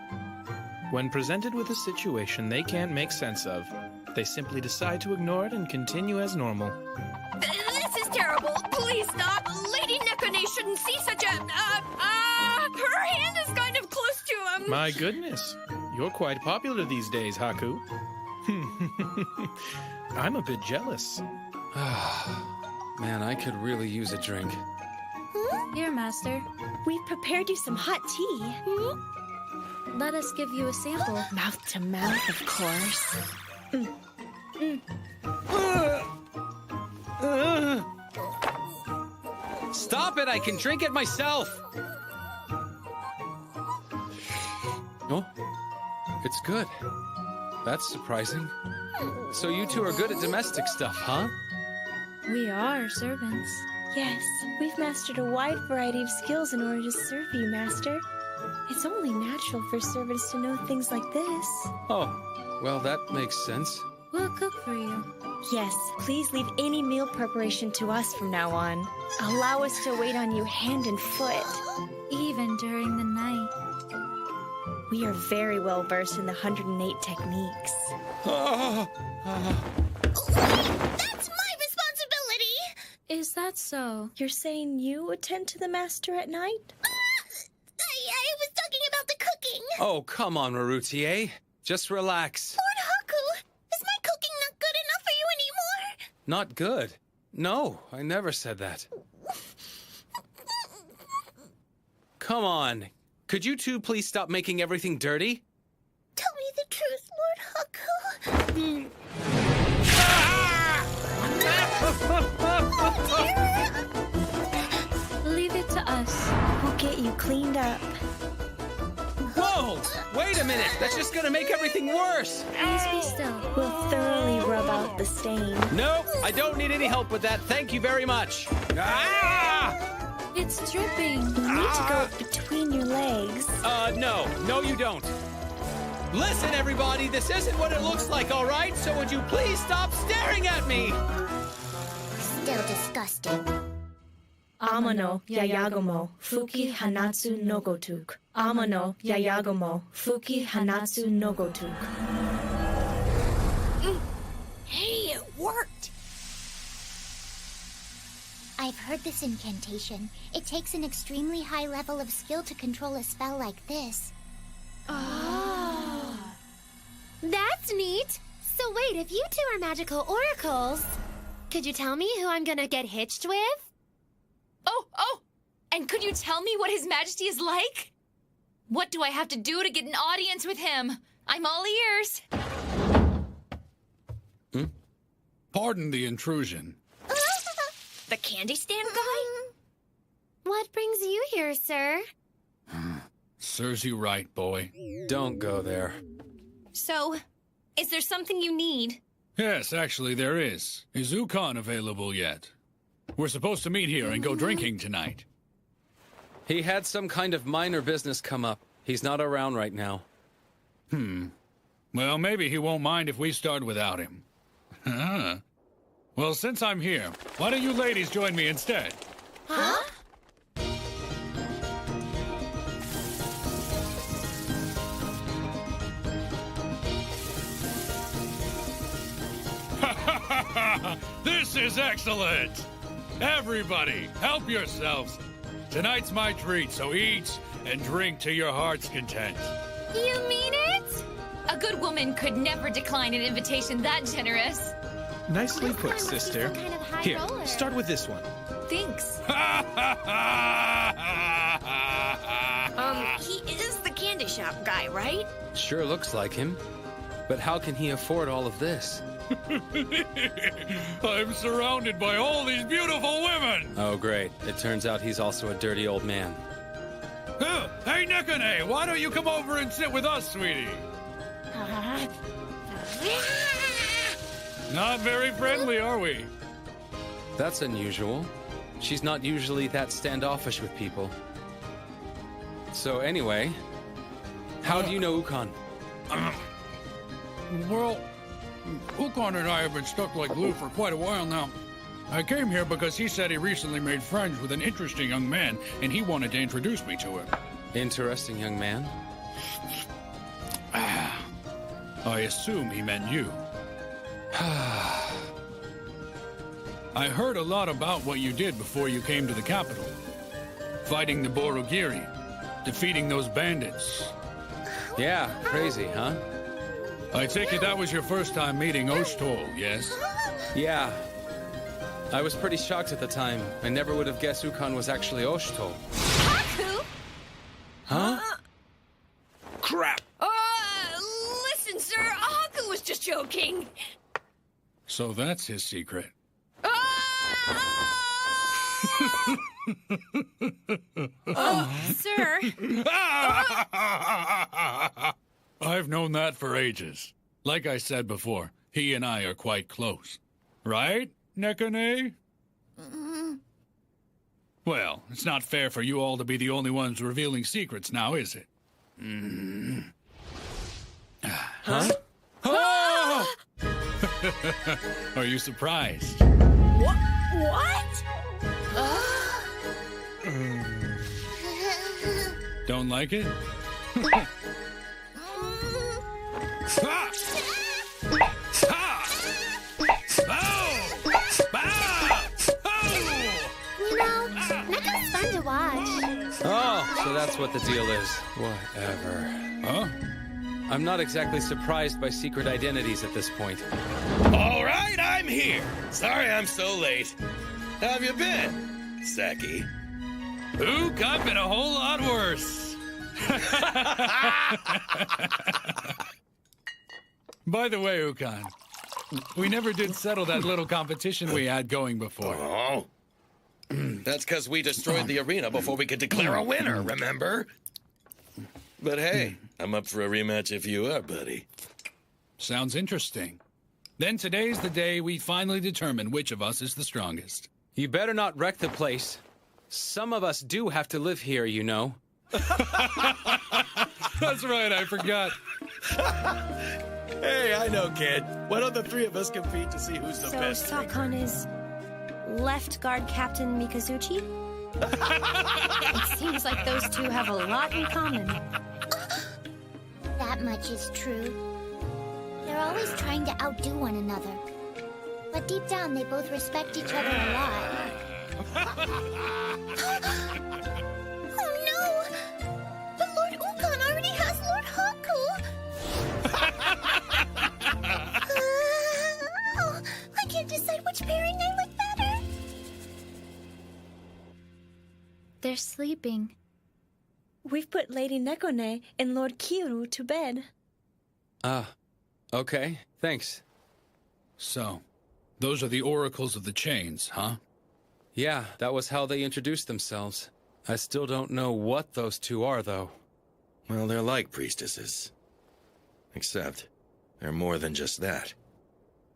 [SPEAKER 10] When presented with a situation they can't make sense of, they simply decide to ignore it and continue as normal.
[SPEAKER 15] This is terrible. Please stop. Lady Nekone shouldn't see such a... her hand is kind of close to,
[SPEAKER 10] My goodness, you're quite popular these days, Haku. I'm a bit jealous.
[SPEAKER 1] Man, I could really use a drink.
[SPEAKER 2] Here, Master. We've prepared you some hot tea. Let us give you a sample. Mouth to mouth, of course.
[SPEAKER 1] Stop it! I can drink it myself! Oh, it's good. That's surprising. So you two are good at domestic stuff, huh?
[SPEAKER 2] We are servants. Yes, we've mastered a wide variety of skills in order to serve you, Master. It's only natural for servants to know things like this.
[SPEAKER 1] Oh, well, that makes sense.
[SPEAKER 2] We'll cook for you. Yes, please leave any meal preparation to us from now on. Allow us to wait on you hand and foot. Even during the night. We are very well versed in the 108 techniques.
[SPEAKER 12] That's my responsibility!
[SPEAKER 2] Is that so? You're saying you attend to the master at night?
[SPEAKER 12] I was talking about the cooking.
[SPEAKER 1] Oh, come on, Marutier. Just relax.
[SPEAKER 12] Lord Haku, is my cooking not good enough for you anymore?
[SPEAKER 1] Not good. No, I never said that. Come on. Could you two please stop making everything dirty?
[SPEAKER 12] Tell me the truth, Lord Haku.
[SPEAKER 2] Leave it to us. We'll get you cleaned up.
[SPEAKER 1] Whoa! Wait a minute! That's just gonna make everything worse!
[SPEAKER 2] Please be still. We'll thoroughly rub out the stain.
[SPEAKER 1] Nope, I don't need any help with that. Thank you very much.
[SPEAKER 2] It's dripping. You need to go between your legs.
[SPEAKER 1] No. No, you don't. Listen, everybody, this isn't what it looks like, all right? So would you please stop staring at me?
[SPEAKER 12] Still disgusting.
[SPEAKER 2] Amano Yayagomo Fuki Hanatsu no Gotuk. Amano Yayagomo Fuki Hanatsu no Gotuk.
[SPEAKER 15] Hey, it worked!
[SPEAKER 12] I've heard this incantation. It takes an extremely high level of skill to control a spell like this.
[SPEAKER 3] Oh. That's neat.
[SPEAKER 2] So wait, if you two are magical oracles, could you tell me who I'm gonna get hitched with?
[SPEAKER 14] Oh! And could you tell me what His Majesty is like? What do I have to do to get an audience with him? I'm all ears.
[SPEAKER 7] Pardon the intrusion.
[SPEAKER 15] The candy stand guy?
[SPEAKER 2] What brings you here, sir?
[SPEAKER 7] Serves you right, boy.
[SPEAKER 1] Don't go there.
[SPEAKER 2] So, is there something you need?
[SPEAKER 7] Yes, actually there is. Is Ukon available yet? We're supposed to meet here and go drinking tonight.
[SPEAKER 1] He had some kind of minor business come up. He's not around right now.
[SPEAKER 7] Well, maybe he won't mind if we start without him. Well, since I'm here, why don't you ladies join me instead?
[SPEAKER 2] Huh?
[SPEAKER 7] This is excellent! Everybody, help yourselves. Tonight's my treat, so eat and drink to your heart's content.
[SPEAKER 14] You mean it? A good woman could never decline an invitation that generous.
[SPEAKER 10] Nicely put, sister.
[SPEAKER 2] kind of high
[SPEAKER 10] Here,
[SPEAKER 2] roller.
[SPEAKER 10] start with this one.
[SPEAKER 14] Thanks.
[SPEAKER 15] He is the candy shop guy, right?
[SPEAKER 1] Sure looks like him. But how can he afford all of this?
[SPEAKER 7] I'm surrounded by all these beautiful women!
[SPEAKER 1] Oh, great. It turns out he's also a dirty old man.
[SPEAKER 7] Hey, Nekane, why don't you come over and sit with us, sweetie? Not very friendly, are we?
[SPEAKER 1] That's unusual. She's not usually that standoffish with people. So anyway, how do you know Ukon?
[SPEAKER 7] Well, Ukon and I have been stuck like glue for quite a while now. I came here because he said he recently made friends with an interesting young man, and he wanted to introduce me to him.
[SPEAKER 1] Interesting young man?
[SPEAKER 7] I assume he meant you. I heard a lot about what you did before you came to the capital. Fighting the Borogiri, defeating those bandits.
[SPEAKER 1] Yeah, crazy, huh?
[SPEAKER 7] I take it that was your first time meeting Oshtol, yes?
[SPEAKER 1] Yeah. I was pretty shocked at the time. I never would have guessed Ukon was actually Oshtol.
[SPEAKER 15] Haku?
[SPEAKER 1] Huh?
[SPEAKER 7] Crap!
[SPEAKER 15] Listen, sir, Haku was just joking.
[SPEAKER 7] So that's his secret.
[SPEAKER 14] Sir.
[SPEAKER 7] I've known that for ages. Like I said before, he and I are quite close. Right, Nekane? Well, it's not fair for you all to be the only ones revealing secrets now, is it?
[SPEAKER 1] Huh?
[SPEAKER 7] Oh! Are you surprised?
[SPEAKER 15] What?
[SPEAKER 7] Don't like it?
[SPEAKER 2] You know, Nekka's fun to watch.
[SPEAKER 1] Oh, so that's what the deal is. Whatever.
[SPEAKER 7] Huh?
[SPEAKER 1] I'm not exactly surprised by secret identities at this point.
[SPEAKER 4] All right, I'm here. Sorry I'm so late. How have you been, Saki?
[SPEAKER 7] Ook, I've been a whole lot worse. By the way, Ukon, we never did settle that little competition we had going before.
[SPEAKER 4] Oh. That's because we destroyed the arena before we could declare a winner, remember? But hey, I'm up for a rematch if you are, buddy.
[SPEAKER 7] Sounds interesting. Then today's the day we finally determine which of us is the strongest.
[SPEAKER 1] You better not wreck the place. Some of us do have to live here, you know.
[SPEAKER 7] That's right, I forgot.
[SPEAKER 4] Hey, I know, kid. Why don't the three of us compete to see who's the
[SPEAKER 2] So
[SPEAKER 4] best?
[SPEAKER 2] Sakon is left guard Captain Mikazuchi? It seems like those two have a lot in common.
[SPEAKER 12] That much is true. They're always trying to outdo one another. But deep down, they both respect each other a lot. Oh no! But Lord Ukon already has Lord Haku!
[SPEAKER 3] They're sleeping.
[SPEAKER 16] We've put Lady Nekone and Lord Kiru to bed.
[SPEAKER 1] Okay, thanks.
[SPEAKER 7] So, those are the oracles of the chains, huh?
[SPEAKER 1] Yeah, that was how they introduced themselves. I still don't know what those two are, though.
[SPEAKER 4] Well, they're like priestesses. Except, they're more than just that.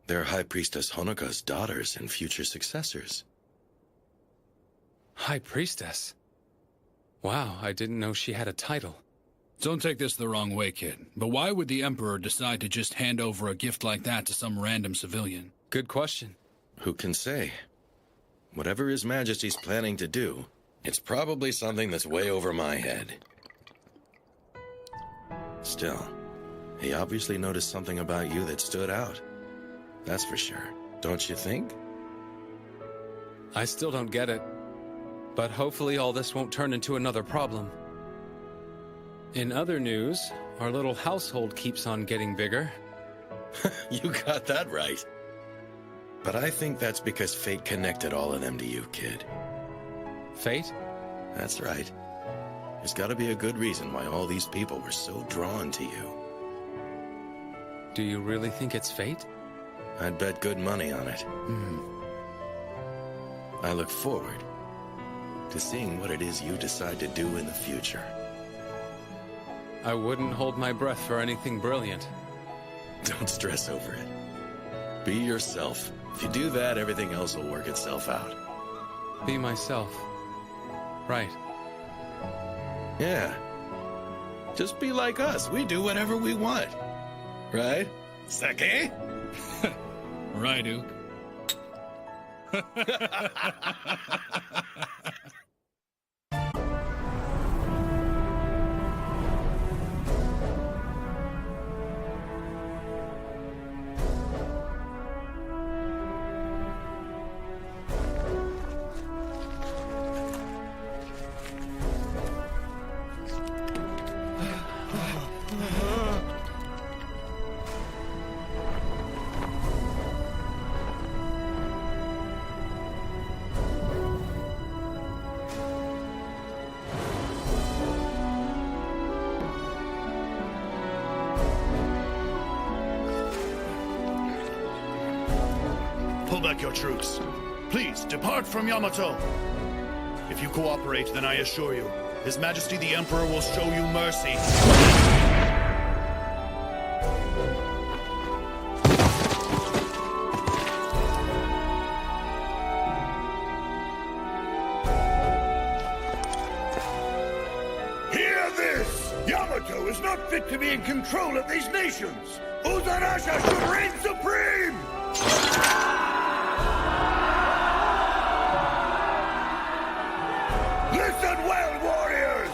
[SPEAKER 4] They're High Priestess Honoka's daughters and future successors.
[SPEAKER 1] High Priestess? Wow, I didn't know she had a title.
[SPEAKER 7] Don't take this the wrong way, kid, but why would the Emperor decide to just hand over a gift like that to some random civilian?
[SPEAKER 1] Good question.
[SPEAKER 4] Who can say? Whatever His Majesty's planning to do, it's probably something that's way over my head. Still, he obviously noticed something about you that stood out. That's for sure. Don't you think?
[SPEAKER 1] I still don't get it. But hopefully all this won't turn into another problem. In other news, our little household keeps on getting bigger.
[SPEAKER 4] You got that right. But I think that's because fate connected all of them to you, kid.
[SPEAKER 1] Fate?
[SPEAKER 4] That's right. There's got to be a good reason why all these people were so drawn to you.
[SPEAKER 1] Do you really think it's fate?
[SPEAKER 4] I'd bet good money on it. I look forward to seeing what it is you decide to do in the future.
[SPEAKER 1] I wouldn't hold my breath for anything brilliant.
[SPEAKER 4] Don't stress over it. Be yourself. If you do that, everything else will work itself out.
[SPEAKER 1] Be myself. Right.
[SPEAKER 4] Yeah. Just be like us. We do whatever we want. Right? Sake?
[SPEAKER 7] Right, Ook.
[SPEAKER 5] Pull back your troops. Please, depart from Yamato. If you cooperate, then I assure you, His Majesty the Emperor will show you mercy.
[SPEAKER 21] Hear this! Yamato is not fit to be in control of these nations! Uzarasha should reign supreme! Listen well, warriors!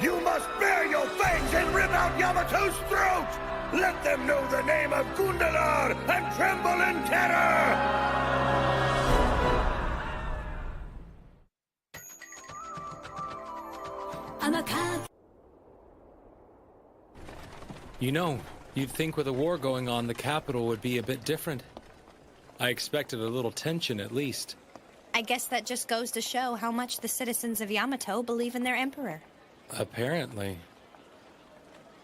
[SPEAKER 21] You must bare your fangs and rip out Yamato's throat! Let them know the name of Gundalar and tremble in terror!
[SPEAKER 1] You know, you'd think with a war going on, the capital would be a bit different. I expected a little tension, at least.
[SPEAKER 2] I guess that just goes to show how much the citizens of Yamato believe in their emperor.
[SPEAKER 1] Apparently.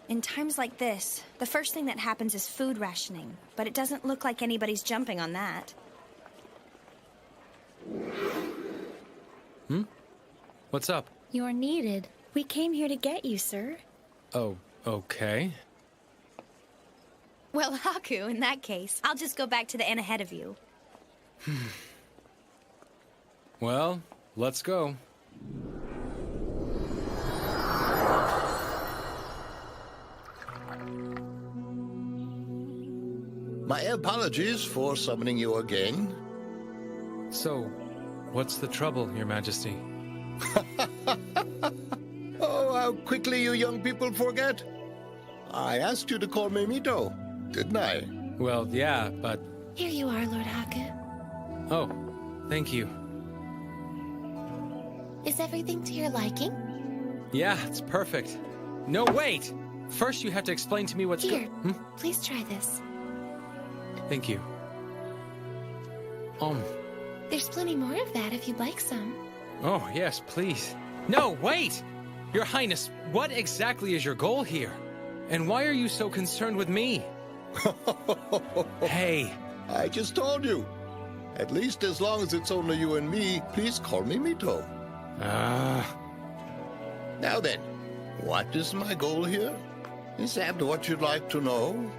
[SPEAKER 2] In times like this, the first thing that happens is food rationing, but it doesn't look like anybody's jumping on that.
[SPEAKER 1] What's up?
[SPEAKER 16] You're needed. We came here to get you, sir.
[SPEAKER 1] Oh, okay.
[SPEAKER 2] Well, Haku, in that case, I'll just go back to the inn ahead of you.
[SPEAKER 1] Well, let's go.
[SPEAKER 18] My apologies for summoning you again.
[SPEAKER 1] So, what's the trouble, Your Majesty?
[SPEAKER 18] Oh, how quickly you young people forget. I asked you to call me Mito, didn't I?
[SPEAKER 1] Well, yeah, but...
[SPEAKER 3] Here you are, Lord Haku.
[SPEAKER 1] Oh, thank you.
[SPEAKER 3] Is everything to your liking?
[SPEAKER 1] Yeah, it's perfect. No, wait! First you have to explain to me what's
[SPEAKER 3] Here, please try this.
[SPEAKER 1] Thank you.
[SPEAKER 3] There's plenty more of that if you'd like some.
[SPEAKER 1] Oh, yes, please.
[SPEAKER 10] No, wait! Your Highness, what exactly is your goal here? And why are you so concerned with me? Hey.
[SPEAKER 18] I just told you. At least as long as it's only you and me, please call me Mito. Now then, what is my goal here? Is that what you'd like to know?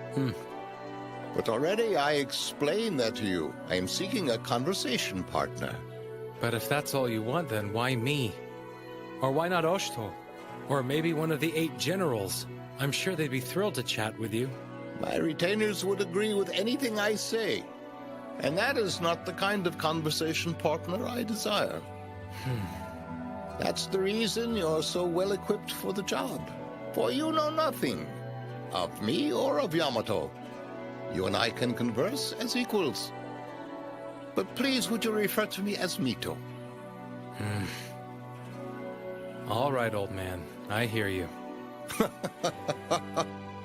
[SPEAKER 18] But already I explained that to you. I am seeking a conversation partner.
[SPEAKER 10] But if that's all you want, then why me? Or why not Oshto? Or maybe one of the 8 generals? I'm sure they'd be thrilled to chat with you.
[SPEAKER 18] My retainers would agree with anything I say. And that is not the kind of conversation partner I desire. That's the reason you're so well equipped for the job. For you know nothing of me or of Yamato. You and I can converse as equals. But please, would you refer to me as Mito?
[SPEAKER 10] All right, old man. I hear you.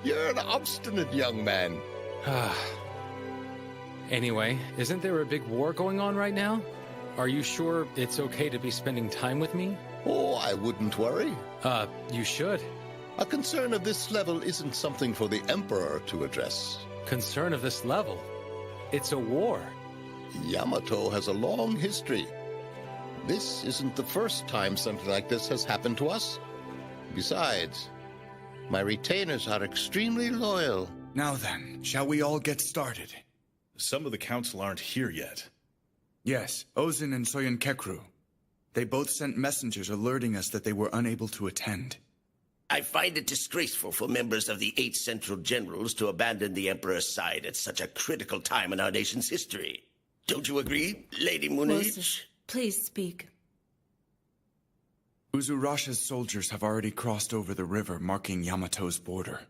[SPEAKER 18] You're an obstinate young man.
[SPEAKER 10] Anyway, isn't there a big war going on right now? Are you sure it's okay to be spending time with me?
[SPEAKER 18] Oh, I wouldn't worry.
[SPEAKER 10] You should.
[SPEAKER 18] A concern of this level isn't something for the Emperor to address.
[SPEAKER 10] Concern of this level? It's a war.
[SPEAKER 18] Yamato has a long history. This isn't the first time something like this has happened to us. Besides, my retainers are extremely loyal.
[SPEAKER 13] Now then, shall we all get started?
[SPEAKER 5] Some of the council aren't here yet.
[SPEAKER 13] Yes, Ozin and Soyen Kekru. They both sent messengers alerting us that they were unable to attend.
[SPEAKER 11] I find it disgraceful for members of the 8 central generals to abandon the Emperor's side at such a critical time in our nation's history. Don't you agree, Lady Munich?
[SPEAKER 17] Please speak.
[SPEAKER 13] Uzurasha's soldiers have already crossed over the river, marking Yamato's border.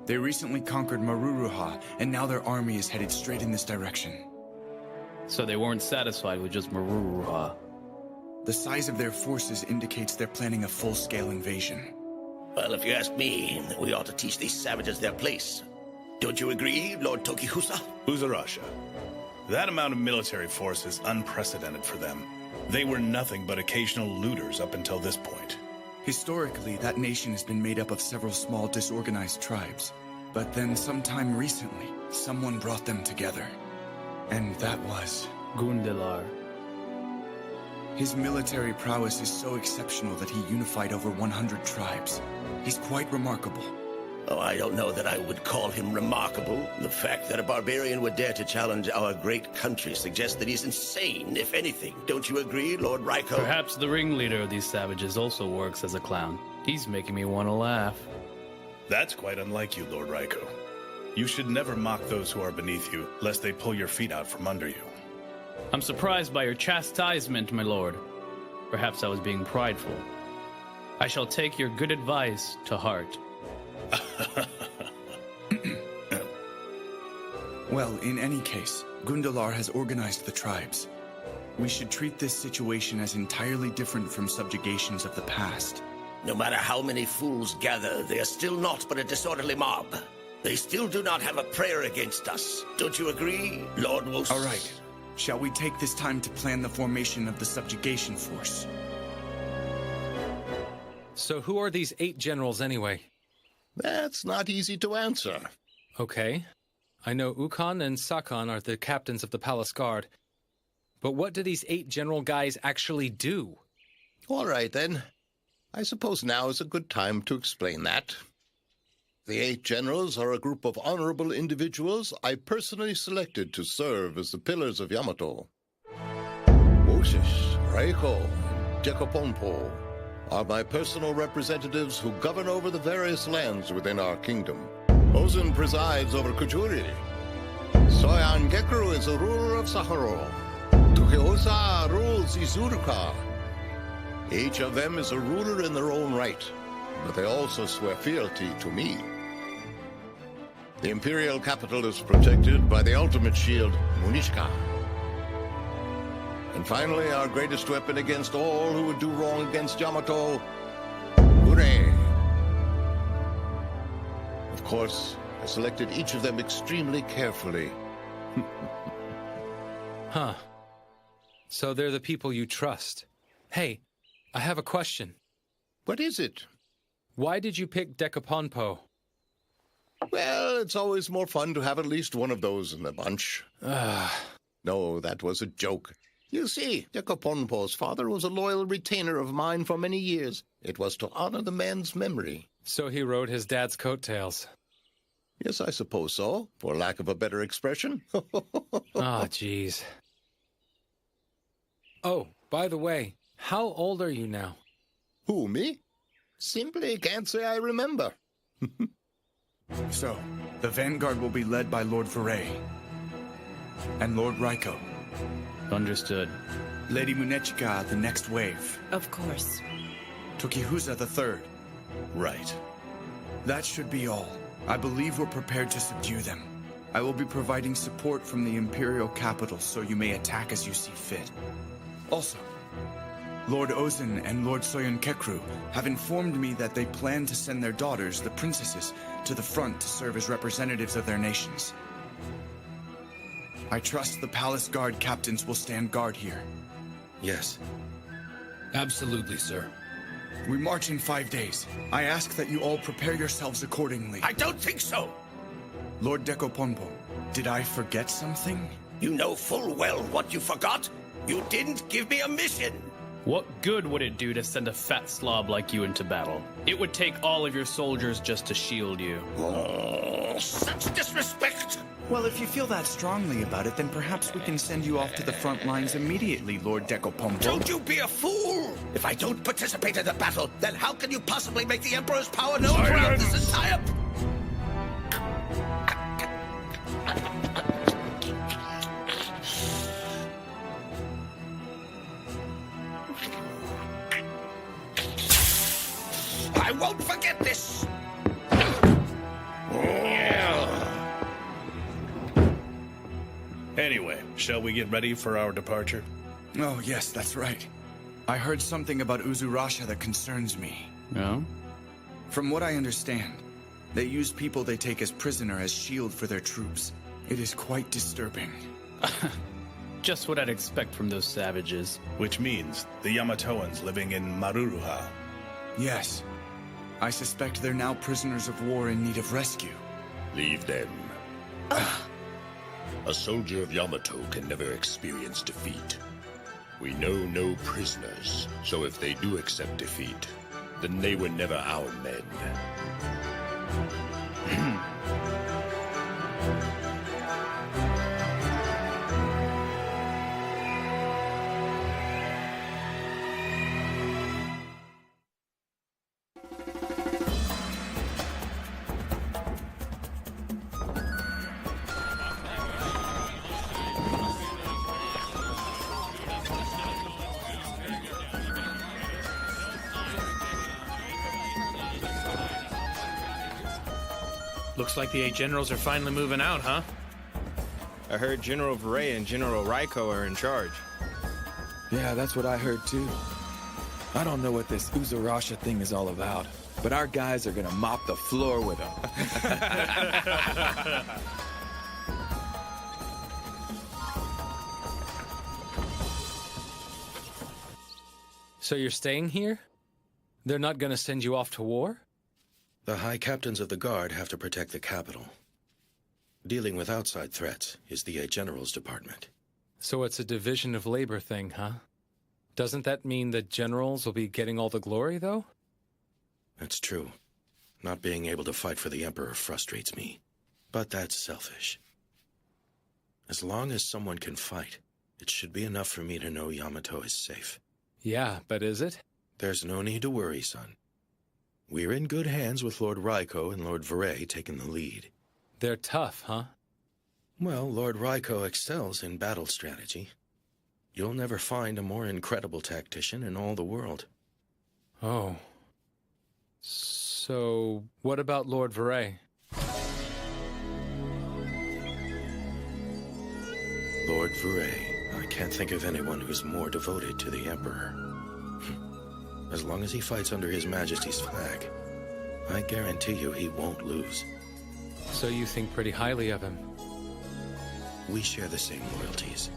[SPEAKER 13] They recently conquered Maruruha, and now their army is headed straight in this direction.
[SPEAKER 8] So they weren't satisfied with just Maruruha.
[SPEAKER 13] The size of their forces indicates they're planning a full-scale invasion.
[SPEAKER 11] Well, if you ask me, we ought to teach these savages their place. Don't you agree, Lord Tokihusa?
[SPEAKER 5] Uzurasha. That amount of military force is unprecedented for them. They were nothing but occasional looters up until this point.
[SPEAKER 13] Historically, that nation has been made up of several small disorganized tribes. But then sometime recently, someone brought them together. And that was...
[SPEAKER 8] Gundelar.
[SPEAKER 13] His military prowess is so exceptional that he unified over 100 tribes. He's quite remarkable.
[SPEAKER 11] Oh, I don't know that I would call him remarkable. The fact that a barbarian would dare to challenge our great country suggests that he's insane, if anything. Don't you agree, Lord Raiko?
[SPEAKER 8] Perhaps the ringleader of these savages also works as a clown. He's making me want to laugh.
[SPEAKER 5] That's quite unlike you, Lord Raiko. You should never mock those who are beneath you, lest they pull your feet out from under you.
[SPEAKER 8] I'm surprised by your chastisement, my lord. Perhaps I was being prideful. I shall take your good advice to heart.
[SPEAKER 13] Well, in any case, Gundelar has organized the tribes. We should treat this situation as entirely different from subjugations of the past.
[SPEAKER 11] No matter how many fools gather, they are still not but a disorderly mob. They still do not have a prayer against us. Don't you agree, Lord Wolf?
[SPEAKER 13] All right. Shall we take this time to plan the formation of the subjugation force?
[SPEAKER 10] So who are these 8 generals anyway?
[SPEAKER 18] That's not easy to answer.
[SPEAKER 10] Okay. I know Ukon and Sakon are the captains of the palace guard. But what do these 8 general guys actually do?
[SPEAKER 18] All right, then. I suppose now is a good time to explain that. The 8 generals are a group of honorable individuals I personally selected to serve as the pillars of Yamato. Moses, Raiko, and Dekapompo are my personal representatives who govern over the various lands within our kingdom. Ozin presides over Kujuri. Soyen Kekru is the ruler of Saharo. Tokihusa rules Izuruka. Each of them is a ruler in their own right, but they also swear fealty to me. The imperial capital is protected by the ultimate shield, Munishka. And finally, our greatest weapon against all who would do wrong against Yamato, Ure. Of course, I selected each of them extremely carefully.
[SPEAKER 10] Huh. So they're the people you trust. Hey, I have a question.
[SPEAKER 18] What is it?
[SPEAKER 10] Why did you pick Decaponpo?
[SPEAKER 18] Well, it's always more fun to have at least one of those in the bunch. No, that was a joke. You see, Decaponpo's father was a loyal retainer of mine for many years. It was to honor the man's memory.
[SPEAKER 10] So he rode his dad's coattails.
[SPEAKER 18] Yes, I suppose so, for lack of a better expression.
[SPEAKER 10] Oh, jeez. Oh, by the way, how old are you now?
[SPEAKER 18] Who, me? Simply can't say I remember.
[SPEAKER 13] So, the vanguard will be led by Lord Veray and Lord Raiko.
[SPEAKER 8] Understood.
[SPEAKER 13] Lady Munechika, the next wave.
[SPEAKER 17] Of course.
[SPEAKER 13] Tokihuza, the third.
[SPEAKER 4] Right.
[SPEAKER 13] That should be all. I believe we're prepared to subdue them. I will be providing support from the Imperial capital, so you may attack as you see fit. Also, Lord Ozin and Lord Soyon Kekru have informed me that they plan to send their daughters, the princesses, to the front to serve as representatives of their nations. I trust the palace guard captains will stand guard here.
[SPEAKER 4] Yes.
[SPEAKER 7] Absolutely, sir.
[SPEAKER 13] We march in 5 days. I ask that you all prepare yourselves accordingly.
[SPEAKER 11] I don't think so.
[SPEAKER 13] Lord Decaponpo, did I forget something?
[SPEAKER 11] You know full well what you forgot. You didn't give me a mission.
[SPEAKER 8] What good would it do to send a fat slob like you into battle? It would take all of your soldiers just to shield you.
[SPEAKER 11] Oh, such disrespect!
[SPEAKER 13] Well, if you feel that strongly about it, then perhaps we can send you off to the front lines immediately, Lord Decopompo.
[SPEAKER 11] Don't you be a fool! If I don't participate in the battle, then how can you possibly make the Emperor's power known throughout this entire... I won't forget this!
[SPEAKER 5] Anyway, shall we get ready for our departure?
[SPEAKER 13] Oh, yes, that's right. I heard something about Uzurasha that concerns me.
[SPEAKER 8] No?
[SPEAKER 13] From what I understand, they use people they take as prisoner as shield for their troops. It is quite disturbing.
[SPEAKER 8] Just what I'd expect from those savages.
[SPEAKER 5] Which means the Yamatoans living in Maruruha.
[SPEAKER 13] Yes. I suspect they're now prisoners of war in need of rescue.
[SPEAKER 18] Leave them. A soldier of Yamato can never experience defeat. We know no prisoners, so if they do accept defeat, then they were never our men.
[SPEAKER 10] Looks like the 8 generals are finally moving out, huh?
[SPEAKER 6] I heard General Veray and General Raiko are in charge.
[SPEAKER 9] Yeah, that's what I heard too. I don't know what this Uzurasha thing is all about, but our guys are gonna mop the floor with them.
[SPEAKER 10] So you're staying here? They're not gonna send you off to war?
[SPEAKER 4] The high captains of the guard have to protect the capital. Dealing with outside threats is the 8 generals department.
[SPEAKER 10] So it's a division of labor thing, huh? Doesn't that mean that generals will be getting all the glory, though?
[SPEAKER 4] That's true. Not being able to fight for the Emperor frustrates me. But that's selfish. As long as someone can fight, it should be enough for me to know Yamato is safe.
[SPEAKER 10] Yeah, but is it?
[SPEAKER 4] There's no need to worry, son. We're in good hands with Lord Raiko and Lord Veray taking the lead.
[SPEAKER 10] They're tough, huh?
[SPEAKER 4] Well, Lord Raiko excels in battle strategy. You'll never find a more incredible tactician in all the world.
[SPEAKER 10] Oh. So, what about Lord Veray?
[SPEAKER 4] Lord Veray, I can't think of anyone who's more devoted to the Emperor. As long as he fights under His Majesty's flag, I guarantee you he won't lose.
[SPEAKER 10] So you think pretty highly of him?
[SPEAKER 4] We share the same loyalties.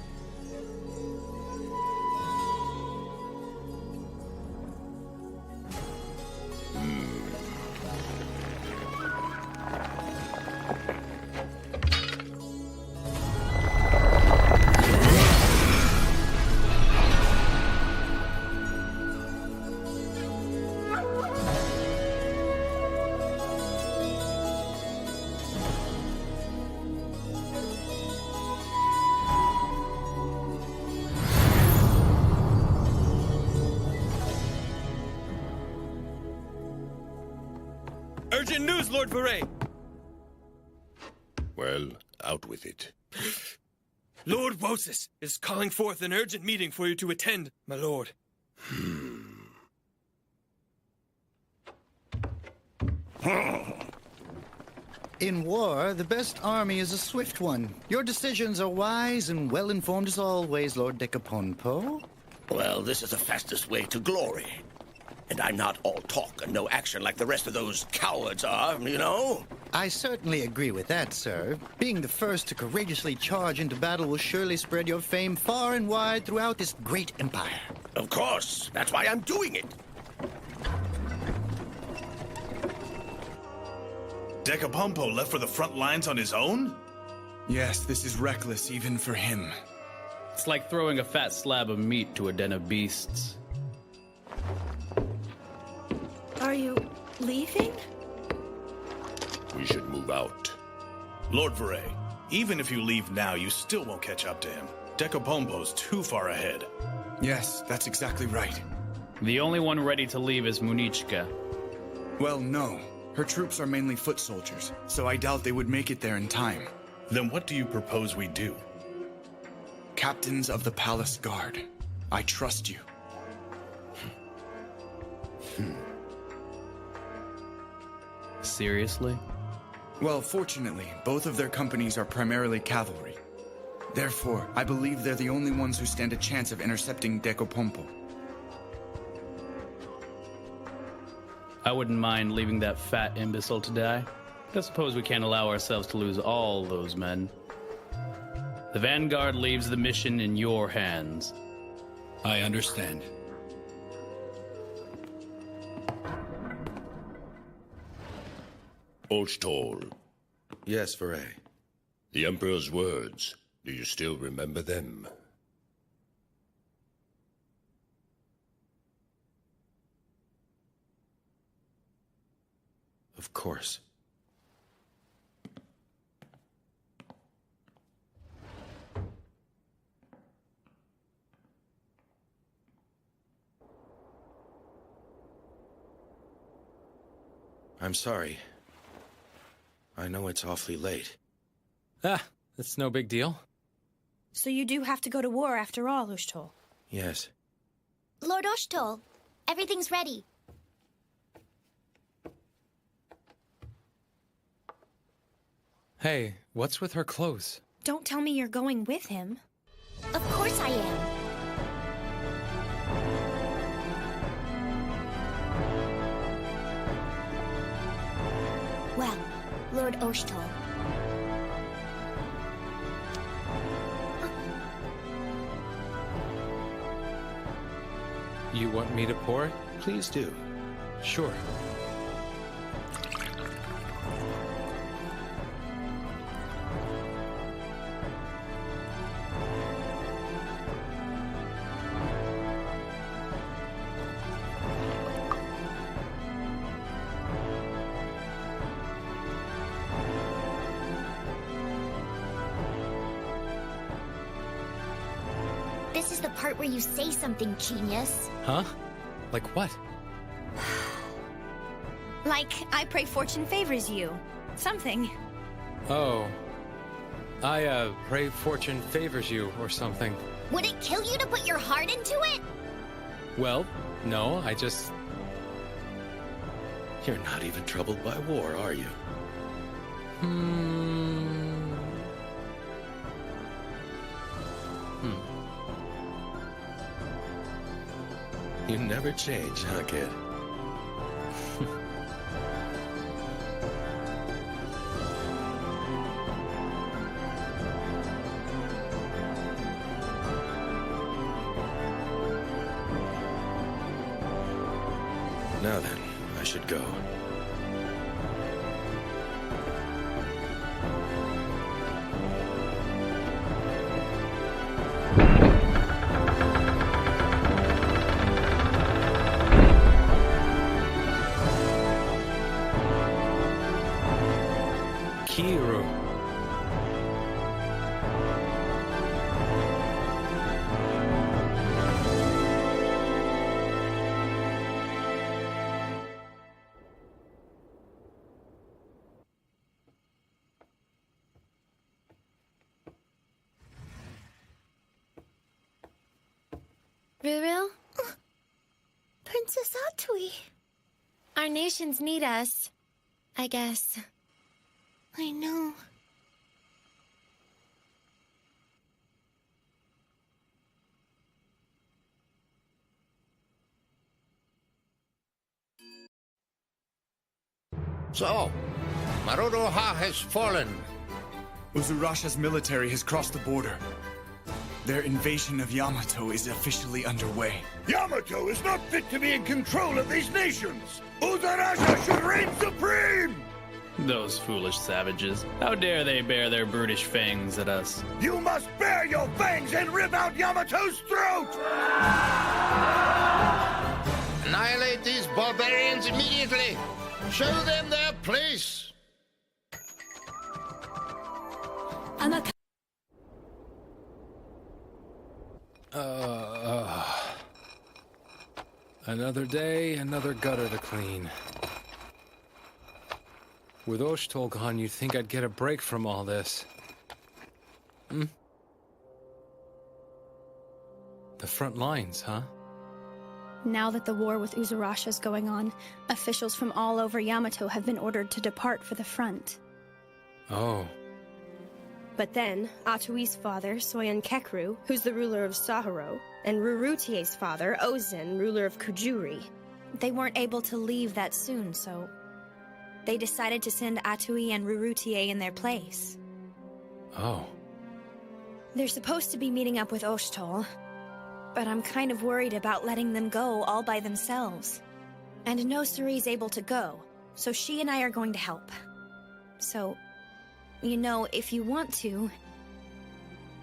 [SPEAKER 10] Urgent news, Lord Veray!
[SPEAKER 18] Well, out with it.
[SPEAKER 10] Lord Wosis is calling forth an urgent meeting for you to attend, my lord.
[SPEAKER 19] In war, the best army is a swift one. Your decisions are wise and well-informed as always, Lord Decaponpo.
[SPEAKER 11] Well, this is the fastest way to glory. And I'm not all talk and no action like the rest of those cowards are, you know?
[SPEAKER 19] I certainly agree with that, sir. Being the first to courageously charge into battle will surely spread your fame far and wide throughout this great empire.
[SPEAKER 11] Of course. That's why I'm doing it.
[SPEAKER 5] Decapompo left for the front lines on his own?
[SPEAKER 13] Yes, this is reckless even for him.
[SPEAKER 8] It's like throwing a fat slab of meat to a den of beasts.
[SPEAKER 16] Are you leaving?
[SPEAKER 18] We should move out.
[SPEAKER 5] Lord Veray, even if you leave now, you still won't catch up to him. Decapompo's too far ahead.
[SPEAKER 13] Yes, that's exactly right.
[SPEAKER 8] The only one ready to leave is Munichka.
[SPEAKER 13] Well, no. Her troops are mainly foot soldiers, so I doubt they would make it there in time.
[SPEAKER 5] Then what do you propose we do?
[SPEAKER 13] Captains of the Palace Guard, I trust you.
[SPEAKER 8] Seriously?
[SPEAKER 13] Well, fortunately, both of their companies are primarily cavalry. Therefore, I believe they're the only ones who stand a chance of intercepting Decapompo.
[SPEAKER 8] I wouldn't mind leaving that fat imbecile to die. I suppose we can't allow ourselves to lose all those men. The Vanguard leaves the mission in your hands.
[SPEAKER 7] I understand.
[SPEAKER 18] Oshtol.
[SPEAKER 4] Yes, Veray.
[SPEAKER 18] The Emperor's words. Do you still remember them?
[SPEAKER 4] Of course. I'm sorry. I know it's awfully late.
[SPEAKER 1] Ah, that's no big deal.
[SPEAKER 2] So you do have to go to war after all, Ushtal.
[SPEAKER 4] Yes.
[SPEAKER 12] Lord Oshtol, everything's ready.
[SPEAKER 1] Hey, what's with her clothes?
[SPEAKER 2] Don't tell me you're going with him.
[SPEAKER 12] Of course I am. Well, Lord Oshtol.
[SPEAKER 1] You want me to pour it?
[SPEAKER 4] Please do.
[SPEAKER 1] Sure.
[SPEAKER 12] This is the part where you say something, genius.
[SPEAKER 1] Huh? Like what?
[SPEAKER 2] Like, I pray fortune favors you. Something.
[SPEAKER 1] Oh. I pray fortune favors you or something.
[SPEAKER 12] Would it kill you to put your heart into it?
[SPEAKER 1] Well, no, I just...
[SPEAKER 4] You're not even troubled by war, are you? You never change, huh, kid? Now then, I should go.
[SPEAKER 1] Kiru.
[SPEAKER 12] Atui.
[SPEAKER 2] Our nations need us, I guess.
[SPEAKER 12] I know.
[SPEAKER 21] So, Maruroha has fallen.
[SPEAKER 13] Uzurasha's military has crossed the border. Their invasion of Yamato is officially underway.
[SPEAKER 21] Yamato is not fit to be in control of these nations! Uzurasha should reign supreme!
[SPEAKER 8] Those foolish savages. How dare they bare their brutish fangs at us?
[SPEAKER 21] You must bare your fangs and rip out Yamato's throat! Annihilate these barbarians immediately! Show them their place!
[SPEAKER 1] Another day, another gutter to clean. With Osh'tol gone, you'd think I'd get a break from all this. The front lines, huh?
[SPEAKER 20] Now that the war with Uzurasha is going on, officials from all over Yamato have been ordered to depart for the front.
[SPEAKER 1] Oh.
[SPEAKER 20] But then, Atui's father, Soyen Kekru, who's the ruler of Sahuro, and Rurutie's father, Ozen, ruler of Kujuri, they weren't able to leave that soon, so they decided to send Atui and Rurutie in their place.
[SPEAKER 1] Oh.
[SPEAKER 20] They're supposed to be meeting up with Osh'tol, but I'm kind of worried about letting them go all by themselves. And Nosuri's able to go, so she and I are going to help. So, you know, if you want to,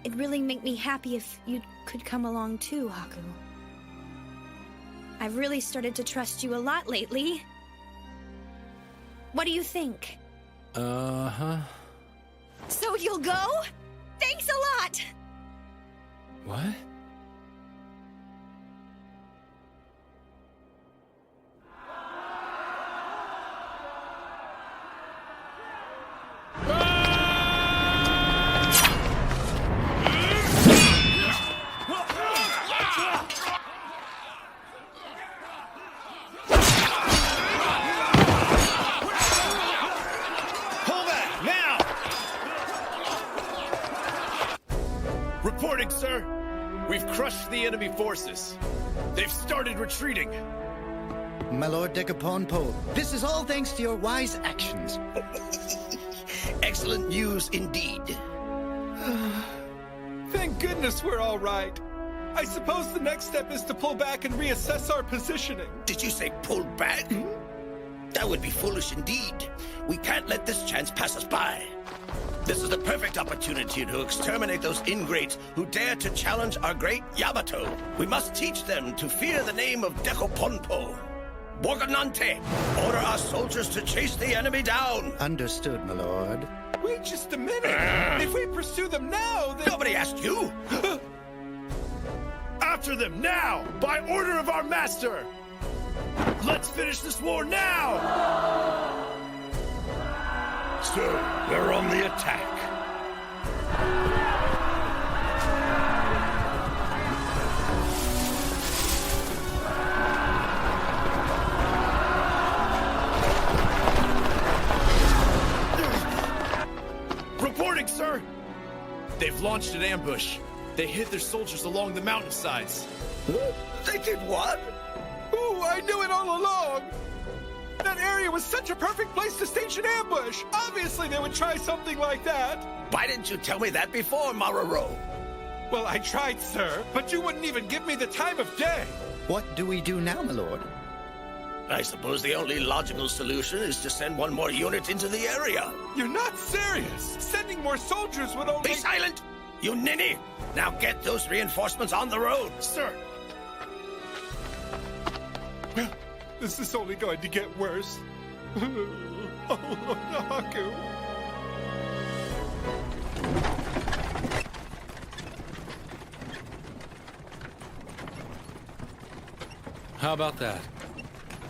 [SPEAKER 20] it'd really make me happy if you could come along too, Haku. I've really started to trust you a lot lately. What do you think?
[SPEAKER 1] Uh-huh.
[SPEAKER 20] So you'll go? Thanks a lot!
[SPEAKER 1] What?
[SPEAKER 5] Reporting, sir. We've crushed the enemy forces. They've started retreating.
[SPEAKER 19] My Lord Decaponpo, this is all thanks to your wise actions.
[SPEAKER 11] Excellent news indeed.
[SPEAKER 22] Thank goodness we're all right. I suppose the next step is to pull back and reassess our positioning.
[SPEAKER 11] Did you say pull back? That would be foolish indeed. We can't let this chance pass us by. This is the perfect opportunity to exterminate those ingrates who dare to challenge our great Yamato. We must teach them to fear the name of Decaponpo. Borganante, order our soldiers to chase the enemy down.
[SPEAKER 19] Understood, my lord.
[SPEAKER 22] Wait just a minute. If we pursue them now, then...
[SPEAKER 11] Nobody asked you.
[SPEAKER 5] After them now, by order of our master. Let's finish this war now! Sir, we're on the attack. Reporting, sir! They've launched an ambush. They hid their soldiers along the mountainsides.
[SPEAKER 11] They did what?
[SPEAKER 22] Ooh, I knew it all along! That area was such a perfect place to stage an ambush! Obviously they would try something like that!
[SPEAKER 11] Why didn't you tell me that before, Maruro?
[SPEAKER 22] Well, I tried, sir, but you wouldn't even give me the time of day!
[SPEAKER 19] What do we do now, my lord?
[SPEAKER 11] I suppose the only logical solution is to send one more unit into the area.
[SPEAKER 22] You're not serious! Sending more soldiers would only—
[SPEAKER 11] Be silent! You ninny! Now get those reinforcements on the road!
[SPEAKER 22] Sir! This is only going to get worse. Oh, Lord Haku.
[SPEAKER 1] How about that?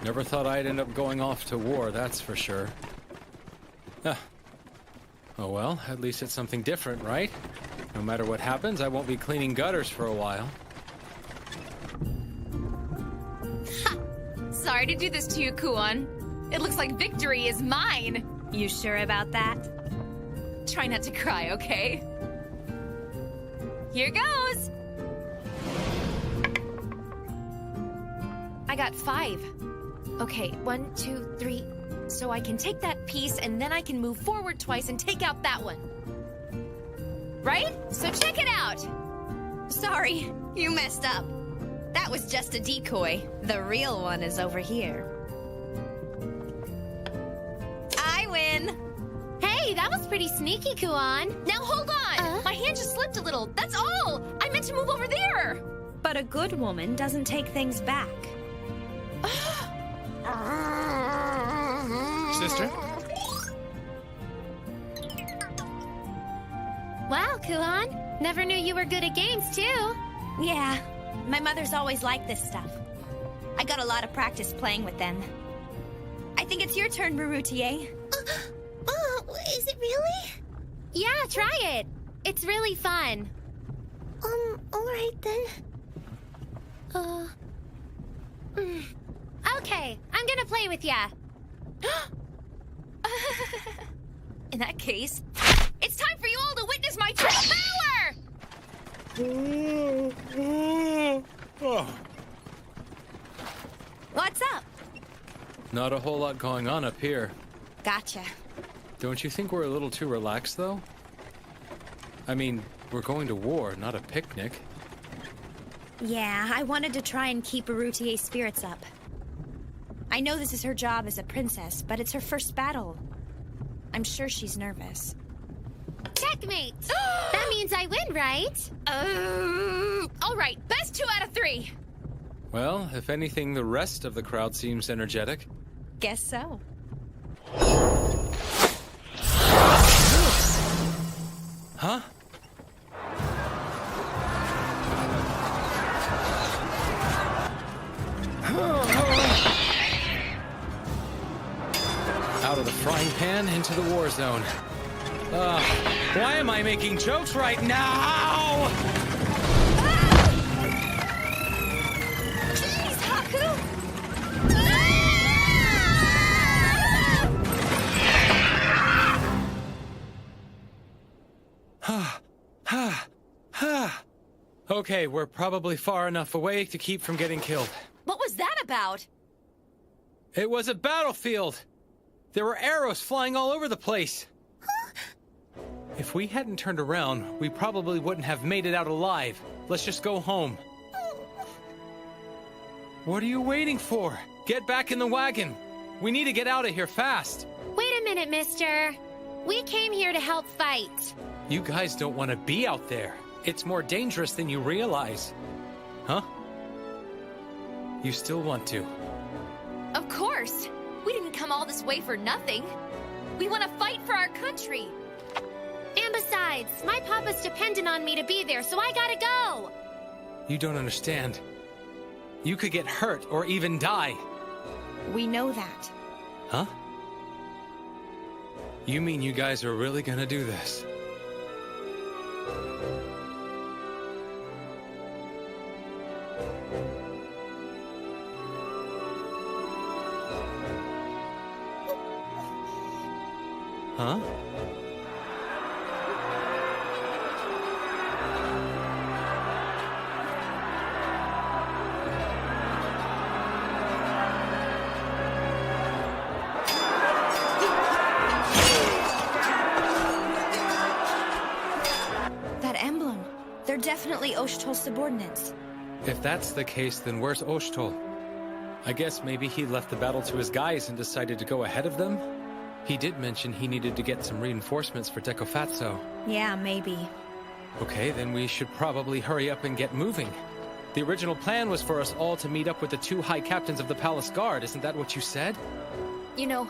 [SPEAKER 1] Never thought I'd end up going off to war, that's for sure. Ah. Oh well, at least it's something different, right? No matter what happens, I won't be cleaning gutters for a while.
[SPEAKER 3] sorry to do this to you, Kuon. It looks like victory is mine.
[SPEAKER 20] You sure about that?
[SPEAKER 3] Try not to cry, okay? Here goes.
[SPEAKER 2] I got 5. Okay, 1, 2, 3. So I can take that piece and then I can move forward twice and take out that one.
[SPEAKER 3] Right? So check it out.
[SPEAKER 2] Sorry, you messed up. That was just a decoy. The real one is over here. I win.
[SPEAKER 3] Hey, that was pretty sneaky, Kuon.
[SPEAKER 2] Now hold on. My hand just slipped a little. That's all. I meant to move over there.
[SPEAKER 20] But a good woman doesn't take things back.
[SPEAKER 10] Sister?
[SPEAKER 3] Wow, Kuon. Never knew you were good at games, too.
[SPEAKER 20] Yeah, my mother's always liked this stuff. I got a lot of practice playing with them. I think it's your turn, Marutier.
[SPEAKER 12] Is it really?
[SPEAKER 3] Yeah, try it. It's really fun.
[SPEAKER 12] Alright then.
[SPEAKER 3] Okay, I'm gonna play with ya.
[SPEAKER 2] In that case, it's time for you all to witness my true power!
[SPEAKER 20] What's up?
[SPEAKER 4] Not a whole lot going on up here.
[SPEAKER 20] Gotcha.
[SPEAKER 4] Don't you think we're a little too relaxed, though? I mean, we're going to war, not a picnic.
[SPEAKER 20] Yeah, I wanted to try and keep Marutier's spirits up. I know this is her job as a princess, but it's her first battle. I'm sure she's nervous.
[SPEAKER 3] Checkmate! That means I win, right?
[SPEAKER 2] All right, best 2 out of 3.
[SPEAKER 4] Well, if anything, the rest of the crowd seems energetic.
[SPEAKER 20] Guess so.
[SPEAKER 4] Huh? Out of the frying pan into the war zone. Why am I making jokes right now?
[SPEAKER 2] Jeez, Haku!
[SPEAKER 4] Okay, we're probably far enough away to keep from getting killed.
[SPEAKER 2] What was that about?
[SPEAKER 4] It was a battlefield. There were arrows flying all over the place. If we hadn't turned around, we probably wouldn't have made it out alive. Let's just go home. What are you waiting for? Get back in the wagon. We need to get out of here fast.
[SPEAKER 3] Wait a minute, mister. We came here to help fight.
[SPEAKER 4] You guys don't want to be out there. It's more dangerous than you realize. Huh? You still want to?
[SPEAKER 2] Of course. We didn't come all this way for nothing. We want to fight for our country.
[SPEAKER 3] And besides, my papa's dependent on me to be there, so I gotta go.
[SPEAKER 4] You don't understand. You could get hurt or even die.
[SPEAKER 20] We know that.
[SPEAKER 4] Huh? You mean you guys are really gonna do this? Huh?
[SPEAKER 20] That emblem. They're definitely Osh'tol's subordinates.
[SPEAKER 4] If that's the case, then where's Osh'tol? I guess maybe he left the battle to his guys and decided to go ahead of them? He did mention he needed to get some reinforcements for Dekofatso.
[SPEAKER 20] Yeah, maybe.
[SPEAKER 4] Okay, then we should probably hurry up and get moving. The original plan was for us all to meet up with the 2 high captains of the Palace Guard, isn't that what you said?
[SPEAKER 2] You know,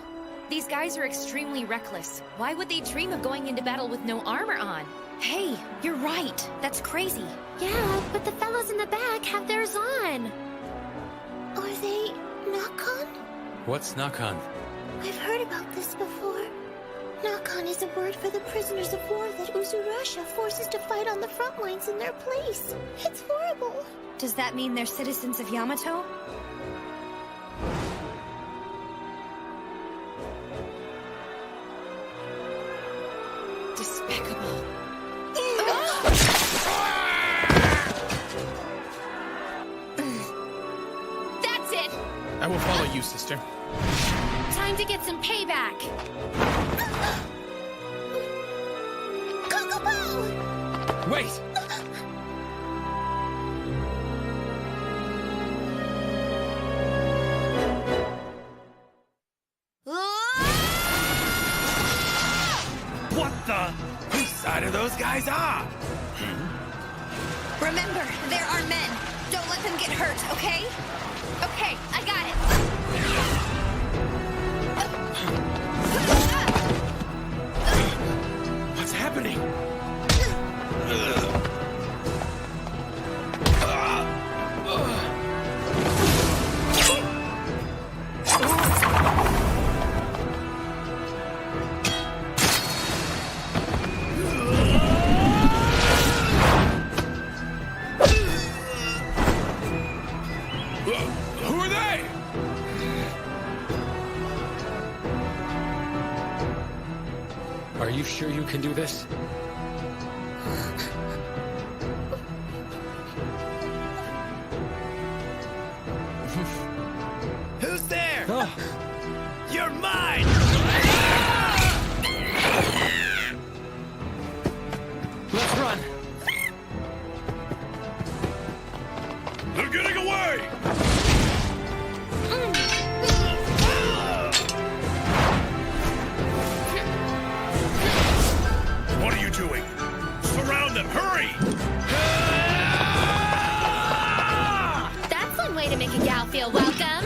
[SPEAKER 2] these guys are extremely reckless. Why would they dream of going into battle with no armor on?
[SPEAKER 20] Hey, you're right. That's crazy.
[SPEAKER 3] Yeah, but the fellows in the back have theirs on.
[SPEAKER 12] Are they Nakan?
[SPEAKER 4] What's Nakan?
[SPEAKER 12] I've heard about this before. Nakan is a word for the prisoners of war that Uzurasha forces to fight on the front lines in their place. It's horrible.
[SPEAKER 20] Does that mean they're citizens of Yamato?
[SPEAKER 10] Master.
[SPEAKER 3] Time to get some payback.
[SPEAKER 12] Kokopo!
[SPEAKER 10] Wait!
[SPEAKER 11] What the? Whose side of those guys are?
[SPEAKER 20] Remember, there are men. Don't let them get hurt, okay? Okay, I got it.
[SPEAKER 11] What's happening? Who are they?
[SPEAKER 10] Are you sure you can do this?
[SPEAKER 11] Who's there?
[SPEAKER 10] Oh.
[SPEAKER 11] You're mine!
[SPEAKER 10] Let's run!
[SPEAKER 5] They're getting away! What are you doing? Surround them! Hurry!
[SPEAKER 3] That's one way to make a gal feel welcome.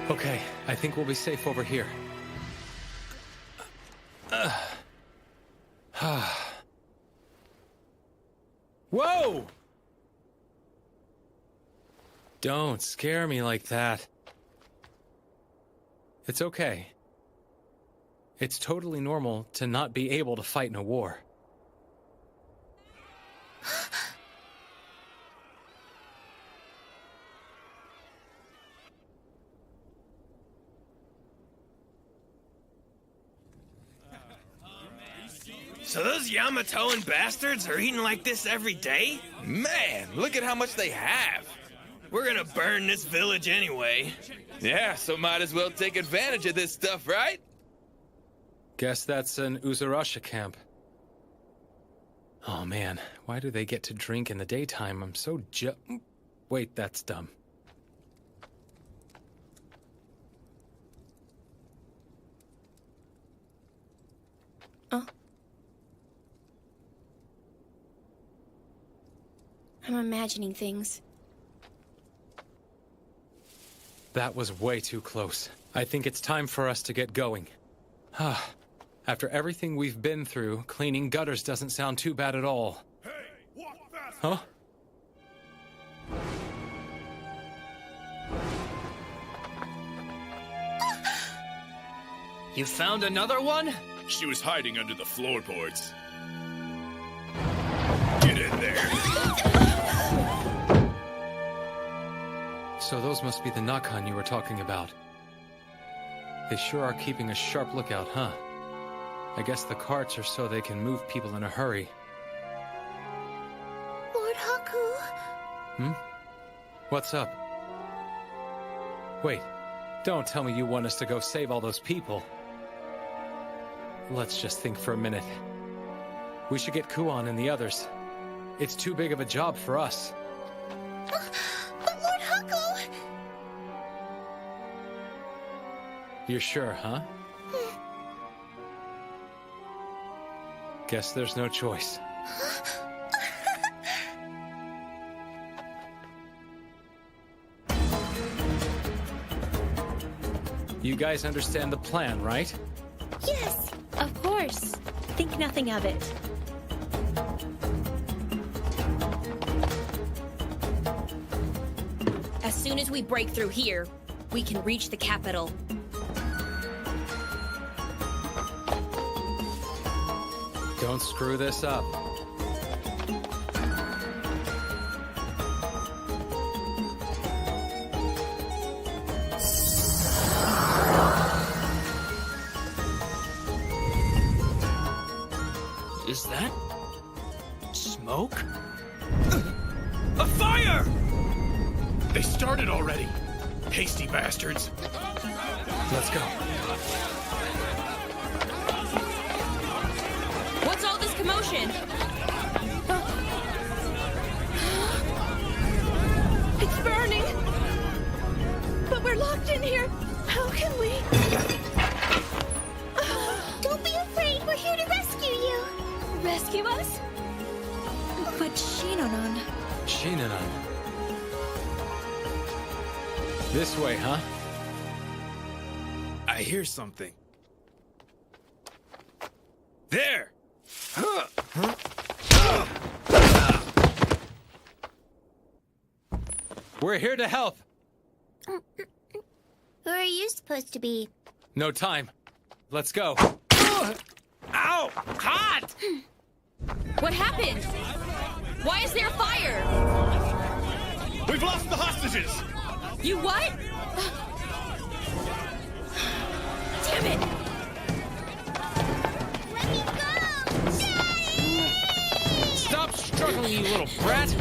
[SPEAKER 10] Okay, I think we'll be safe over here. Whoa! Don't scare me like that. It's okay. It's totally normal to not be able to fight in a war.
[SPEAKER 6] So those Yamatoan bastards are eating like this every day?
[SPEAKER 9] Man, look at how much they have.
[SPEAKER 6] We're gonna burn this village anyway.
[SPEAKER 9] Yeah, so might as well take advantage of this stuff, right?
[SPEAKER 10] Guess that's an Uzurasha camp. Oh man, why do they get to drink in the daytime? I'm so Wait, that's dumb.
[SPEAKER 20] I'm imagining things.
[SPEAKER 10] That was way too close. I think it's time for us to get going. After everything we've been through, cleaning gutters doesn't sound too bad at all.
[SPEAKER 5] Hey, walk fast!
[SPEAKER 10] Huh?
[SPEAKER 1] You found another one?
[SPEAKER 5] She was hiding under the floorboards. Get in there!
[SPEAKER 10] So those must be the Nakan you were talking about. They sure are keeping a sharp lookout, huh? I guess the carts are so they can move people in a hurry.
[SPEAKER 12] Lord Haku.
[SPEAKER 10] Hmm? What's up? Wait, don't tell me you want us to go save all those people. Let's just think for a minute. We should get Kuon and the others. It's too big of a job for us.
[SPEAKER 12] But Lord Haku!
[SPEAKER 10] You're sure, huh? Guess there's no choice. You guys understand the plan, right?
[SPEAKER 12] Yes!
[SPEAKER 17] Of course. Think nothing of it.
[SPEAKER 2] As soon as we break through here, we can reach the capital.
[SPEAKER 10] Don't screw this up. Smoke?
[SPEAKER 1] A fire!
[SPEAKER 10] They started already. Hasty bastards. Let's go.
[SPEAKER 14] What's all this commotion?
[SPEAKER 20] It's burning! But we're locked in here! How can we?
[SPEAKER 12] Don't be afraid, we're here to rescue you!
[SPEAKER 20] Rescue us? But Shinonan...
[SPEAKER 1] Shinanan. This way, huh?
[SPEAKER 9] I hear something.
[SPEAKER 1] There! We're here to help.
[SPEAKER 12] Who are you supposed to be?
[SPEAKER 1] No time. Let's go. Ow! Hot!
[SPEAKER 14] What happened? Why is there fire?
[SPEAKER 5] We've lost the hostages!
[SPEAKER 14] You what? Damn it!
[SPEAKER 1] Stop struggling, you little brat!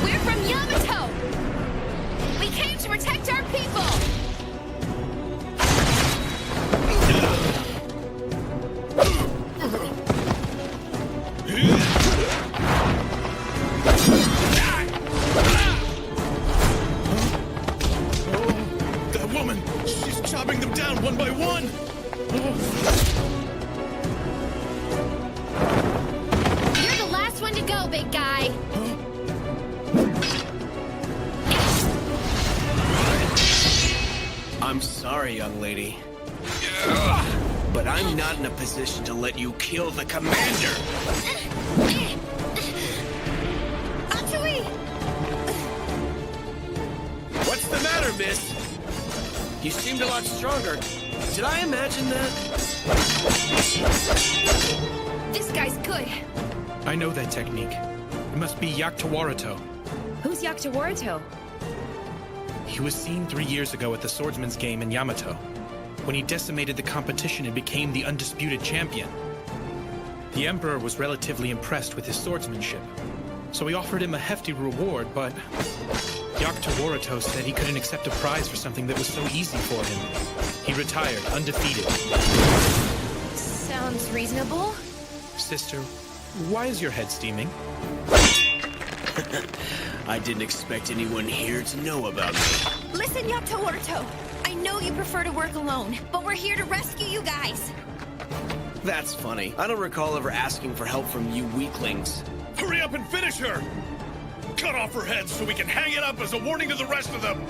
[SPEAKER 3] We're from Yamato! We came to protect our people!
[SPEAKER 5] That woman! She's chopping them down one by one!
[SPEAKER 3] You're the last one to go, big guy!
[SPEAKER 15] I'm sorry, young lady. But I'm not in a position to let you kill the commander!
[SPEAKER 12] Atsui!
[SPEAKER 15] What's the matter, miss? You seemed a lot stronger. Did I imagine that?
[SPEAKER 20] This guy's good.
[SPEAKER 10] I know that technique. It must be Yaktawarato.
[SPEAKER 20] Who's Yaktawarato?
[SPEAKER 10] He was seen 3 years ago at the Swordsman's Game in Yamato, when he decimated the competition and became the undisputed champion. The Emperor was relatively impressed with his swordsmanship, so he offered him a hefty reward, but Yaktawarato said he couldn't accept a prize for something that was so easy for him. He retired, undefeated.
[SPEAKER 20] Sounds reasonable.
[SPEAKER 10] Sister, why is your head steaming?
[SPEAKER 15] I didn't expect anyone here to know about me.
[SPEAKER 20] Listen, Yaktawarato. I know you prefer to work alone, but we're here to rescue you guys.
[SPEAKER 15] That's funny. I don't recall ever asking for help from you weaklings.
[SPEAKER 5] Hurry up and finish her! Cut off her head so we can hang it up as a warning to the rest of them!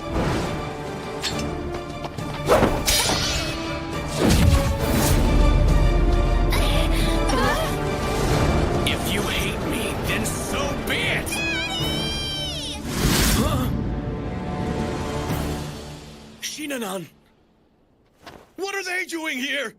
[SPEAKER 15] If you hate me, then so be it! Shinanan!
[SPEAKER 5] What are they doing here?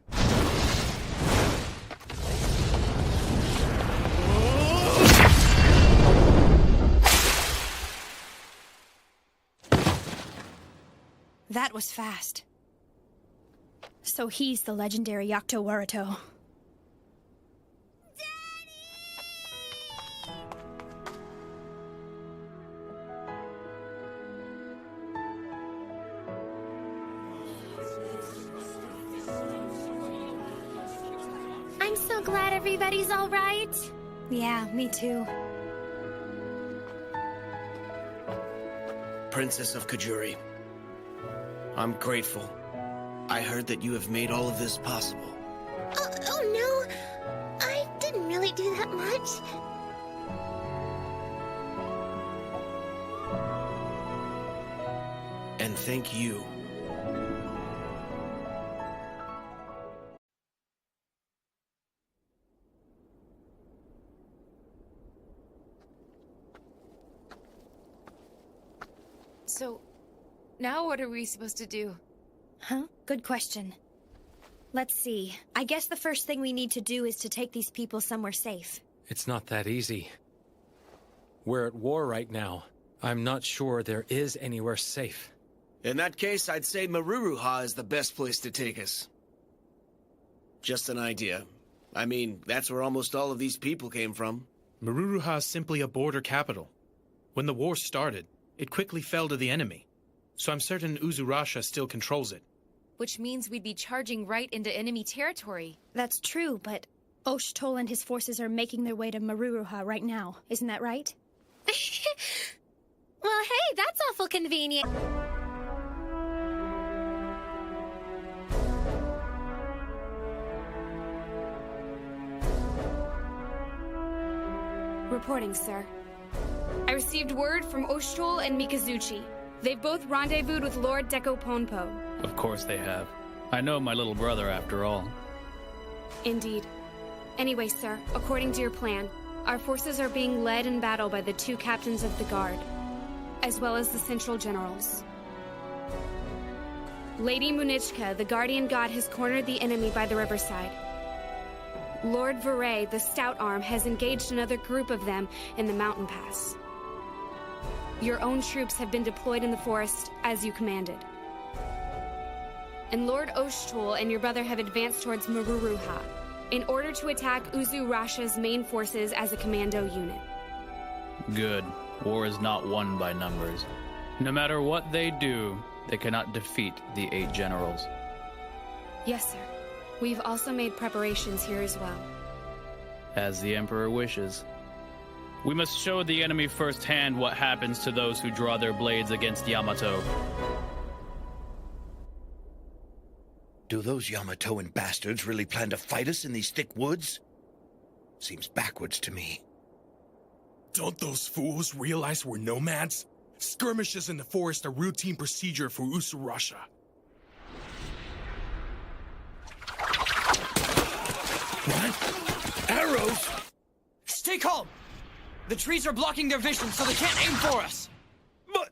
[SPEAKER 20] That was fast. So he's the legendary Yaktawarato.
[SPEAKER 12] I'm so glad everybody's all right.
[SPEAKER 20] Yeah, me too.
[SPEAKER 15] Princess of Kajuri, I'm grateful. I heard that you have made all of this possible.
[SPEAKER 12] Oh no, I didn't really do that much.
[SPEAKER 15] And thank you.
[SPEAKER 14] So, now what are we supposed to do?
[SPEAKER 20] Huh? Good question. Let's see. I guess the first thing we need to do is to take these people somewhere safe.
[SPEAKER 1] It's not that easy. We're at war right now. I'm not sure there is anywhere safe.
[SPEAKER 15] In that case, I'd say Maruruha is the best place to take us. Just an idea. I mean, that's where almost all of these people came from.
[SPEAKER 10] Mururuha is simply a border capital. When the war started, it quickly fell to the enemy. So I'm certain Uzurasha still controls it.
[SPEAKER 14] Which means we'd be charging right into enemy territory.
[SPEAKER 20] That's true, but Oshtol and his forces are making their way to Mururuha right now. Isn't that right?
[SPEAKER 2] Well, hey, that's awful convenient.
[SPEAKER 7] Reporting, sir. I received word from Oshtol and Mikazuchi. They've both rendezvoused with Lord Deko Ponpo.
[SPEAKER 8] Of course they have. I know my little brother after all.
[SPEAKER 7] Indeed. Anyway, sir, according to your plan, our forces are being led in battle by the 2 captains of the guard, as well as the central generals. Lady Munichka, the guardian god, has cornered the enemy by the riverside. Lord Veray, the stout arm, has engaged another group of them in the mountain pass. Your own troops have been deployed in the forest as you commanded. And Lord Oshtol and your brother have advanced towards Mururuha in order to attack Uzurasha's main forces as a commando unit.
[SPEAKER 8] Good. War is not won by numbers. No matter what they do, they cannot defeat the 8 generals.
[SPEAKER 7] Yes, sir. We've also made preparations here as well.
[SPEAKER 8] As the Emperor wishes. We must show the enemy firsthand what happens to those who draw their blades against Yamato.
[SPEAKER 21] Do those Yamatoan bastards really plan to fight us in these thick woods? Seems backwards to me.
[SPEAKER 16] Don't those fools realize we're nomads? Skirmishes in the forest are routine procedure for Uzurasha.
[SPEAKER 21] What? Arrows?
[SPEAKER 23] Stay calm! The trees are blocking their vision, so they can't aim for us!
[SPEAKER 21] But...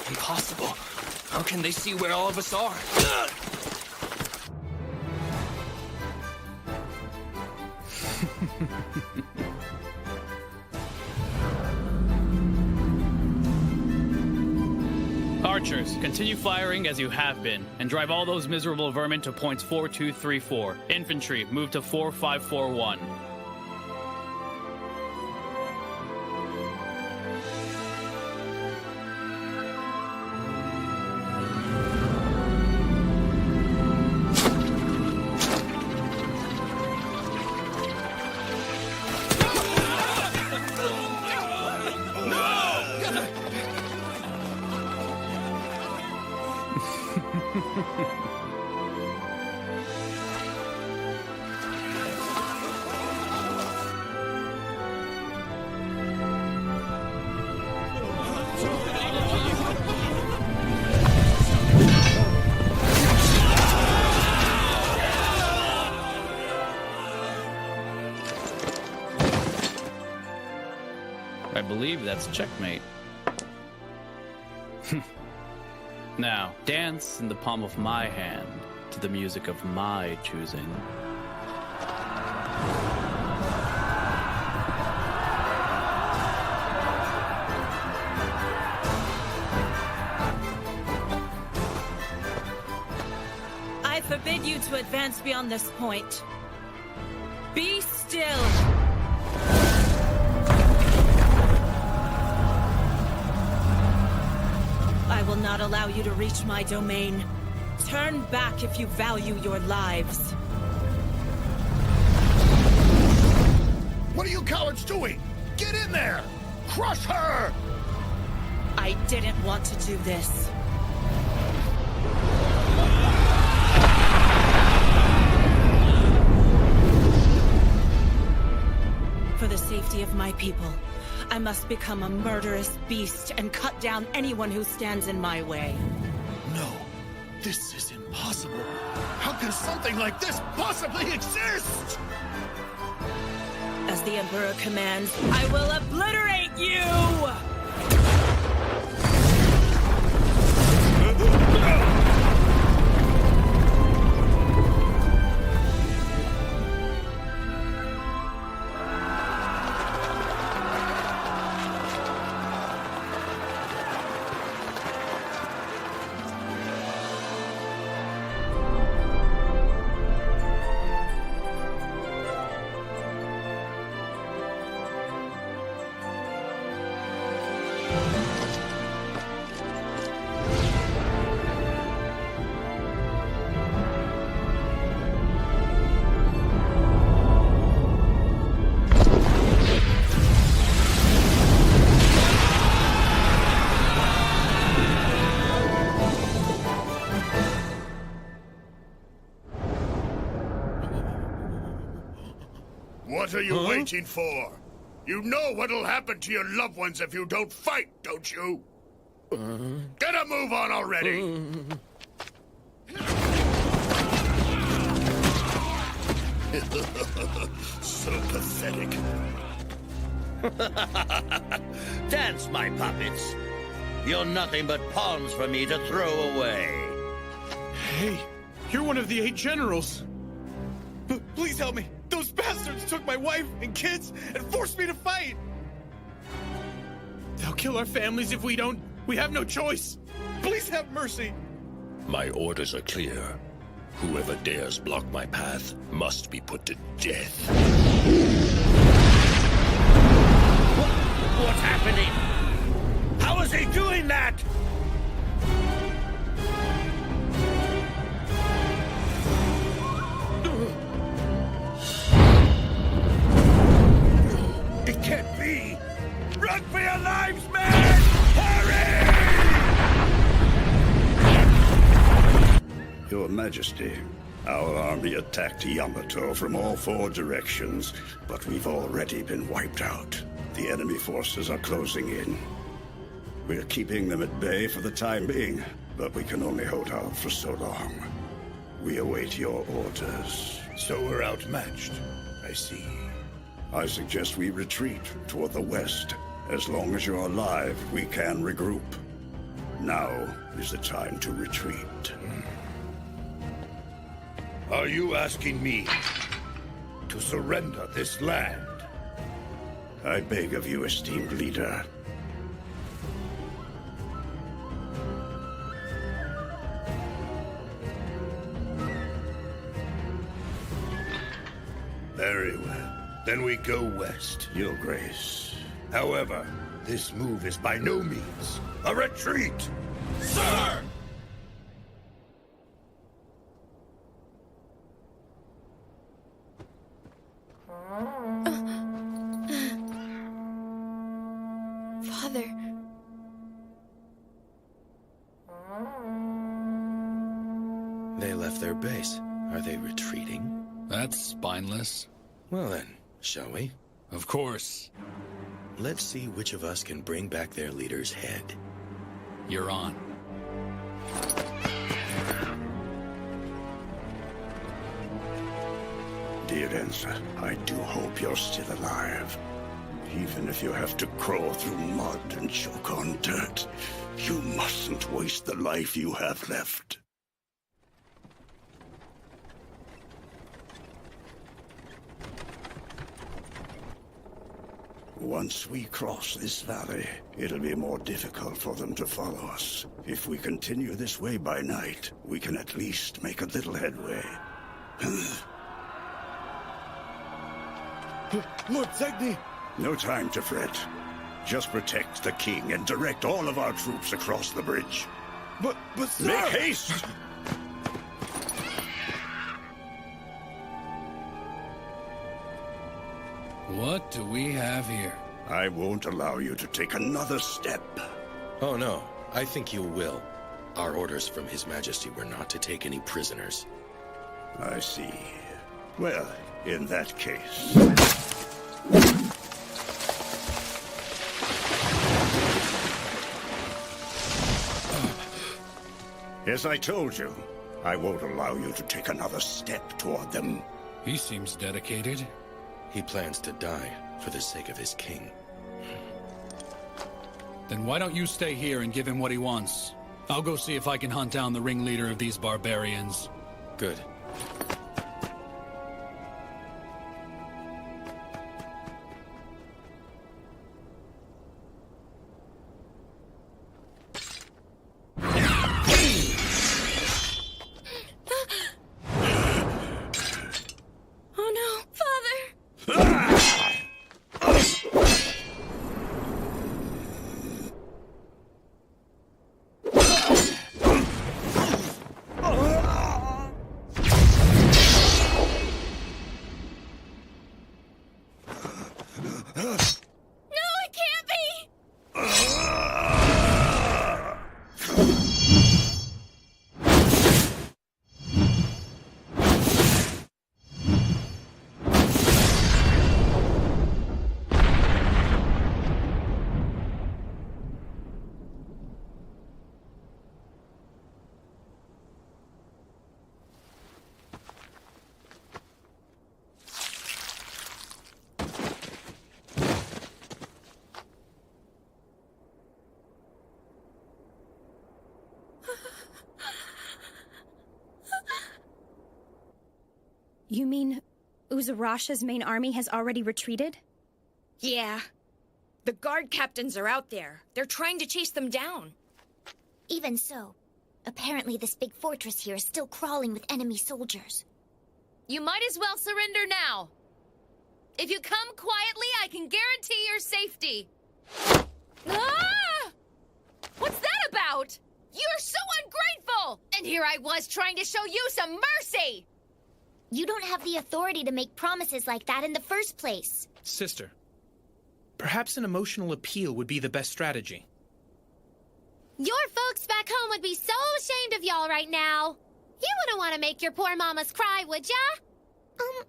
[SPEAKER 23] Impossible. How can they see where all of us are?
[SPEAKER 8] Archers, continue firing as you have been, and drive all those miserable vermin to points 4234. Infantry, move to 4541. I believe that's checkmate. Now, dance in the palm of my hand to the music of my choosing.
[SPEAKER 17] I forbid you to advance beyond this point. Be still! I will not allow you to reach my domain. Turn back if you value your lives.
[SPEAKER 5] What are you cowards doing? Get in there! Crush her!
[SPEAKER 17] I didn't want to do this. For the safety of my people, I must become a murderous beast and cut down anyone who stands in my way.
[SPEAKER 5] No, this is impossible. How can something like this possibly exist?
[SPEAKER 17] As the Emperor commands, I will obliterate you!
[SPEAKER 5] What are you waiting for? You know what'll happen to your loved ones if you don't fight, don't you? Get a move on already! So pathetic.
[SPEAKER 21] Dance, my puppets. You're nothing but pawns for me to throw away.
[SPEAKER 10] Hey, you're one of the 8 generals. Please help me. Those bastards took my wife and kids and forced me to fight. They'll kill our families if we don't. We have no choice. Please have mercy.
[SPEAKER 4] My orders are clear. Whoever dares block my path must be put to death.
[SPEAKER 21] What's happening? How is he doing that? It can't be! Run for your lives, man! Hurry!
[SPEAKER 5] Your Majesty, our army attacked Yamato from all 4 directions, but we've already been wiped out. The enemy forces are closing in. We're keeping them at bay for the time being, but we can only hold out for so long. We await your orders.
[SPEAKER 21] So we're outmatched. I see.
[SPEAKER 5] I suggest we retreat toward the west. As long as you're alive, we can regroup. Now is the time to retreat.
[SPEAKER 21] Are you asking me to surrender this land?
[SPEAKER 5] I beg of you, esteemed leader.
[SPEAKER 21] Very well. Then we go west.
[SPEAKER 5] Your Grace.
[SPEAKER 21] However, this move is by no means a retreat.
[SPEAKER 11] Sir!
[SPEAKER 20] Father.
[SPEAKER 4] They left their base. Are they retreating?
[SPEAKER 13] That's spineless.
[SPEAKER 4] Well then, shall we?
[SPEAKER 13] Of course.
[SPEAKER 4] Let's see which of us can bring back their leader's head.
[SPEAKER 13] You're on.
[SPEAKER 5] Dear Ensa, I do hope you're still alive. Even if you have to crawl through mud and choke on dirt, you mustn't waste the life you have left. Once we cross this valley, it'll be more difficult for them to follow us. If we continue this way by night, we can at least make a little headway.
[SPEAKER 21] Lord Zegni!
[SPEAKER 5] No time to fret. Just protect the king and direct all of our troops across the bridge.
[SPEAKER 21] But sir!
[SPEAKER 5] Make haste!
[SPEAKER 13] What do we have here?
[SPEAKER 5] I won't allow you to take another step.
[SPEAKER 4] Oh no, I think you will. Our orders from His Majesty were not to take any prisoners.
[SPEAKER 5] I see. Well, in that case... As I told you, I won't allow you to take another step toward them.
[SPEAKER 13] He seems dedicated.
[SPEAKER 4] He plans to die for the sake of his king.
[SPEAKER 13] Then why don't you stay here and give him what he wants? I'll go see if I can hunt down the ringleader of these barbarians.
[SPEAKER 4] Good.
[SPEAKER 20] You mean Uzurasha's main army has already retreated?
[SPEAKER 14] Yeah. The guard captains are out there. They're trying to chase them down.
[SPEAKER 12] Even so, apparently this big fortress here is still crawling with enemy soldiers.
[SPEAKER 14] You might as well surrender now. If you come quietly, I can guarantee your safety. Ah! What's that about? You're so ungrateful! And here I was trying to show you some mercy!
[SPEAKER 12] You don't have the authority to make promises like that in the first place.
[SPEAKER 10] Sister, perhaps an emotional appeal would be the best strategy.
[SPEAKER 3] Your folks back home would be so ashamed of y'all right now. You wouldn't want to make your poor mamas cry, would ya?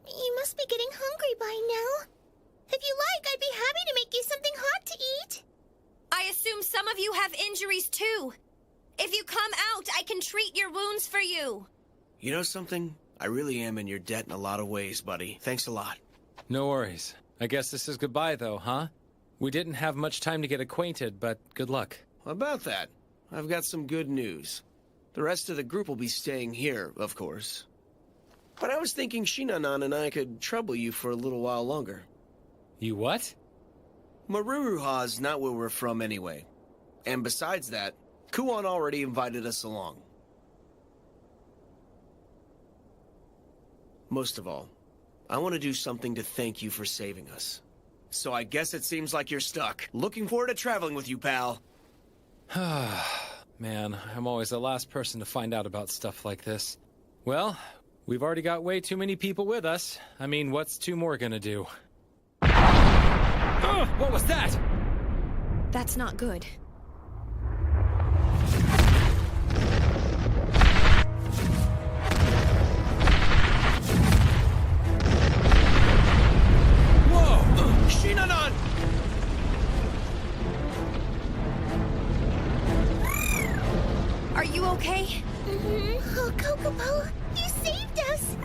[SPEAKER 12] You must be getting hungry by now. If you like, I'd be happy to make you something hot to eat.
[SPEAKER 2] I assume some of you have injuries too. If you come out, I can treat your wounds for you.
[SPEAKER 15] You know something? I really am in your debt in a lot of ways, buddy. Thanks a lot.
[SPEAKER 1] No worries. I guess this is goodbye, though, huh? We didn't have much time to get acquainted, but good luck.
[SPEAKER 15] About that, I've got some good news. The rest of the group will be staying here, of course. But I was thinking Shinanan and I could trouble you for a little while longer.
[SPEAKER 1] You what?
[SPEAKER 15] Maruruha's not where we're from anyway. And besides that, Kuon already invited us along. Most of all, I want to do something to thank you for saving us. So I guess it seems like you're stuck. Looking forward to traveling with you, pal.
[SPEAKER 1] Man, I'm always the last person to find out about stuff like this. Well, we've already got way too many people with us. I mean, what's two more gonna do? What was that?
[SPEAKER 20] That's not good.
[SPEAKER 15] Whoa! Shinanan!
[SPEAKER 20] Are you okay?
[SPEAKER 12] Oh, Kokopo, you saved us!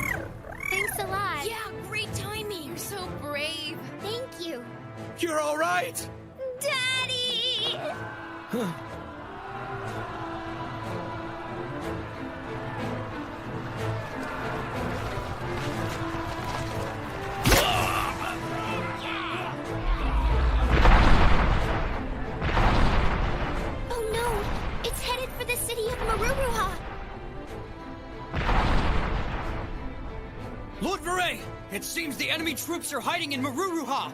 [SPEAKER 3] Thanks a lot.
[SPEAKER 14] Yeah, great timing. You're so brave.
[SPEAKER 12] Thank you.
[SPEAKER 15] You're all right!
[SPEAKER 12] Daddy! Oh no! It's headed for the city of Maruruha!
[SPEAKER 23] Lord Viray! It seems the enemy troops are hiding in Maruruha!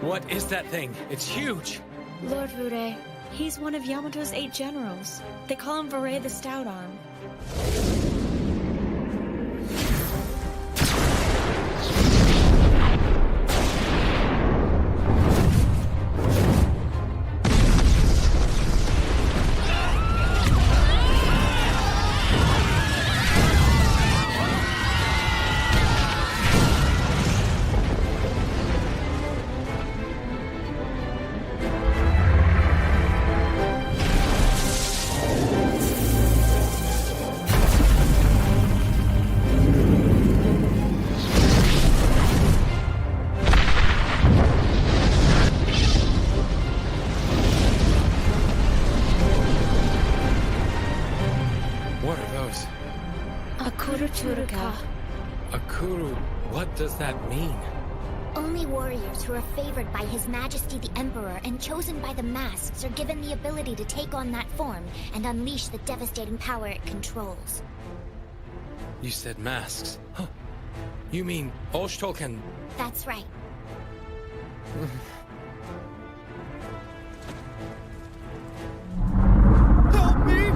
[SPEAKER 1] What is that thing? It's huge!
[SPEAKER 17] Lord Viray. He's one of Yamato's 8 generals. They call him Viray the Stout Arm.
[SPEAKER 1] What are those?
[SPEAKER 17] Akuru Turuka.
[SPEAKER 1] Akuru, what does that mean?
[SPEAKER 12] Only warriors who are favored by His Majesty the Emperor and chosen by the masks are given the ability to take on that form and unleash the devastating power it controls.
[SPEAKER 1] You said masks. Huh. You mean Osh'tol can...
[SPEAKER 12] That's right.
[SPEAKER 15] Help me!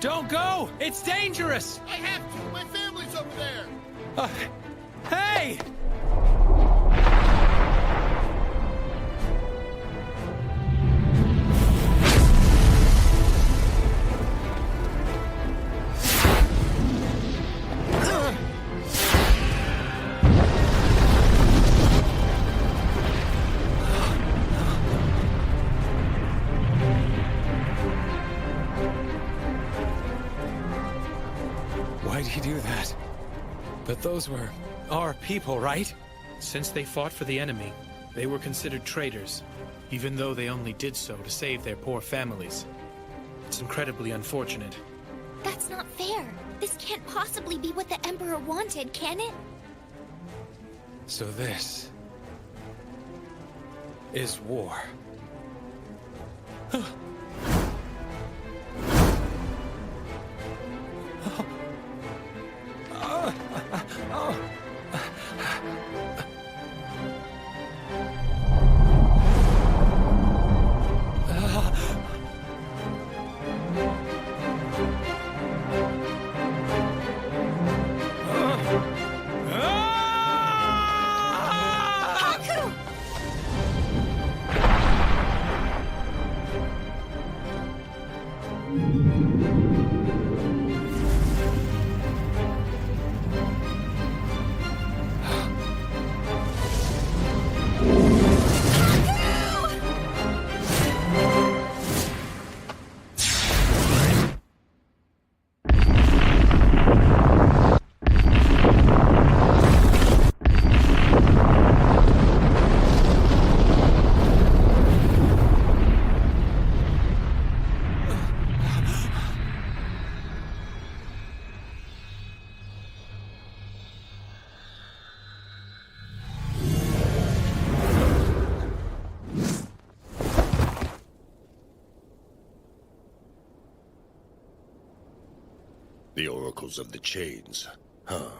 [SPEAKER 1] Don't go! It's dangerous!
[SPEAKER 18] I have to. My family's over there.
[SPEAKER 1] Hey!
[SPEAKER 9] Why'd he do that? But those were our people, right?
[SPEAKER 10] Since they fought for the enemy, they were considered traitors, even though they only did so to save their poor families. It's incredibly unfortunate.
[SPEAKER 12] That's not fair. This can't possibly be what the Emperor wanted, can it?
[SPEAKER 9] So this is war.
[SPEAKER 5] The Oracles of the Chains, huh?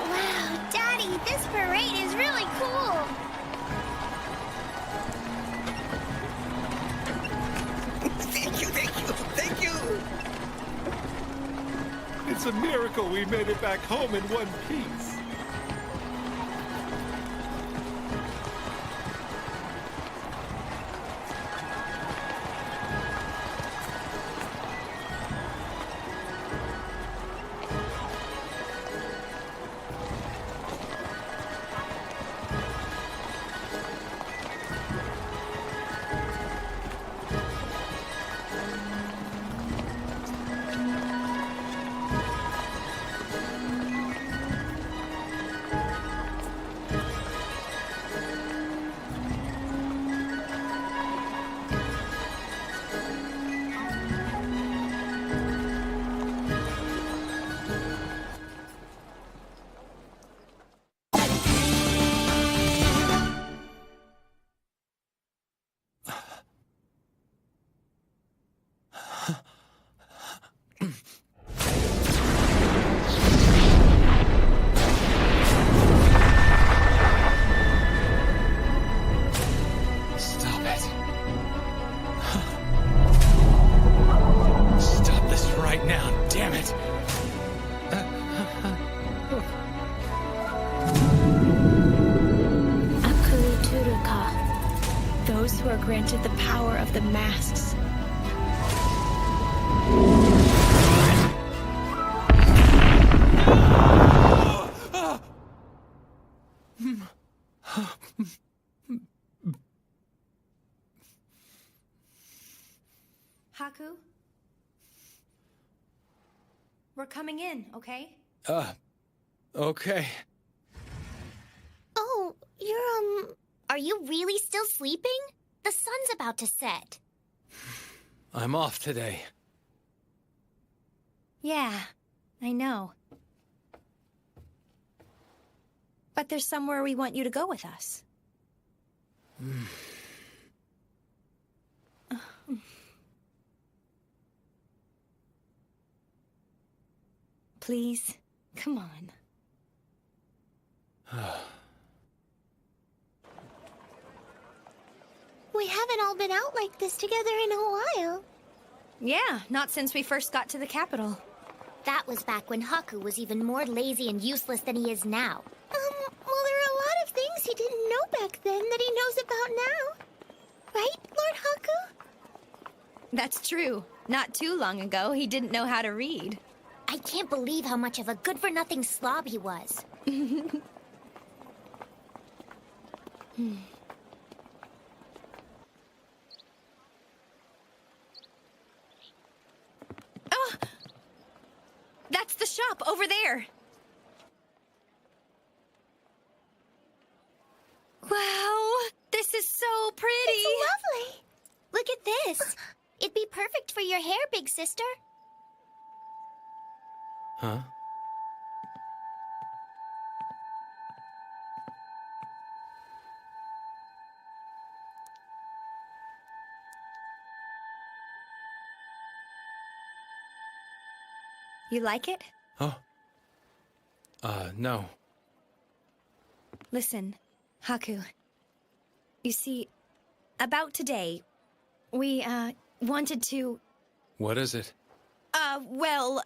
[SPEAKER 12] Wow, Daddy, this parade is really cool.
[SPEAKER 11] Thank you, thank you, thank you!
[SPEAKER 16] It's a miracle we made it back home in one piece.
[SPEAKER 20] Granted the power of the masks.
[SPEAKER 2] Haku? We're coming in, okay?
[SPEAKER 9] Okay.
[SPEAKER 12] Oh, you're, are you really still sleeping? The sun's about to set.
[SPEAKER 9] I'm off today.
[SPEAKER 2] Yeah, I know. But there's somewhere we want you to go with us.
[SPEAKER 20] please. Come on.
[SPEAKER 12] We haven't all been out like this together in a while.
[SPEAKER 20] Yeah, not since we first got to the capital.
[SPEAKER 12] That was back when Haku was even more lazy and useless than he is now. Well, there are a lot of things he didn't know back then that he knows about now. Right, Lord Haku?
[SPEAKER 20] That's true. Not too long ago, he didn't know how to read.
[SPEAKER 12] I can't believe how much of a good-for-nothing slob he was.
[SPEAKER 20] Oh! That's the shop over there. Wow! This is so pretty!
[SPEAKER 12] It's lovely! Look at this. It'd be perfect for your hair, big sister.
[SPEAKER 1] Huh?
[SPEAKER 20] You like it?
[SPEAKER 1] Oh. No.
[SPEAKER 20] Listen, Haku. You see, about today, we, wanted to...
[SPEAKER 1] What is it?
[SPEAKER 20] Well...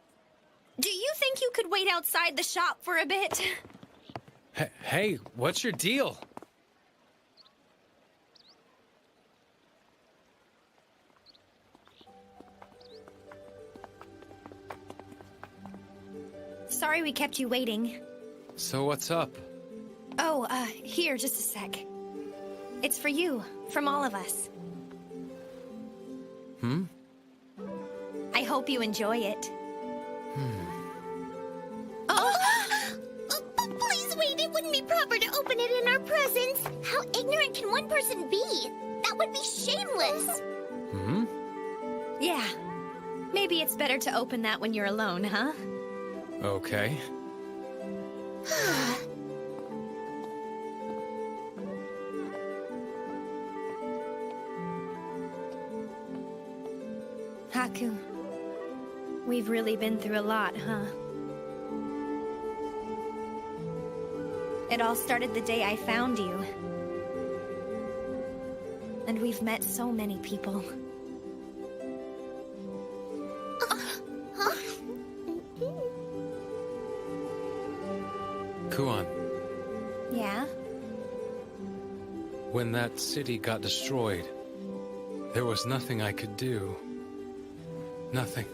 [SPEAKER 20] Do you think you could wait outside the shop for a bit?
[SPEAKER 1] Hey, what's your deal?
[SPEAKER 20] Sorry we kept you waiting.
[SPEAKER 1] So what's up?
[SPEAKER 20] Oh, here, just a sec. It's for you, from all of us.
[SPEAKER 1] Hmm?
[SPEAKER 20] I hope you enjoy it.
[SPEAKER 12] Please wait, it wouldn't be proper to open it in our presence. How ignorant can one person be? That would be shameless.
[SPEAKER 1] Hmm?
[SPEAKER 20] Yeah. Maybe it's better to open that when you're alone, huh?
[SPEAKER 1] Okay.
[SPEAKER 20] Haku, we've really been through a lot, huh? It all started the day I found you. And we've met so many people.
[SPEAKER 1] Kuon,
[SPEAKER 20] Yeah?
[SPEAKER 1] when that city got destroyed, there was nothing I could do. Nothing.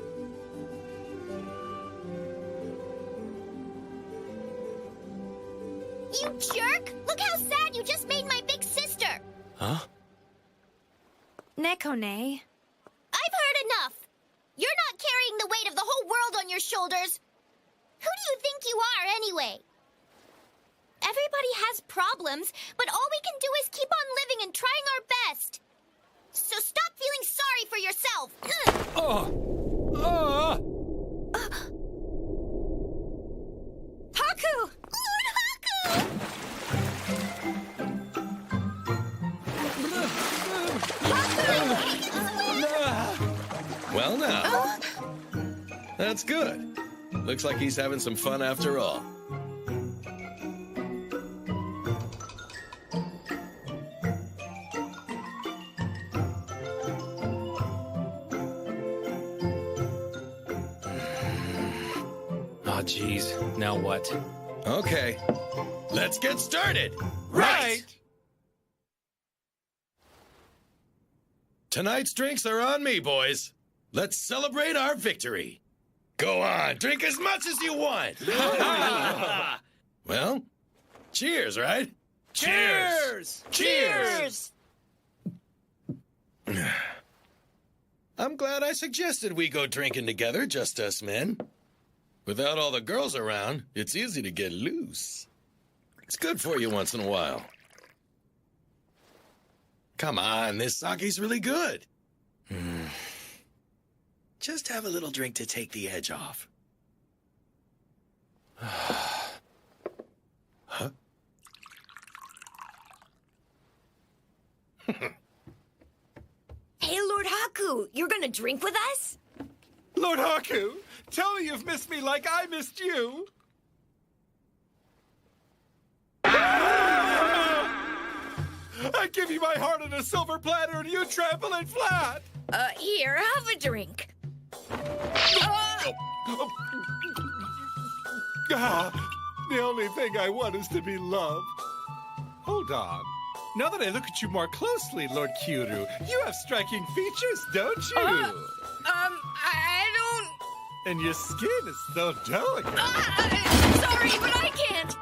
[SPEAKER 12] You jerk! Look how sad you just made my big sister!
[SPEAKER 1] Huh?
[SPEAKER 20] Nekone.
[SPEAKER 12] I've heard enough! You're not carrying the weight of the whole world on your shoulders! Who do you think you are, anyway? Everybody has problems, but all we can do is keep on living and trying our best. So stop feeling sorry for yourself!
[SPEAKER 20] Haku!
[SPEAKER 12] Lord Haku!
[SPEAKER 4] Well, now. That's good. Looks like he's having some fun after all.
[SPEAKER 1] Oh, geez. Now what?
[SPEAKER 4] Okay. Let's get started.
[SPEAKER 1] Right!
[SPEAKER 4] Tonight's drinks are on me, boys. Let's celebrate our victory. Go on, drink as much as you want. Well, cheers, right?
[SPEAKER 15] Cheers!
[SPEAKER 4] Cheers! I'm glad I suggested we go drinking together, just us men. Without all the girls around, it's easy to get loose. It's good for you once in a while. Come on, this sake's really good. Just have a little drink to take the edge off. Huh?
[SPEAKER 2] Hey, Lord Haku, you're gonna drink with us?
[SPEAKER 6] Lord Haku, tell me you've missed me like I missed you. I give you my heart on a silver platter and you trample it flat.
[SPEAKER 2] Here, have a drink.
[SPEAKER 6] The only thing I want is to be loved. Hold on. Now that I look at you more closely, Lord Kyuru, you have striking features, don't you?
[SPEAKER 2] I don't...
[SPEAKER 6] And your skin is so delicate.
[SPEAKER 2] Sorry, but I can't.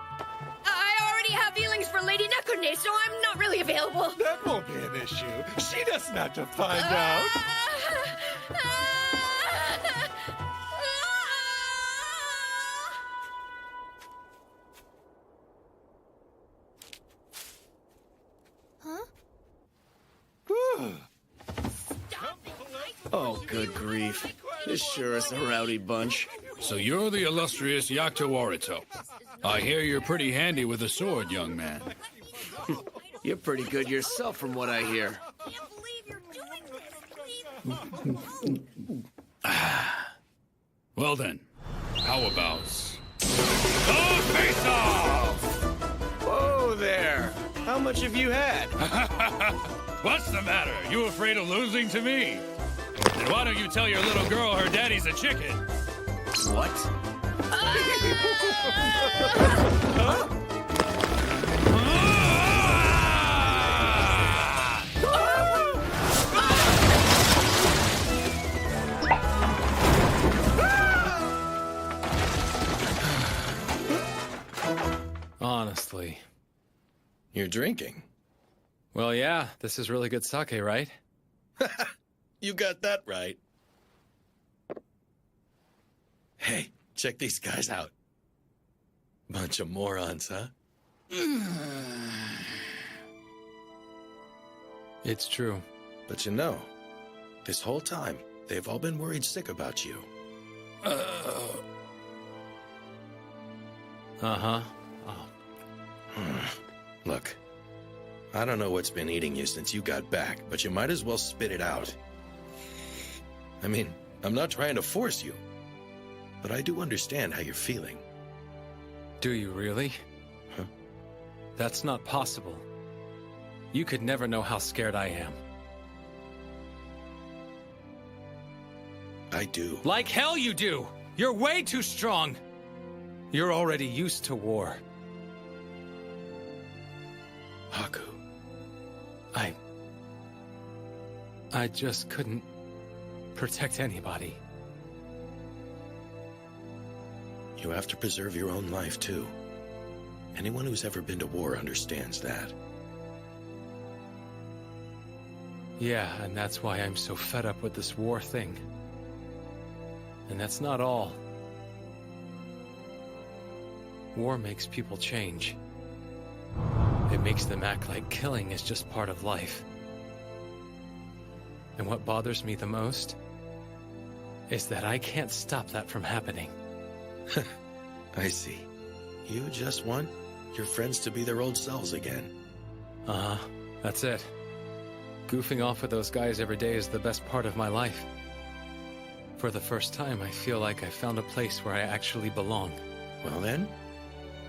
[SPEAKER 2] I already have feelings for Lady Nekune, so I'm not really available.
[SPEAKER 6] That won't be an issue. She doesn't have to find out.
[SPEAKER 15] Oh, good grief. This sure is a rowdy bunch.
[SPEAKER 13] So you're the illustrious Yakuto Orito. I hear you're pretty handy with a sword, young man.
[SPEAKER 15] You're pretty good yourself from what I hear.
[SPEAKER 13] Well then, how about... the face-off!
[SPEAKER 15] Whoa there! How much have you had?
[SPEAKER 13] What's the matter? You afraid of losing to me? Then why don't you tell your little girl her daddy's a chicken?
[SPEAKER 15] What?
[SPEAKER 1] Honestly.
[SPEAKER 4] You're drinking?
[SPEAKER 1] Well, yeah, this is really good sake, right?
[SPEAKER 4] You got that right. Hey, check these guys out. Bunch of morons, huh?
[SPEAKER 1] It's true.
[SPEAKER 4] But you know, this whole time, they've all been worried sick about you.
[SPEAKER 1] Uh-huh.
[SPEAKER 4] Look, I don't know what's been eating you since you got back, but you might as well spit it out. I mean, I'm not trying to force you, but I do understand how you're feeling.
[SPEAKER 1] Do you really?
[SPEAKER 4] Huh?
[SPEAKER 1] That's not possible. You could never know how scared I am.
[SPEAKER 4] I do.
[SPEAKER 1] Like hell you do! You're way too strong! You're already used to war.
[SPEAKER 4] Haku.
[SPEAKER 1] I just couldn't protect anybody.
[SPEAKER 4] You have to preserve your own life, too. Anyone who's ever been to war understands that.
[SPEAKER 1] Yeah, and that's why I'm so fed up with this war thing. And that's not all. War makes people change. It makes them act like killing is just part of life. And what bothers me the most is that I can't stop that from happening.
[SPEAKER 4] I see. You just want your friends to be their old selves again.
[SPEAKER 1] Uh-huh. That's it. Goofing off with those guys every day is the best part of my life. For the first time, I feel like I found a place where I actually belong.
[SPEAKER 4] Well then,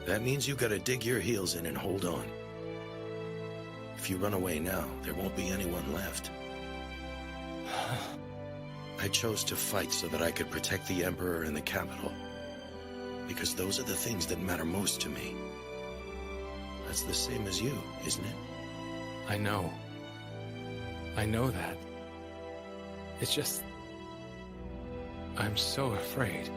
[SPEAKER 4] that means you gotta dig your heels in and hold on. If you run away now, there won't be anyone left. I chose to fight so that I could protect the Emperor and the capital. Because those are the things that matter most to me. That's the same as you, isn't it?
[SPEAKER 1] I know. I know that. It's just... I'm so afraid.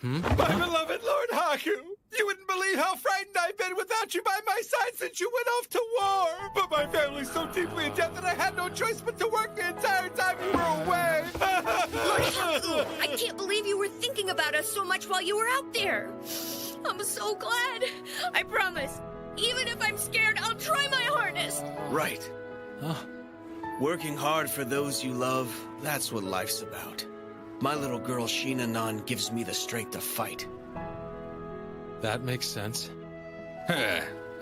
[SPEAKER 6] My beloved Lord Haku! You wouldn't believe how frightened I've been without you by my side since you went off to war! But my family's so deeply in debt that I had no choice but to work the entire time you were away!
[SPEAKER 2] Lord Haku, I can't believe you were thinking about us so much while you were out there! I'm so glad! I promise, even if I'm scared, I'll try my hardest!
[SPEAKER 15] Right.
[SPEAKER 1] Huh?
[SPEAKER 15] Working hard for those you love, that's what life's about. My little girl Shinanon gives me the strength to fight.
[SPEAKER 1] That makes sense.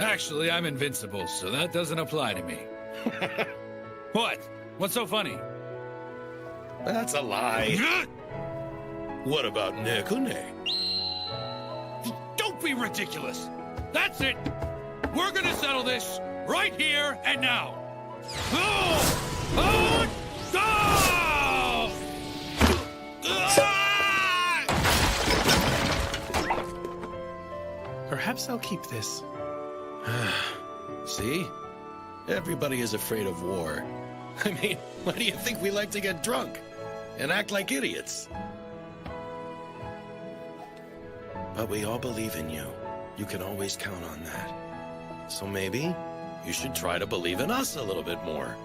[SPEAKER 13] Actually, I'm invincible, so that doesn't apply to me. What? What's so funny?
[SPEAKER 4] That's a lie. What about Nekune?
[SPEAKER 13] Don't be ridiculous. That's it. We're gonna settle this right here and now. Oh! Oh! Oh!
[SPEAKER 10] Perhaps I'll keep this.
[SPEAKER 4] See? Everybody is afraid of war. I mean, why do you think we like to get drunk and act like idiots? But we all believe in you. You can always count on that. So maybe you should try to believe in us a little bit more.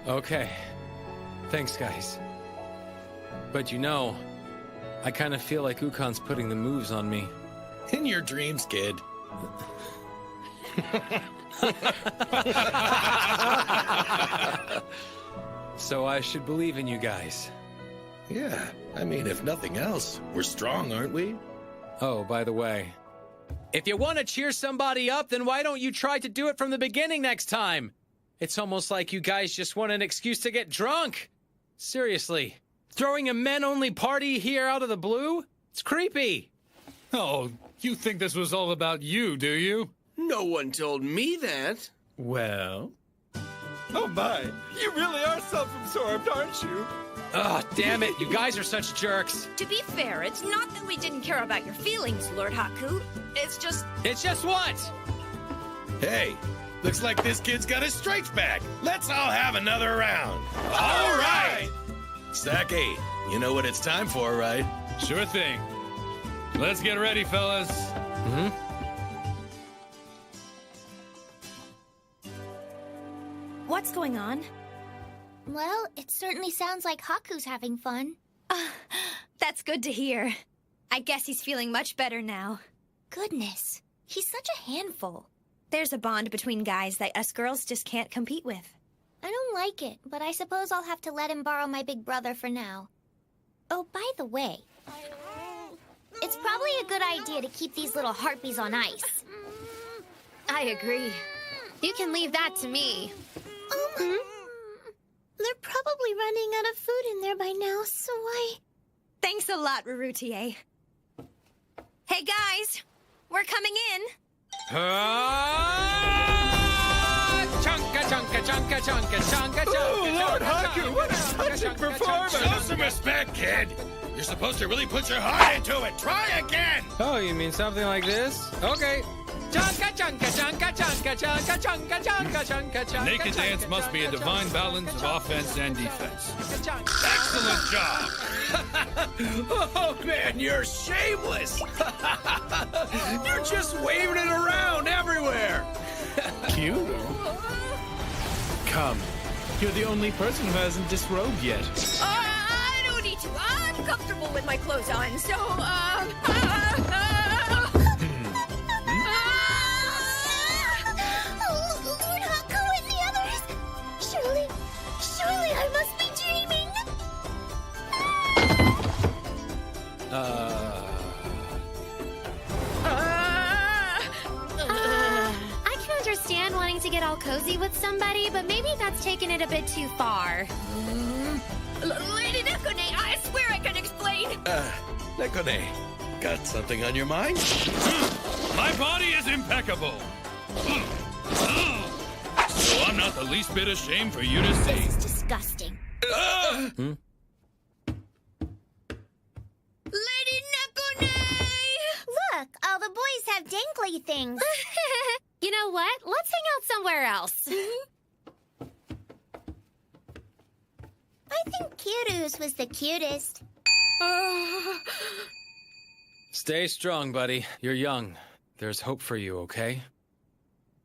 [SPEAKER 1] Okay. Thanks, guys. But you know, I kind of feel like Ukon's putting the moves on me.
[SPEAKER 4] In your dreams, kid.
[SPEAKER 1] So I should believe in you guys.
[SPEAKER 4] Yeah, I mean, if nothing else, we're strong, aren't we?
[SPEAKER 1] Oh, by the way, if you want to cheer somebody up, then why don't you try to do it from the beginning next time? It's almost like you guys just want an excuse to get drunk. Seriously, throwing a men-only party here out of the blue? It's creepy.
[SPEAKER 13] Oh, you think this was all about you, do you?
[SPEAKER 15] No one told me that.
[SPEAKER 10] Well?
[SPEAKER 6] Oh my, you really are self-absorbed, aren't you?
[SPEAKER 1] Oh, damn it, you guys are such jerks.
[SPEAKER 2] To be fair, it's not that we didn't care about your feelings, Lord Haku. It's just...
[SPEAKER 1] It's just what?
[SPEAKER 4] Hey, looks like this kid's got his stripes back. Let's all have another round.
[SPEAKER 13] All right!
[SPEAKER 4] Saki, you know what it's time for, right?
[SPEAKER 13] Sure thing. Let's get ready, fellas.
[SPEAKER 20] What's going on?
[SPEAKER 12] Well, it certainly sounds like Haku's having fun.
[SPEAKER 20] That's good to hear. I guess he's feeling much better now.
[SPEAKER 12] Goodness, he's such a handful.
[SPEAKER 20] There's a bond between guys that us girls just can't compete with.
[SPEAKER 12] I don't like it, but I suppose I'll have to let him borrow my big brother for now. Oh, by the way, it's probably a good idea to keep these little harpies on ice.
[SPEAKER 2] I agree. You can leave that to me.
[SPEAKER 12] They're probably running out of food in there by now, so
[SPEAKER 20] Thanks a lot, Rurutier. Hey, guys! We're coming in!
[SPEAKER 1] Chunka, chunka, chunka, chunka, chunka, chunka.
[SPEAKER 6] Oh, Lord Haku, what a touching performance!
[SPEAKER 4] Show some respect, kid. You're supposed to really put your heart into it. Try again.
[SPEAKER 1] Oh, you mean something like this? Okay. Chunka, chunka, chunka, chunka, chunka, chunka, chunka, chunka, chunka.
[SPEAKER 13] Naked dance must be a divine balance of offense and defense. Excellent job!
[SPEAKER 4] Oh, man, you're shameless. You're just waving it around everywhere.
[SPEAKER 10] Cute. Come. You're the only person who hasn't disrobed yet.
[SPEAKER 2] I don't need to. I'm comfortable with my clothes on, so,
[SPEAKER 12] Lord Haku and the others! Surely I must be dreaming!
[SPEAKER 3] I can understand wanting to get all cozy with somebody, but maybe that's taking it a bit too far.
[SPEAKER 2] Lady Nekune, I swear I can explain.
[SPEAKER 4] Nekone, got something on your mind?
[SPEAKER 13] My body is impeccable. So I'm not the least bit ashamed for you to see.
[SPEAKER 12] This is disgusting.
[SPEAKER 2] Lady Nekune!
[SPEAKER 12] Look, all the boys have dangly things.
[SPEAKER 3] You know what? Let's hang out somewhere else.
[SPEAKER 12] I think Kiru's was the cutest.
[SPEAKER 1] Stay strong, buddy. You're young. There's hope for you, okay?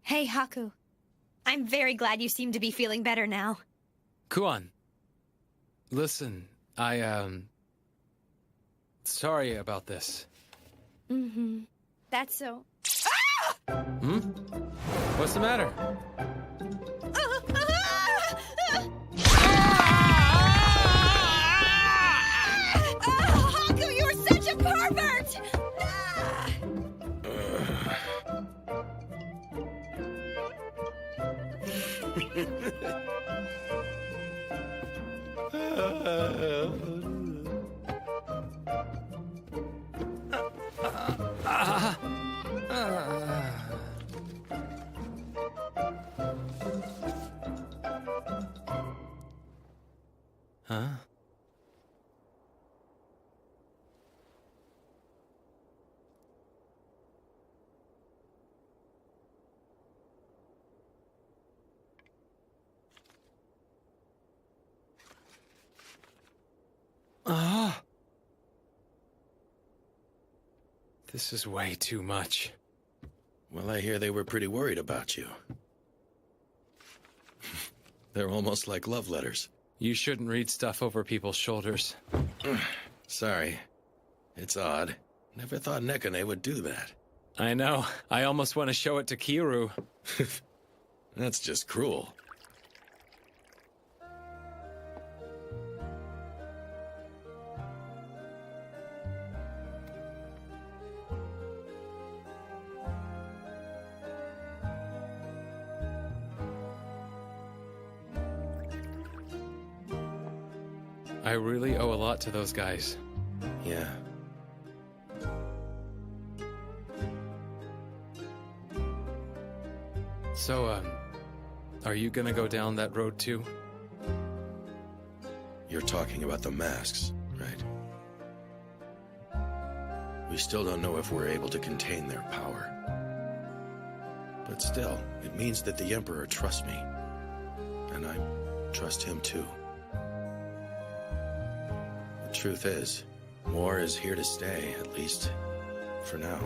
[SPEAKER 20] Hey, Haku. I'm very glad you seem to be feeling better now.
[SPEAKER 1] Kuon. Listen, sorry about this.
[SPEAKER 20] That's so...
[SPEAKER 1] What's the matter?
[SPEAKER 2] Haku, you're such a pervert!
[SPEAKER 1] This is way too much.
[SPEAKER 4] Well, I hear they were pretty worried about you. They're almost like love letters.
[SPEAKER 1] You shouldn't read stuff over people's shoulders.
[SPEAKER 4] Sorry. It's odd. Never thought Nekane would do that.
[SPEAKER 1] I know. I almost want to show it to Kiru.
[SPEAKER 4] That's just cruel.
[SPEAKER 1] I really owe a lot to those guys.
[SPEAKER 4] Yeah.
[SPEAKER 1] So, are you gonna go down that road too?
[SPEAKER 4] You're talking about the masks, right? We still don't know if we're able to contain their power. But still, it means that the Emperor trusts me. And I trust him too. The truth is, war is here to stay, at least for now.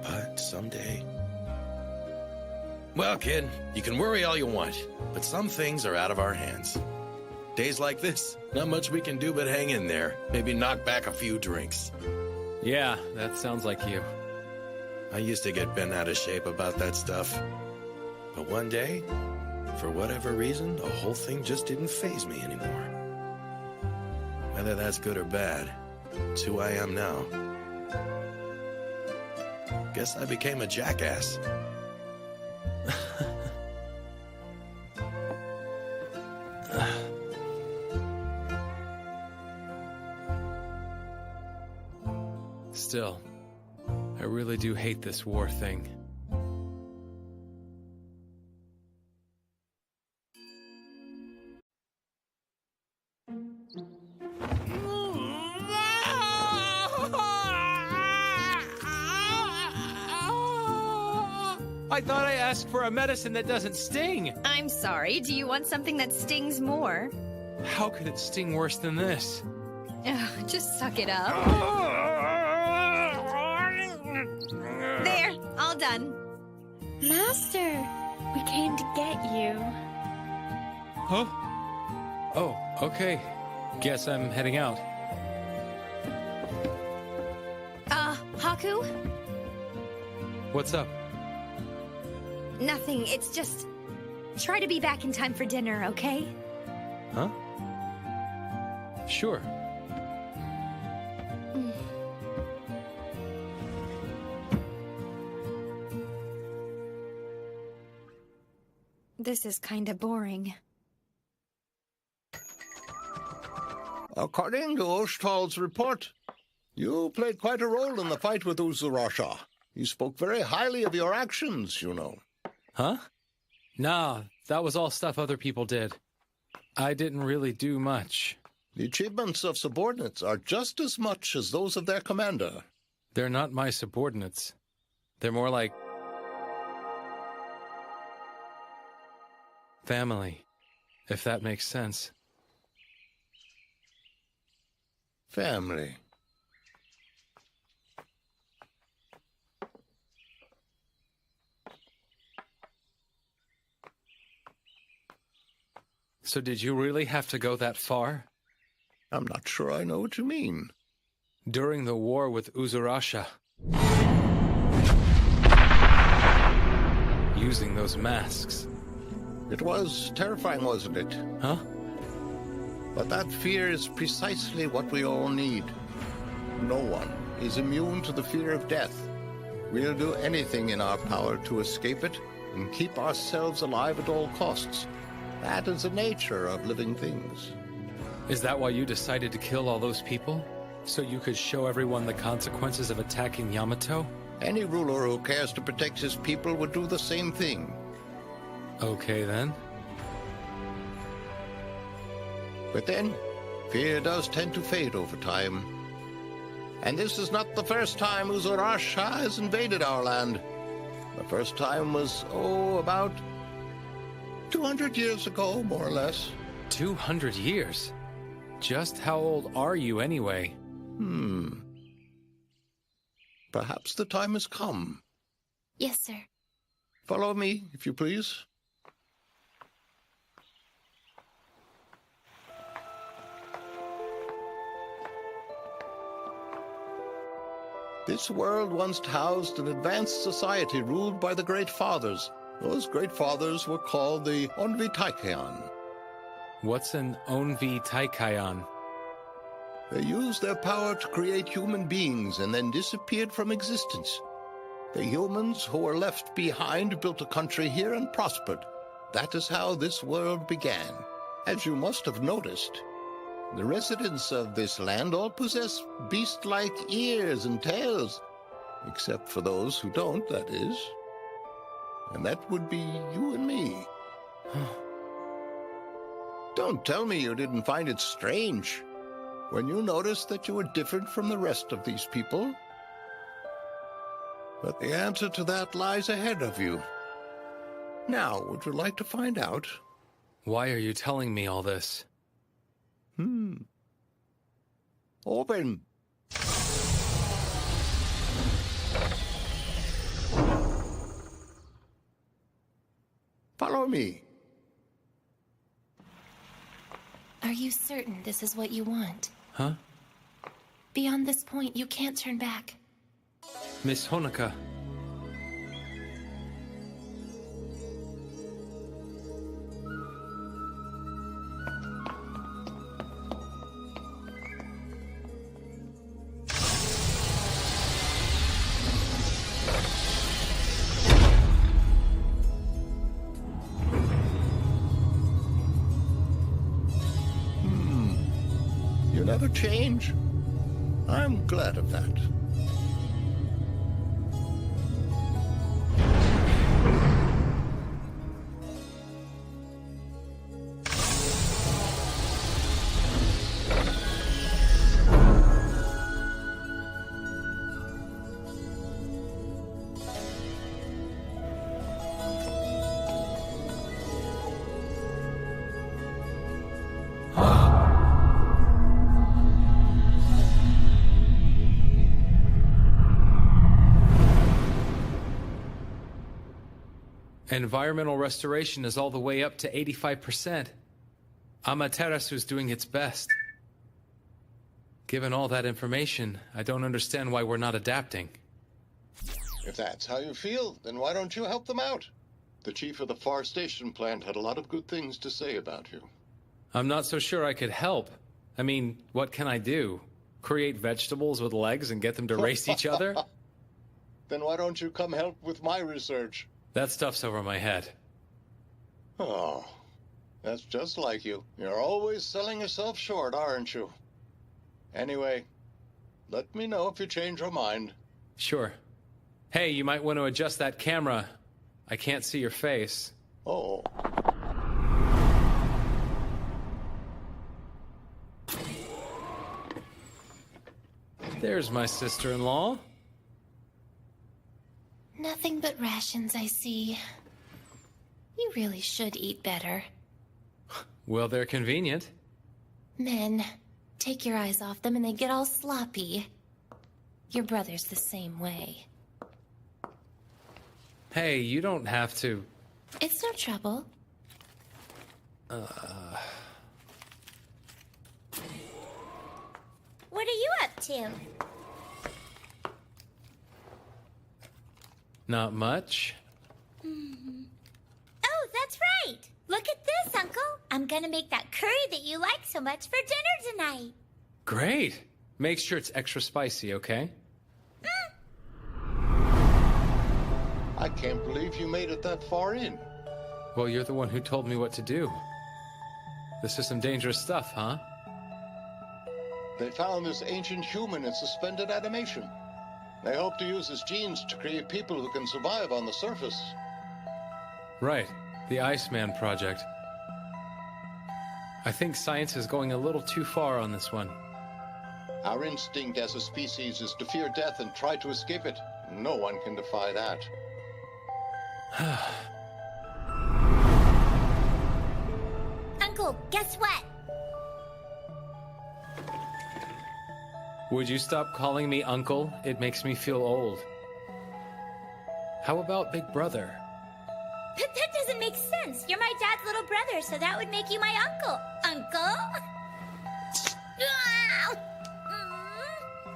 [SPEAKER 4] But someday... Well, kid, you can worry all you want, but some things are out of our hands. Days like this, not much we can do but hang in there. Maybe knock back a few drinks.
[SPEAKER 1] Yeah, that sounds like you.
[SPEAKER 4] I used to get bent out of shape about that stuff. But one day, for whatever reason, the whole thing just didn't faze me anymore. Whether that's good or bad, it's who I am now. Guess I became a jackass.
[SPEAKER 1] Still, I really do hate this war thing. I thought I asked for a medicine that doesn't sting.
[SPEAKER 20] I'm sorry. Do you want something that stings more?
[SPEAKER 1] How could it sting worse than this?
[SPEAKER 20] Ugh, just suck it up. There, all done.
[SPEAKER 7] Master, we came to get you.
[SPEAKER 1] Huh? Oh, okay. Guess I'm heading out.
[SPEAKER 20] Haku?
[SPEAKER 1] What's up?
[SPEAKER 20] Nothing. It's just... Try to be back in time for dinner, okay?
[SPEAKER 1] Huh? Sure.
[SPEAKER 20] This is kinda boring.
[SPEAKER 21] According to Oshthal's report, you played quite a role in the fight with Uzurasha. He spoke very highly of your actions, you know.
[SPEAKER 1] Huh? Nah, that was all stuff other people did. I didn't really do much.
[SPEAKER 21] The achievements of subordinates are just as much as those of their commander.
[SPEAKER 1] They're not my subordinates. They're more like... family, if that makes sense.
[SPEAKER 21] Family.
[SPEAKER 1] So did you really have to go that far?
[SPEAKER 21] I'm not sure I know what you mean.
[SPEAKER 1] During the war with Uzurasha. Using those masks.
[SPEAKER 21] It was terrifying, wasn't it?
[SPEAKER 1] Huh?
[SPEAKER 21] But that fear is precisely what we all need. No one is immune to the fear of death. We'll do anything in our power to escape it and keep ourselves alive at all costs. That is the nature of living things.
[SPEAKER 1] Is that why you decided to kill all those people? So you could show everyone the consequences of attacking Yamato?
[SPEAKER 21] Any ruler who cares to protect his people would do the same thing.
[SPEAKER 1] Okay, then.
[SPEAKER 21] But then, fear does tend to fade over time. And this is not the first time Uzurasha has invaded our land. The first time was, about 200 years ago, more or less.
[SPEAKER 1] 200 years? Just how old are you, anyway?
[SPEAKER 21] Perhaps the time has come.
[SPEAKER 3] Yes, sir.
[SPEAKER 21] Follow me, if you please. This world once housed an advanced society ruled by the Great Fathers. Those Great Fathers were called the Onvi Taikayan.
[SPEAKER 1] What's an Onvi Taikayan?
[SPEAKER 21] They used their power to create human beings and then disappeared from existence. The humans who were left behind built a country here and prospered. That is how this world began. As you must have noticed, the residents of this land all possess beast-like ears and tails, except for those who don't, that is. And that would be you and me. Don't tell me you didn't find it strange when you noticed that you were different from the rest of these people. But the answer to that lies ahead of you. Now, would you like to find out?
[SPEAKER 1] Why are you telling me all this?
[SPEAKER 21] Open. Follow me.
[SPEAKER 3] Are you certain this is what you want?
[SPEAKER 1] Huh?
[SPEAKER 3] Beyond this point, you can't turn back.
[SPEAKER 1] Miss Honoka.
[SPEAKER 21] You never change. I'm glad of that.
[SPEAKER 1] Environmental restoration is all the way up to 85%. Amaterasu's doing its best. Given all that information, I don't understand why we're not adapting.
[SPEAKER 21] If that's how you feel, then why don't you help them out? The chief of the forestation plant had a lot of good things to say about you.
[SPEAKER 1] I'm not so sure I could help. I mean, what can I do? Create vegetables with legs and get them to race each other?
[SPEAKER 21] Then why don't you come help with my research?
[SPEAKER 1] That stuff's over my head.
[SPEAKER 21] Oh, that's just like you. You're always selling yourself short, aren't you? Anyway, let me know if you change your mind.
[SPEAKER 1] Sure. Hey, you might want to adjust that camera. I can't see your face.
[SPEAKER 21] Oh.
[SPEAKER 1] There's my sister-in-law.
[SPEAKER 3] Nothing but rations, I see. You really should eat better.
[SPEAKER 1] Well, they're convenient.
[SPEAKER 3] Men, take your eyes off them and they get all sloppy. Your brother's the same way.
[SPEAKER 1] Hey, you don't have to...
[SPEAKER 3] It's no trouble.
[SPEAKER 12] What are you up to?
[SPEAKER 1] Not much.
[SPEAKER 12] Oh, that's right. Look at this, Uncle. I'm gonna make that curry that you like so much for dinner tonight.
[SPEAKER 1] Great. Make sure it's extra spicy, okay?
[SPEAKER 21] I can't believe you made it that far in.
[SPEAKER 1] Well, you're the one who told me what to do. This is some dangerous stuff, huh?
[SPEAKER 21] They found this ancient human in suspended animation. They hope to use his genes to create people who can survive on the surface.
[SPEAKER 1] Right. The Iceman Project. I think science is going a little too far on this one.
[SPEAKER 21] Our instinct as a species is to fear death and try to escape it. No one can defy that.
[SPEAKER 12] Uncle, guess what?
[SPEAKER 1] Would you stop calling me uncle? It makes me feel old. How about big brother?
[SPEAKER 12] But that doesn't make sense. You're my dad's little brother, so that would make you my uncle. Uncle?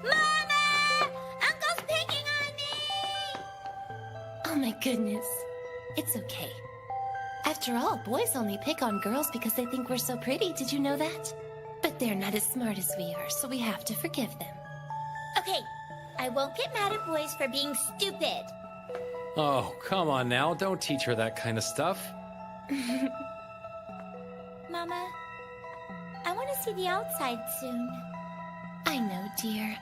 [SPEAKER 12] Mama! Uncle's picking on me!
[SPEAKER 14] Oh my goodness. It's okay. After all, boys only pick on girls because they think we're so pretty. Did you know that? But they're not as smart as we are, so we have to forgive them.
[SPEAKER 12] Okay, I won't get mad at boys for being stupid.
[SPEAKER 1] Oh, come on now. Don't teach her that kind of stuff.
[SPEAKER 12] Mama, I want to see the outside soon.
[SPEAKER 14] I know, dear.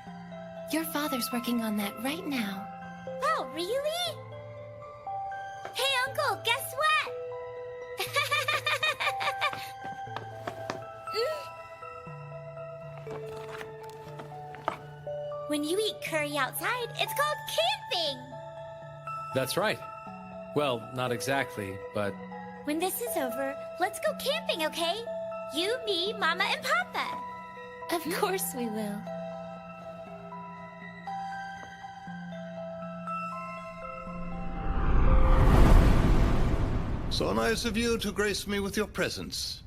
[SPEAKER 14] Your father's working on that right now.
[SPEAKER 12] Oh, really? Hey, Uncle, guess what? When you eat curry outside, it's called camping.
[SPEAKER 1] That's right. Well, not exactly, but...
[SPEAKER 12] When this is over, let's go camping, okay? You, me, Mama, and Papa.
[SPEAKER 14] Of course we will.
[SPEAKER 21] So nice of you to grace me with your presence.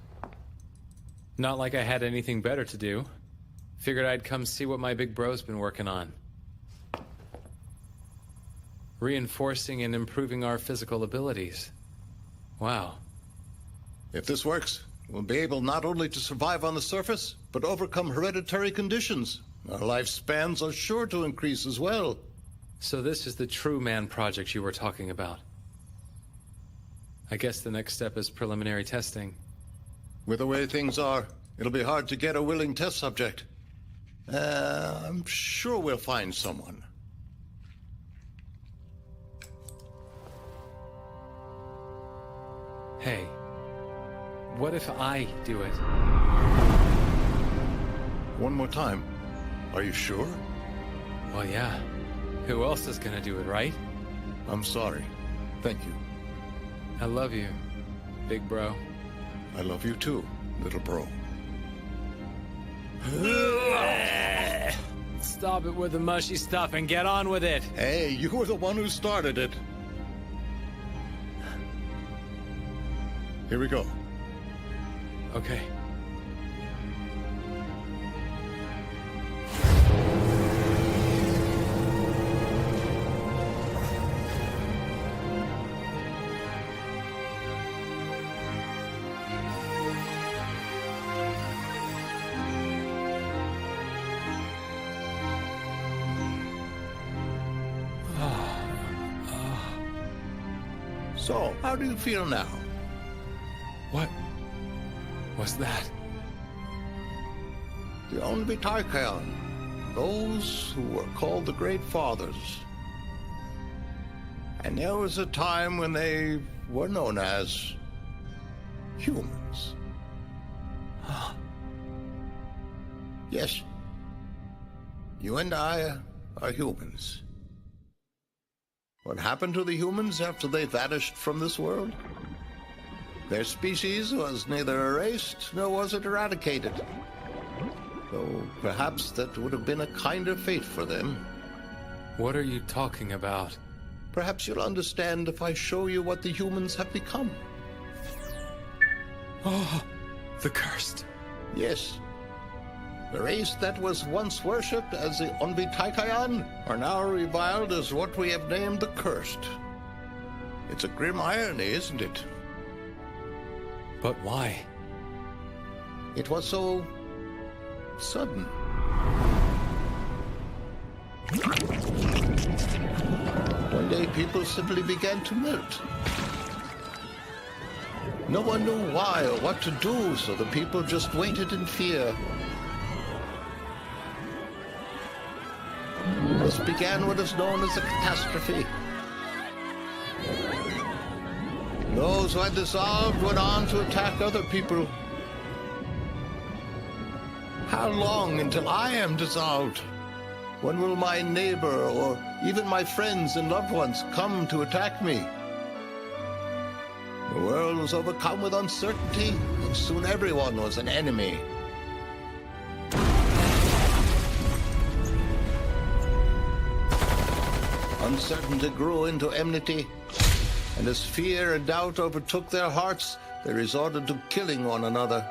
[SPEAKER 1] Not like I had anything better to do. Figured I'd come see what my big bro's been working on. Reinforcing and improving our physical abilities. Wow.
[SPEAKER 21] If this works, we'll be able not only to survive on the surface, but overcome hereditary conditions. Our lifespans are sure to increase as well.
[SPEAKER 1] So this is the True Man project you were talking about. I guess the next step is preliminary testing.
[SPEAKER 21] With the way things are, it'll be hard to get a willing test subject. I'm sure we'll find someone.
[SPEAKER 1] Hey, what if I do it?
[SPEAKER 21] One more time. Are you sure?
[SPEAKER 1] Well, yeah. Who else is gonna do it, right?
[SPEAKER 21] I'm sorry. Thank you.
[SPEAKER 1] I love you, big bro.
[SPEAKER 21] I love you too, little bro.
[SPEAKER 1] Stop it with the mushy stuff and get on with it.
[SPEAKER 21] Hey, you were the one who started it. Here we go.
[SPEAKER 1] Okay.
[SPEAKER 21] So, how do you feel now?
[SPEAKER 1] What? What's that?
[SPEAKER 21] The Onvitaikion, those who were called the Great Fathers. And there was a time when they were known as humans. Yes, you and I are humans. What happened to the humans after they vanished from this world? Their species was neither erased nor was it eradicated. Though perhaps that would have been a kinder fate for them.
[SPEAKER 1] What are you talking about?
[SPEAKER 21] Perhaps you'll understand if I show you what the humans have become.
[SPEAKER 16] Oh, the cursed.
[SPEAKER 21] Yes. The race that was once worshipped as the Onvitaikion are now reviled as what we have named the cursed. It's a grim irony, isn't it?
[SPEAKER 1] But why?
[SPEAKER 21] It was so sudden. One day people simply began to melt. No one knew why or what to do, so the people just waited in fear. Thus began what is known as a catastrophe. Those who had dissolved went on to attack other people. How long until I am dissolved? When will my neighbor or even my friends and loved ones come to attack me? The world was overcome with uncertainty, and soon everyone was an enemy. Uncertainty grew into enmity, and as fear and doubt overtook their hearts, they resorted to killing one another.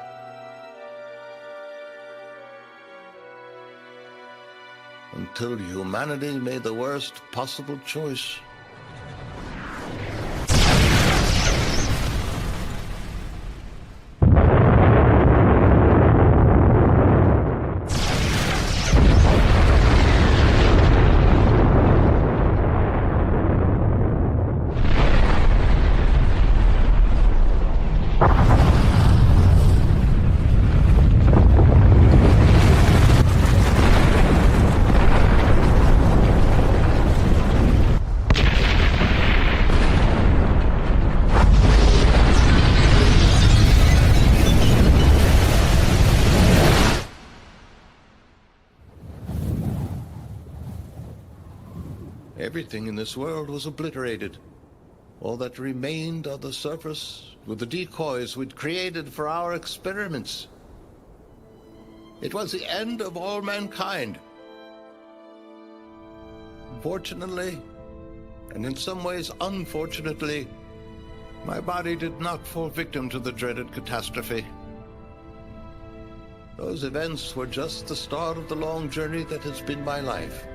[SPEAKER 21] Until humanity made the worst possible choice. Everything in this world was obliterated. All that remained on the surface were the decoys we'd created for our experiments. It was the end of all mankind. Fortunately, and in some ways unfortunately, my body did not fall victim to the dreaded catastrophe. Those events were just the start of the long journey that has been my life.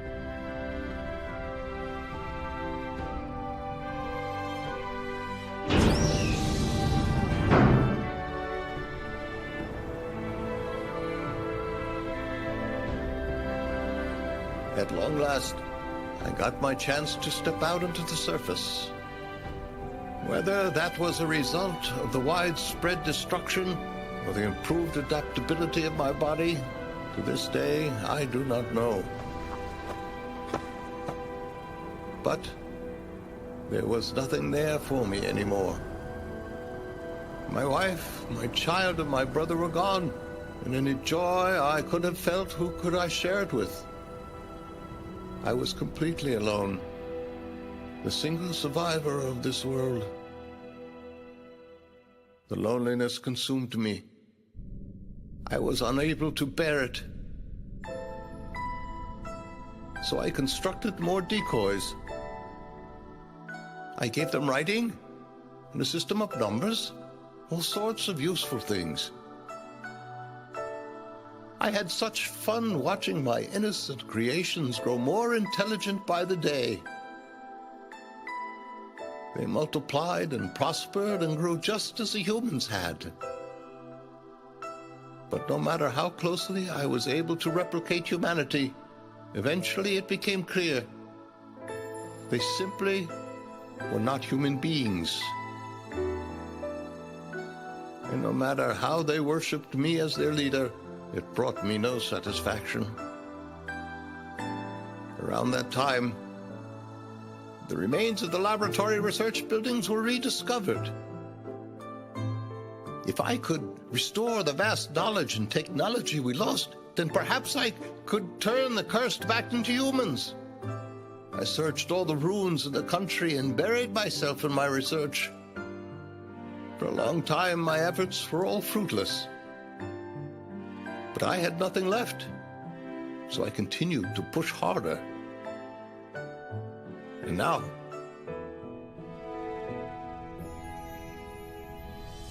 [SPEAKER 21] At long last, I got my chance to step out into the surface. Whether that was a result of the widespread destruction or the improved adaptability of my body, to this day, I do not know. But there was nothing there for me anymore. My wife, my child, and my brother were gone, and any joy I could have felt, who could I share it with? I was completely alone, the single survivor of this world. The loneliness consumed me. I was unable to bear it. So I constructed more decoys. I gave them writing and a system of numbers, all sorts of useful things. I had such fun watching my innocent creations grow more intelligent by the day. They multiplied and prospered and grew just as the humans had. But no matter how closely I was able to replicate humanity, eventually it became clear they simply were not human beings. And no matter how they worshipped me as their leader, it brought me no satisfaction. Around that time, the remains of the laboratory research buildings were rediscovered. If I could restore the vast knowledge and technology we lost, then perhaps I could turn the cursed back into humans. I searched all the ruins in the country and buried myself in my research. For a long time, my efforts were all fruitless. But I had nothing left, so I continued to push harder. And now,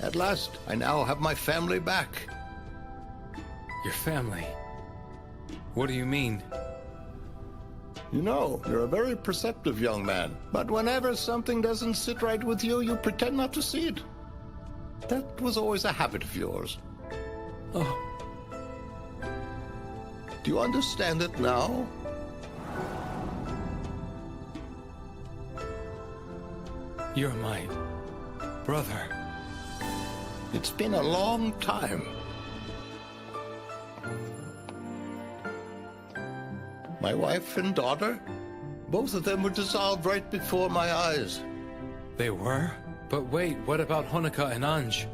[SPEAKER 21] at last, I now have my family back.
[SPEAKER 9] Your family? What do you mean?
[SPEAKER 21] You know, you're a very perceptive young man, but whenever something doesn't sit right with you, you pretend not to see it. That was always a habit of yours.
[SPEAKER 9] Oh.
[SPEAKER 21] Do you understand it now?
[SPEAKER 9] You're my brother.
[SPEAKER 21] It's been a long time. My wife and daughter, both of them were dissolved right before my eyes.
[SPEAKER 9] They were? But wait, what about Honoka and Anj?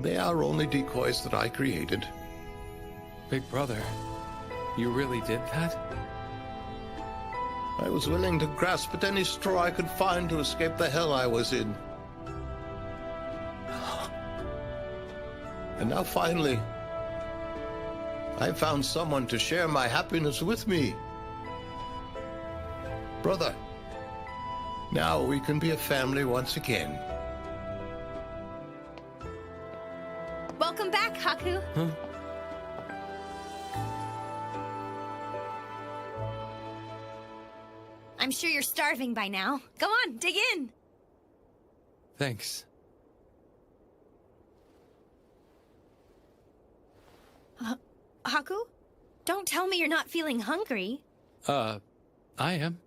[SPEAKER 21] They are only decoys that I created.
[SPEAKER 9] Big brother, you really did that?
[SPEAKER 21] I was willing to grasp at any straw I could find to escape the hell I was in. And now finally, I found someone to share my happiness with me. Brother, now we can be a family once again.
[SPEAKER 2] Welcome back, Haku.
[SPEAKER 1] Huh?
[SPEAKER 2] I'm sure you're starving by now. Go on, dig in.
[SPEAKER 1] Thanks.
[SPEAKER 2] Haku? Don't tell me you're not feeling hungry.
[SPEAKER 1] I am.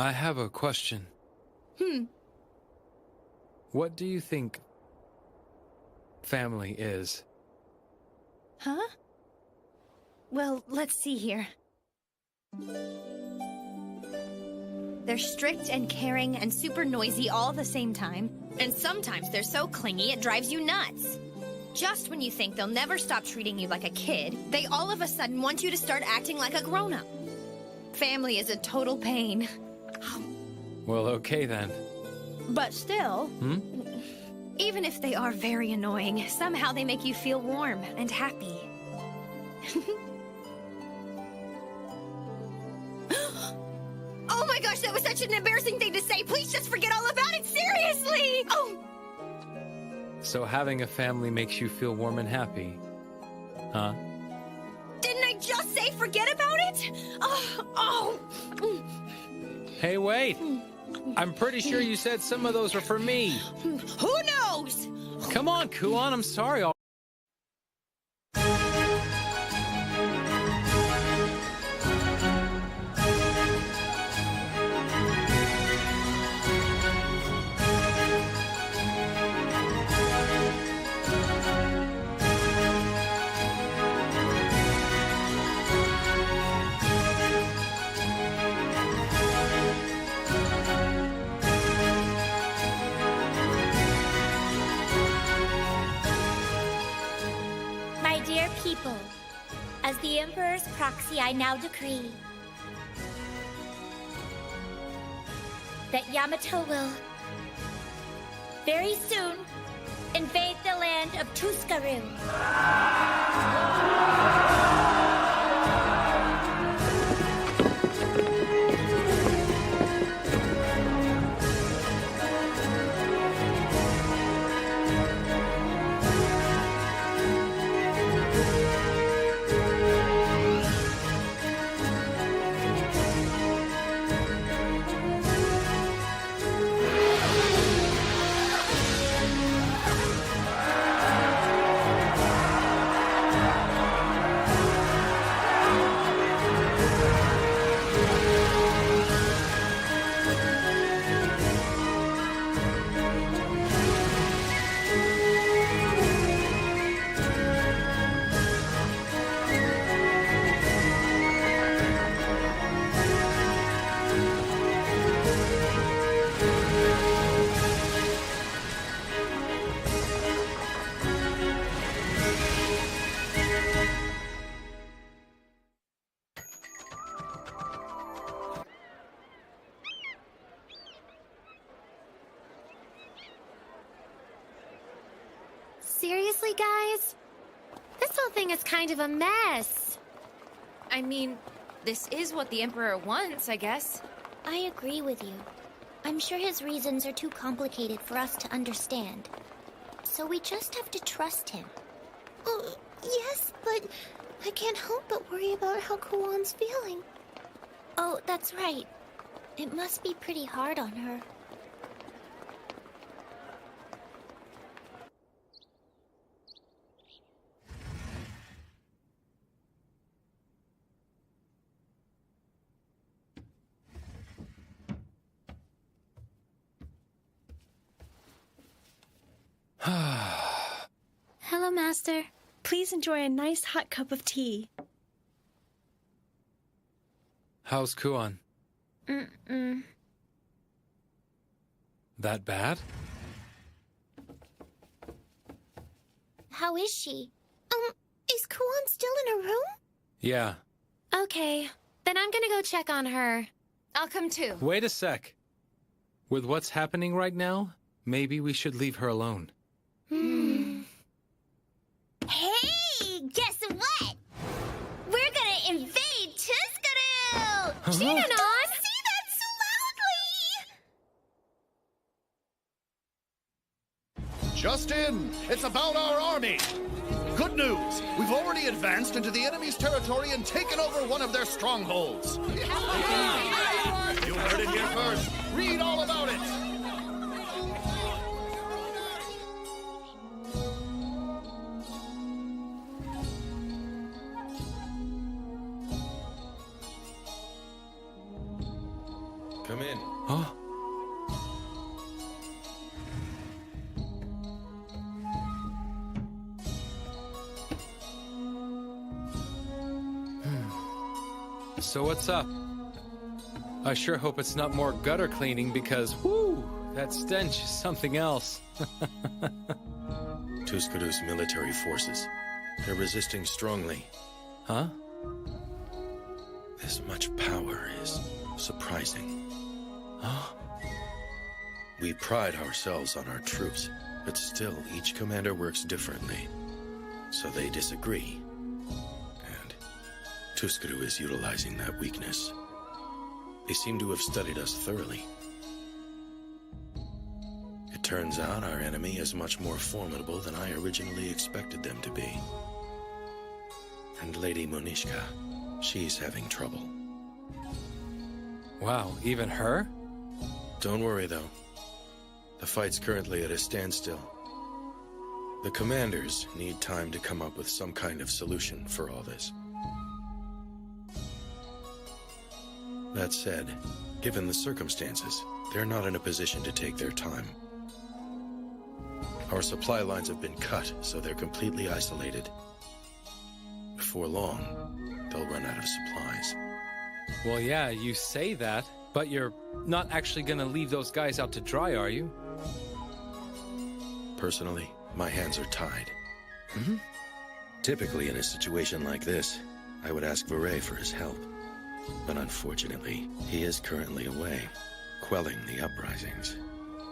[SPEAKER 1] I have a question. What do you think family is?
[SPEAKER 2] Huh? Well, let's see here. They're strict and caring and super noisy all at the same time. And sometimes they're so clingy it drives you nuts. Just when you think they'll never stop treating you like a kid, they all of a sudden want you to start acting like a grown-up. Family is a total pain.
[SPEAKER 1] Well, okay then.
[SPEAKER 2] But still, even if they are very annoying, somehow they make you feel warm and happy. Oh my gosh, that was such an embarrassing thing to say. Please just forget all about it, seriously! Oh!
[SPEAKER 1] So having a family makes you feel warm and happy, huh?
[SPEAKER 2] Didn't I just say forget about it? Oh!
[SPEAKER 1] Hey, wait! I'm pretty sure you said some of those are for me.
[SPEAKER 2] Who knows?
[SPEAKER 1] Come on, Kuon, I'm sorry.
[SPEAKER 12] My dear people, as the Emperor's proxy, I now decree that Yamato will very soon invade the land of Tuskaru.
[SPEAKER 3] Seriously, guys? This whole thing is kind of a mess.
[SPEAKER 14] I mean, this is what the Emperor wants, I guess.
[SPEAKER 12] I agree with you. I'm sure his reasons are too complicated for us to understand. So we just have to trust him.
[SPEAKER 7] Oh, yes, but I can't help but worry about how Kuon's feeling.
[SPEAKER 12] Oh, that's right. It must be pretty hard on her.
[SPEAKER 20] Hello, Master. Please enjoy a nice hot cup of tea.
[SPEAKER 1] How's Kuon? That bad?
[SPEAKER 12] How is she?
[SPEAKER 7] Is Kuon still in her room?
[SPEAKER 1] Yeah.
[SPEAKER 3] Okay, then I'm gonna go check on her.
[SPEAKER 14] I'll come too.
[SPEAKER 1] Wait a sec. With what's happening right now, maybe we should leave her alone.
[SPEAKER 12] Hey, guess what?
[SPEAKER 2] Shinanon!
[SPEAKER 7] See that so loudly!
[SPEAKER 18] Justin, it's about our army. Good news. We've already advanced into the enemy's territory and taken over one of their strongholds. You heard it here first. Read all about it.
[SPEAKER 4] Come in.
[SPEAKER 10] Huh? So what's up? I sure hope it's not more gutter cleaning because, whoo, that stench is something else.
[SPEAKER 4] Tuscaru's military forces. They're resisting strongly.
[SPEAKER 10] Huh?
[SPEAKER 4] This much power is surprising.
[SPEAKER 10] Huh?
[SPEAKER 4] We pride ourselves on our troops, but still each commander works differently. So they disagree. And Tuscaru is utilizing that weakness. They seem to have studied us thoroughly. It turns out our enemy is much more formidable than I originally expected them to be. And Lady Monishka, she's having trouble.
[SPEAKER 10] Wow, even her?
[SPEAKER 4] Don't worry, though. The fight's currently at a standstill. The commanders need time to come up with some kind of solution for all this. That said, given the circumstances, they're not in a position to take their time. Our supply lines have been cut, so they're completely isolated. Before long, they'll run out of supplies.
[SPEAKER 10] Well, yeah, you say that, but you're not actually gonna leave those guys out to dry, are you?
[SPEAKER 4] Personally, my hands are tied. Typically, in a situation like this, I would ask Vare for his help. But unfortunately, he is currently away, quelling the uprisings.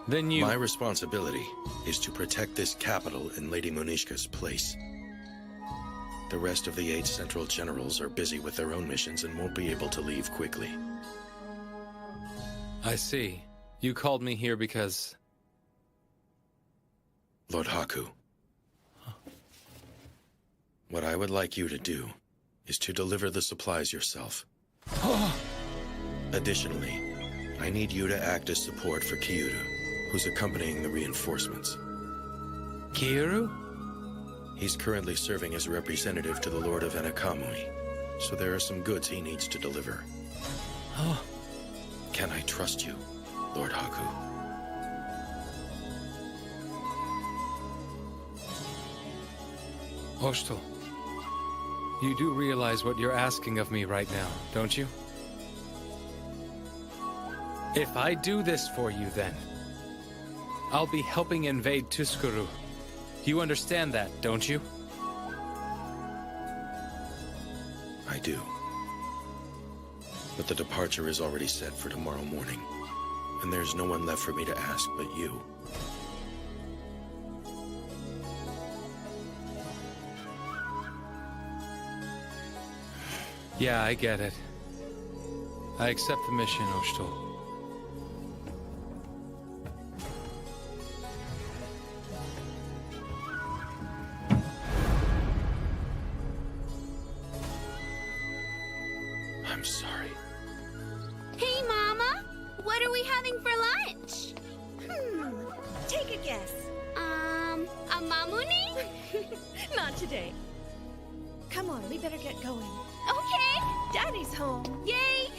[SPEAKER 10] Then you...
[SPEAKER 4] My responsibility is to protect this capital in Lady Monishka's place. The rest of the 8 central generals are busy with their own missions and won't be able to leave quickly.
[SPEAKER 10] I see. You called me here because...
[SPEAKER 4] Lord Haku. What I would like you to do is to deliver the supplies yourself. Additionally, I need you to act as support for Kiuru, who's accompanying the reinforcements.
[SPEAKER 10] Kiuru?
[SPEAKER 4] He's currently serving as a representative to the Lord of Enakamui, so there are some goods he needs to deliver. Can I trust you, Lord Haku?
[SPEAKER 10] Oshto, you do realize what you're asking of me right now, don't you? If I do this for you, then, I'll be helping invade Tuscaru. You understand that, don't you?
[SPEAKER 4] I do. But the departure is already set for tomorrow morning, and there's no one left for me to ask but you.
[SPEAKER 10] Yeah, I get it. I accept the mission, Oshto.
[SPEAKER 4] I'm sorry.
[SPEAKER 12] Hey, Mama! What are we having for lunch?
[SPEAKER 20] Take a guess.
[SPEAKER 12] A mamuni?
[SPEAKER 20] Not today. Come on, we better get going.
[SPEAKER 12] Okay!
[SPEAKER 20] Daddy's home.
[SPEAKER 12] Yay!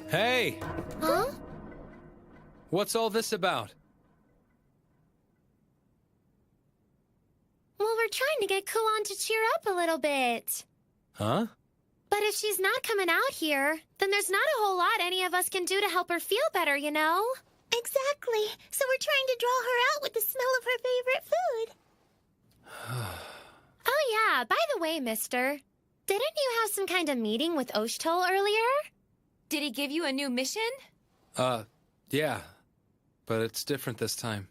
[SPEAKER 10] Hey!
[SPEAKER 12] Huh?
[SPEAKER 10] What's all this about?
[SPEAKER 12] Well, we're
[SPEAKER 3] were trying to get Kuan to cheer up a little bit.
[SPEAKER 1] Huh?
[SPEAKER 3] But if she's not coming out here, then there's not a whole lot any of us can do to help her feel better, you know?
[SPEAKER 12] Exactly. So we're trying to draw her out with the smell of her favorite food.
[SPEAKER 3] Oh yeah, by the way, mister, didn't you have some kind of meeting with Oshtoll earlier?
[SPEAKER 14] Did he give you a new mission?
[SPEAKER 1] Yeah. But it's different this time.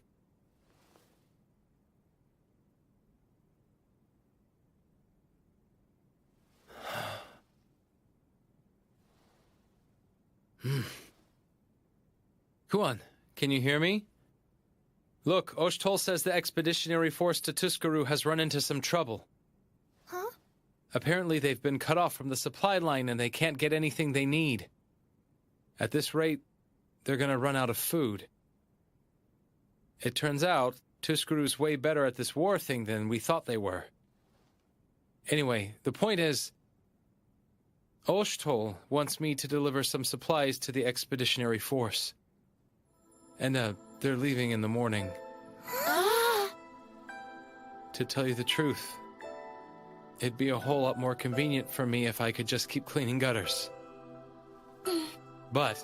[SPEAKER 1] Kuan, can you hear me? Look, Oshtoll says the expeditionary force to Tuskaru has run into some trouble.
[SPEAKER 12] Huh?
[SPEAKER 1] Apparently they've been cut off from the supply line and they can't get anything they need. At this rate, they're gonna run out of food. It turns out, Tuskaru's way better at this war thing than we thought they were. Anyway, the point is, Oshtoll wants me to deliver some supplies to the expeditionary force. And, they're leaving in the morning. To tell you the truth, it'd be a whole lot more convenient for me if I could just keep cleaning gutters. But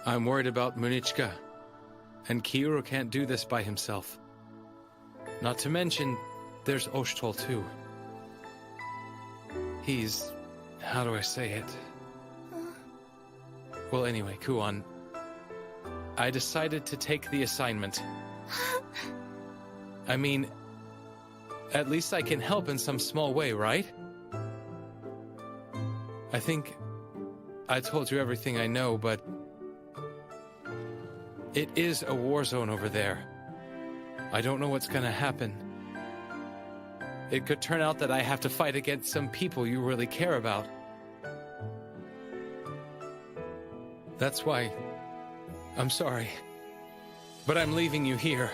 [SPEAKER 1] I'm worried about Munichka, and Kiuru can't do this by himself. Not to mention, there's Oshtoll too. He's... how do I say it? Well, anyway, Kuan, I decided to take the assignment. I mean, at least I can help in some small way, right? I think I told you everything I know, but it is a war zone over there. I don't know what's gonna happen. It could turn out that I have to fight against some people you really care about. That's why I'm sorry, but I'm leaving you here.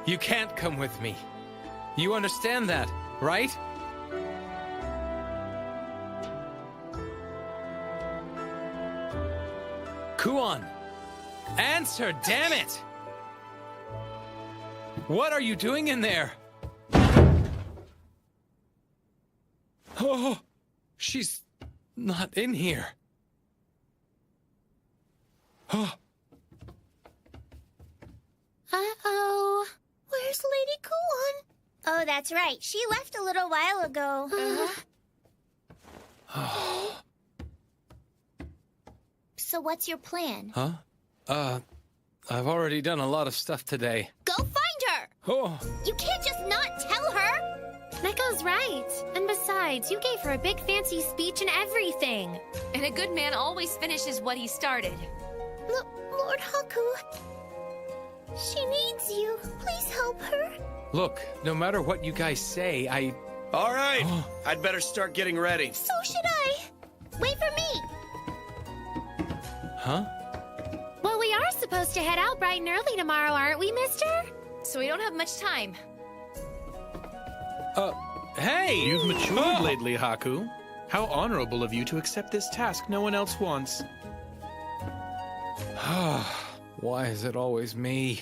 [SPEAKER 1] You can't come with me. You understand that, right? Kuan, answer, damn it! What are you doing in there? Oh, she's not in here. Oh.
[SPEAKER 12] Uh-oh. Where's Lady Kuan? Oh, that's right. She left a little while ago. So what's your plan?
[SPEAKER 1] Huh? I've already done a lot of stuff today.
[SPEAKER 12] Go find her!
[SPEAKER 1] Oh.
[SPEAKER 12] You can't just not tell her!
[SPEAKER 3] Neko's right. And besides, you gave her a big fancy speech and everything.
[SPEAKER 14] And a good man always finishes what he started.
[SPEAKER 12] Lord Haku, she needs you. Please help her.
[SPEAKER 1] Look, no matter what you guys say,
[SPEAKER 15] All right, I'd better start getting ready.
[SPEAKER 12] So should I. Wait for me.
[SPEAKER 1] Huh?
[SPEAKER 3] Well, we are supposed to head out bright and early tomorrow, aren't we, mister?
[SPEAKER 14] So we don't have much time.
[SPEAKER 1] Hey!
[SPEAKER 10] You've matured lately, Haku. How honorable of you to accept this task no one else wants.
[SPEAKER 1] Why is it always me?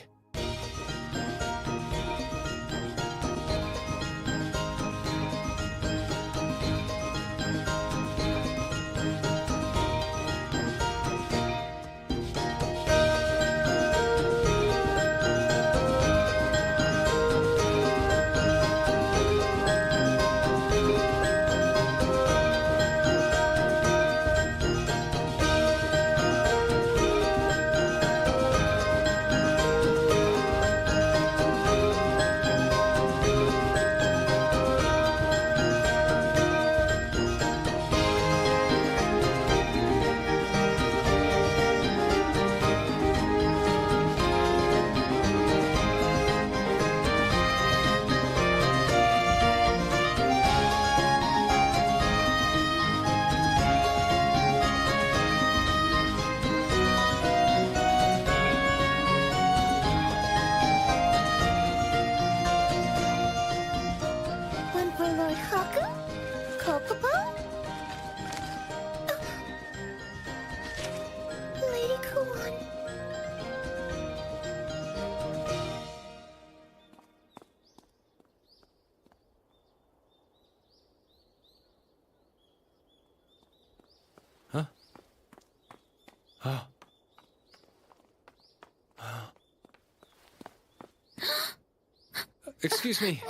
[SPEAKER 1] excuse me.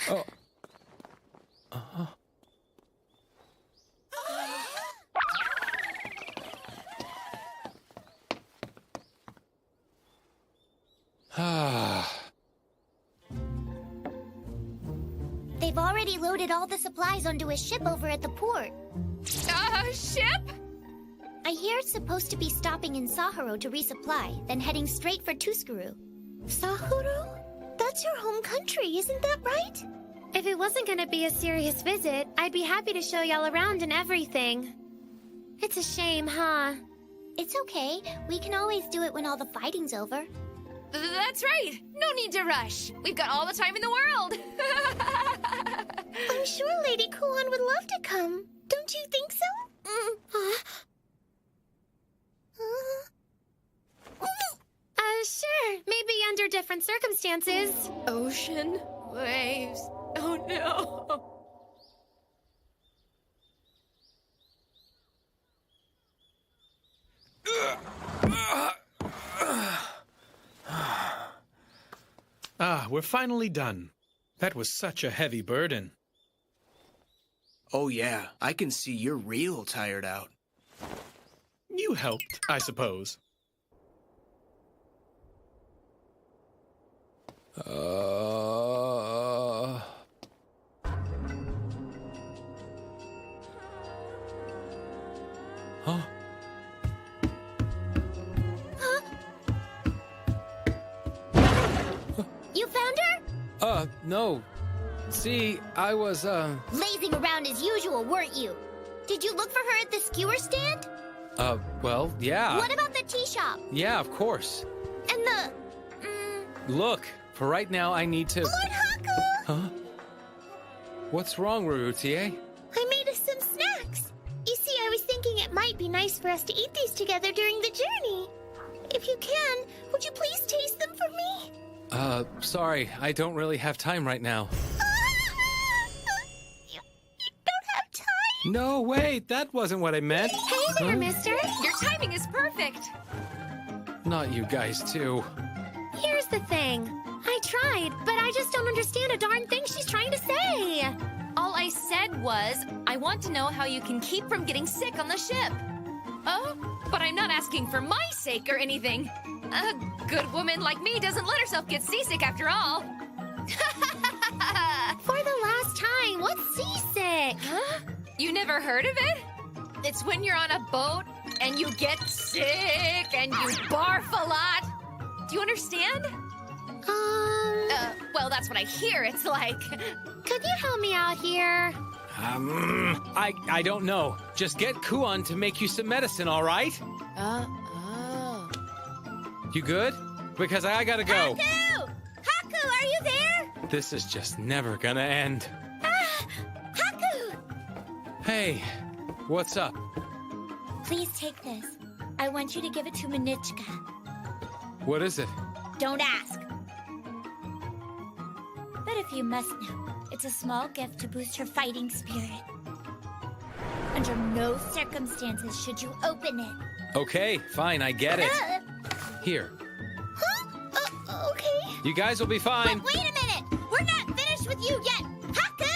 [SPEAKER 1] Oh.
[SPEAKER 12] They've already loaded all the supplies onto a ship over at the port.
[SPEAKER 14] Ship?
[SPEAKER 12] I hear it's supposed to be stopping in Saharo to resupply, then heading straight for Tuskuru.
[SPEAKER 7] Saharo? That's your home country, isn't that right?
[SPEAKER 2] If it wasn't gonna be a serious visit, I'd be happy to show y'all around and everything. It's a shame, huh?
[SPEAKER 12] It's okay. We can always do it when all the fighting's over.
[SPEAKER 14] That's right. No need to rush. We've got all the time in the world.
[SPEAKER 7] I'm sure Lady Kuan would love to come. Don't you think so?
[SPEAKER 2] Sure. Maybe under different circumstances.
[SPEAKER 14] Ocean waves. Oh no.
[SPEAKER 10] Ah, we're finally done. That was such a heavy burden.
[SPEAKER 15] Oh yeah, I can see you're real tired out.
[SPEAKER 10] You helped, I suppose.
[SPEAKER 1] Huh?
[SPEAKER 12] You found her?
[SPEAKER 1] No. See, I was,
[SPEAKER 12] Lazing around as usual, weren't you? Did you look for her at the skewer stand?
[SPEAKER 1] well, yeah.
[SPEAKER 12] What about the tea shop?
[SPEAKER 1] Yeah, of course.
[SPEAKER 12] And the...
[SPEAKER 1] Look, for right now, I need to...
[SPEAKER 12] Lord Haku!
[SPEAKER 1] Huh? What's wrong, Rarutie?
[SPEAKER 7] I made us some snacks. You see, I was thinking it might be nice for us to eat these together during the journey. If you can, would you please taste them for me?
[SPEAKER 1] Sorry, I don't really have time right now.
[SPEAKER 7] You don't have time?
[SPEAKER 1] No, wait, that wasn't what I meant.
[SPEAKER 2] Hey there, mister.
[SPEAKER 14] Your timing is perfect.
[SPEAKER 1] Not you guys, too.
[SPEAKER 2] Here's the thing. I tried, but I just don't understand a darn thing she's trying to say.
[SPEAKER 14] All I said was, I want to know how you can keep from getting sick on the ship. Oh, but I'm not asking for my sake or anything. A good woman like me doesn't let herself get seasick after all.
[SPEAKER 2] For the last time, what's seasick?
[SPEAKER 14] Huh? You never heard of it? It's when you're on a boat and you get sick and you barf a lot. Do you understand? Well, that's what I hear it's like.
[SPEAKER 2] Could you help me out here?
[SPEAKER 1] I don't know. Just get Kuan to make you some medicine, all right? You good? Because I gotta go.
[SPEAKER 12] Haku! Haku, are you there?
[SPEAKER 1] This is just never gonna end.
[SPEAKER 12] Haku!
[SPEAKER 1] Hey, what's up?
[SPEAKER 12] Please take this. I want you to give it to Manichka.
[SPEAKER 1] What is it?
[SPEAKER 12] Don't ask. But if you must know, it's a small gift to boost her fighting spirit. Under no circumstances should you open it.
[SPEAKER 1] Okay, fine, I get it. Here.
[SPEAKER 12] Huh? Okay.
[SPEAKER 1] You guys will be fine.
[SPEAKER 12] But wait a minute! We're not finished with you yet! Haku!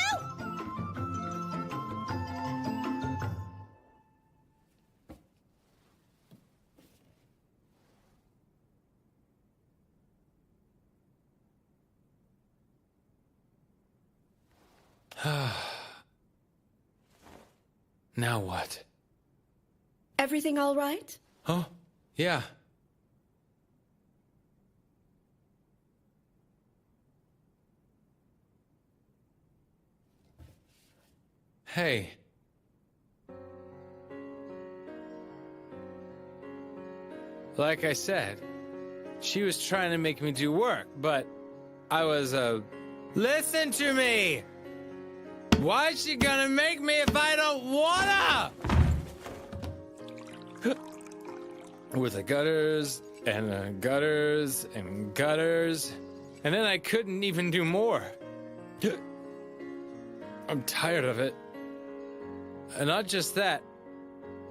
[SPEAKER 1] Now what?
[SPEAKER 17] Everything all right?
[SPEAKER 1] Oh, yeah. Hey. Like I said, she was trying to make me do work, but I was, Listen to me! Why's she gonna make me if I don't wanna? With the gutters, and gutters, and gutters. And then I couldn't even do more. I'm tired of it. And not just that.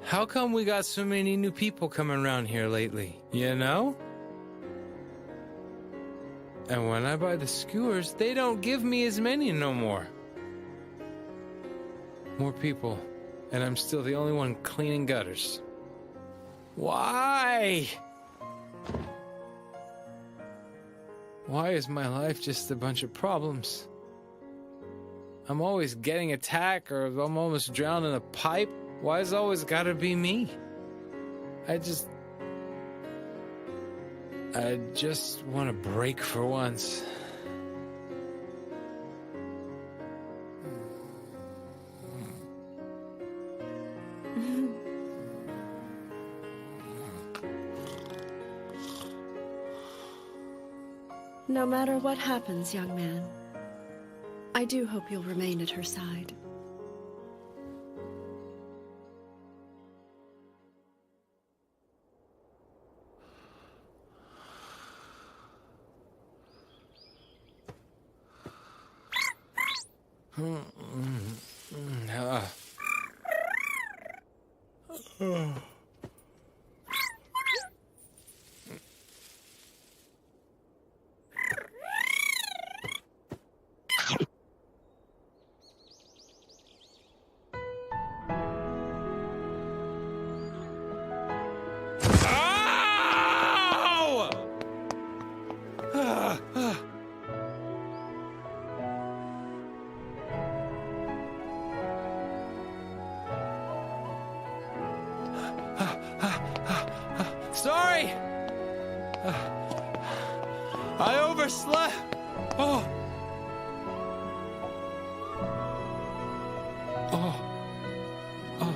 [SPEAKER 1] How come we got so many new people coming around here lately? You know? And when I buy the skewers, they don't give me as many no more. More people, and I'm still the only one cleaning gutters. Why? Why is my life just a bunch of problems? I'm always getting attacked, or I'm almost drowned in a pipe. Why's it always gotta be me? I just want to break for once.
[SPEAKER 8] No matter what happens, young man, I do hope you'll remain at her side.
[SPEAKER 1] Sorry! I overslept. Oh. Oh. Oh.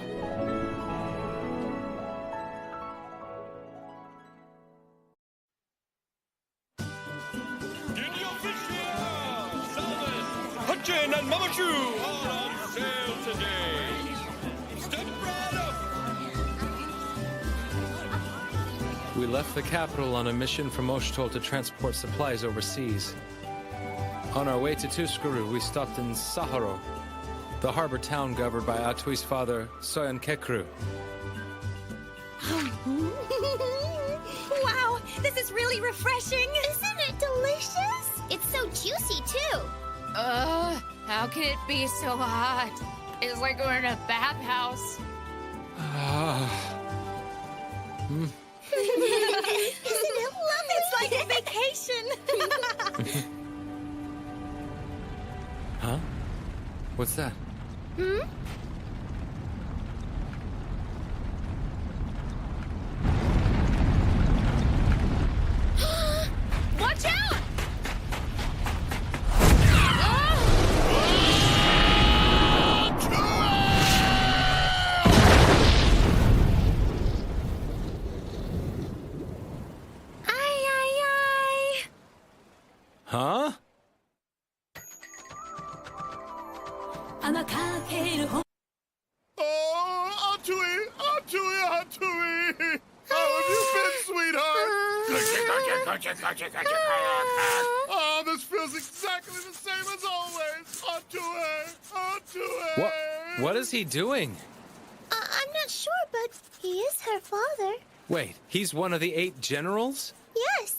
[SPEAKER 6] Hutchin and Mama Chu are on sale today. Step right up.
[SPEAKER 1] We left the capital on a mission from Osh'tol to transport supplies overseas. On our way to Tuscaruu, we stopped in Saharo, the harbor town governed by Atui's father, Soyan Kekru.
[SPEAKER 12] Wow, this is really refreshing. Isn't it delicious? It's so juicy, too.
[SPEAKER 14] How can it be so hot? It's like we're in a bathhouse.
[SPEAKER 12] Isn't it lovely?
[SPEAKER 20] It's like a vacation.
[SPEAKER 1] Huh? What's that?
[SPEAKER 14] Watch out!
[SPEAKER 1] Huh?
[SPEAKER 18] Oh, Atui! How have you been, sweetheart? Oh, this feels exactly the same as always. Atui!
[SPEAKER 1] What is he doing?
[SPEAKER 12] I'm not sure, but he is her father.
[SPEAKER 1] Wait, he's one of the 8 generals?
[SPEAKER 12] Yes.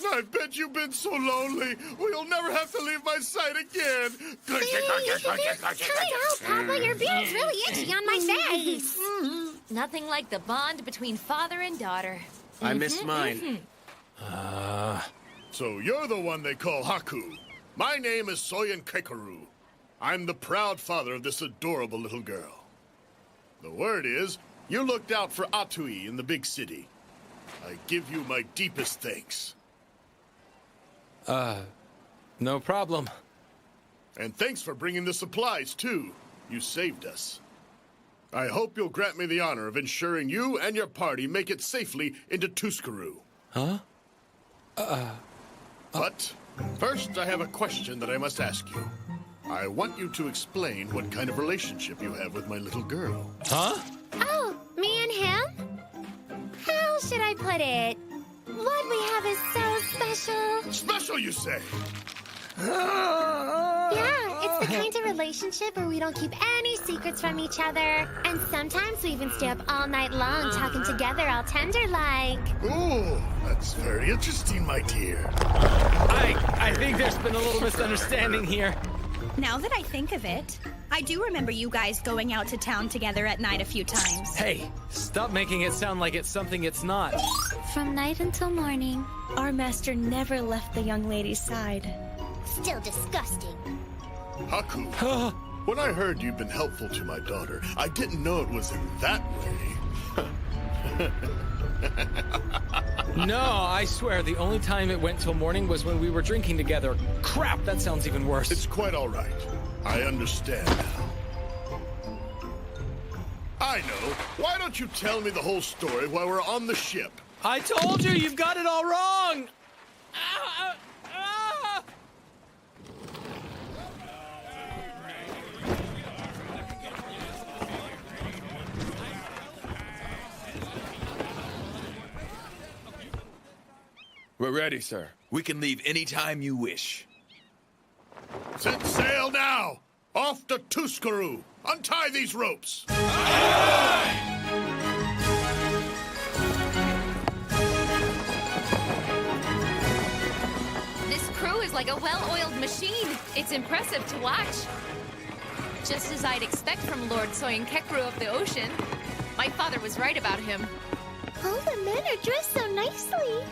[SPEAKER 18] I bet you've been so lonely. We'll never have to leave my sight again.
[SPEAKER 12] Cut out, Papa. Your beard's really itchy on my face.
[SPEAKER 14] Nothing like the bond between father and daughter.
[SPEAKER 15] I missed mine.
[SPEAKER 18] So you're the one they call Haku. My name is Soyan Kekru. I'm the proud father of this adorable little girl. The word is, you looked out for Atui in the big city. I give you my deepest thanks.
[SPEAKER 1] No problem.
[SPEAKER 18] And thanks for bringing the supplies, too. You saved us. I hope you'll grant me the honor of ensuring you and your party make it safely into Tuscaruu.
[SPEAKER 1] Huh?
[SPEAKER 18] But first, I have a question that I must ask you. I want you to explain what kind of relationship you have with my little girl.
[SPEAKER 1] Huh?
[SPEAKER 12] Oh, me and him? How should I put it? What we have is so special.
[SPEAKER 18] Special, you say?
[SPEAKER 12] Yeah, it's It's the kind of relationship where we don't keep any secrets from each other. And sometimes we even stay up all night long talking together all tender-like.
[SPEAKER 18] Ooh, that's very interesting, my dear.
[SPEAKER 1] I think there's been a little misunderstanding here.
[SPEAKER 20] Now that I think of it, I do remember you guys going out to town together at night a few times.
[SPEAKER 1] Hey, stop making it sound like it's something it's not.
[SPEAKER 12] From night until morning.
[SPEAKER 20] Our master never left the young lady's side.
[SPEAKER 12] Still disgusting.
[SPEAKER 18] Haku, when I heard you'd been helpful to my daughter, I didn't know it was in that way.
[SPEAKER 1] No, I swear, the only time it went till morning was when we were drinking together. Crap, that sounds even worse.
[SPEAKER 18] It's quite all right. I understand now. I know. Why don't you tell me the whole story while we're on the ship?
[SPEAKER 1] I told you, you've got it all wrong!
[SPEAKER 9] We're ready, sir. We can leave any time you wish.
[SPEAKER 18] Set sail now! Off to Tuscaroo! Untie these ropes!
[SPEAKER 14] This crew is like a well-oiled machine. It's impressive to watch. Just as I'd expect from Lord Soyenkekru of the ocean. My father was right about him.
[SPEAKER 12] All the men are dressed so nicely.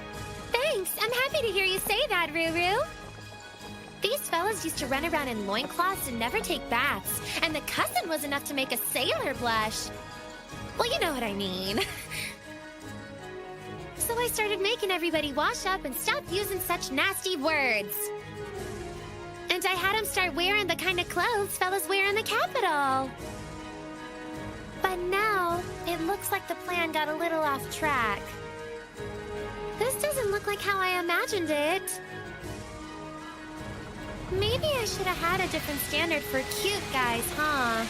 [SPEAKER 12] Thanks. I'm happy to hear you say that, Ruru. These fellas used to run around in loincloths and never take baths, and the cussing was enough to make a sailor blush. Well, you know what I mean. So I started making everybody wash up and stop using such nasty words. And I had them start wearing the kind of clothes fellas wear in the capital. But now, it looks like the plan got a little off track. This doesn't look like how I imagined it. Maybe I should have had a different standard for cute guys, huh?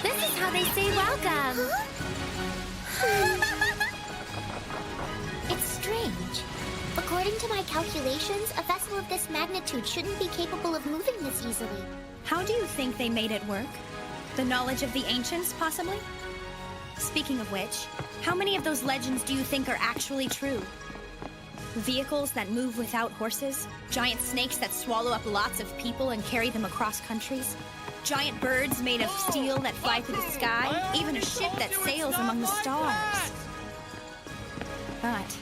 [SPEAKER 12] This is how they say welcome. It's strange. According to my calculations, a vessel of this magnitude shouldn't be capable of moving this easily.
[SPEAKER 20] How do you think they made it work? The knowledge of the ancients, possibly? Speaking of which, how many of those legends do you think are actually true? Vehicles that move without horses? Giant snakes that swallow up lots of people and carry them across countries? Giant birds made of steel that fly through the sky? Even a ship that sails among the stars? But,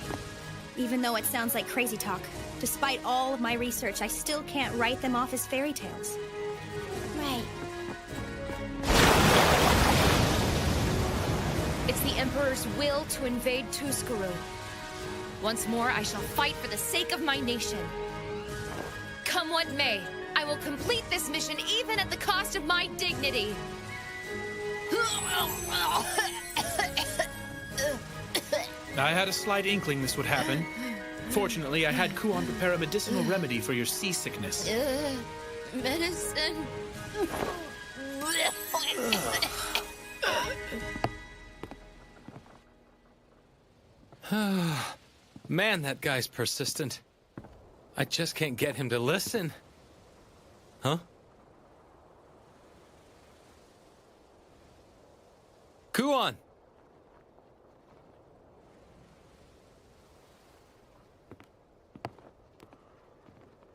[SPEAKER 20] even though it sounds like crazy talk, despite all of my research, I still can't write them off as fairy tales.
[SPEAKER 12] Right.
[SPEAKER 14] It's the Emperor's will to invade Tuscaroo. Once more, I shall fight for the sake of my nation. Come what may, I will complete this mission even at the cost of my dignity.
[SPEAKER 10] I had a slight inkling this would happen. Fortunately, I had Kuon prepare a medicinal remedy for your seasickness.
[SPEAKER 14] Medicine.
[SPEAKER 1] Man, that guy's persistent. I just can't get him to listen. Huh? Kuon!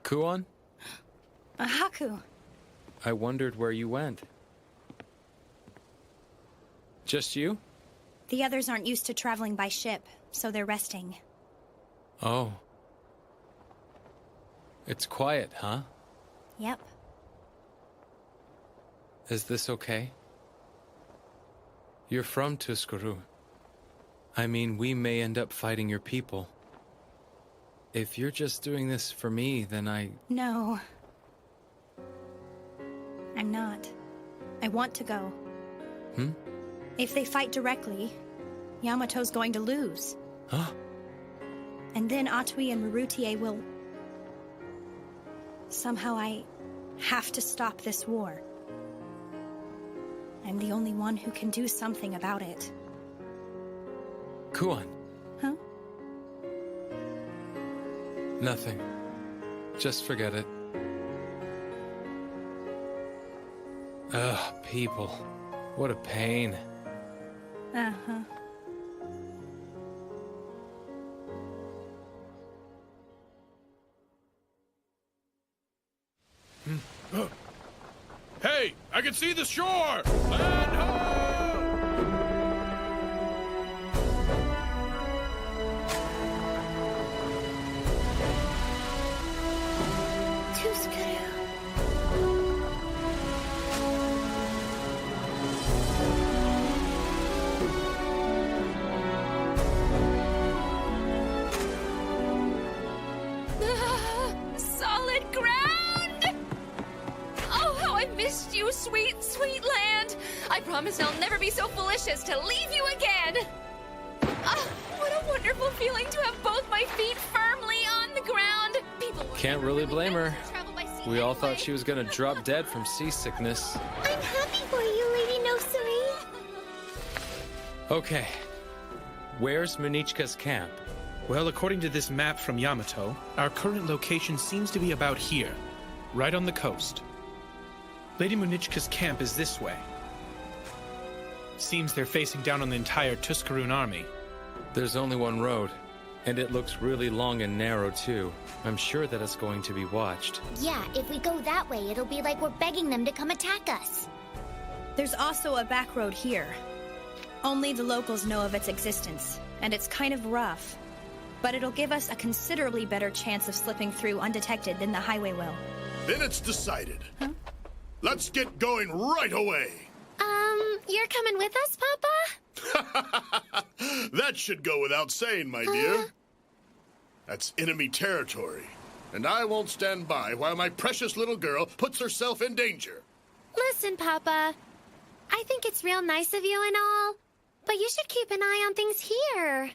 [SPEAKER 1] Kuon?
[SPEAKER 20] Haku.
[SPEAKER 1] I wondered where you went. Just you?
[SPEAKER 20] The others aren't used to traveling by ship, so they're resting.
[SPEAKER 1] Oh. It's quiet, huh?
[SPEAKER 20] Yep.
[SPEAKER 1] Is this okay? You're from Tuscaroo. I mean, we may end up fighting your people. If you're just doing this for me, then
[SPEAKER 20] No. I'm not. I want to go. If they fight directly, Yamato's going to lose.
[SPEAKER 1] Huh?
[SPEAKER 20] And then Atui and Marutier will... Somehow I have to stop this war. I'm the only one who can do something about it.
[SPEAKER 1] Kuon.
[SPEAKER 20] Huh?
[SPEAKER 1] Nothing. Just forget it. Ugh, people. What a pain.
[SPEAKER 20] Uh-huh.
[SPEAKER 13] Hey, I can see the shore! Land ho!
[SPEAKER 14] Solid ground! Oh, how I missed you, sweet, sweet land! I promise I'll never be so foolish as to leave you again! What a wonderful feeling to have both my feet firmly on the ground! People
[SPEAKER 1] Can't really blame her. We all thought she was gonna drop dead from seasickness.
[SPEAKER 12] I'm happy for you, Lady Nosuri.
[SPEAKER 1] Okay. Where's Munichka's camp?
[SPEAKER 10] Well, according to this map from Yamato, our current location seems to be about here, right on the coast. Lady Munichka's camp is this way. Seems they're facing down on the entire Tuscarun army.
[SPEAKER 1] There's only one road, and it looks really long and narrow, too. I'm sure that it's going to be watched.
[SPEAKER 12] Yeah, if we go that way, it'll be like we're begging them to come attack us.
[SPEAKER 20] There's also a back road here. Only the locals know of its existence, and it's kind of rough. But it'll give us a considerably better chance of slipping through undetected than the highway will.
[SPEAKER 18] Then it's decided. Huh? Let's get going right away.
[SPEAKER 12] You're coming with us, Papa?
[SPEAKER 18] That should go without saying, my dear. That's enemy territory. And I won't stand by while my precious little girl puts herself in danger.
[SPEAKER 12] Listen, Papa. I think it's real nice of you and all, but you should keep an eye on things here.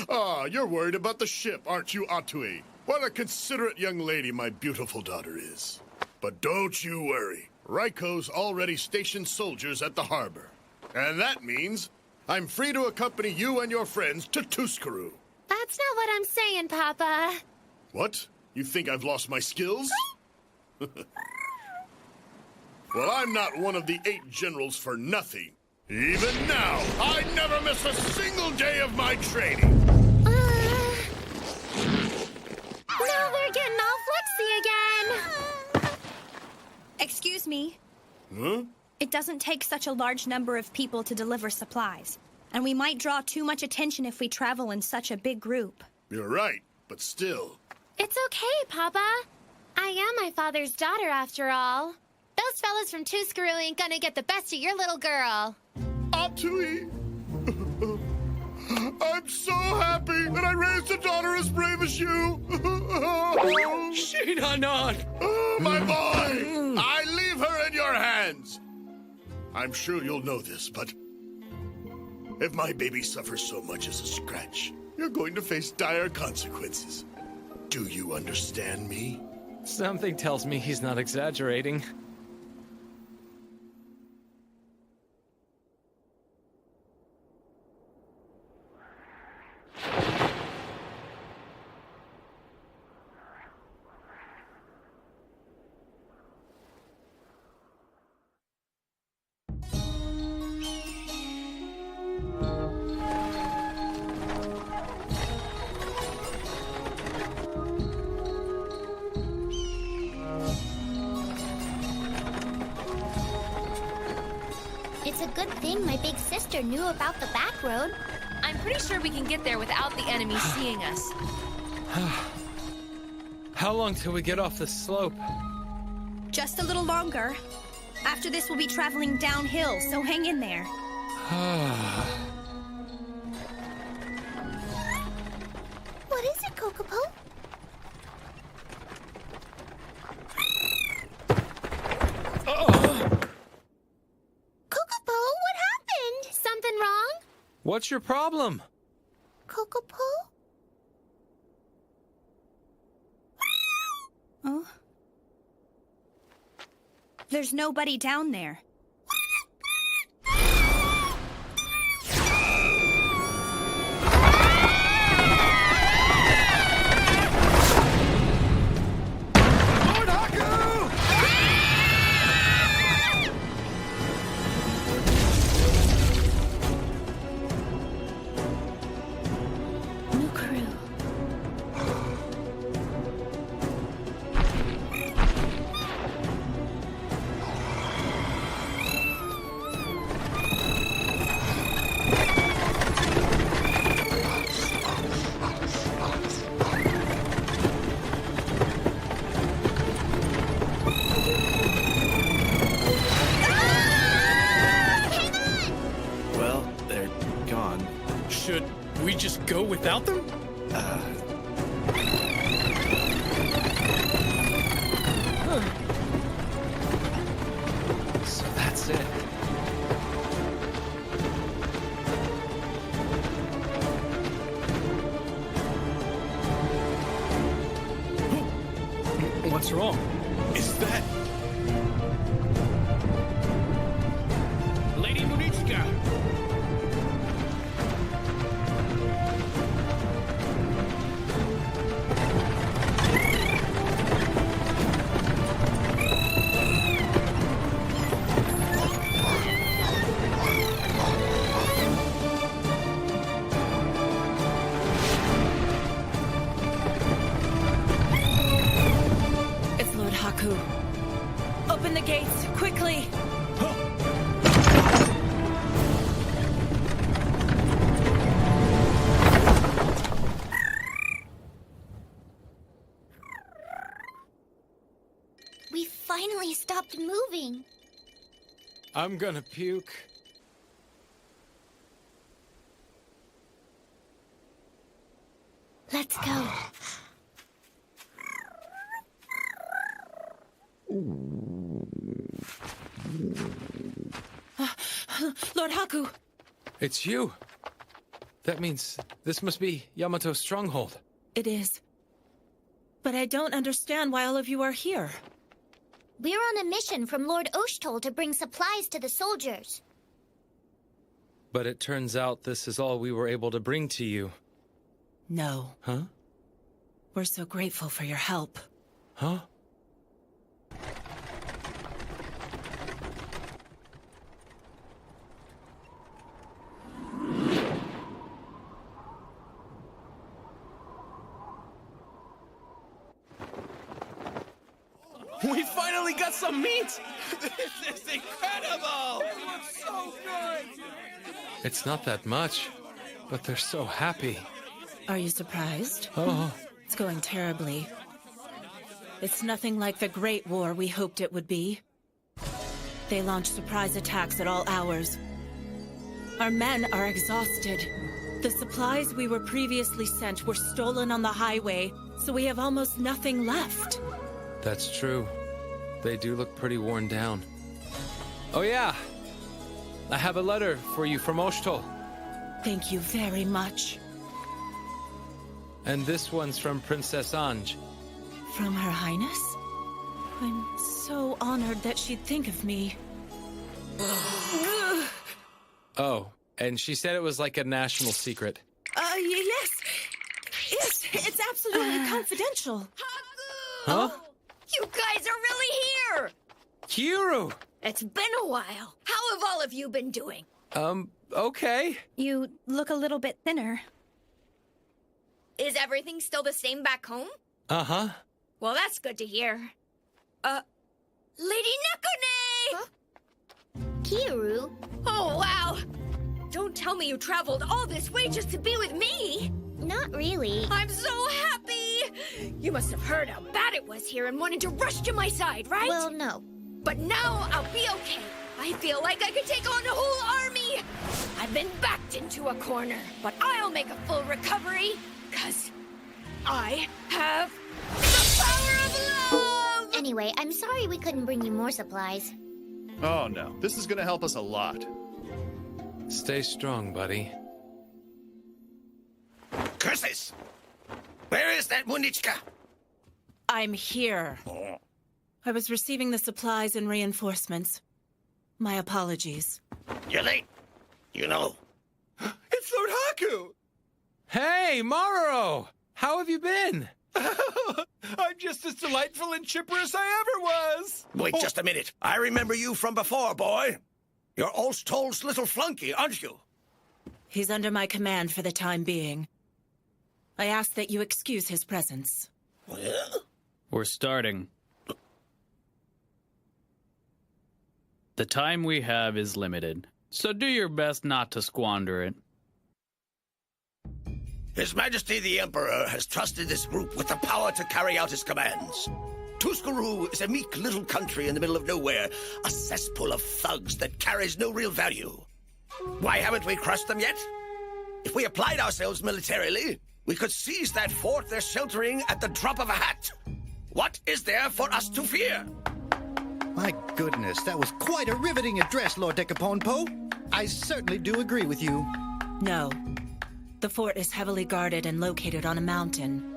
[SPEAKER 18] Oh, you're worried about the ship, aren't you, Atui? What a considerate young lady my beautiful daughter is. But don't you worry. Raiko's already stationed soldiers at the harbor. And that means I'm free to accompany you and your friends to Tuscarun.
[SPEAKER 12] That's not what I'm saying, Papa.
[SPEAKER 18] What? You think I've lost my skills? Well, I'm not one of the 8 generals for nothing. Even now, I never miss a single day of my training.
[SPEAKER 12] Now they're getting all flexy again.
[SPEAKER 20] Excuse me.
[SPEAKER 18] Huh?
[SPEAKER 20] It doesn't take such a large number of people to deliver supplies. And we might draw too much attention if we travel in such a big group.
[SPEAKER 18] You're right, but still.
[SPEAKER 12] It's okay, Papa. I am my father's daughter, after all. Those fellas from Tuscarun ain't gonna get the best of your little girl.
[SPEAKER 18] Atui! I'm so happy that I raised a daughter as brave as you!
[SPEAKER 1] Shinanon!
[SPEAKER 18] Oh, my boy! I leave her in your hands! I'm sure you'll know this, but if my baby suffers so much as a scratch, you're going to face dire consequences. Do you understand me?
[SPEAKER 1] Something tells me he's not exaggerating.
[SPEAKER 12] It's a good thing my big sister knew about the back road.
[SPEAKER 14] I'm pretty sure we can get there without the enemy seeing us.
[SPEAKER 1] How long till we get off the slope?
[SPEAKER 20] Just a little longer. After this, we'll be traveling downhill, so hang in there.
[SPEAKER 12] What is it, Kokopo? Kokopo, what happened? Something wrong?
[SPEAKER 1] What's your problem?
[SPEAKER 12] Kokopo?
[SPEAKER 20] There's nobody down there.
[SPEAKER 6] Lord Haku!
[SPEAKER 20] Mukuru.
[SPEAKER 10] Well, they're gone. Should we just go without them? So that's it. What's wrong?
[SPEAKER 16] Is that...
[SPEAKER 13] Lady Munichka!
[SPEAKER 17] It's Lord Haku. Open the gates, quickly!
[SPEAKER 12] We finally stopped moving.
[SPEAKER 1] I'm gonna puke.
[SPEAKER 12] Let's go.
[SPEAKER 17] Lord Haku!
[SPEAKER 1] It's you. That means this must be Yamato's stronghold.
[SPEAKER 17] It is. But I don't understand why all of you are here.
[SPEAKER 12] We're on a mission from Lord Oshtol to bring supplies to the soldiers.
[SPEAKER 1] But it turns out this is all we were able to bring to you.
[SPEAKER 17] No.
[SPEAKER 1] Huh?
[SPEAKER 17] We're so grateful for your help.
[SPEAKER 1] Huh?
[SPEAKER 10] We finally got some meat!
[SPEAKER 6] This is incredible! It looks so good!
[SPEAKER 1] It's not that much, but they're so happy.
[SPEAKER 17] Are you surprised?
[SPEAKER 1] Oh.
[SPEAKER 17] It's going terribly. It's nothing like the Great War we hoped it would be. They launch surprise attacks at all hours. Our men are exhausted. The supplies we were previously sent were stolen on the highway, so we have almost nothing left.
[SPEAKER 1] That's true. They do look pretty worn down. Oh yeah! I have a letter for you from Oshtol.
[SPEAKER 17] Thank you very much.
[SPEAKER 1] And this one's from Princess Anj.
[SPEAKER 17] From Her Highness? I'm so honored that she'd think of me.
[SPEAKER 1] Oh, and she said it was like a national secret.
[SPEAKER 17] Yes. Yes, it's absolutely confidential.
[SPEAKER 1] Huh?
[SPEAKER 2] You guys are really here!
[SPEAKER 1] Kiru!
[SPEAKER 2] It's been a while. How have all of you been doing?
[SPEAKER 1] Okay.
[SPEAKER 20] You look a little bit thinner.
[SPEAKER 2] Is everything still the same back home?
[SPEAKER 1] Uh-huh.
[SPEAKER 2] Well, that's good to hear. Lady Nekone!
[SPEAKER 12] Huh? Kiru?
[SPEAKER 2] Oh, wow! Don't tell me you traveled all this way just to be with me!
[SPEAKER 12] Not really.
[SPEAKER 2] I'm so happy! You must have heard how bad it was here and wanted to rush to my side, right?
[SPEAKER 12] Well, no.
[SPEAKER 2] But now I'll be okay. I feel like I could take on a whole army! I've been backed into a corner, but I'll make a full recovery, 'cause I have the power of love!
[SPEAKER 12] Anyway, I'm sorry we couldn't bring you more supplies.
[SPEAKER 18] Oh no, this is gonna help us a lot.
[SPEAKER 1] Stay strong, buddy.
[SPEAKER 11] Curses! Where is that Munichka?
[SPEAKER 17] I'm here. I was receiving the supplies and reinforcements. My apologies.
[SPEAKER 11] You're late. You know.
[SPEAKER 6] It's Lord Haku!
[SPEAKER 10] Hey, Maru! How have you been?
[SPEAKER 6] I'm just as delightful and chipper as I ever was!
[SPEAKER 11] Wait just a minute. I remember you from before, boy. You're Osthol's little flunky, aren't you?
[SPEAKER 17] He's under my command for the time being. I ask that you excuse his presence.
[SPEAKER 19] We're starting. The time we have is limited, so do your best not to squander it.
[SPEAKER 11] His Majesty the Emperor has trusted this group with the power to carry out his commands. Tuscaroo is a meek little country in the middle of nowhere, a cesspool of thugs that carries no real value. Why haven't we crushed them yet? If we applied ourselves militarily, we could seize that fort they're sheltering at the drop of a hat. What is there for us to fear?
[SPEAKER 22] My goodness, that was quite a riveting address, Lord Decaponpo. I certainly do agree with you.
[SPEAKER 17] No. The fort is heavily guarded and located on a mountain.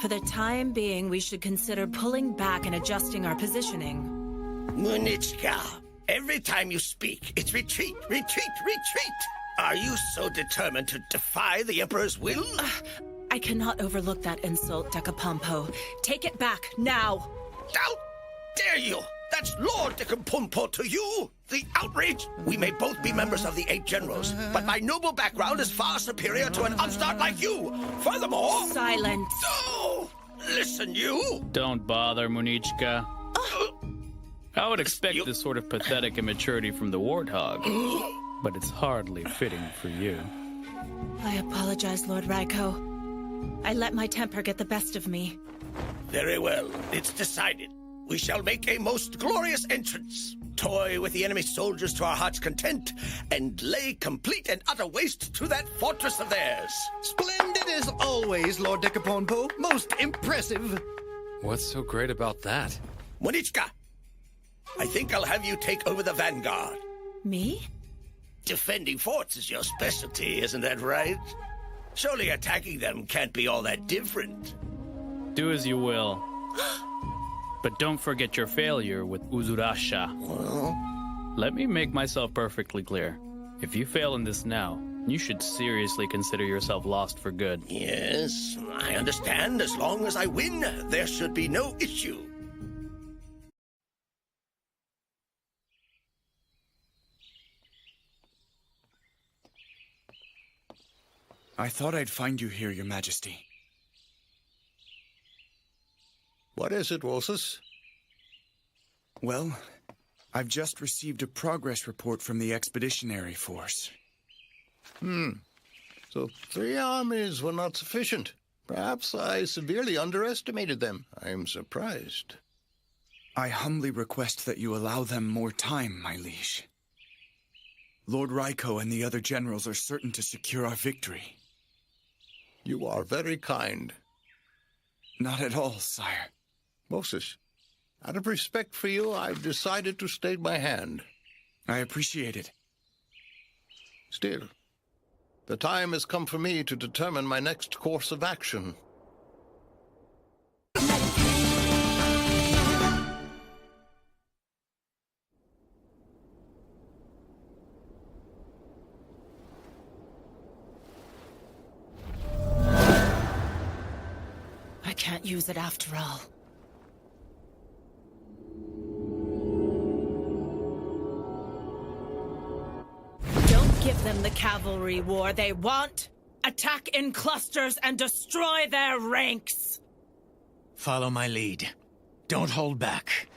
[SPEAKER 17] For the time being, we should consider pulling back and adjusting our positioning.
[SPEAKER 11] Munichka, every time you speak, it's retreat, retreat, retreat. Are you so determined to defy the Emperor's will?
[SPEAKER 17] I cannot overlook that insult, Decapumpo. Take it back, now!
[SPEAKER 11] How dare you! That's Lord Decapumpo to you! The outrage! We may both be members of the 8 generals, but my noble background is far superior to an upstart like you! Furthermore...
[SPEAKER 17] Silence!
[SPEAKER 11] No! Listen, you!
[SPEAKER 19] Don't bother, Munichka. I would expect this sort of pathetic immaturity from the warthog, but it's hardly fitting for you.
[SPEAKER 17] I apologize, Lord Raiko. I let my temper get the best of me.
[SPEAKER 11] Very well. It's decided. We shall make a most glorious entrance, toy with the enemy soldiers to our heart's content, and lay complete and utter waste to that fortress of theirs.
[SPEAKER 22] Splendid as always, Lord Decaponpo. Most impressive.
[SPEAKER 1] What's so great about that?
[SPEAKER 11] Monichka, I think I'll have you take over the vanguard.
[SPEAKER 17] Me?
[SPEAKER 11] Defending forts is your specialty, isn't that right? Surely attacking them can't be all that different.
[SPEAKER 19] Do as you will. But don't forget your failure with Uzurasha.
[SPEAKER 11] Well?
[SPEAKER 19] Let me make myself perfectly clear. If you fail in this now, you should seriously consider yourself lost for good.
[SPEAKER 11] Yes, I understand. As long as I win, there should be no issue.
[SPEAKER 9] I thought I'd find you here, Your Majesty.
[SPEAKER 21] What is it, Wosus?
[SPEAKER 9] Well, I've just received a progress report from the Expeditionary Force.
[SPEAKER 21] So 3 armies were not sufficient. Perhaps I severely underestimated them. I'm surprised.
[SPEAKER 9] I humbly request that you allow them more time, my liege. Lord Raiko and the other generals are certain to secure our victory.
[SPEAKER 21] You are very kind.
[SPEAKER 9] Not at all, sire.
[SPEAKER 21] Moses, out of respect for you, I've decided to stay my hand.
[SPEAKER 9] I appreciate it.
[SPEAKER 21] Still, the time has come for me to determine my next course of action.
[SPEAKER 17] I can't use it after all. Don't give them the cavalry war they want. Attack in clusters and destroy their ranks.
[SPEAKER 23] Follow my lead. Don't hold back.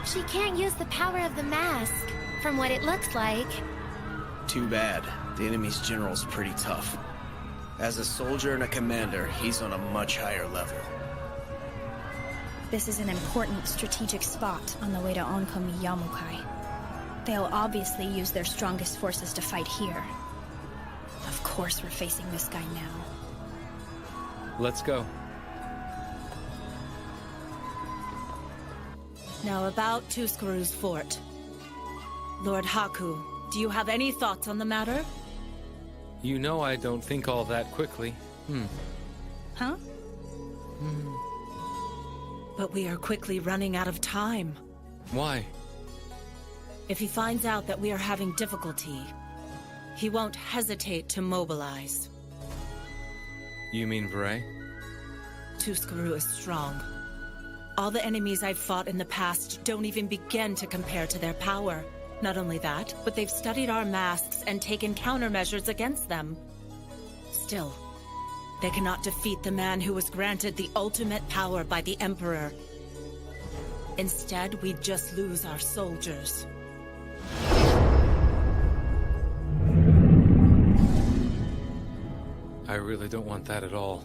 [SPEAKER 12] She can't use the power of the mask, from what it looks like.
[SPEAKER 15] Too bad. The enemy's general's pretty tough. As a soldier and a commander, he's on a much higher level.
[SPEAKER 20] This is an important strategic spot on the way to Onkomi Yamukai. They'll obviously use their strongest forces to fight here. Of course we're facing this guy now.
[SPEAKER 1] Let's go.
[SPEAKER 17] Now about Tuscaru's fort. Lord Haku, do you have any thoughts on the matter?
[SPEAKER 1] You know I don't think all that quickly.
[SPEAKER 20] Huh?
[SPEAKER 17] But we are quickly running out of time.
[SPEAKER 1] Why?
[SPEAKER 17] If he finds out that we are having difficulty, he won't hesitate to mobilize.
[SPEAKER 1] You mean Vray?
[SPEAKER 17] Tuscaruu is strong. All the enemies I've fought in the past don't even begin to compare to their power. Not only that, but they've studied our masks and taken countermeasures against them. Still, they cannot defeat the man who was granted the ultimate power by the Emperor. Instead, we just lose our soldiers.
[SPEAKER 1] I really don't want that at all.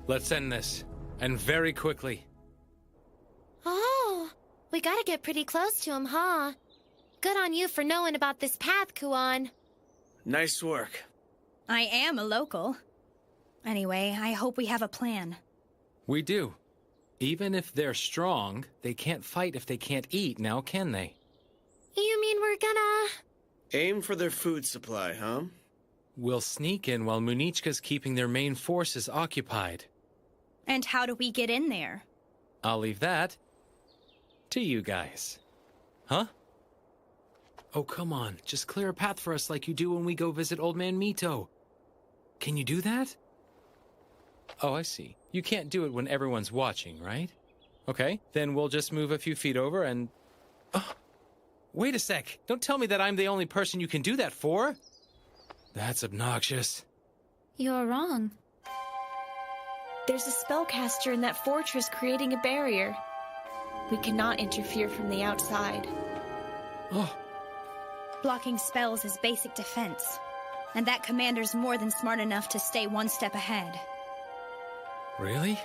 [SPEAKER 1] Let's end this, and very quickly.
[SPEAKER 7] Oh, we gotta get pretty close to him, huh? Good on you for knowing about this path, Kuon.
[SPEAKER 15] Nice work.
[SPEAKER 20] I am a local. Anyway, I hope we have a plan.
[SPEAKER 1] We do. Even if they're strong, they can't fight if they can't eat, now can they?
[SPEAKER 7] You mean we're gonna...
[SPEAKER 15] Aim for their food supply, huh?
[SPEAKER 1] We'll sneak in while Munichka's keeping their main forces occupied.
[SPEAKER 20] And how do we get in there?
[SPEAKER 1] I'll leave that to you guys. Huh? Oh, come on. Just clear a path for us like you do when we go visit Old Man Mito. Can you do that? Oh, I see. You can't do it when everyone's watching, right? Okay, then we'll just move a few feet over and... Oh, wait a sec. Don't tell me that I'm the only person you can do that for. That's obnoxious.
[SPEAKER 20] You're wrong. There's a spellcaster in that fortress creating a barrier. We cannot interfere from the outside.
[SPEAKER 1] Oh.
[SPEAKER 20] Blocking spells is basic defense. And that commander's more than smart enough to stay one step ahead.
[SPEAKER 1] Really?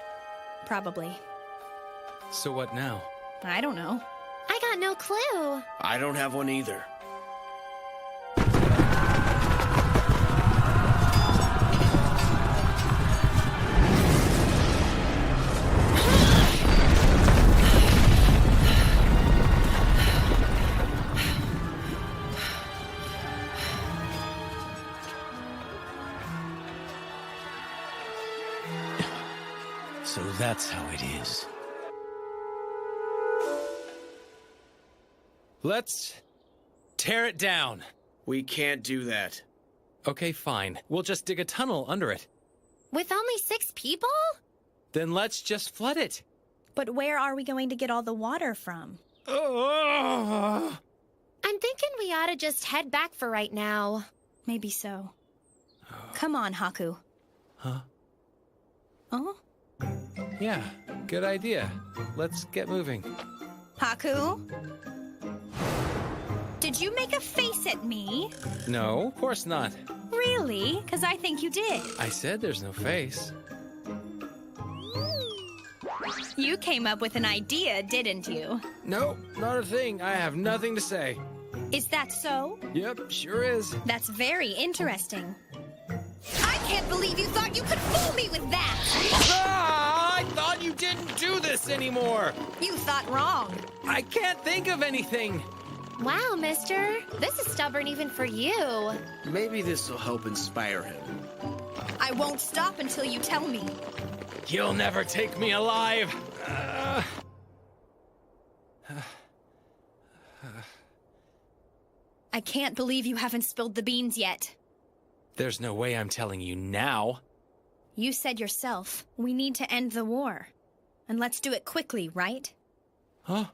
[SPEAKER 20] Probably.
[SPEAKER 1] So what now?
[SPEAKER 20] I don't know.
[SPEAKER 7] I got no clue.
[SPEAKER 15] I don't have one either.
[SPEAKER 23] So that's how it is.
[SPEAKER 1] Let's tear it down.
[SPEAKER 15] We can't do that.
[SPEAKER 1] Okay, fine. We'll just dig a tunnel under it.
[SPEAKER 7] With only 6 people?
[SPEAKER 1] Then let's just flood it.
[SPEAKER 20] But where are we going to get all the water from?
[SPEAKER 7] I'm thinking we ought to just head back for right now.
[SPEAKER 20] Maybe so. Come on, Haku.
[SPEAKER 1] Huh?
[SPEAKER 20] Oh?
[SPEAKER 1] Yeah, good idea. Let's get moving.
[SPEAKER 20] Haku? Did you make a face at me?
[SPEAKER 1] No, of course not.
[SPEAKER 20] Really? Because I think you did.
[SPEAKER 1] I said there's no face.
[SPEAKER 20] You came up with an idea, didn't you?
[SPEAKER 1] No, not a thing. I have nothing to say.
[SPEAKER 20] Is that so?
[SPEAKER 1] Yep, sure is.
[SPEAKER 20] That's very interesting. I can't believe you thought you could fool me with that!
[SPEAKER 1] Ah, I thought you didn't do this anymore!
[SPEAKER 20] You thought wrong.
[SPEAKER 1] I can't think of anything.
[SPEAKER 7] Wow, mister. This is stubborn even for you.
[SPEAKER 15] Maybe this will help inspire him.
[SPEAKER 20] I won't stop until you tell me.
[SPEAKER 1] You'll never take me alive.
[SPEAKER 20] I can't believe you haven't spilled the beans yet.
[SPEAKER 1] There's no way I'm telling you now.
[SPEAKER 20] You said yourself, we need to end the war. And let's do it quickly, right?
[SPEAKER 1] Huh?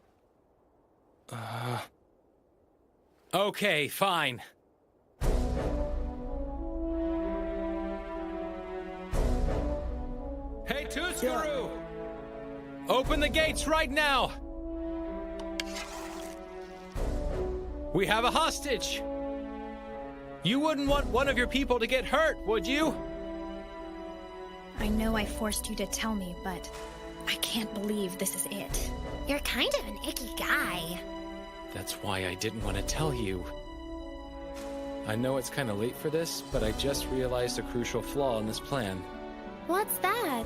[SPEAKER 1] Okay, fine. Hey, Tuscaruu! Open the gates right now! We have a hostage! You wouldn't want one of your people to get hurt, would you?
[SPEAKER 20] I know I forced you to tell me, but I can't believe this is it.
[SPEAKER 7] You're kind of an icky guy.
[SPEAKER 1] That's why I didn't want to tell you. I know it's kind of late for this, but I just realized a crucial flaw in this plan.
[SPEAKER 7] What's that?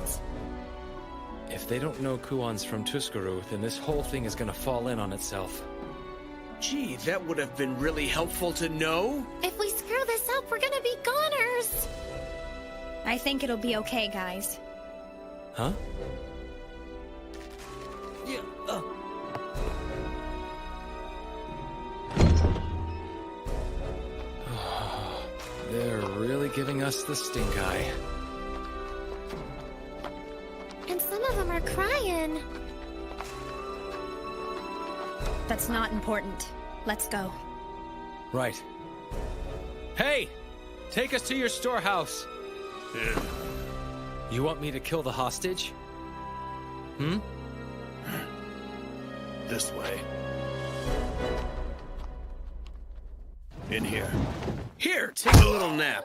[SPEAKER 1] If they don't know Kuon's from Tuscaruu, then this whole thing is gonna fall in on itself.
[SPEAKER 15] Gee, that would have been really helpful to know.
[SPEAKER 7] If we screw this up, we're gonna be goners.
[SPEAKER 20] I think it'll be okay, guys.
[SPEAKER 1] Huh?
[SPEAKER 15] Yeah,
[SPEAKER 1] They're really giving us the stink eye.
[SPEAKER 7] And some of them are crying.
[SPEAKER 20] That's not important. Let's go.
[SPEAKER 1] Right. Hey! Take us to your storehouse. You want me to kill the hostage?
[SPEAKER 18] This way. In here.
[SPEAKER 15] Here, take a little nap.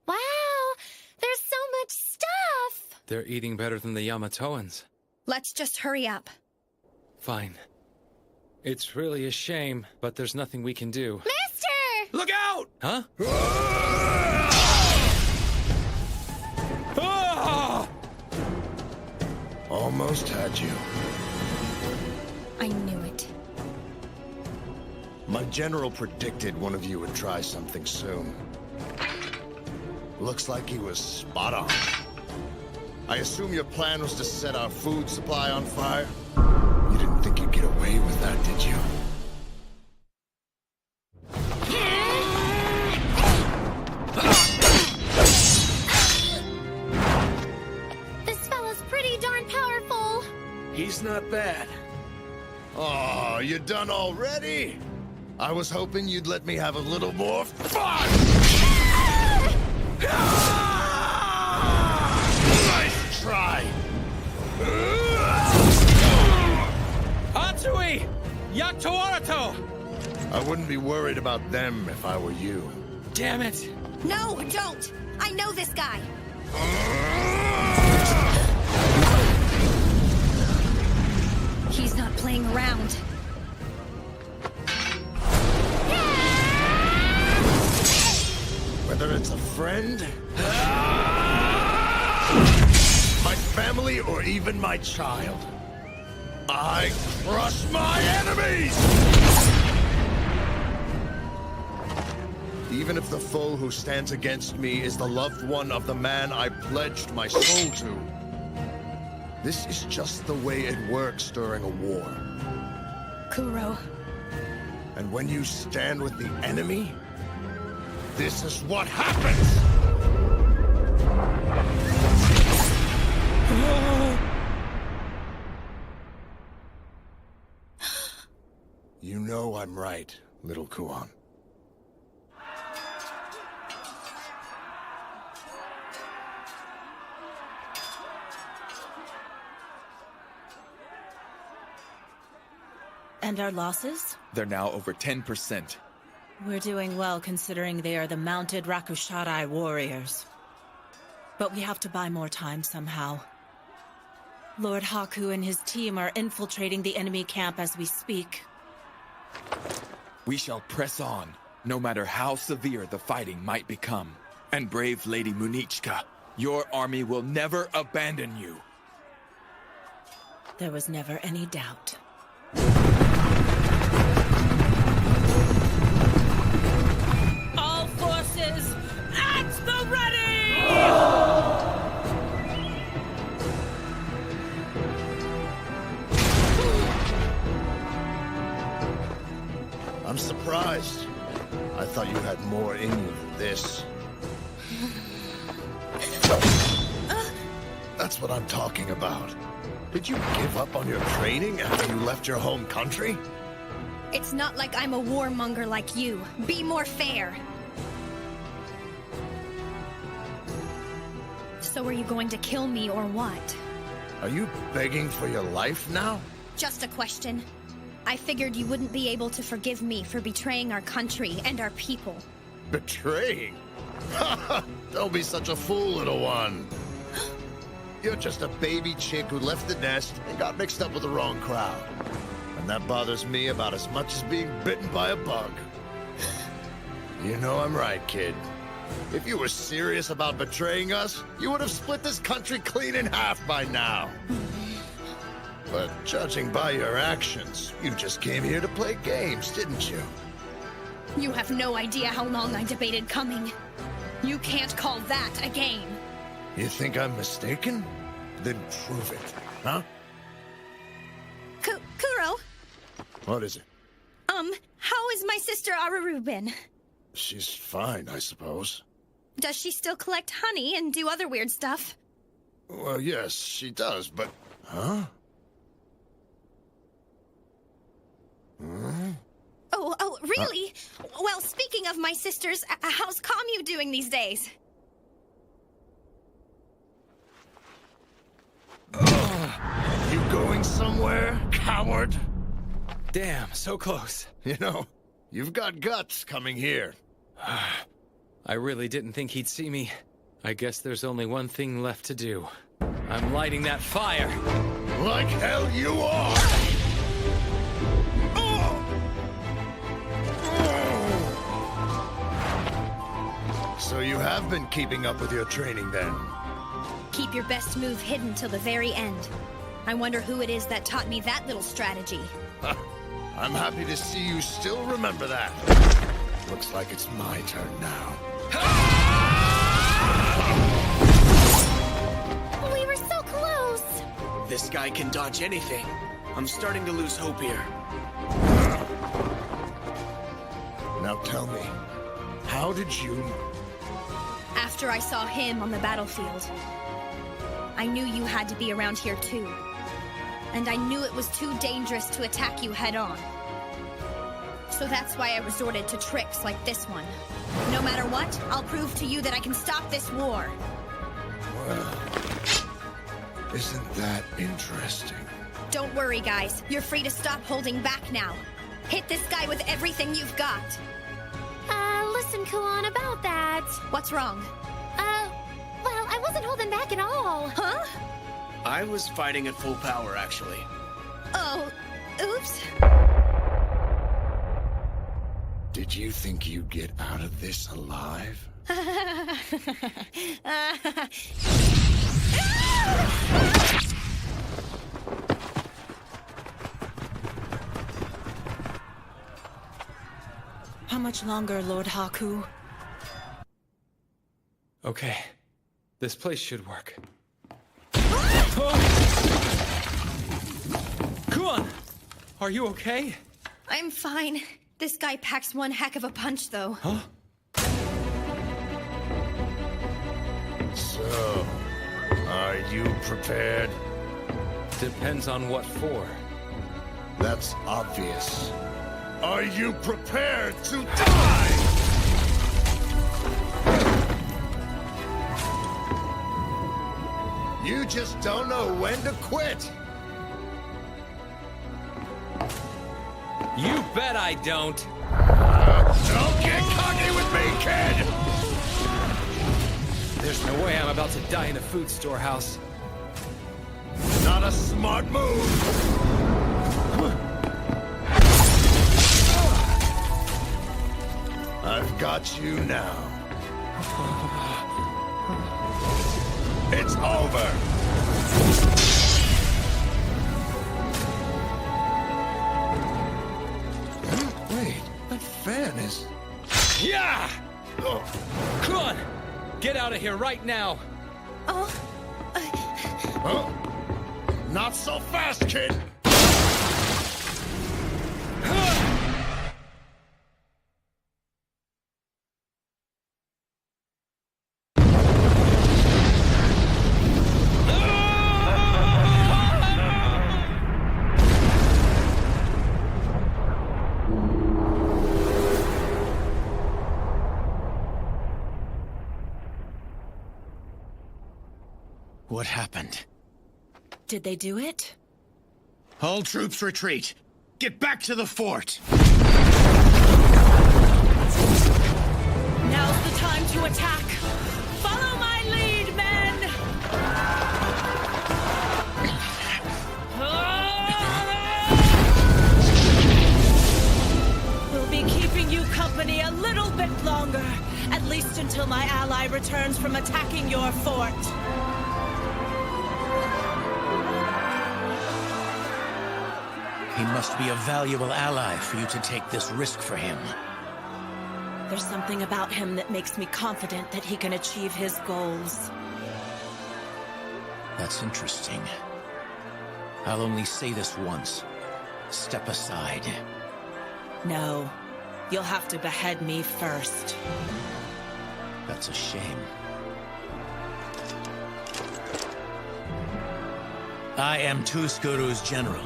[SPEAKER 7] Wow, there's so much stuff.
[SPEAKER 1] They're eating better than the Yamatoans.
[SPEAKER 20] Let's just hurry up.
[SPEAKER 1] Fine. It's really a shame, but there's nothing we can do.
[SPEAKER 7] Mister!
[SPEAKER 15] Look out!
[SPEAKER 1] Huh?
[SPEAKER 18] Almost had you.
[SPEAKER 20] I knew it.
[SPEAKER 18] My general predicted one of you would try something soon. Looks like he was spot on. I assume your plan was to set our food supply on fire? You didn't think you'd get away with that, did you?
[SPEAKER 7] This fella's pretty darn powerful.
[SPEAKER 15] He's not bad.
[SPEAKER 18] Oh, you done already? I was hoping you'd let me have a little more fun! Nice try!
[SPEAKER 1] Hatsui! Yaktoarato!
[SPEAKER 18] I wouldn't be worried about them if I were you.
[SPEAKER 1] Damn it!
[SPEAKER 20] No, don't! I know this guy! He's not playing around.
[SPEAKER 18] Whether it's a friend, my family, or even my child, I crush my enemies! Even if the foe who stands against me is the loved one of the man I pledged my soul to. This is just the way it works during a war.
[SPEAKER 20] Kuro.
[SPEAKER 18] And when you stand with the enemy, this is what happens! You know I'm right, little Kuon.
[SPEAKER 17] And our losses?
[SPEAKER 9] They're now over 10%.
[SPEAKER 17] We're doing well considering they are the mounted Rakusharai warriors. But we have to buy more time somehow. Lord Haku and his team are infiltrating the enemy camp as we speak.
[SPEAKER 9] We shall press on, no matter how severe the fighting might become. And brave Lady Munichka, your army will never abandon you.
[SPEAKER 17] There was never any doubt. All forces, at the ready!
[SPEAKER 18] I'm surprised. I thought you had more in you than this. That's what I'm talking about. Did you give up on your training after you left your home country?
[SPEAKER 20] It's not like I'm a warmonger like you. Be more fair. So are you going to kill me or what?
[SPEAKER 18] Are you begging for your life now?
[SPEAKER 20] Just a question. I figured you wouldn't be able to forgive me for betraying our country and our people.
[SPEAKER 18] Betraying? Don't be such a fool, little one. You're just a baby chick who left the nest and got mixed up with the wrong crowd. And that bothers me about as much as being bitten by a bug. You know I'm right, kid. If you were serious about betraying us, you would have split this country clean in half by now. But judging by your actions, you just came here to play games, didn't you?
[SPEAKER 20] You have no idea how long I debated coming. You can't call that a game.
[SPEAKER 18] You think I'm mistaken? Then prove it, huh?
[SPEAKER 20] Kuro,
[SPEAKER 18] What is it?
[SPEAKER 20] how is my sister Aruru been?
[SPEAKER 18] She's fine, I suppose.
[SPEAKER 20] Does she still collect honey and do other weird stuff?
[SPEAKER 18] Well, yes, she does, but... Huh?
[SPEAKER 20] Oh, really? Well, speaking of my sisters, how's Kamyu doing these days?
[SPEAKER 18] You going somewhere, coward?
[SPEAKER 1] Damn, so close.
[SPEAKER 18] You know, you've got guts coming here.
[SPEAKER 1] I really didn't think he'd see me. I guess there's only one thing left to do. I'm lighting that fire.
[SPEAKER 18] Like hell you are! So you have been keeping up with your training then?
[SPEAKER 20] Keep your best move hidden till the very end. I wonder who it is that taught me that little strategy.
[SPEAKER 18] I'm happy to see you still remember that. Looks like it's my turn now.
[SPEAKER 7] We were so close.
[SPEAKER 15] This guy can dodge anything. I'm starting to lose hope here.
[SPEAKER 18] Now tell me, how did you...
[SPEAKER 20] After I saw him on the battlefield, I knew you had to be around here too. And I knew it was too dangerous to attack you head-on. So that's why I resorted to tricks like this one. No matter what, I'll prove to you that I can stop this war.
[SPEAKER 18] Well, isn't that interesting?
[SPEAKER 20] Don't worry, guys. You're free to stop holding back now. Hit this guy with everything you've got.
[SPEAKER 7] Listen, Kuon, about that.
[SPEAKER 20] What's wrong?
[SPEAKER 7] Well, I wasn't holding back at all.
[SPEAKER 20] Huh?
[SPEAKER 15] I was fighting at full power, actually.
[SPEAKER 20] Oh, oops.
[SPEAKER 18] Did you think you'd get out of this alive?
[SPEAKER 17] How much longer, Lord Haku?
[SPEAKER 1] Okay. This place should work. Kuon! Are you okay?
[SPEAKER 20] I'm fine. This guy packs one heck of a punch, though.
[SPEAKER 1] Huh?
[SPEAKER 18] So, are you prepared?
[SPEAKER 1] Depends on what for.
[SPEAKER 18] That's obvious. Are you prepared to die? You just don't know when to quit.
[SPEAKER 1] You bet I don't.
[SPEAKER 18] Don't get cocky with me, kid!
[SPEAKER 1] There's no way I'm about to die in a food storehouse.
[SPEAKER 18] Not a smart move. I've got you now. It's over. Wait, that fan is...
[SPEAKER 1] Yeah! Kuon! Get out of here right now!
[SPEAKER 20] Oh.
[SPEAKER 18] Huh? Not so fast, kid!
[SPEAKER 23] What happened?
[SPEAKER 17] Did they do it?
[SPEAKER 23] All troops retreat. Get back to the fort.
[SPEAKER 17] Now's the time to attack. Follow my lead, men! We'll be keeping you company a little bit longer. At least until my ally returns from attacking your fort.
[SPEAKER 23] He must be a valuable ally for you to take this risk for him.
[SPEAKER 17] there's something about him that makes me confident that he can achieve his goals.
[SPEAKER 23] That's interesting. I'll only say this once. Step aside.
[SPEAKER 17] No, you'll have to behead me first.
[SPEAKER 23] That's a shame. I am Tuskuru's general,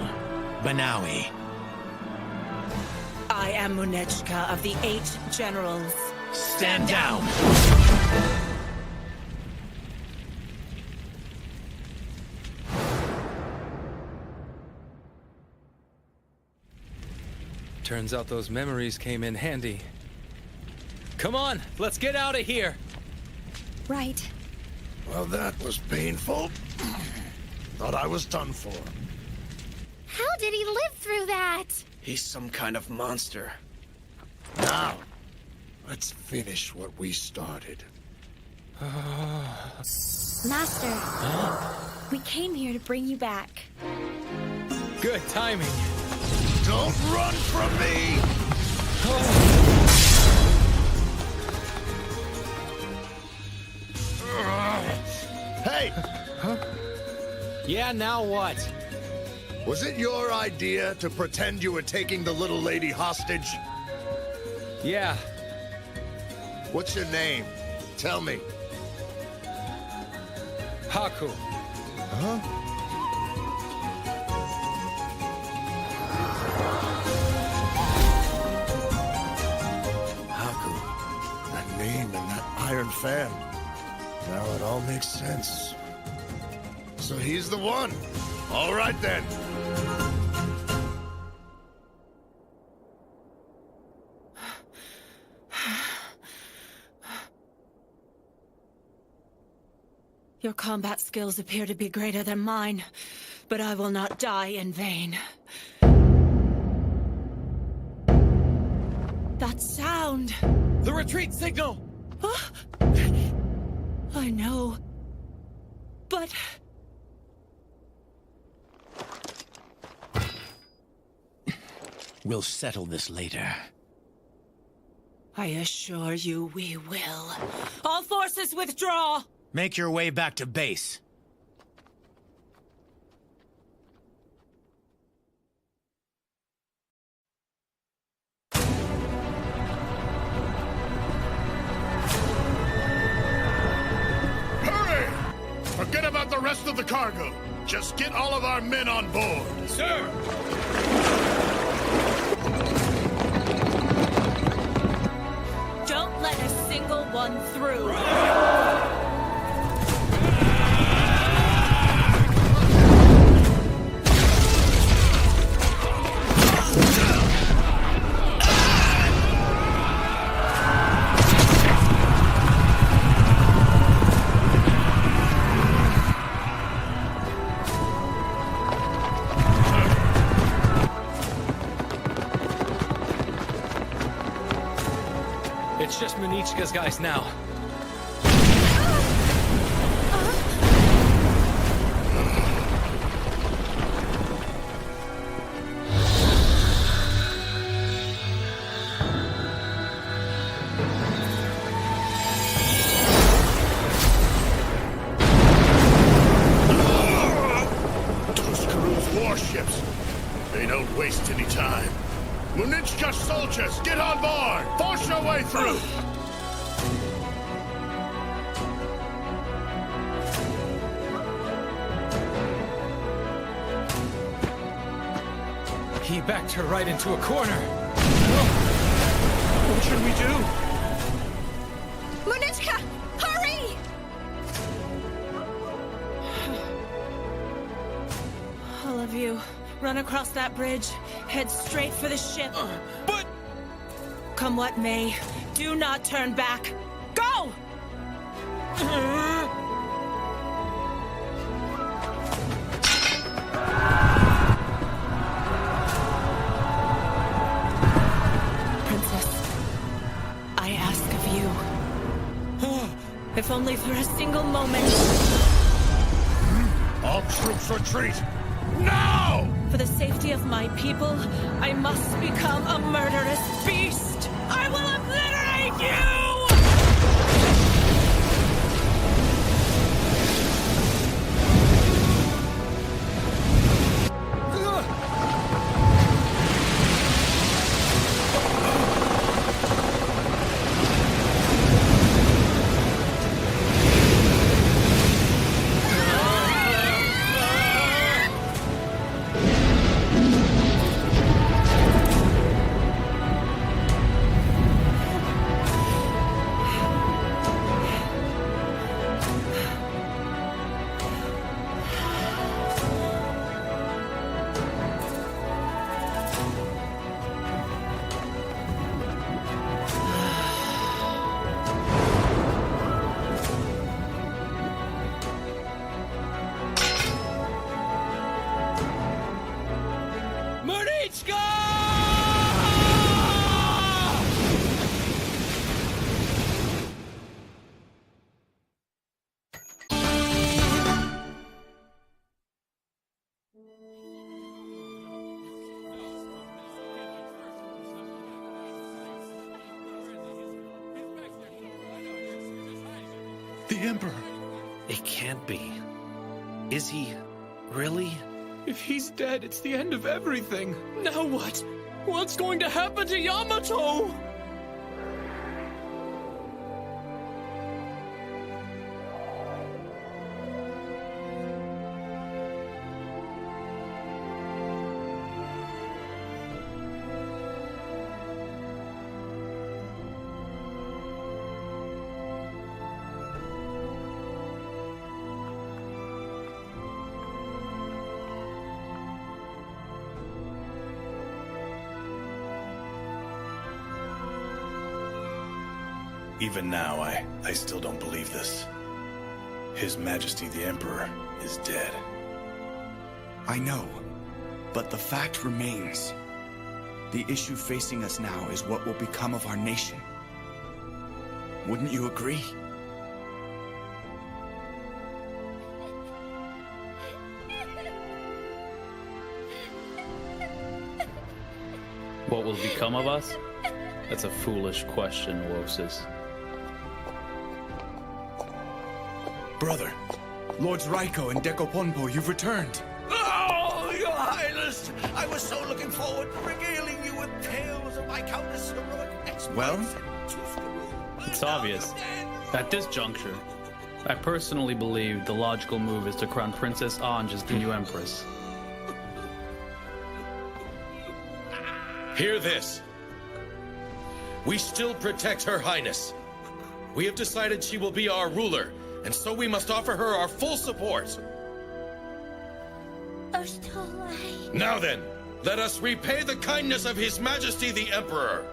[SPEAKER 23] Banawi.
[SPEAKER 17] I am Munichka of the 8 Generals.
[SPEAKER 23] Stand down!
[SPEAKER 1] Turns out those memories came in handy. Come on, let's get out of here!
[SPEAKER 20] Right.
[SPEAKER 18] Well, that was painful. Thought I was done for.
[SPEAKER 7] How did he live through that?
[SPEAKER 15] He's some kind of monster.
[SPEAKER 18] Now, let's finish what we started.
[SPEAKER 20] Master, we came here to bring you back.
[SPEAKER 1] Good timing.
[SPEAKER 18] Don't run from me! Hey!
[SPEAKER 1] Yeah, now what?
[SPEAKER 18] Was it your idea to pretend you were taking the little lady hostage?
[SPEAKER 1] Yeah.
[SPEAKER 18] What's your name? Tell me.
[SPEAKER 1] Haku.
[SPEAKER 18] Huh? Haku. That name and that iron fan. Now it all makes sense. So he's the one. All right then.
[SPEAKER 17] Your combat skills appear to be greater than mine, but I will not die in vain. That sound!
[SPEAKER 1] The retreat signal!
[SPEAKER 17] I know, but...
[SPEAKER 23] We'll settle this later.
[SPEAKER 17] I assure you we will. All forces withdraw!
[SPEAKER 23] Make your way back to base.
[SPEAKER 18] Hurry! Forget about the rest of the cargo. Just get all of our men on board.
[SPEAKER 13] Sir!
[SPEAKER 17] Don't let a single one through.
[SPEAKER 1] It's just Munichka's guys now.
[SPEAKER 18] Tuskuru's warships. They don't waste any time. Munichka soldiers, get on board! Force your way through!
[SPEAKER 1] He backed her right into a corner.
[SPEAKER 10] What should we do?
[SPEAKER 20] Munichka, hurry!
[SPEAKER 17] All of you, run across that bridge. Head straight for the ship.
[SPEAKER 1] But...
[SPEAKER 17] Come what may, do not turn back. Go! Princess, I ask of you, if only for a single moment.
[SPEAKER 18] All troops retreat! Now!
[SPEAKER 17] For the safety of my people, I must become a murderous beast! I will obliterate
[SPEAKER 16] The Emperor.
[SPEAKER 10] It can't be. Is he really?
[SPEAKER 1] If he's dead, it's the end of everything. Now what? What's going to happen to Yamato?
[SPEAKER 6] Even now, I still don't believe this. His Majesty the Emperor is dead.
[SPEAKER 3] I know, but the fact remains. The issue facing us now is what will become of our nation. Wouldn't you agree?
[SPEAKER 19] What will become of us? That's a foolish question, Wosis.
[SPEAKER 3] Brother, Lords Raiko and Dekoponpo, you've returned.
[SPEAKER 11] Oh, Your Highness! I was so looking forward to regaling you with tales of my countless heroic exploits.
[SPEAKER 3] Well,
[SPEAKER 19] it's obvious. At this juncture, I personally believe the logical move is to crown Princess Ange as the new Empress.
[SPEAKER 1] Hear this. We still protect Her Highness. We have decided she will be our ruler, and so we must offer her our full support. Now then, let us repay the kindness of His Majesty the Emperor.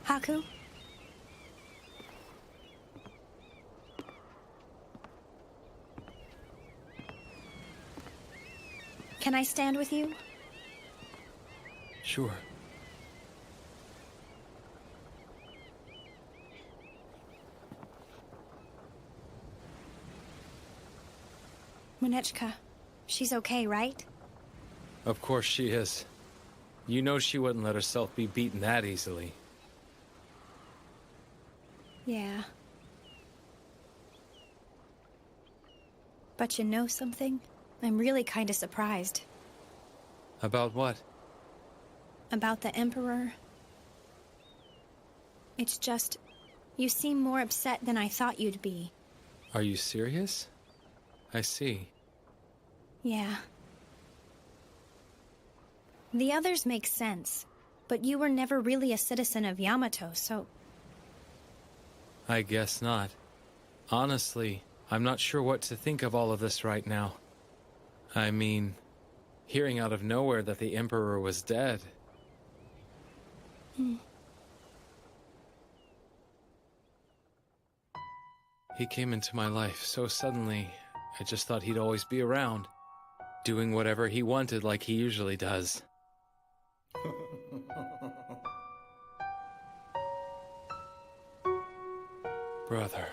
[SPEAKER 20] Haku? Can I stand with you?
[SPEAKER 1] Sure.
[SPEAKER 20] Munechka, she's okay, right?
[SPEAKER 1] Of course she is. You know she wouldn't let herself be beaten that easily.
[SPEAKER 20] Yeah. But you know something? I'm really kind of surprised.
[SPEAKER 1] About what?
[SPEAKER 20] About the Emperor. It's just, you seem more upset than I thought you'd be.
[SPEAKER 1] Are you serious? I see.
[SPEAKER 20] Yeah. The others make sense, but you were never really a citizen of Yamato, so...
[SPEAKER 1] I guess not. Honestly, I'm not sure what to think of all of this right now. I mean, hearing out of nowhere that the Emperor was dead. He came into my life so suddenly, I just thought he'd always be around, doing whatever he wanted like he usually does. Brother.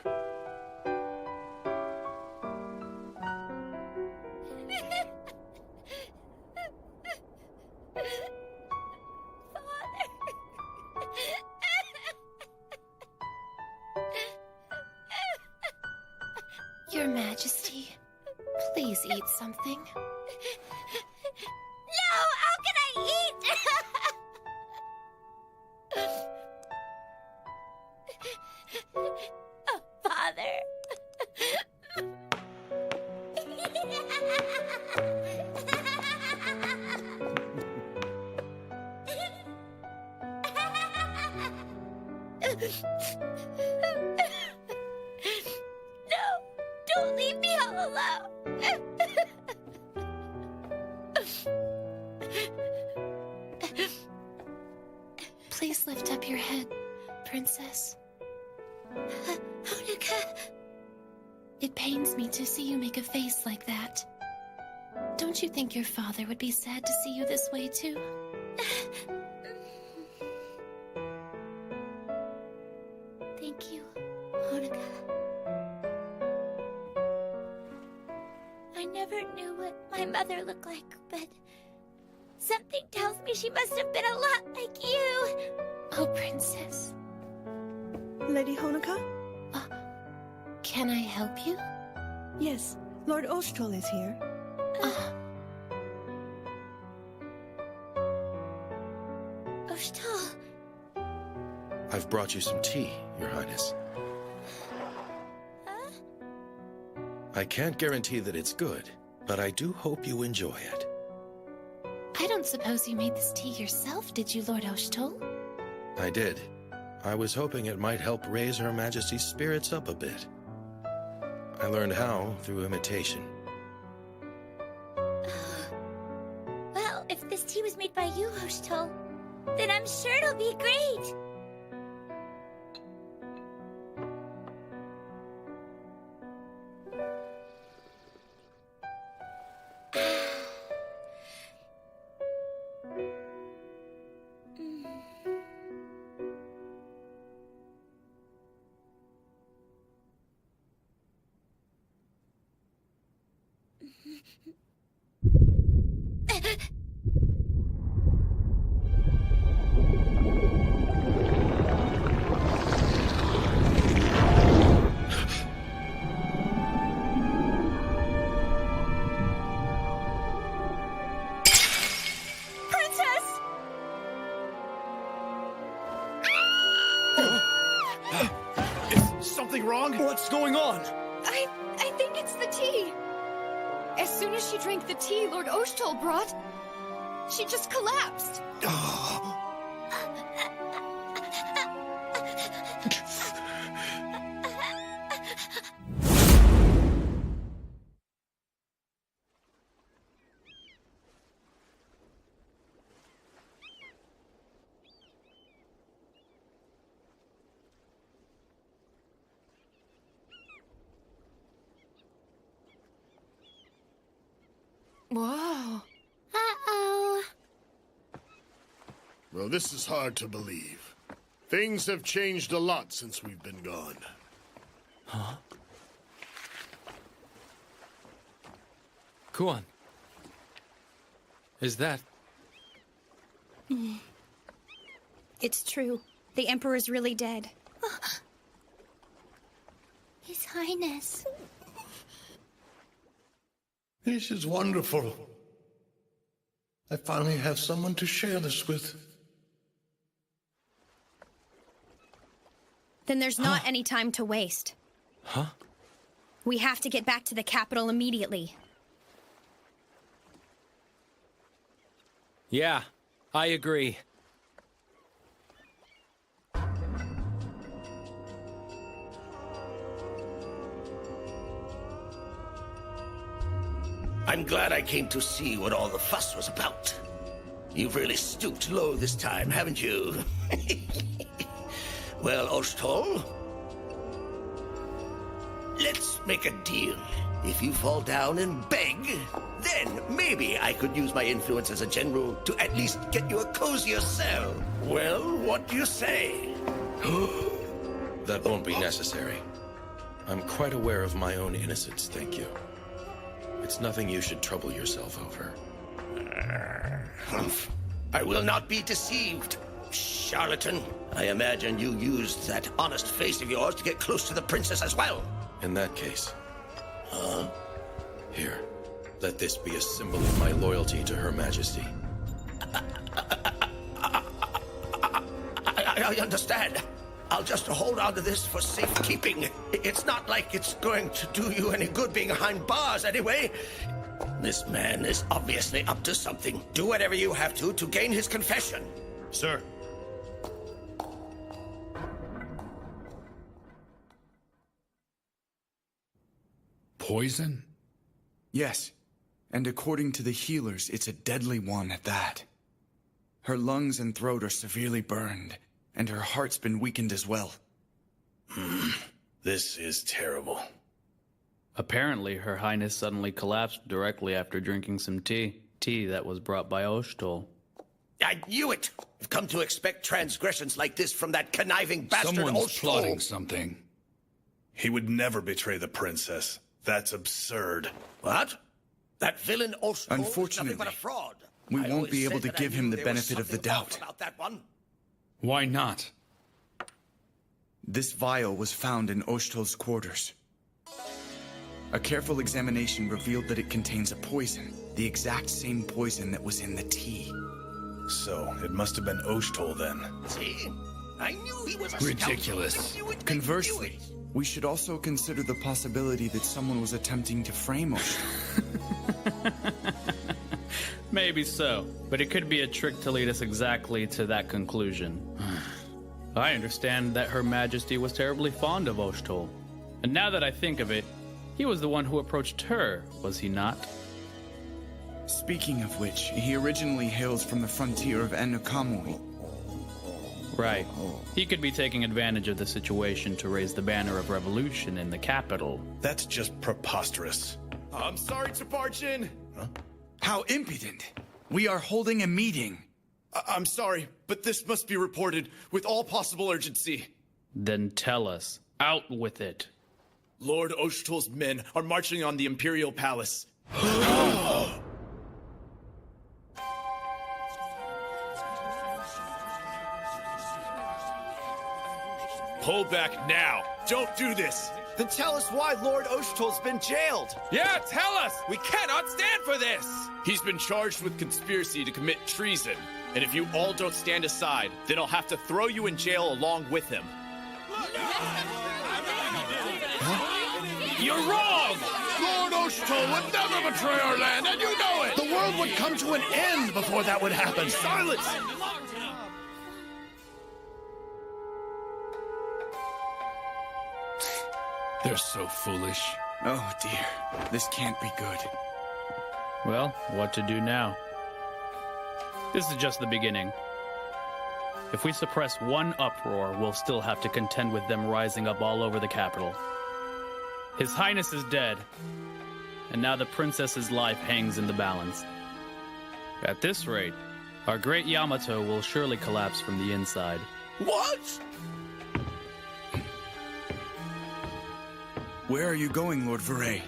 [SPEAKER 4] Your Majesty, please eat something.
[SPEAKER 7] No! How can I eat? Oh, Father. No! Don't leave me all alone!
[SPEAKER 4] Please lift up your head, Princess.
[SPEAKER 7] Honoka!
[SPEAKER 4] It pains me to see you make a face like that. Don't you think your father would be sad to see you this way, too?
[SPEAKER 7] Thank you, Honoka. I never knew what my mother looked like, but something tells me she must have been a lot like you.
[SPEAKER 4] Oh, Princess.
[SPEAKER 5] Lady Honoka?
[SPEAKER 4] Can I help you?
[SPEAKER 5] Yes, Lord Oshtrol is here.
[SPEAKER 7] Oshtal.
[SPEAKER 8] I've brought you some tea, Your Highness. I can't guarantee that it's good, but I do hope you enjoy it.
[SPEAKER 4] I don't suppose you made this tea yourself, did you, Lord Oshtrol?
[SPEAKER 8] I did. I was hoping it might help raise Her Majesty's spirits up a bit. I learned how through imitation.
[SPEAKER 7] Well, if this tea was made by you, Oshtal, then I'm sure it'll be great.
[SPEAKER 3] What's going on?
[SPEAKER 20] I think it's the tea. As soon as she drank the tea Lord Oshtrol brought, she just collapsed.
[SPEAKER 4] Whoa.
[SPEAKER 7] Uh-oh.
[SPEAKER 18] Well, this is hard to believe. Things have changed a lot since we've been gone.
[SPEAKER 1] Huh? Kuon. Is that...
[SPEAKER 20] It's true. The Emperor's really dead.
[SPEAKER 7] His Highness.
[SPEAKER 21] This is wonderful. I finally have someone to share this with.
[SPEAKER 20] Then there's not any time to waste.
[SPEAKER 1] Huh?
[SPEAKER 20] We have to get back to the capital immediately.
[SPEAKER 1] Yeah, I agree.
[SPEAKER 11] I'm glad I came to see what all the fuss was about. You've really stooped low this time, haven't you? Well, Oshtol, let's make a deal. If you fall down and beg, then maybe I could use my influence as a general to at least get you a cozier cell. Well, what do you say?
[SPEAKER 8] That won't be necessary. I'm quite aware of my own innocence, thank you. It's nothing you should trouble yourself over.
[SPEAKER 11] Humph. I will not be deceived. Charlatan, I imagine you used that honest face of yours to get close to the princess as well.
[SPEAKER 8] In that case... Here, let this be a symbol of my loyalty to Her Majesty.
[SPEAKER 11] I understand. I'll just hold on to this for safekeeping. It's not like it's going to do you any good being behind bars anyway. This man is obviously up to something. Do whatever you have to gain his confession.
[SPEAKER 18] Sir.
[SPEAKER 13] Poison?
[SPEAKER 3] Yes, and according to the healers, it's a deadly one at that. Her lungs and throat are severely burned, and her heart's been weakened as well.
[SPEAKER 18] This is terrible.
[SPEAKER 19] Apparently, Her Highness suddenly collapsed directly after drinking some tea. Tea that was brought by Oshtol.
[SPEAKER 11] I knew it! I've come to expect transgressions like this from that conniving bastard
[SPEAKER 13] Someone's
[SPEAKER 11] Oshtol.
[SPEAKER 13] plotting something.
[SPEAKER 18] He would never betray the princess. That's absurd.
[SPEAKER 11] What? That villain Oshtol
[SPEAKER 3] Unfortunately,
[SPEAKER 11] is nothing but a fraud.
[SPEAKER 3] We
[SPEAKER 11] I
[SPEAKER 3] won't be
[SPEAKER 11] always
[SPEAKER 3] able
[SPEAKER 11] said
[SPEAKER 3] to
[SPEAKER 11] that I
[SPEAKER 3] give him
[SPEAKER 11] knew
[SPEAKER 3] the
[SPEAKER 11] there was
[SPEAKER 3] benefit of the
[SPEAKER 11] something off
[SPEAKER 3] doubt.
[SPEAKER 11] about that one.
[SPEAKER 13] Why not?
[SPEAKER 3] This vial was found in Oshtol's quarters. A careful examination revealed that it contains a poison, the exact same poison that was in the tea.
[SPEAKER 18] So, it must have been Oshtol then.
[SPEAKER 11] See? I knew he was a
[SPEAKER 13] Ridiculous.
[SPEAKER 11] scoundrel. I knew it.
[SPEAKER 3] Conversely, we should also consider the possibility that someone was attempting to frame Oshtol.
[SPEAKER 19] Maybe so, but it could be a trick to lead us exactly to that conclusion. I understand that Her Majesty was terribly fond of Oshtol. And now that I think of it, he was the one who approached her, was he not?
[SPEAKER 3] Speaking of which, he originally hails from the frontier of Enukamui.
[SPEAKER 19] Right. He could be taking advantage of the situation to raise the banner of revolution in the capital.
[SPEAKER 18] That's just preposterous.
[SPEAKER 3] I'm sorry to barge in. Huh? How impudent. We are holding a meeting.
[SPEAKER 2] I'm sorry, but this must be reported with all possible urgency.
[SPEAKER 19] Then tell us. Out with it.
[SPEAKER 2] Lord Oshtol's men are marching on the Imperial Palace. Pull back now. Don't do this.
[SPEAKER 15] Then tell us why Lord Oshtol's been jailed.
[SPEAKER 2] Yeah, tell us. We cannot stand for this. He's been charged with conspiracy to commit treason. And if you all don't stand aside, then I'll have to throw you in jail along with him.
[SPEAKER 13] You're wrong!
[SPEAKER 18] Lord Oshtol would never betray our land, and you know it! The world would come to an end before that would happen.
[SPEAKER 2] Silence!
[SPEAKER 13] They're so foolish.
[SPEAKER 3] Oh dear, this can't be good.
[SPEAKER 19] Well, what to do now? This is just the beginning. If we suppress one uproar, we'll still have to contend with them rising up all over the capital. His Highness is dead, and now the princess's life hangs in the balance. At this rate, our great Yamato will surely collapse from the inside.
[SPEAKER 11] What?
[SPEAKER 3] Where are you going, Lord Veray?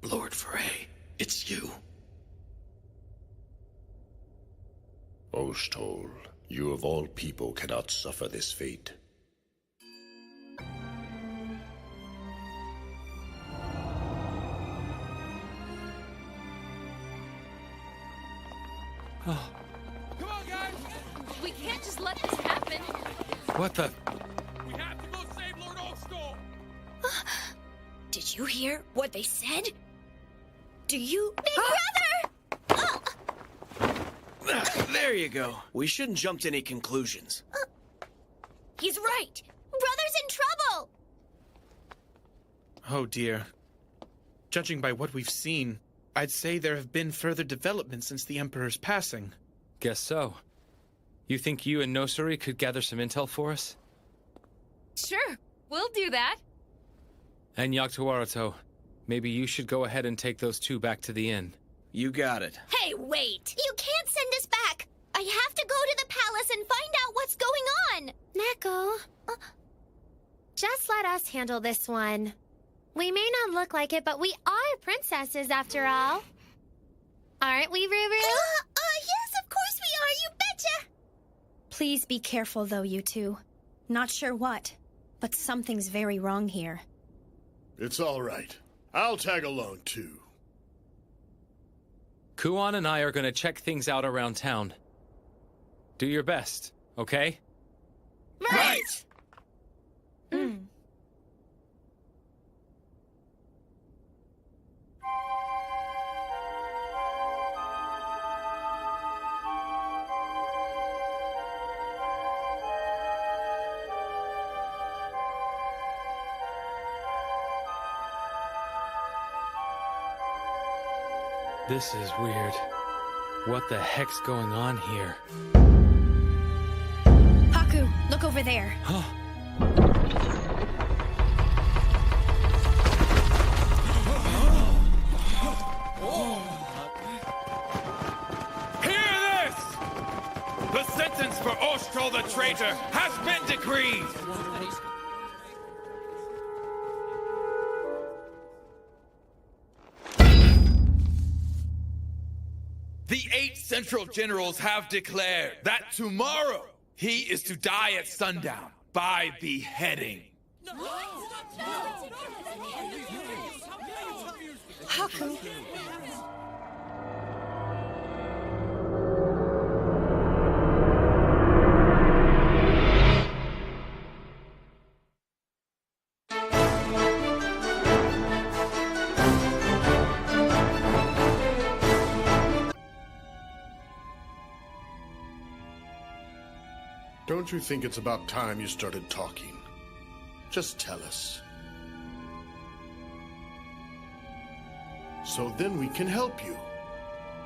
[SPEAKER 11] Lord Veray, it's you.
[SPEAKER 8] Oshtol, you of all people cannot suffer this fate.
[SPEAKER 1] Oh,
[SPEAKER 6] Come on, guys!
[SPEAKER 12] We can't just let this happen.
[SPEAKER 1] what the?
[SPEAKER 6] We have to go save Lord Oakstall!
[SPEAKER 20] Did you hear what they said? Do you...
[SPEAKER 7] Big brother!
[SPEAKER 15] There you go. We shouldn't jump to any conclusions.
[SPEAKER 20] He's right.
[SPEAKER 7] Brother's in trouble!
[SPEAKER 10] Oh dear. Judging by what we've seen, I'd say there have been further developments since the Emperor's passing.
[SPEAKER 1] Guess so. You think you and Nosuri could gather some intel for us?
[SPEAKER 12] Sure, we'll do that.
[SPEAKER 1] And Yogg-Tuarato, maybe you should go ahead and take those two back to the inn.
[SPEAKER 15] You got it.
[SPEAKER 7] Hey, wait! You can't send us back! I have to go to the palace and find out what's going on!
[SPEAKER 14] Mako, just let us handle this one. We may not look like it, but we are princesses after all. Aren't we, Ruru?
[SPEAKER 7] Yes, of course we are, you betcha!
[SPEAKER 20] Please be careful, though, you two. Not sure what, but something's very wrong here.
[SPEAKER 18] It's all right. I'll tag along, too.
[SPEAKER 1] Kuon and I are gonna check things out around town. Do your best, okay?
[SPEAKER 7] Right!
[SPEAKER 1] This is weird. What the heck's going on here?
[SPEAKER 20] Haku, look over there.
[SPEAKER 1] Huh?
[SPEAKER 6] Hear this! The sentence for Oshtol the traitor has been decreed!
[SPEAKER 9] The 8 Central Generals have declared that tomorrow he is to die at sundown by beheading.
[SPEAKER 20] Haku.
[SPEAKER 18] Don't you think it's about time you started talking? Just tell us. So then we can help you.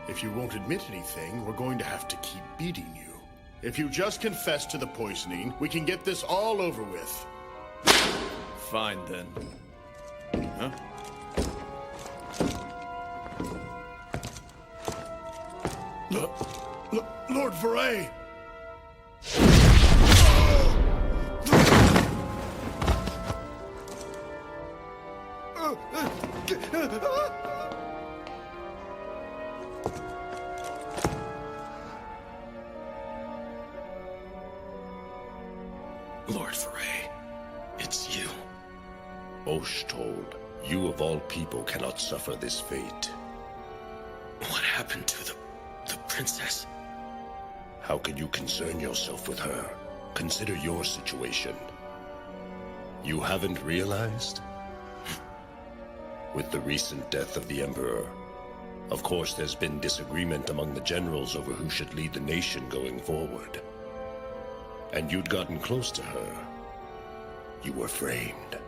[SPEAKER 18] If you won't admit anything, we're going to have to keep beating you. If you just confess to the poisoning, we can get this all over with.
[SPEAKER 2] Fine, then. Huh?
[SPEAKER 18] Lord Veray!
[SPEAKER 8] Lord Veray, it's you. Oshtol, you of all people cannot suffer this fate. What happened to the princess? How can you concern yourself with her? Consider your situation. You haven't realized? With the recent death of the Emperor, of course there's been disagreement among the generals over who should lead the nation going forward. And you'd gotten close to her. You were framed.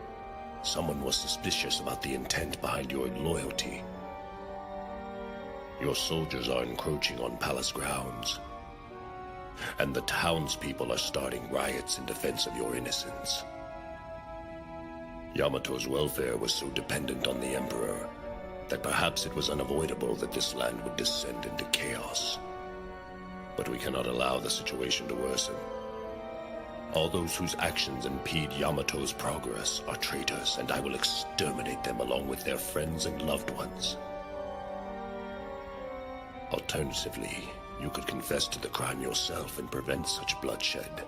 [SPEAKER 8] Someone was suspicious about the intent behind your loyalty. Your soldiers are encroaching on palace grounds. And the townspeople are starting riots in defense of your innocence. Yamato's welfare was so dependent on the Emperor that perhaps it was unavoidable that this land would descend into chaos. But we cannot allow the situation to worsen. All those whose actions impede Yamato's progress are traitors, and I will exterminate them along with their friends and loved ones. Alternatively, You could confess to the crime yourself and prevent such bloodshed.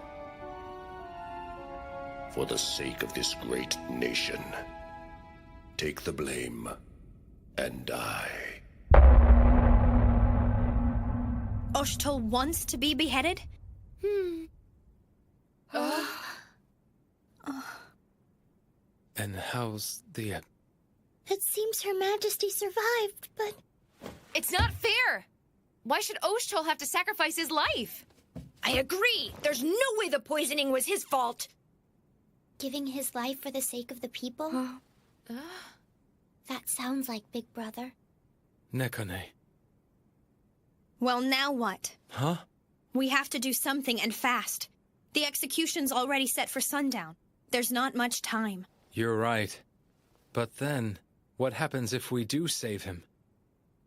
[SPEAKER 8] For the sake of this great nation, take the blame and die.
[SPEAKER 20] Oshtol wants to be beheaded?
[SPEAKER 1] And how's the...
[SPEAKER 7] It seems Her Majesty survived, but...
[SPEAKER 12] It's not fair! Why should Oshtol have to sacrifice his life?
[SPEAKER 20] I agree! There's no way the poisoning was his fault!
[SPEAKER 7] Giving his life for the sake of the people? That sounds like Big Brother.
[SPEAKER 1] Nekone.
[SPEAKER 20] Well, now what?
[SPEAKER 1] Huh?
[SPEAKER 20] We have to do something, and fast. The execution's already set for sundown. There's not much time.
[SPEAKER 1] You're right. But then, what happens if we do save him?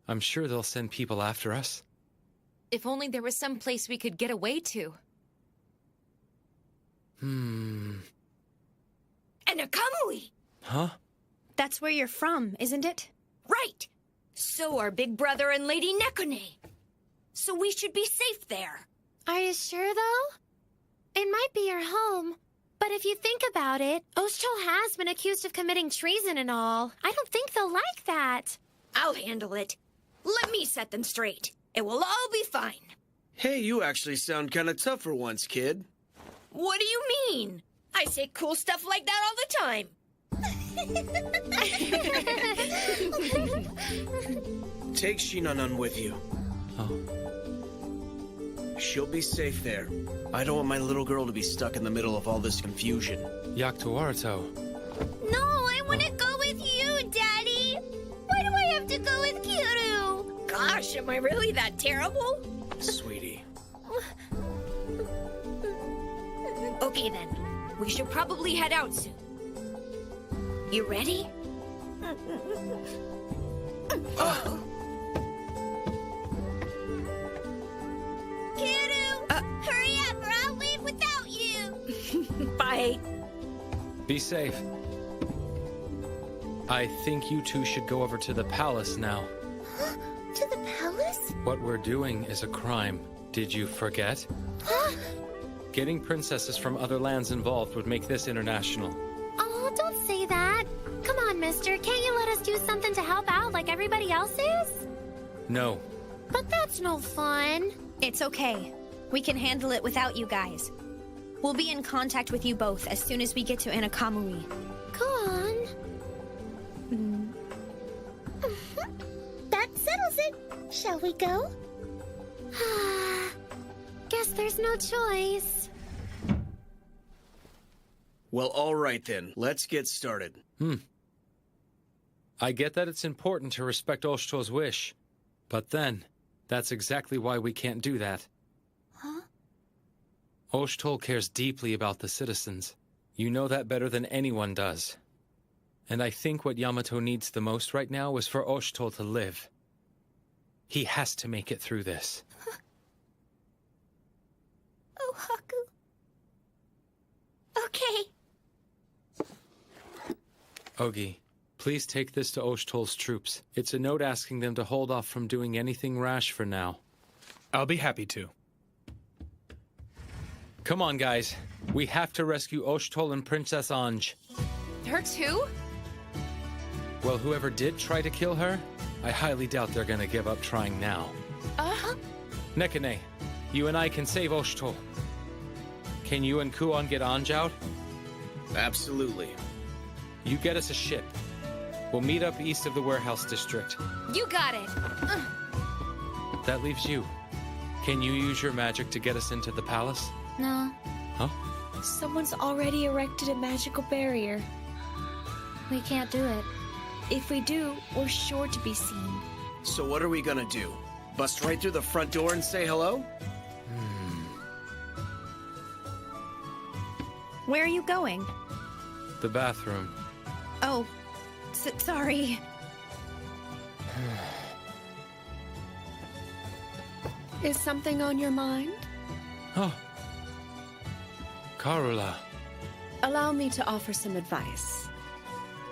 [SPEAKER 1] I'm sure they'll send people after us.
[SPEAKER 12] If only there was some place we could get away to.
[SPEAKER 20] Anakamui!
[SPEAKER 1] Huh?
[SPEAKER 20] That's where you're from, isn't it? Right! So are Big Brother and Lady Nekone. So we should be safe there.
[SPEAKER 7] Are you sure, though? It might be your home. But if you think about it, Oshtol has been accused of committing treason and all. I don't think they'll like that.
[SPEAKER 20] I'll handle it. Let me set them straight. It will all be fine.
[SPEAKER 15] Hey, you actually sound kind of tough for once, kid.
[SPEAKER 20] What do you mean? I say cool stuff like that all the time.
[SPEAKER 15] Take Shinanan with you.
[SPEAKER 1] Oh.
[SPEAKER 15] She'll be safe there. I don't want my little girl to be stuck in the middle of all this confusion.
[SPEAKER 1] Yaktuarto.
[SPEAKER 7] No, I want to go with you, Daddy. Why do I have to go with Kiru?
[SPEAKER 20] Gosh, am I really that terrible?
[SPEAKER 15] Sweetie.
[SPEAKER 20] Okay then, we should probably head out soon. You ready?
[SPEAKER 7] Kiru, hurry up or I'll leave without you.
[SPEAKER 20] Bye.
[SPEAKER 1] Be safe. I think you two should go over to the palace now.
[SPEAKER 7] To the palace?
[SPEAKER 1] What we're doing is a crime. Did you forget? Getting princesses from other lands involved would make this international.
[SPEAKER 7] Oh, don't say that. Come on, mister. Can't you let us do something to help out like everybody else is?
[SPEAKER 1] No.
[SPEAKER 7] But that's no fun.
[SPEAKER 20] It's okay. We can handle it without you guys. We'll be in contact with you both as soon as we get to Anakamui.
[SPEAKER 7] Go on. That settles it. Shall we go? Guess there's no choice.
[SPEAKER 15] Well, all right then. Let's get started.
[SPEAKER 1] I get that it's important to respect Oshtol's wish. But then, that's exactly why we can't do that.
[SPEAKER 7] Huh?
[SPEAKER 1] Oshtol cares deeply about the citizens. You know that better than anyone does. And I think what Yamato needs the most right now is for Oshtol to live. He has to make it through this.
[SPEAKER 7] Oh, Haku. Okay.
[SPEAKER 1] Ogi, please take this to Oshtol's troops. It's a note asking them to hold off from doing anything rash for now.
[SPEAKER 10] I'll be happy to.
[SPEAKER 1] Come on, guys. We have to rescue Oshtol and Princess Anj.
[SPEAKER 12] Her too?
[SPEAKER 1] Well, whoever did try to kill her, I highly doubt they're gonna give up trying now. Nekone, you and I can save Oshtol. Can you and Kuon get Anj out?
[SPEAKER 15] Absolutely.
[SPEAKER 1] You get us a ship. We'll meet up east of the warehouse district.
[SPEAKER 12] You got it.
[SPEAKER 1] That leaves you. Can you use your magic to get us into the palace?
[SPEAKER 4] No.
[SPEAKER 1] Huh?
[SPEAKER 4] Someone's already erected a magical barrier. We can't do it. If we do, we're sure to be seen.
[SPEAKER 15] So what are we gonna do? Bust right through the front door and say hello?
[SPEAKER 20] Where are you going?
[SPEAKER 1] The bathroom.
[SPEAKER 20] Oh, sorry.
[SPEAKER 4] Is something on your mind?
[SPEAKER 1] Oh. Karula.
[SPEAKER 4] Allow me to offer some advice.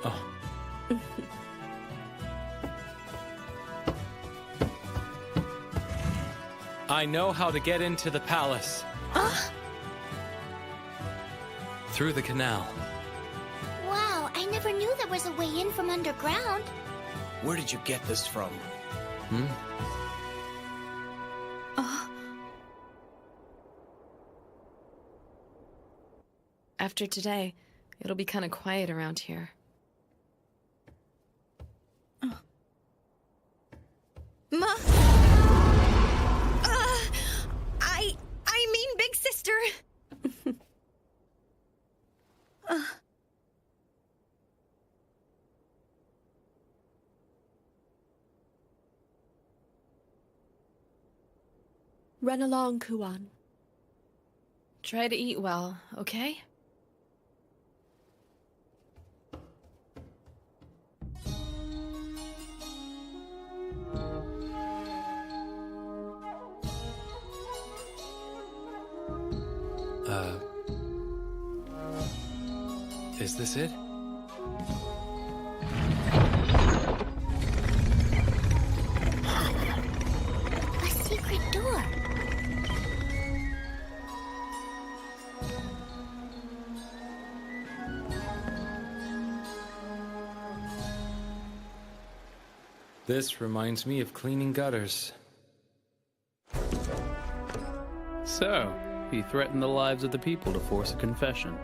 [SPEAKER 1] Oh. I know how to get into the palace. Through the canal.
[SPEAKER 7] Wow, I never knew there was a way in from underground.
[SPEAKER 15] Where did you get this from?
[SPEAKER 12] After today, it'll be kind of quiet around here.
[SPEAKER 20] Ma! I mean big sister!
[SPEAKER 12] Run along, Kuan. Try to eat well, okay?
[SPEAKER 1] Is this it?
[SPEAKER 7] A secret door.
[SPEAKER 1] This reminds me of cleaning gutters.
[SPEAKER 19] So, he threatened the lives of the people to force a confession.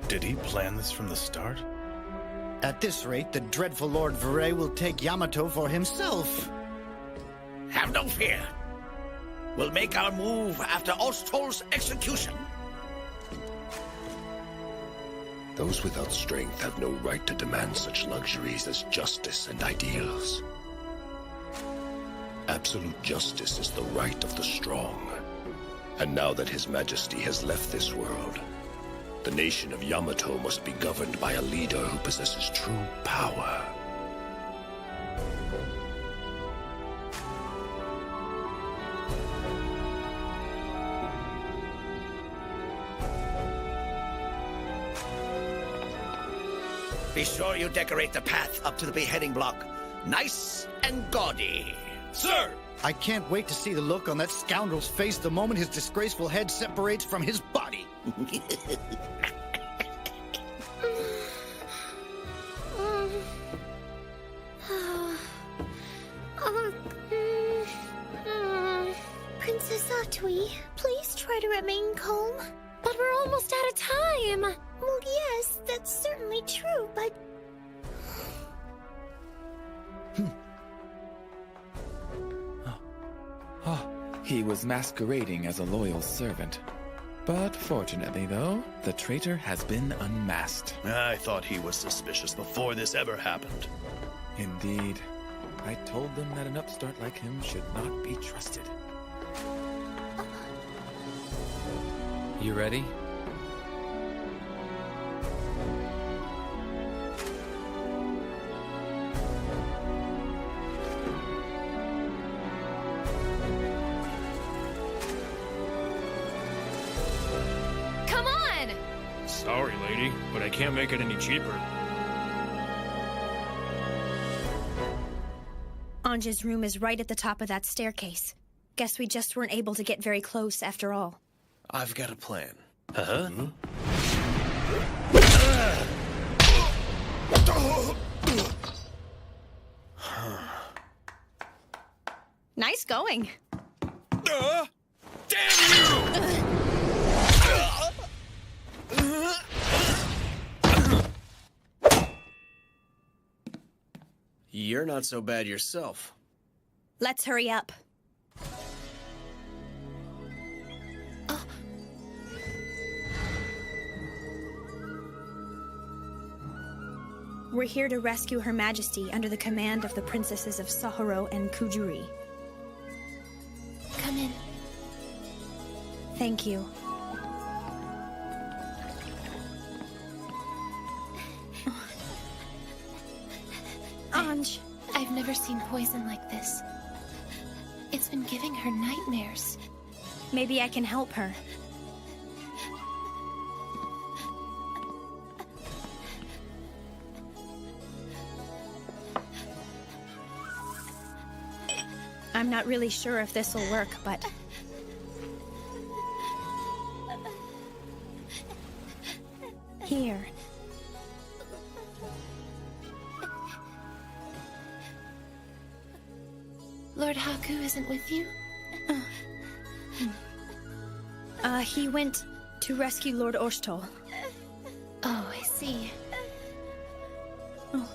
[SPEAKER 17] Did he plan this from the start?
[SPEAKER 18] At this rate, the dreadful Lord Vray will take Yamato for himself.
[SPEAKER 11] Have no fear. We'll make our move after Osthol's execution.
[SPEAKER 8] Those without strength have no right to demand such luxuries as justice and ideals. Absolute justice is the right of the strong. And now that His Majesty has left this world, the nation of Yamato must be governed by a leader who possesses true power.
[SPEAKER 11] Be sure you decorate the path up to the beheading block. Nice and gaudy.
[SPEAKER 18] Sir! I can't wait to see the look on that scoundrel's face the moment his disgraceful head separates from his body.
[SPEAKER 7] Princess Atui, please try to remain calm.
[SPEAKER 14] But we're almost out of time.
[SPEAKER 7] Well, yes, that's certainly true, but...
[SPEAKER 9] He was masquerading as a loyal servant. But fortunately, though, the traitor has been unmasked.
[SPEAKER 17] I thought he was suspicious before this ever happened.
[SPEAKER 9] Indeed. I told them that an upstart like him should not be trusted.
[SPEAKER 1] You ready?
[SPEAKER 12] Come on!
[SPEAKER 13] Sorry, lady, but I can't make it any cheaper.
[SPEAKER 20] Anja's room is right at the top of that staircase. Guess we just weren't able to get very close after all.
[SPEAKER 15] I've got a plan.
[SPEAKER 17] Huh?
[SPEAKER 20] Nice going.
[SPEAKER 15] You're not so bad yourself.
[SPEAKER 20] Let's hurry up. We're here to rescue Her Majesty under the command of the princesses of Sahara and Kujuri.
[SPEAKER 4] Come in.
[SPEAKER 20] Thank you. Anj.
[SPEAKER 4] I've never seen poison like this. It's been giving her nightmares.
[SPEAKER 20] Maybe I can help her. I'm not really sure if this'll work, but... Here.
[SPEAKER 4] Lord Haku isn't with you?
[SPEAKER 20] He went to rescue Lord Oshtol.
[SPEAKER 4] Oh, I see.
[SPEAKER 20] Oh.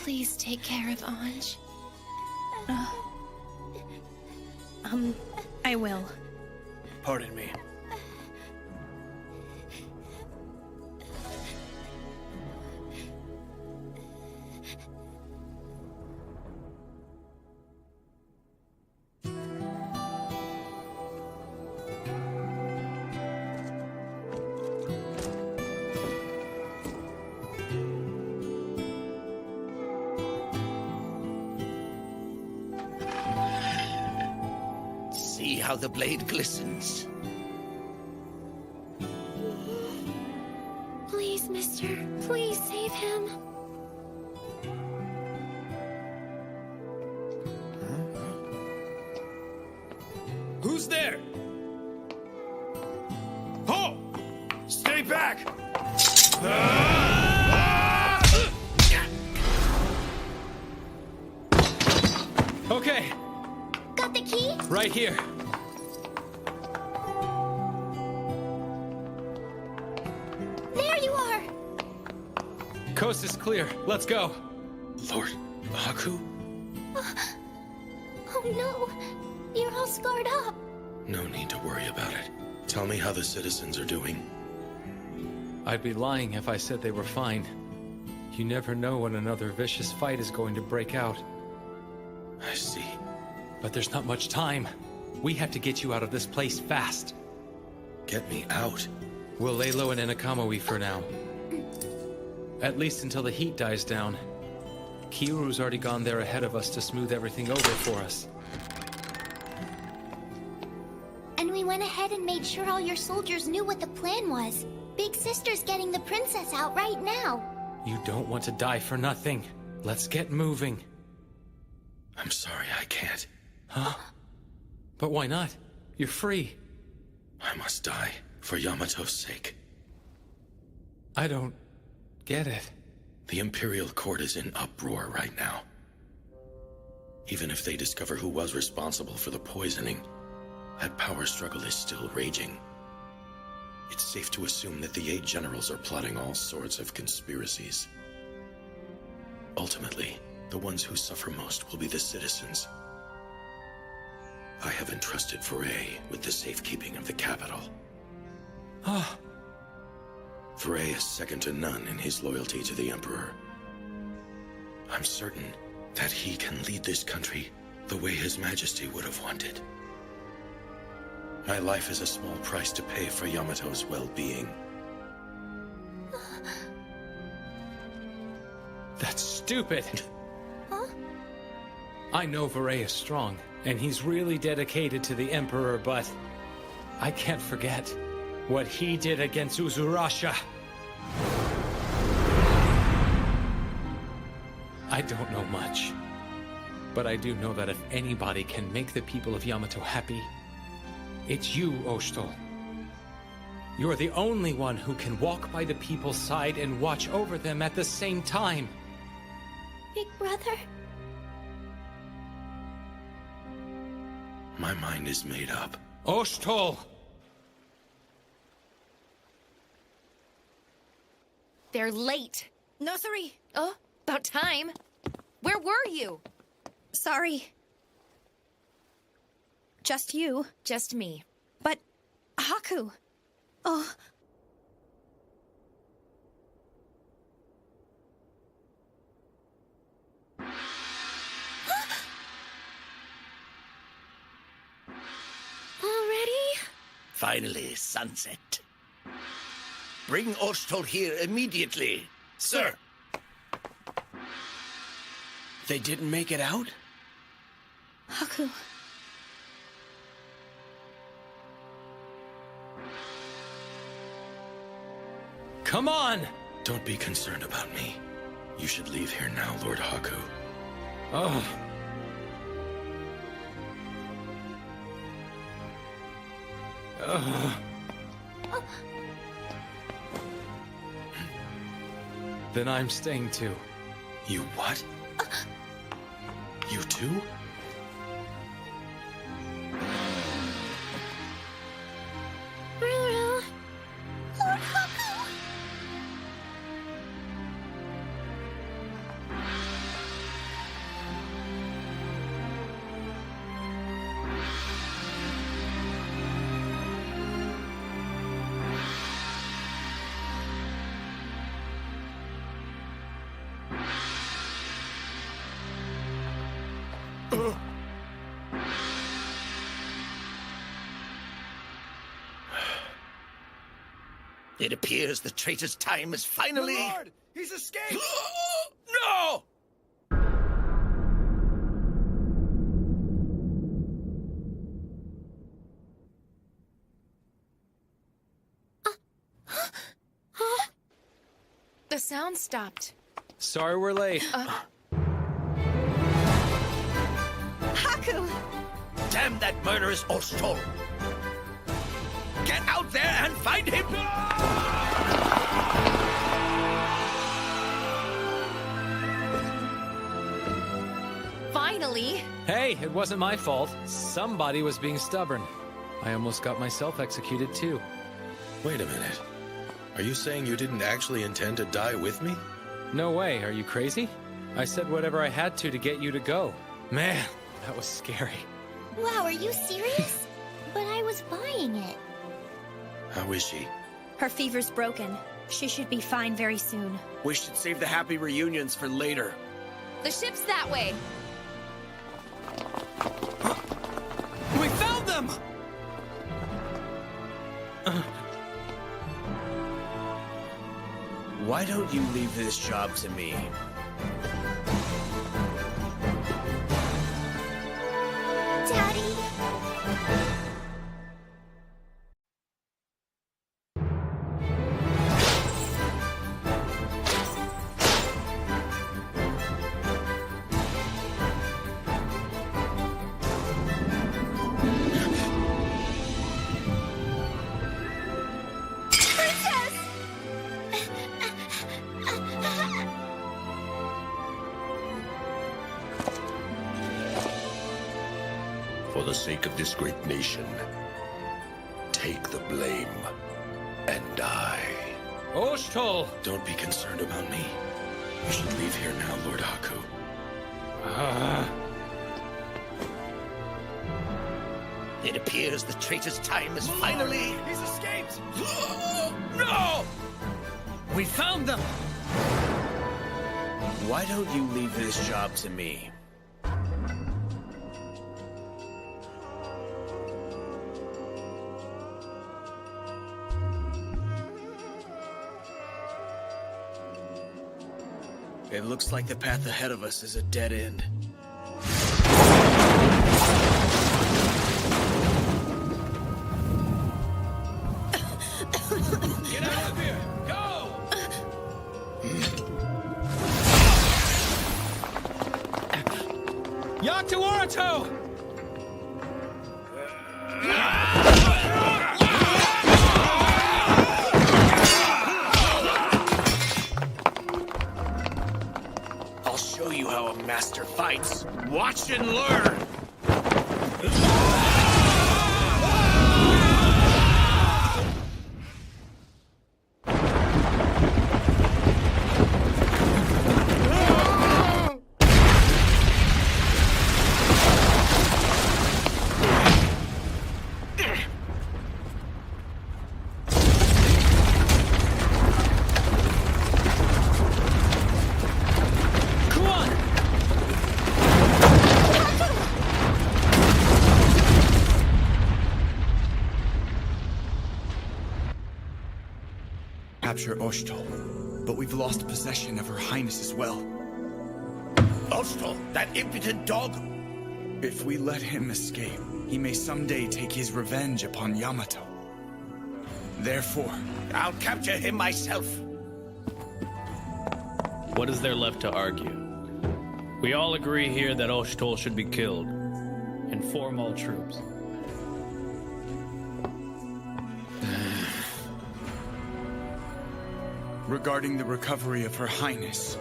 [SPEAKER 4] Please take care of Anj.
[SPEAKER 20] I will.
[SPEAKER 10] Pardon me.
[SPEAKER 11] See how the blade glistens.
[SPEAKER 4] Please, mister. Please save him.
[SPEAKER 2] Who's there? Ho! Stay back!
[SPEAKER 1] Okay,
[SPEAKER 7] Got the key?
[SPEAKER 1] right here.
[SPEAKER 7] There you are!
[SPEAKER 1] Coast is clear. Let's go.
[SPEAKER 8] Lord Haku?
[SPEAKER 7] Oh no! You're all scarred up.
[SPEAKER 8] No need to worry about it. Tell me how the citizens are doing.
[SPEAKER 1] I'd be lying if I said they were fine. You never know when another vicious fight is going to break out.
[SPEAKER 8] I see.
[SPEAKER 1] But there's not much time. We have to get you out of this place fast.
[SPEAKER 8] Get me out?
[SPEAKER 1] We'll lay low in Enakamoe for now. At least until the heat dies down. Kiuru's already gone there ahead of us to smooth everything over for us.
[SPEAKER 7] And we went ahead and made sure all your soldiers knew what the plan was. Big Sister's getting the princess out right now.
[SPEAKER 1] You don't want to die for nothing. Let's get moving.
[SPEAKER 8] I'm sorry, I can't.
[SPEAKER 1] Huh? But why not? You're free.
[SPEAKER 8] I must die for Yamato's sake.
[SPEAKER 1] I don't get it.
[SPEAKER 8] The Imperial Court is in uproar right now. Even if they discover who was responsible for the poisoning, that power struggle is still raging. It's safe to assume that the 8 generals are plotting all sorts of conspiracies. Ultimately, the ones who suffer most will be the citizens. I have entrusted Foray with the safekeeping of the capital.
[SPEAKER 1] Ah.
[SPEAKER 8] Foray is second to none in his loyalty to the Emperor. I'm certain that he can lead this country the way His Majesty would have wanted. My life is a small price to pay for Yamato's well-being.
[SPEAKER 1] That's stupid.
[SPEAKER 7] Huh?
[SPEAKER 1] I know Foray is strong, and he's really dedicated to the Emperor, but I can't forget what he did against Uzurasha. I don't know much, but I do know that if anybody can make the people of Yamato happy, it's you, Oshtol. You're the only one who can walk by the people's side and watch over them at the same time.
[SPEAKER 7] Big brother?
[SPEAKER 8] My mind is made up.
[SPEAKER 1] Oshtol!
[SPEAKER 12] They're late.
[SPEAKER 20] Nosuri!
[SPEAKER 12] Oh, about time. Where were you?
[SPEAKER 20] Sorry. Just you.
[SPEAKER 12] Just me.
[SPEAKER 20] But... Haku! Oh...
[SPEAKER 7] Already?
[SPEAKER 11] Finally, sunset. Bring Oshtol here immediately. Sir!
[SPEAKER 15] They didn't make it out?
[SPEAKER 20] Haku...
[SPEAKER 1] Come on!
[SPEAKER 8] Don't be concerned about me. You should leave here now, Lord Haku.
[SPEAKER 1] Oh. Then I'm staying too.
[SPEAKER 8] You what? You too?
[SPEAKER 7] Ruru. Lord Haku.
[SPEAKER 11] It appears the traitor's time is finally...
[SPEAKER 6] My lord! He's escaped!
[SPEAKER 11] No!
[SPEAKER 12] The sound stopped.
[SPEAKER 1] Sorry we're late.
[SPEAKER 20] Haku!
[SPEAKER 11] Damn that murderous Ostol! Get out there and find him!
[SPEAKER 12] Finally!
[SPEAKER 1] Hey, it wasn't my fault. Somebody was being stubborn. I almost got myself executed too.
[SPEAKER 8] Wait a minute. Are you saying you didn't actually intend to die with me?
[SPEAKER 1] No way, are you crazy? I said whatever I had to get you to go. Man, that was scary.
[SPEAKER 7] Wow, are you serious? But I was buying it.
[SPEAKER 8] How is she?
[SPEAKER 20] Her fever's broken. She should be fine very soon.
[SPEAKER 15] We should save the happy reunions for later.
[SPEAKER 12] The ship's that way.
[SPEAKER 15] We found them! Why don't you leave this job to me?
[SPEAKER 7] Daddy.
[SPEAKER 8] For the sake of this great nation, take the blame and die.
[SPEAKER 1] Oshtol!
[SPEAKER 8] Don't be concerned about me. You should leave here now, Lord Haku.
[SPEAKER 11] It appears the traitor's time is finally...
[SPEAKER 6] He's escaped!
[SPEAKER 11] No!
[SPEAKER 15] We found them! Why don't you leave this job to me? It looks like the path ahead of us is a dead end.
[SPEAKER 6] Get out of here! Go!
[SPEAKER 1] Yak to Orato!
[SPEAKER 15] I'll show you how a master fights. Watch and learn!
[SPEAKER 3] Capture Oshtol, but we've lost possession of Her Highness as well.
[SPEAKER 11] Ostol, that impudent dog!
[SPEAKER 3] If we let him escape, he may someday take his revenge upon Yamato. Therefore,
[SPEAKER 11] I'll capture him myself.
[SPEAKER 19] What is there left to argue? We all agree here that Oshtol should be killed. Inform all troops.
[SPEAKER 3] Regarding the recovery of Her Highness.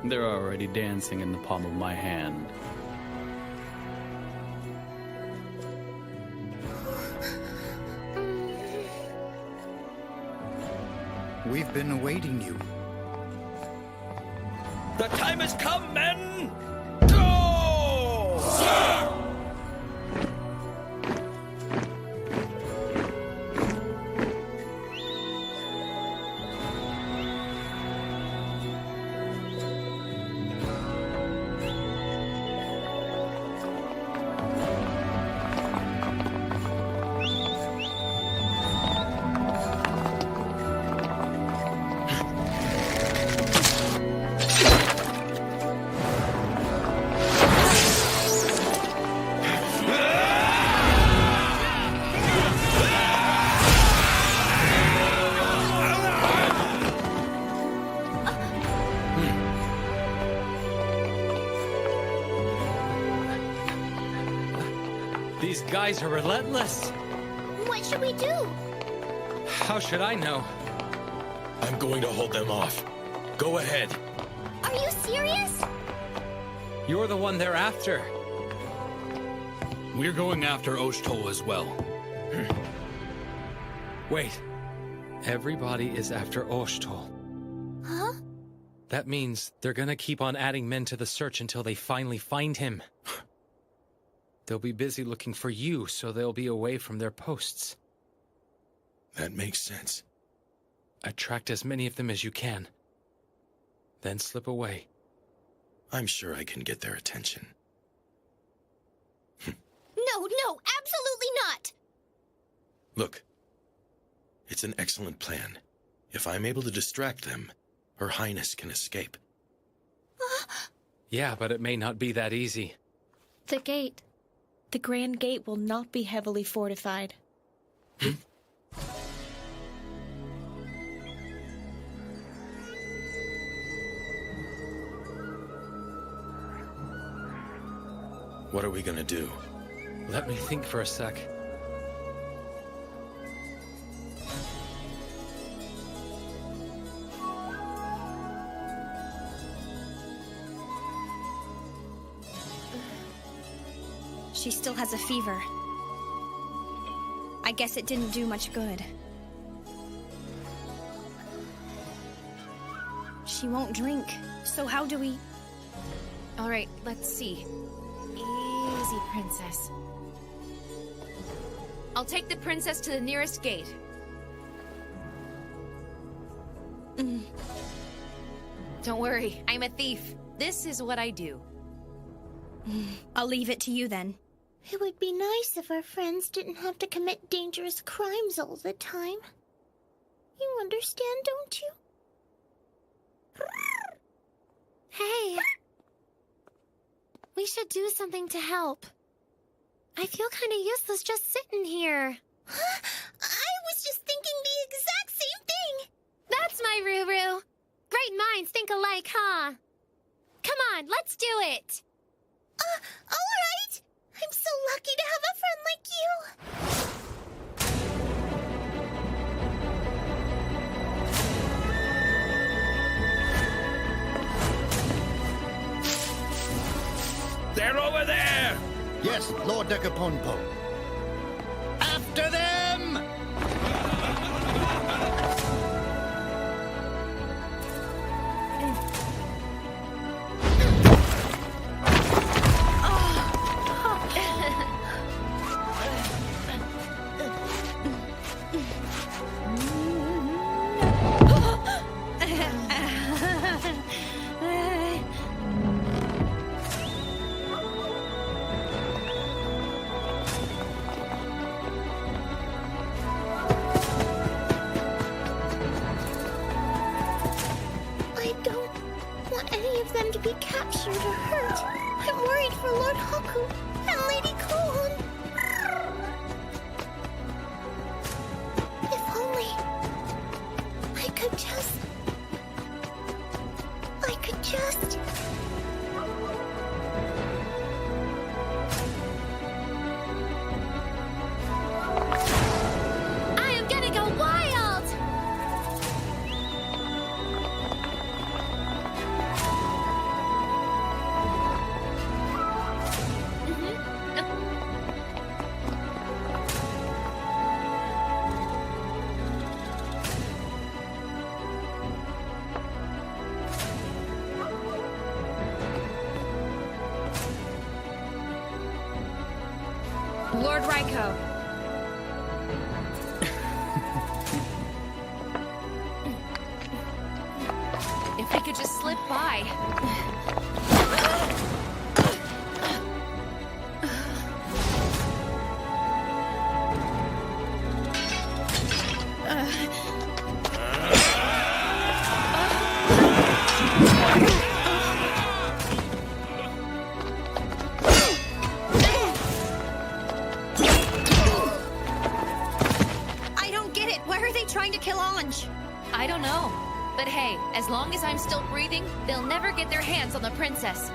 [SPEAKER 19] They're already dancing in the palm of my hand.
[SPEAKER 16] We've been awaiting you.
[SPEAKER 11] The time has come, men! Go! Sir!
[SPEAKER 1] These guys are relentless.
[SPEAKER 7] What should we do?
[SPEAKER 1] How should I know?
[SPEAKER 8] I'm going to hold them off. Go ahead.
[SPEAKER 7] Are you serious?
[SPEAKER 1] You're the one they're after.
[SPEAKER 13] We're going after Oshtol as well.
[SPEAKER 1] Wait. Everybody is after Oshtol.
[SPEAKER 7] Huh?
[SPEAKER 1] That means they're gonna keep on adding men to the search until they finally find him. They'll be busy looking for you, so they'll be away from their posts.
[SPEAKER 8] That makes sense.
[SPEAKER 1] Attract as many of them as you can. Then slip away.
[SPEAKER 8] I'm sure I can get their attention.
[SPEAKER 7] No, absolutely not!
[SPEAKER 8] Look. It's an excellent plan. If I'm able to distract them, Her Highness can escape.
[SPEAKER 1] Yeah, but it may not be that easy.
[SPEAKER 22] The gate. The Grand Gate will not be heavily fortified.
[SPEAKER 8] What are we gonna do?
[SPEAKER 1] Let me think for a sec.
[SPEAKER 20] She still has a fever. I guess it didn't do much good. She won't drink, so how do we...
[SPEAKER 12] All right, let's see. Easy, princess. I'll take the princess to the nearest gate. Don't worry, I'm a thief. This is what I do.
[SPEAKER 20] I'll leave it to you then.
[SPEAKER 7] It would be nice if our friends didn't have to commit dangerous crimes all the time. You understand, don't you?
[SPEAKER 14] Hey. We should do something to help. I feel kind of useless just sitting here.
[SPEAKER 7] I was just thinking the exact same thing!
[SPEAKER 14] That's my Ruru. Great minds think alike, huh? Come on, let's do it!
[SPEAKER 7] All right! I'm so lucky to have a friend like you!
[SPEAKER 11] They're over there!
[SPEAKER 18] Yes, Lord Decaponpo. After them!
[SPEAKER 7] I don't want any of them to be captured or hurt. I'm worried for Lord Haku and Lady Kuon. If only I could just...
[SPEAKER 20] Lord Raiko.
[SPEAKER 12] If we could just slip by.
[SPEAKER 20] I don't get it. Why are they trying to kill Anj?
[SPEAKER 12] I don't know. But hey, as long as I'm still breathing, they'll never get their hands on the princess.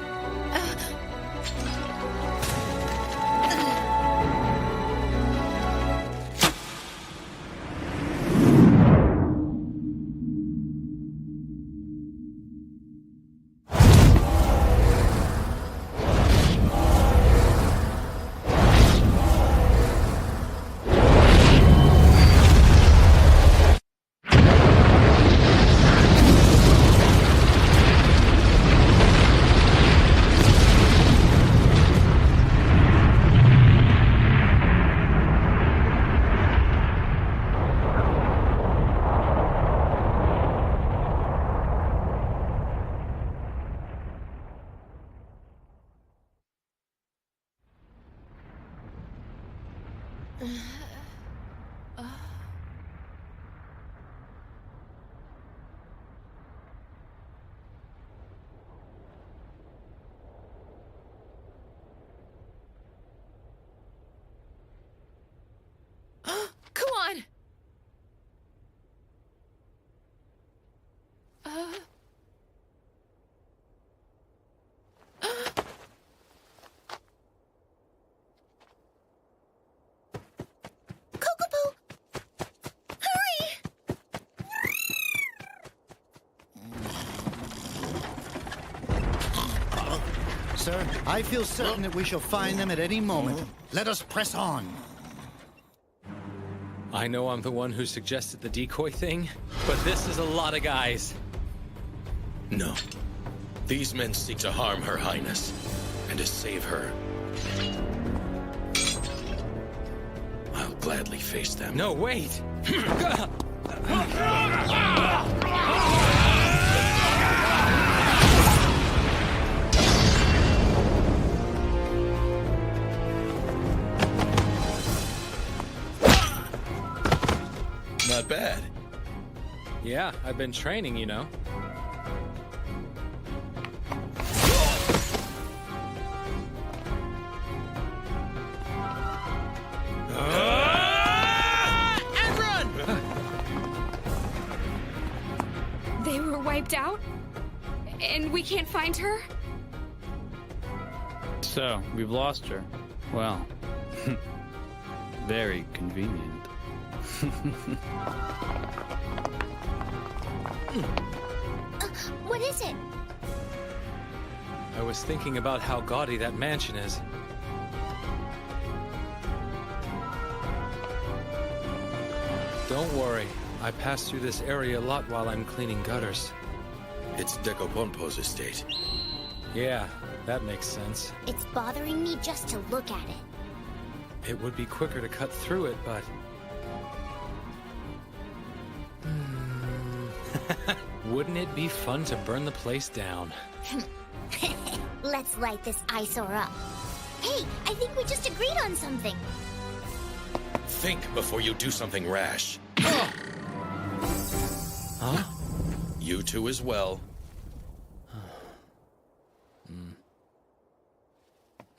[SPEAKER 12] Come on!
[SPEAKER 7] Kokopo! Hurry!
[SPEAKER 16] Sir, I feel certain that we shall find them at any moment. Let us press on.
[SPEAKER 1] I know I'm the one who suggested the decoy thing, but this is a lot of guys.
[SPEAKER 8] No. These men seek to harm Her Highness, and to save her. I'll gladly face them.
[SPEAKER 1] No, wait!
[SPEAKER 8] Not bad.
[SPEAKER 1] Yeah, I've been training, you know.
[SPEAKER 12] And run!
[SPEAKER 20] They were wiped out? And we can't find her?
[SPEAKER 19] So, we've lost her. Well, very convenient.
[SPEAKER 7] What is it?
[SPEAKER 1] I was thinking about how gaudy that mansion is. Don't worry. I pass through this area a lot while I'm cleaning gutters.
[SPEAKER 8] It's Decopompo's estate.
[SPEAKER 1] Yeah, that makes sense.
[SPEAKER 7] It's bothering me just to look at it.
[SPEAKER 1] It would be quicker to cut through it, but... Wouldn't it be fun to burn the place down?
[SPEAKER 7] Let's light this eyesore up. Hey, I think we just agreed on something.
[SPEAKER 8] Think before you do something rash.
[SPEAKER 1] Huh?
[SPEAKER 8] You two as well.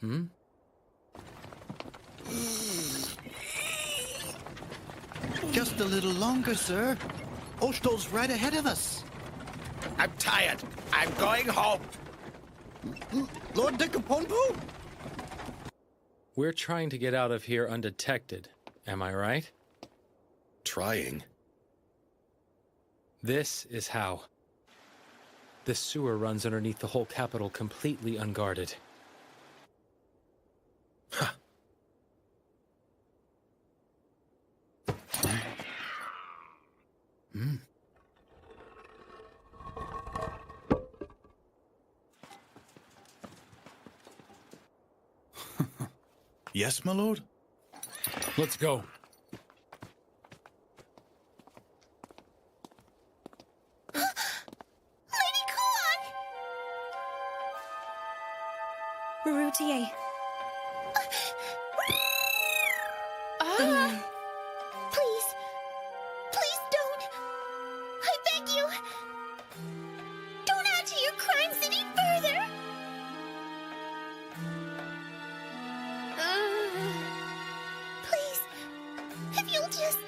[SPEAKER 1] Hmm?
[SPEAKER 16] Just a little longer, sir. Oshtol's right ahead of us.
[SPEAKER 11] I'm tired. I'm going home.
[SPEAKER 16] Lord Decopompo?
[SPEAKER 1] We're trying to get out of here undetected. Am I right?
[SPEAKER 8] Trying.
[SPEAKER 1] This is how. This sewer runs underneath the whole capital completely unguarded.
[SPEAKER 8] Huh.
[SPEAKER 1] Hmm.
[SPEAKER 17] Yes, my lord?
[SPEAKER 1] Let's go.
[SPEAKER 7] Lady Kuan!
[SPEAKER 20] Marutier.
[SPEAKER 7] Please. Please don't. I beg you. Don't add to your crimes any further. Please. If you'll just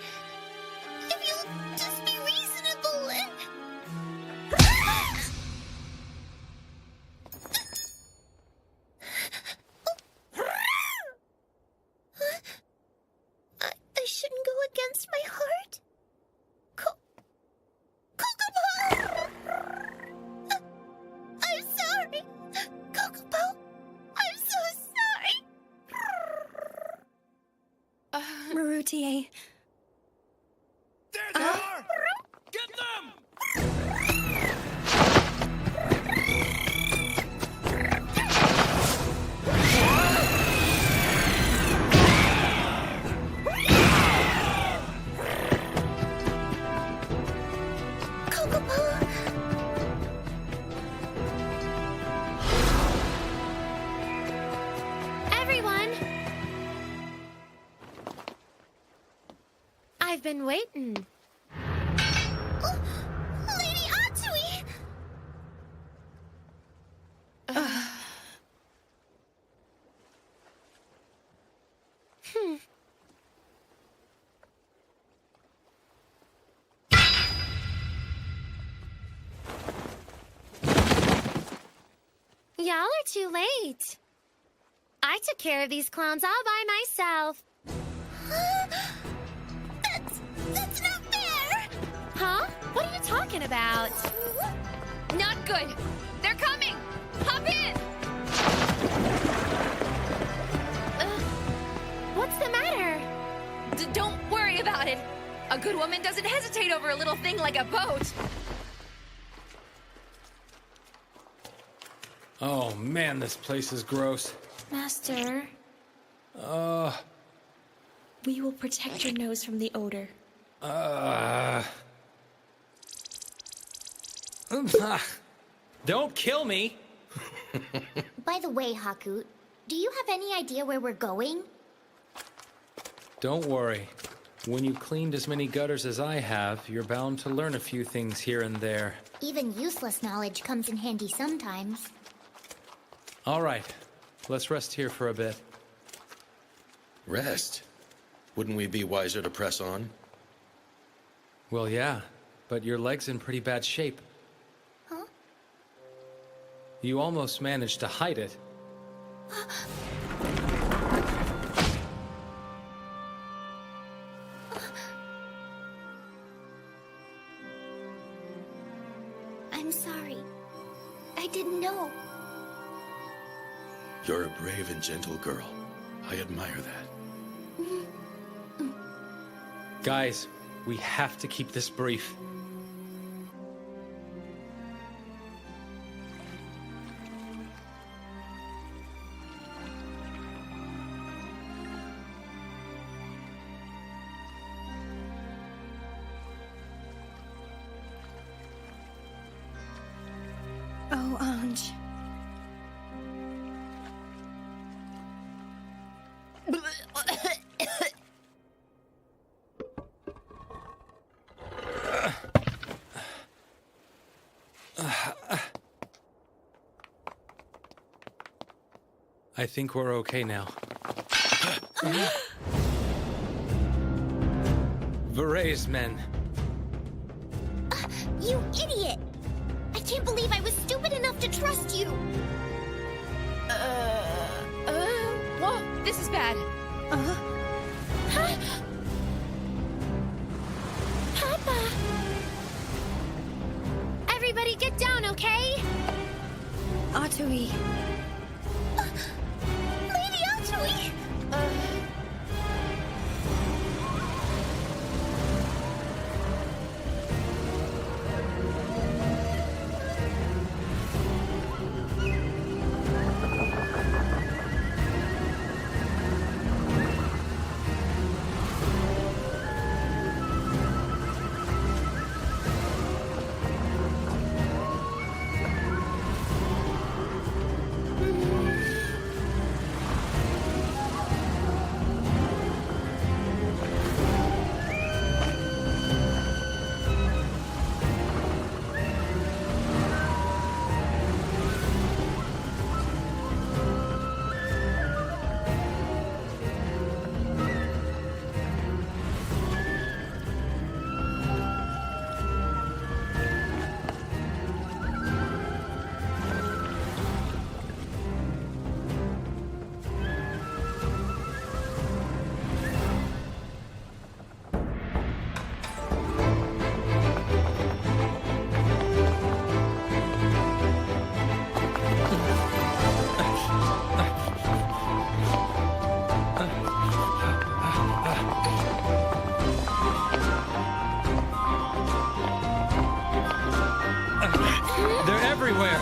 [SPEAKER 7] be reasonable and... I shouldn't go against my heart. Kokopo! I'm sorry. Kokopo, I'm so sorry.
[SPEAKER 20] Marutier.
[SPEAKER 13] There they are! Get them!
[SPEAKER 7] Kokopo.
[SPEAKER 14] Everyone! I've been waiting.
[SPEAKER 7] Lady Atsui!
[SPEAKER 14] Y'all are too late. I took care of these clowns all by myself.
[SPEAKER 7] That's not fair!
[SPEAKER 14] Huh? What are you talking about?
[SPEAKER 12] Not good. They're coming. Hop in.
[SPEAKER 14] What's the matter?
[SPEAKER 12] Don't worry about it. A good woman doesn't hesitate over a little thing like a boat.
[SPEAKER 1] Oh man, this place is gross.
[SPEAKER 22] Master, we will protect your nose from the odor.
[SPEAKER 1] Don't kill me.
[SPEAKER 7] By the way, Haku, do you have any idea where we're going?
[SPEAKER 1] Don't worry. When you cleaned as many gutters as I have, you're bound to learn a few things here and there.
[SPEAKER 7] Even useless knowledge comes in handy sometimes.
[SPEAKER 1] All right, let's rest here for a bit.
[SPEAKER 8] Rest? Wouldn't we be wiser to press on?
[SPEAKER 1] Well, yeah, but your leg's in pretty bad shape.
[SPEAKER 7] Huh?
[SPEAKER 1] You almost managed to hide it.
[SPEAKER 7] I'm sorry. I didn't know.
[SPEAKER 8] You're a brave and gentle girl. I admire that.
[SPEAKER 1] Guys, we have to keep this brief.
[SPEAKER 20] Oh, Ange.
[SPEAKER 1] I think we're okay now. Veray's men.
[SPEAKER 7] You idiot! I can't believe I was stupid enough to trust you!
[SPEAKER 12] Whoa, this is bad.
[SPEAKER 14] Papa! Everybody get down, okay?
[SPEAKER 20] Atsui.
[SPEAKER 7] Lady Atsui!
[SPEAKER 1] everywhere!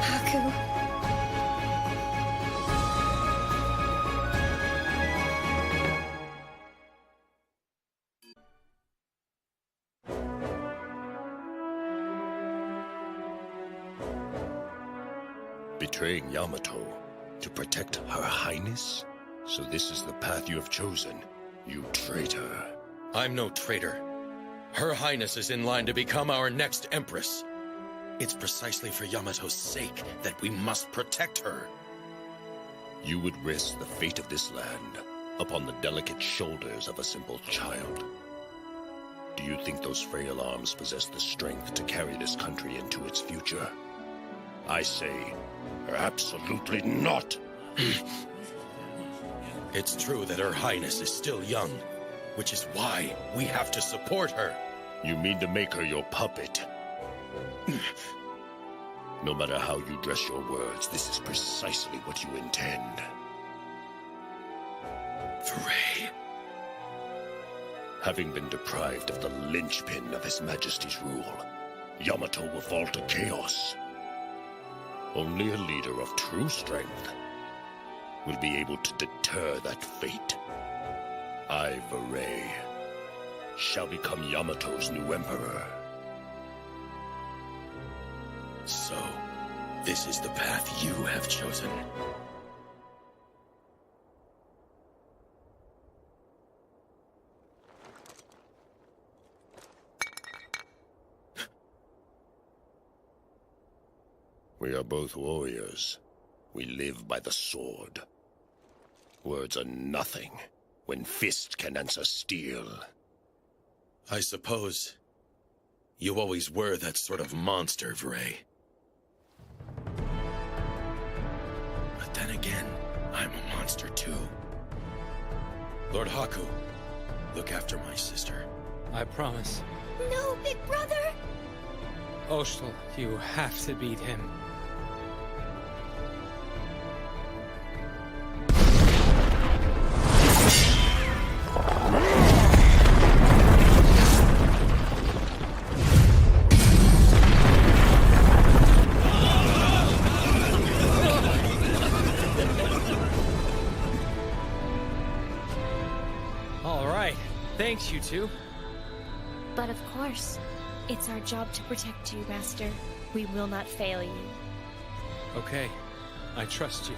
[SPEAKER 20] Haku.
[SPEAKER 8] Betraying Yamato to protect Her Highness? So this is the path you have chosen, you traitor.
[SPEAKER 9] I'm no traitor. Her Highness is in line to become our next Empress. It's precisely for Yamato's sake that we must protect her.
[SPEAKER 8] You would risk the fate of this land upon the delicate shoulders of a simple child. Do you think those frail arms possess the strength to carry this country into its future? I say, absolutely not.
[SPEAKER 9] It's true that Her Highness is still young, which is why we have to support her.
[SPEAKER 8] You mean to make her your puppet? No matter how you dress your words, this is precisely what you intend.
[SPEAKER 9] Furey.
[SPEAKER 8] Having been deprived of the linchpin of His Majesty's rule, Yamato will fall to chaos. Only a leader of true strength will be able to deter that fate. I, Furey, shall become Yamato's new emperor.
[SPEAKER 9] So, this is the path you have chosen.
[SPEAKER 8] We are both warriors. We live by the sword. Words are nothing when fist can answer steel.
[SPEAKER 9] I suppose you always were that sort of monster, Furey. But then again, I'm a monster too. Lord Haku, look after my sister.
[SPEAKER 1] I promise.
[SPEAKER 7] No, big brother!
[SPEAKER 1] Oshtel, you have to beat him. All right. Thanks, you two.
[SPEAKER 22] But of course, it's our job to protect you, Master. We will not fail you.
[SPEAKER 1] Okay. I trust you.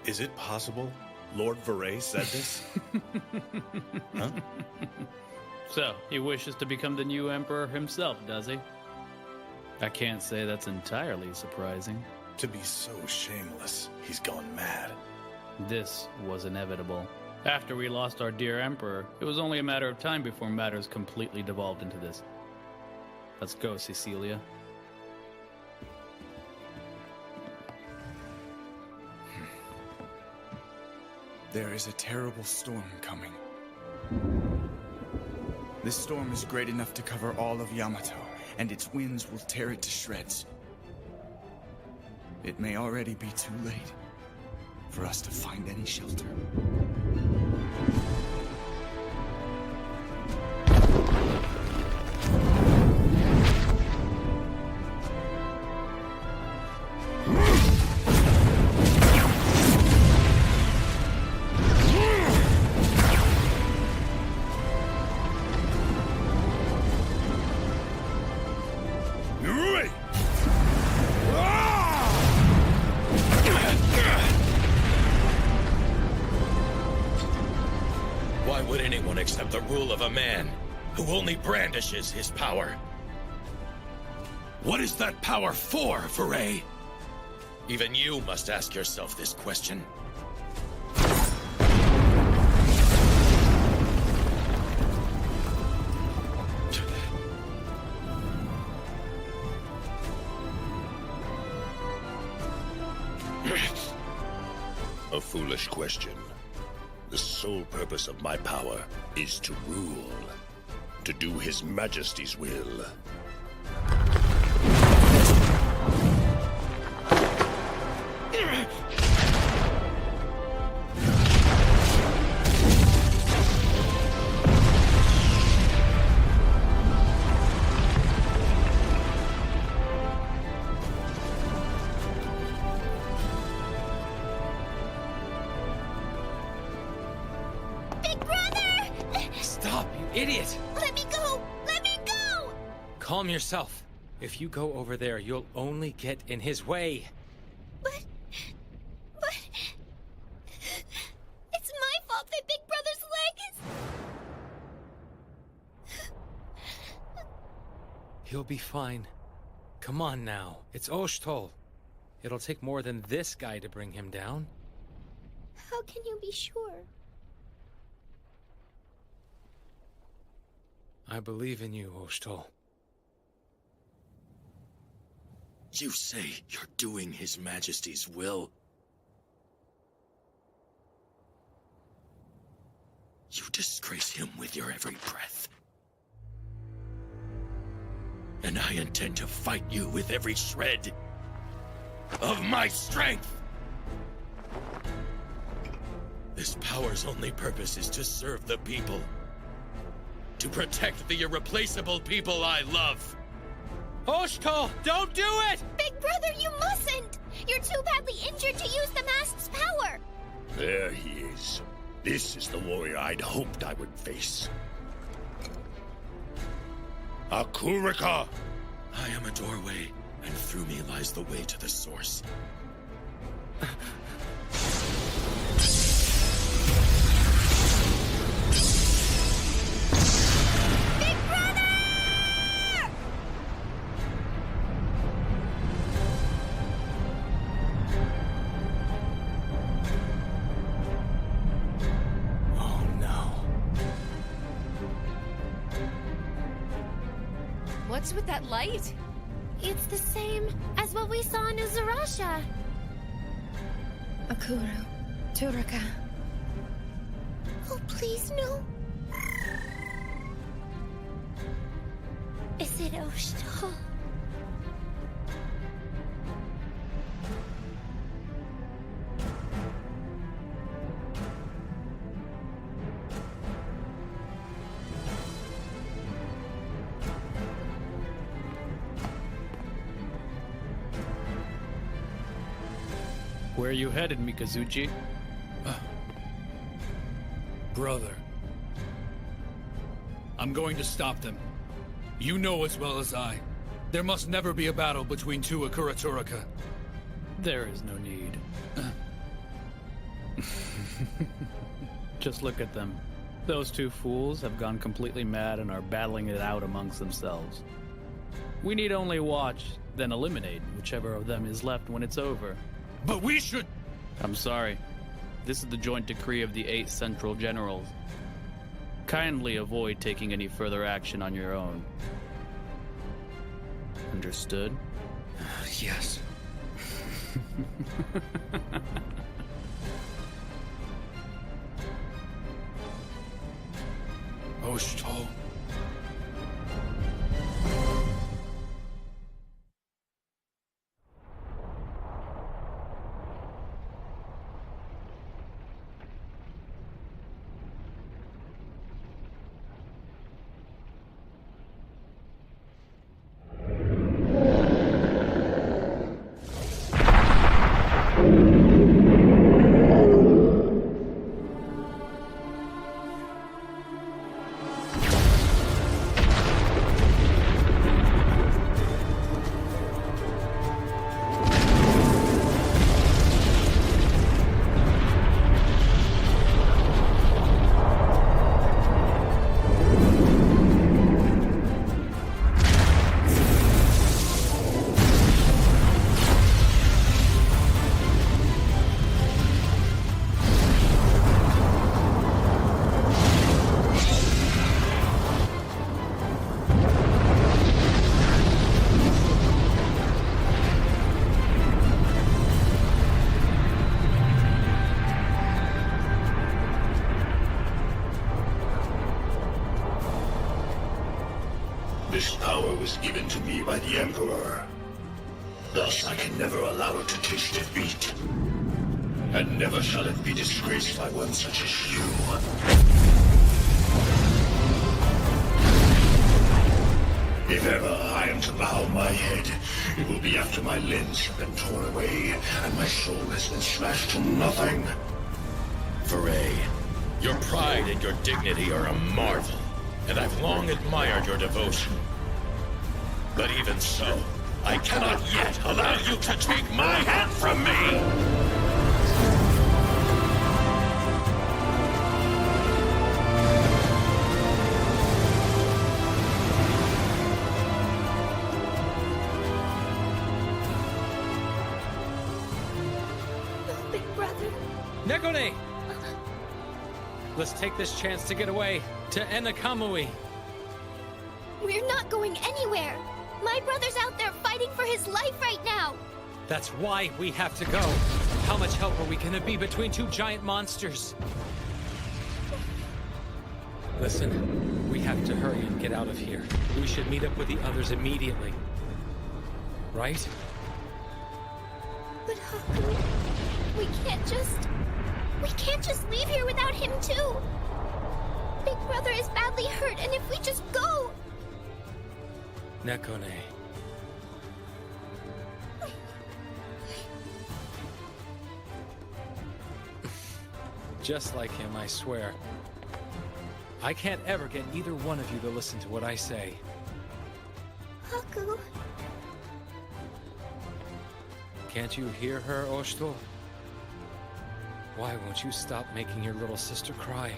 [SPEAKER 17] Is it possible Lord Furey said this? Huh?
[SPEAKER 19] So, he wishes to become the new emperor himself, does he? I can't say that's entirely surprising.
[SPEAKER 17] To be so shameless, he's gone mad.
[SPEAKER 19] This was inevitable. After we lost our dear emperor, it was only a matter of time before matters completely devolved into this. Let's go, Cecilia.
[SPEAKER 3] There is a terrible storm coming. This storm is great enough to cover all of Yamato, and its winds will tear it to shreds. It may already be too late for us to find any shelter.
[SPEAKER 9] Why would anyone accept the rule of a man who only brandishes his power? What is that power for, Furey? Even you must ask yourself this question.
[SPEAKER 8] A foolish question. The sole purpose of my power is to rule, to do His Majesty's will.
[SPEAKER 7] Big brother!
[SPEAKER 1] Stop, you idiot!
[SPEAKER 7] Let me go! Let me go!
[SPEAKER 1] Calm yourself. If you go over there, you'll only get in his way.
[SPEAKER 7] But... It's my fault that Big Brother's leg is...
[SPEAKER 1] He'll be fine. Come on now. It's Oshtol. It'll take more than this guy to bring him down.
[SPEAKER 7] How can you be sure?
[SPEAKER 1] I believe in you, Oshtol.
[SPEAKER 8] You say you're doing His Majesty's will? You disgrace him with your every breath. And I intend to fight you with every shred of my strength! This power's only purpose is to serve the people. To protect the irreplaceable people I love.
[SPEAKER 1] Oshtol, don't do it!
[SPEAKER 7] Big Brother, you mustn't! You're too badly injured to use the mask's power!
[SPEAKER 8] There he is. This is the warrior I'd hoped I would face. Akurika! I am a doorway, and through me lies the way to the source.
[SPEAKER 7] Big Brother!
[SPEAKER 1] Oh no.
[SPEAKER 12] What's with that light?
[SPEAKER 14] It's the same as what we saw in Uzurasha.
[SPEAKER 20] Akuru. Turaka.
[SPEAKER 7] Oh, please, no. Is it Oshtol?
[SPEAKER 19] Where are you headed, Mikazuchi?
[SPEAKER 13] Brother. I'm going to stop them. You know as well as I. There must never be a battle between two Akura Turaka.
[SPEAKER 19] There is no need. Just look at them. Those two fools have gone completely mad and are battling it out amongst themselves. We need only watch, then eliminate whichever of them is left when it's over.
[SPEAKER 13] But we should...
[SPEAKER 19] I'm sorry. This is the joint decree of the 8 Central Generals. Kindly avoid taking any further action on your own. Understood?
[SPEAKER 3] Yes.
[SPEAKER 13] Oshtol.
[SPEAKER 8] was given to me by the Emperor. Thus, I can never allow it to taste defeat. And never shall it be disgraced by one such as you. If ever I am to bow my head, it will be after my limbs have been torn away and my soul has been smashed to nothing.
[SPEAKER 9] Foray, your pride and your dignity are a marvel, and I've long admired your devotion. But even so, I cannot yet allow you to take my hand from me!
[SPEAKER 1] Nekone! Let's take this chance to get away to Enakamui.
[SPEAKER 7] We're not going anywhere. My brother's out there fighting for his life right now.
[SPEAKER 1] That's why we have to go. How much help are we gonna be between two giant monsters? Listen, we have to hurry and get out of here. We should meet up with the others immediately. Right?
[SPEAKER 7] But Haku, we can't just leave here without him too. Big Brother is badly hurt, and if we just go...
[SPEAKER 1] Nekone. Just like him, I swear. I can't ever get either one of you to listen to what I say.
[SPEAKER 7] Haku...
[SPEAKER 1] Can't you hear her, Oshto? Why won't you stop making your little sister cry?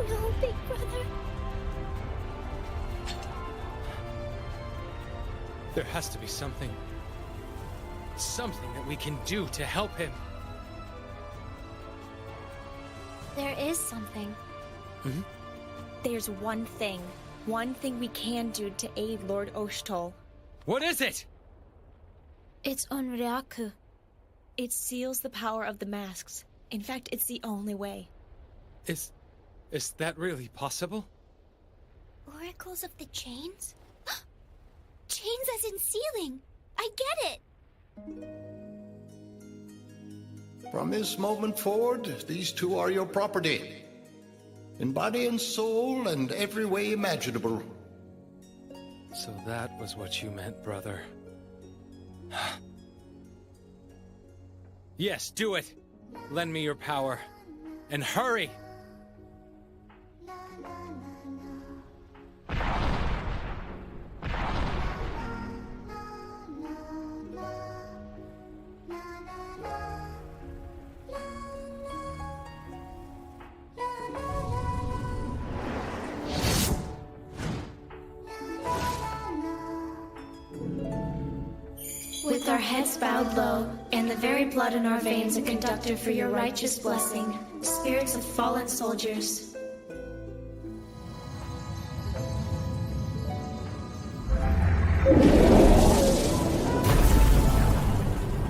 [SPEAKER 7] No, Big Brother.
[SPEAKER 1] There has to be something that we can do to help him.
[SPEAKER 22] There is something.
[SPEAKER 1] Hmm?
[SPEAKER 22] There's one thing we can do to aid Lord Oshtoll.
[SPEAKER 1] What is it?
[SPEAKER 22] It's Onryaku. It seals the power of the masks. In fact, it's the only way.
[SPEAKER 1] Is that really possible?
[SPEAKER 7] Oracles of the chains? Chains as in sealing. I get it.
[SPEAKER 18] From this moment forward, these two are your property. In body and soul and every way imaginable.
[SPEAKER 1] So that was what you meant, brother. Yes, do it. Lend me your power. And hurry!
[SPEAKER 22] With our heads bowed low, and the very blood in our veins a conductor for your righteous blessing, spirits of fallen soldiers.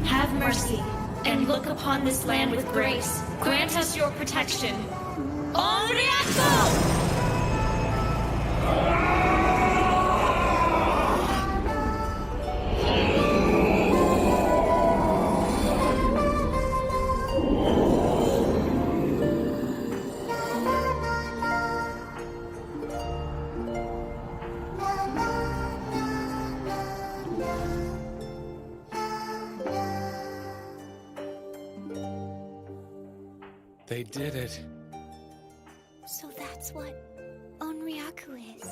[SPEAKER 22] Have mercy, and look upon this land with grace. Grant us your protection. Onryaku!
[SPEAKER 1] They did it.
[SPEAKER 7] So that's what Onryaku is.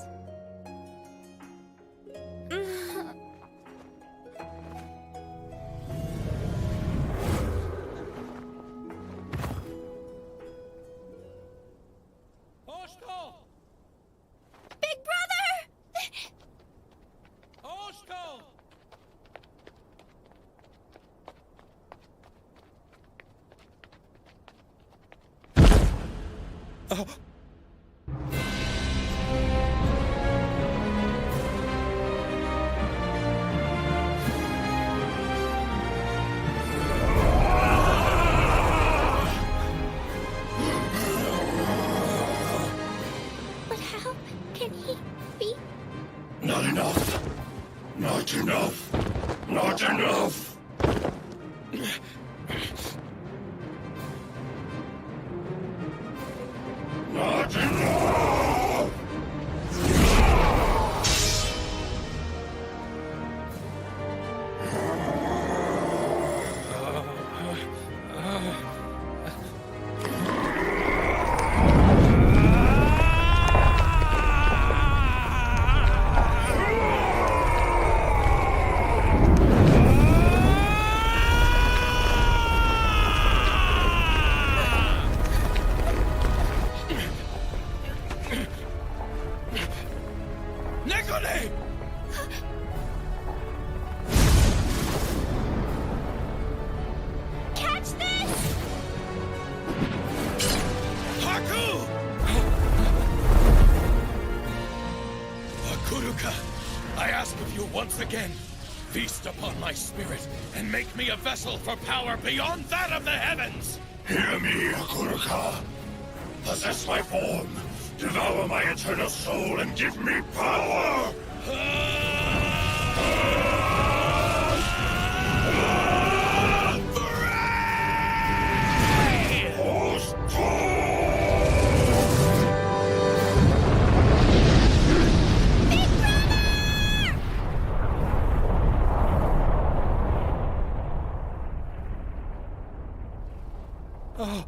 [SPEAKER 22] Big brother!
[SPEAKER 13] Oshko!
[SPEAKER 7] But how can he be?
[SPEAKER 8] Not enough. Not enough. Not enough. Not enough.
[SPEAKER 13] Nekone!
[SPEAKER 22] Catch this!
[SPEAKER 9] Haku! Hakuruka, I ask of you once again, feast upon my spirit and make me a vessel for power beyond that of the heavens!
[SPEAKER 8] Hear me, Hakuruka. Possess my form, devour my eternal soul, and give me power!
[SPEAKER 1] Oh.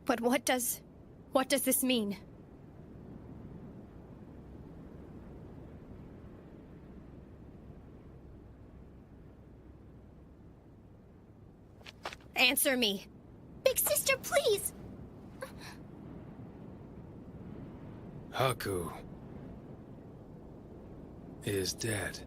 [SPEAKER 20] But what does this mean? Answer me.
[SPEAKER 7] Big sister, please!
[SPEAKER 1] Haku is dead.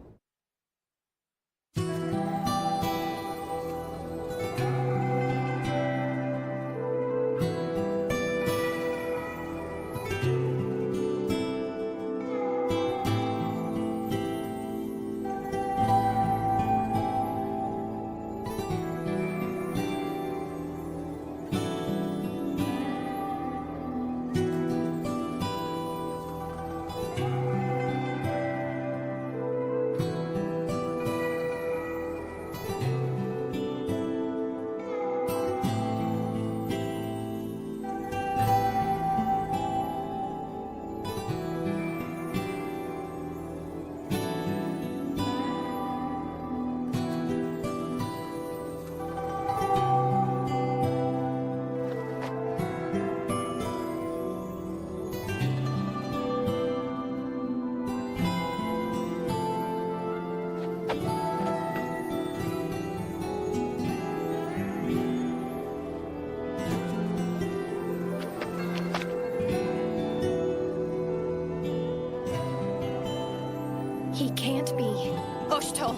[SPEAKER 20] He can't be. Oshto!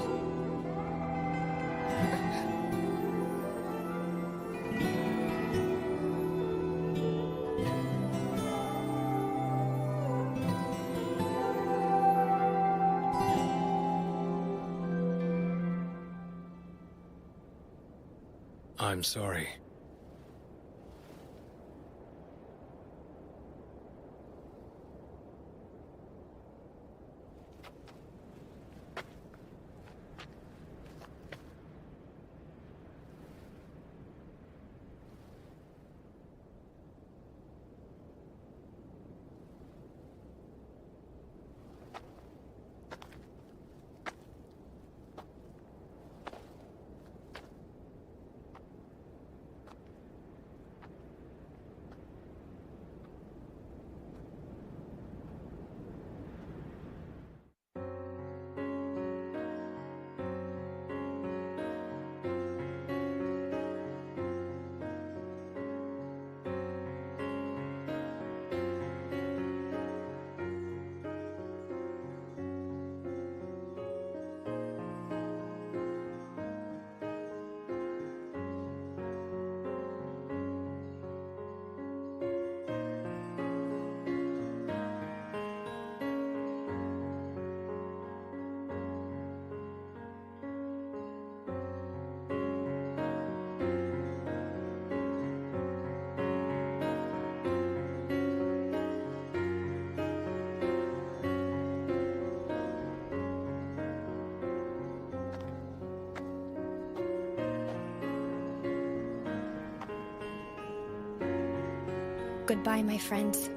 [SPEAKER 1] I'm sorry.
[SPEAKER 20] Goodbye, my friends.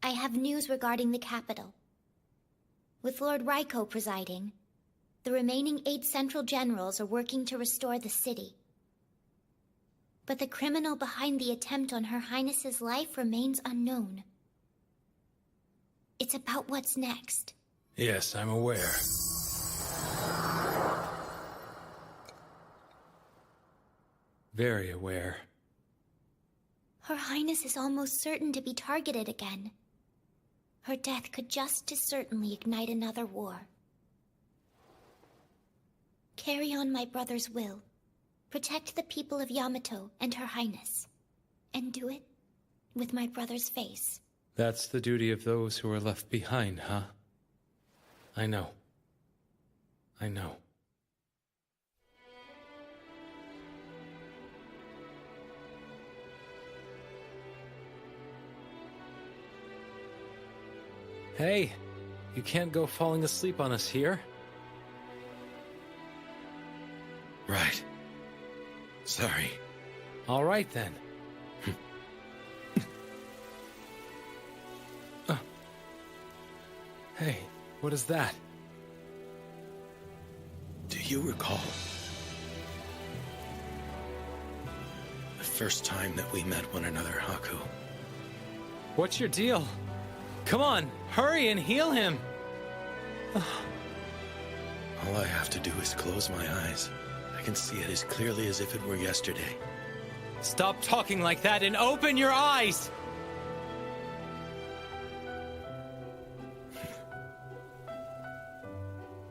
[SPEAKER 7] I have news regarding the capital. With Lord Raiko presiding, the remaining 8 central generals are working to restore the city. but the criminal behind the attempt on Her Highness's life remains unknown. It's about what's next.
[SPEAKER 1] Yes, I'm aware. Very aware.
[SPEAKER 7] Her Highness is almost certain to be targeted again. Her death could just as certainly ignite another war. Carry on my brother's will. Protect the people of Yamato and Her Highness. And do it with my brother's face.
[SPEAKER 1] That's the duty of those who are left behind, huh? I know. I know. Hey, you can't go falling asleep on us here.
[SPEAKER 8] Right. Sorry.
[SPEAKER 1] All right, then. Hey, what is that?
[SPEAKER 8] Do you recall the first time that we met one another, Haku?
[SPEAKER 1] What's your deal? Come on, hurry and heal him!
[SPEAKER 8] All I have to do is close my eyes. I can see it as clearly as if it were yesterday.
[SPEAKER 1] Stop talking like that and open your eyes!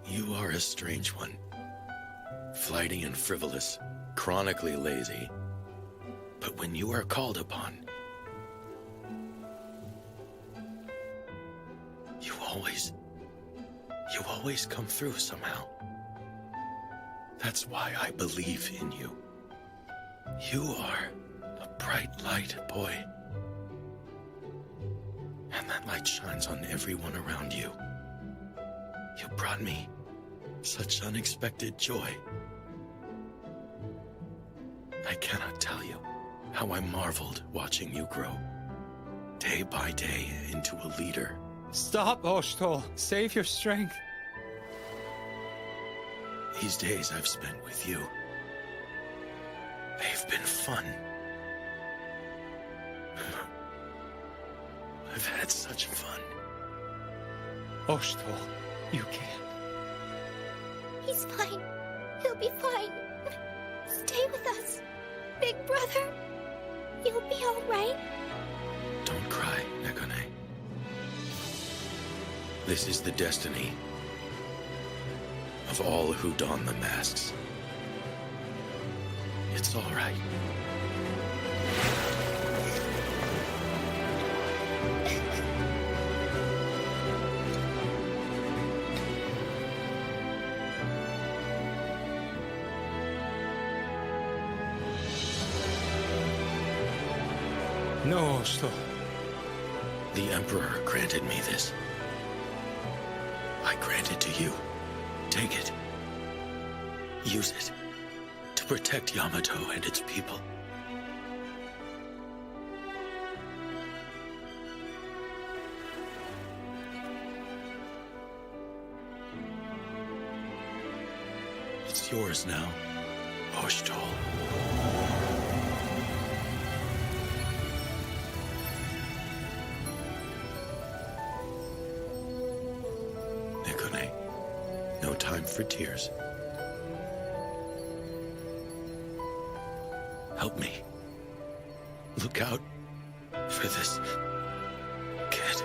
[SPEAKER 8] You are a strange one. Flighty and frivolous, chronically lazy. But when you are called upon, you always come through somehow. That's why I believe in you. You are a bright light, boy. And that light shines on everyone around you. You brought me such unexpected joy. I cannot tell you how I marveled watching you grow, day by day, into a leader.
[SPEAKER 1] Stop, Oshtol. Save your strength.
[SPEAKER 8] These days I've spent with you, they've been fun. I've had such fun.
[SPEAKER 1] Oshtol, you can't.
[SPEAKER 7] He's fine. He'll be fine. Stay with us, big brother. You'll be all right.
[SPEAKER 8] Don't cry, Nekone. This is the destiny of all who don the masks. It's all right.
[SPEAKER 1] No, Oshtol.
[SPEAKER 8] The Emperor granted me this. I grant it to you. Take it. Use it to protect Yamato and its people. It's yours now, Oshtol. Nekone, no time for tears. Help me. Look out for this kid.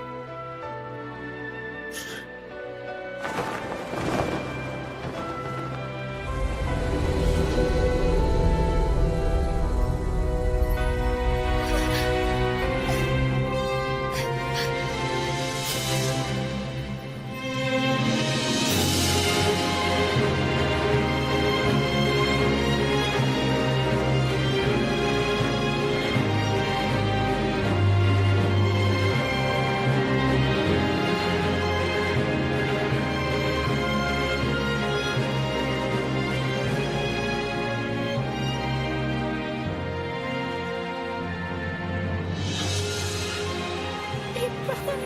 [SPEAKER 7] Big brother.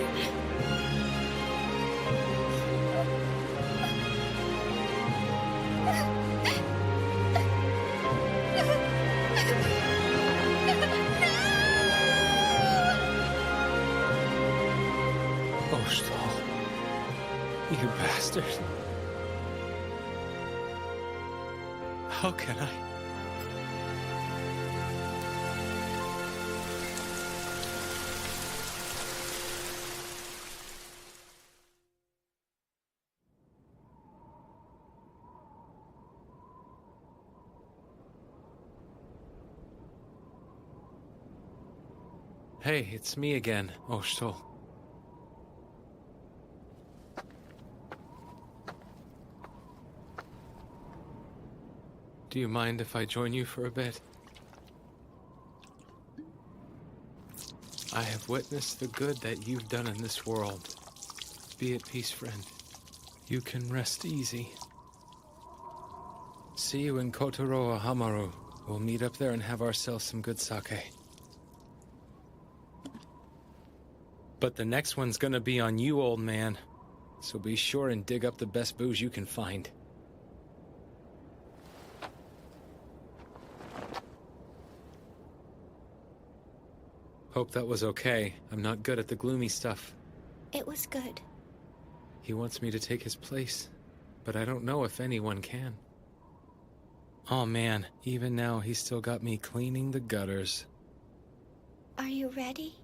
[SPEAKER 1] Ostal. You bastard. How can I? Hey, it's me again, Ostal. Do you mind if I join you for a bit? I have witnessed the good that you've done in this world. Be at peace, friend. You can rest easy. See you in Kotaro Hamaru. We'll meet up there and have ourselves some good sake. But the next one's gonna be on you, old man. So be sure and dig up the best booze you can find. Hope that was okay. I'm not good at the gloomy stuff.
[SPEAKER 20] It was good.
[SPEAKER 1] He wants me to take his place, but I don't know if anyone can. Oh man, even now he's still got me cleaning the gutters.
[SPEAKER 20] Are you ready?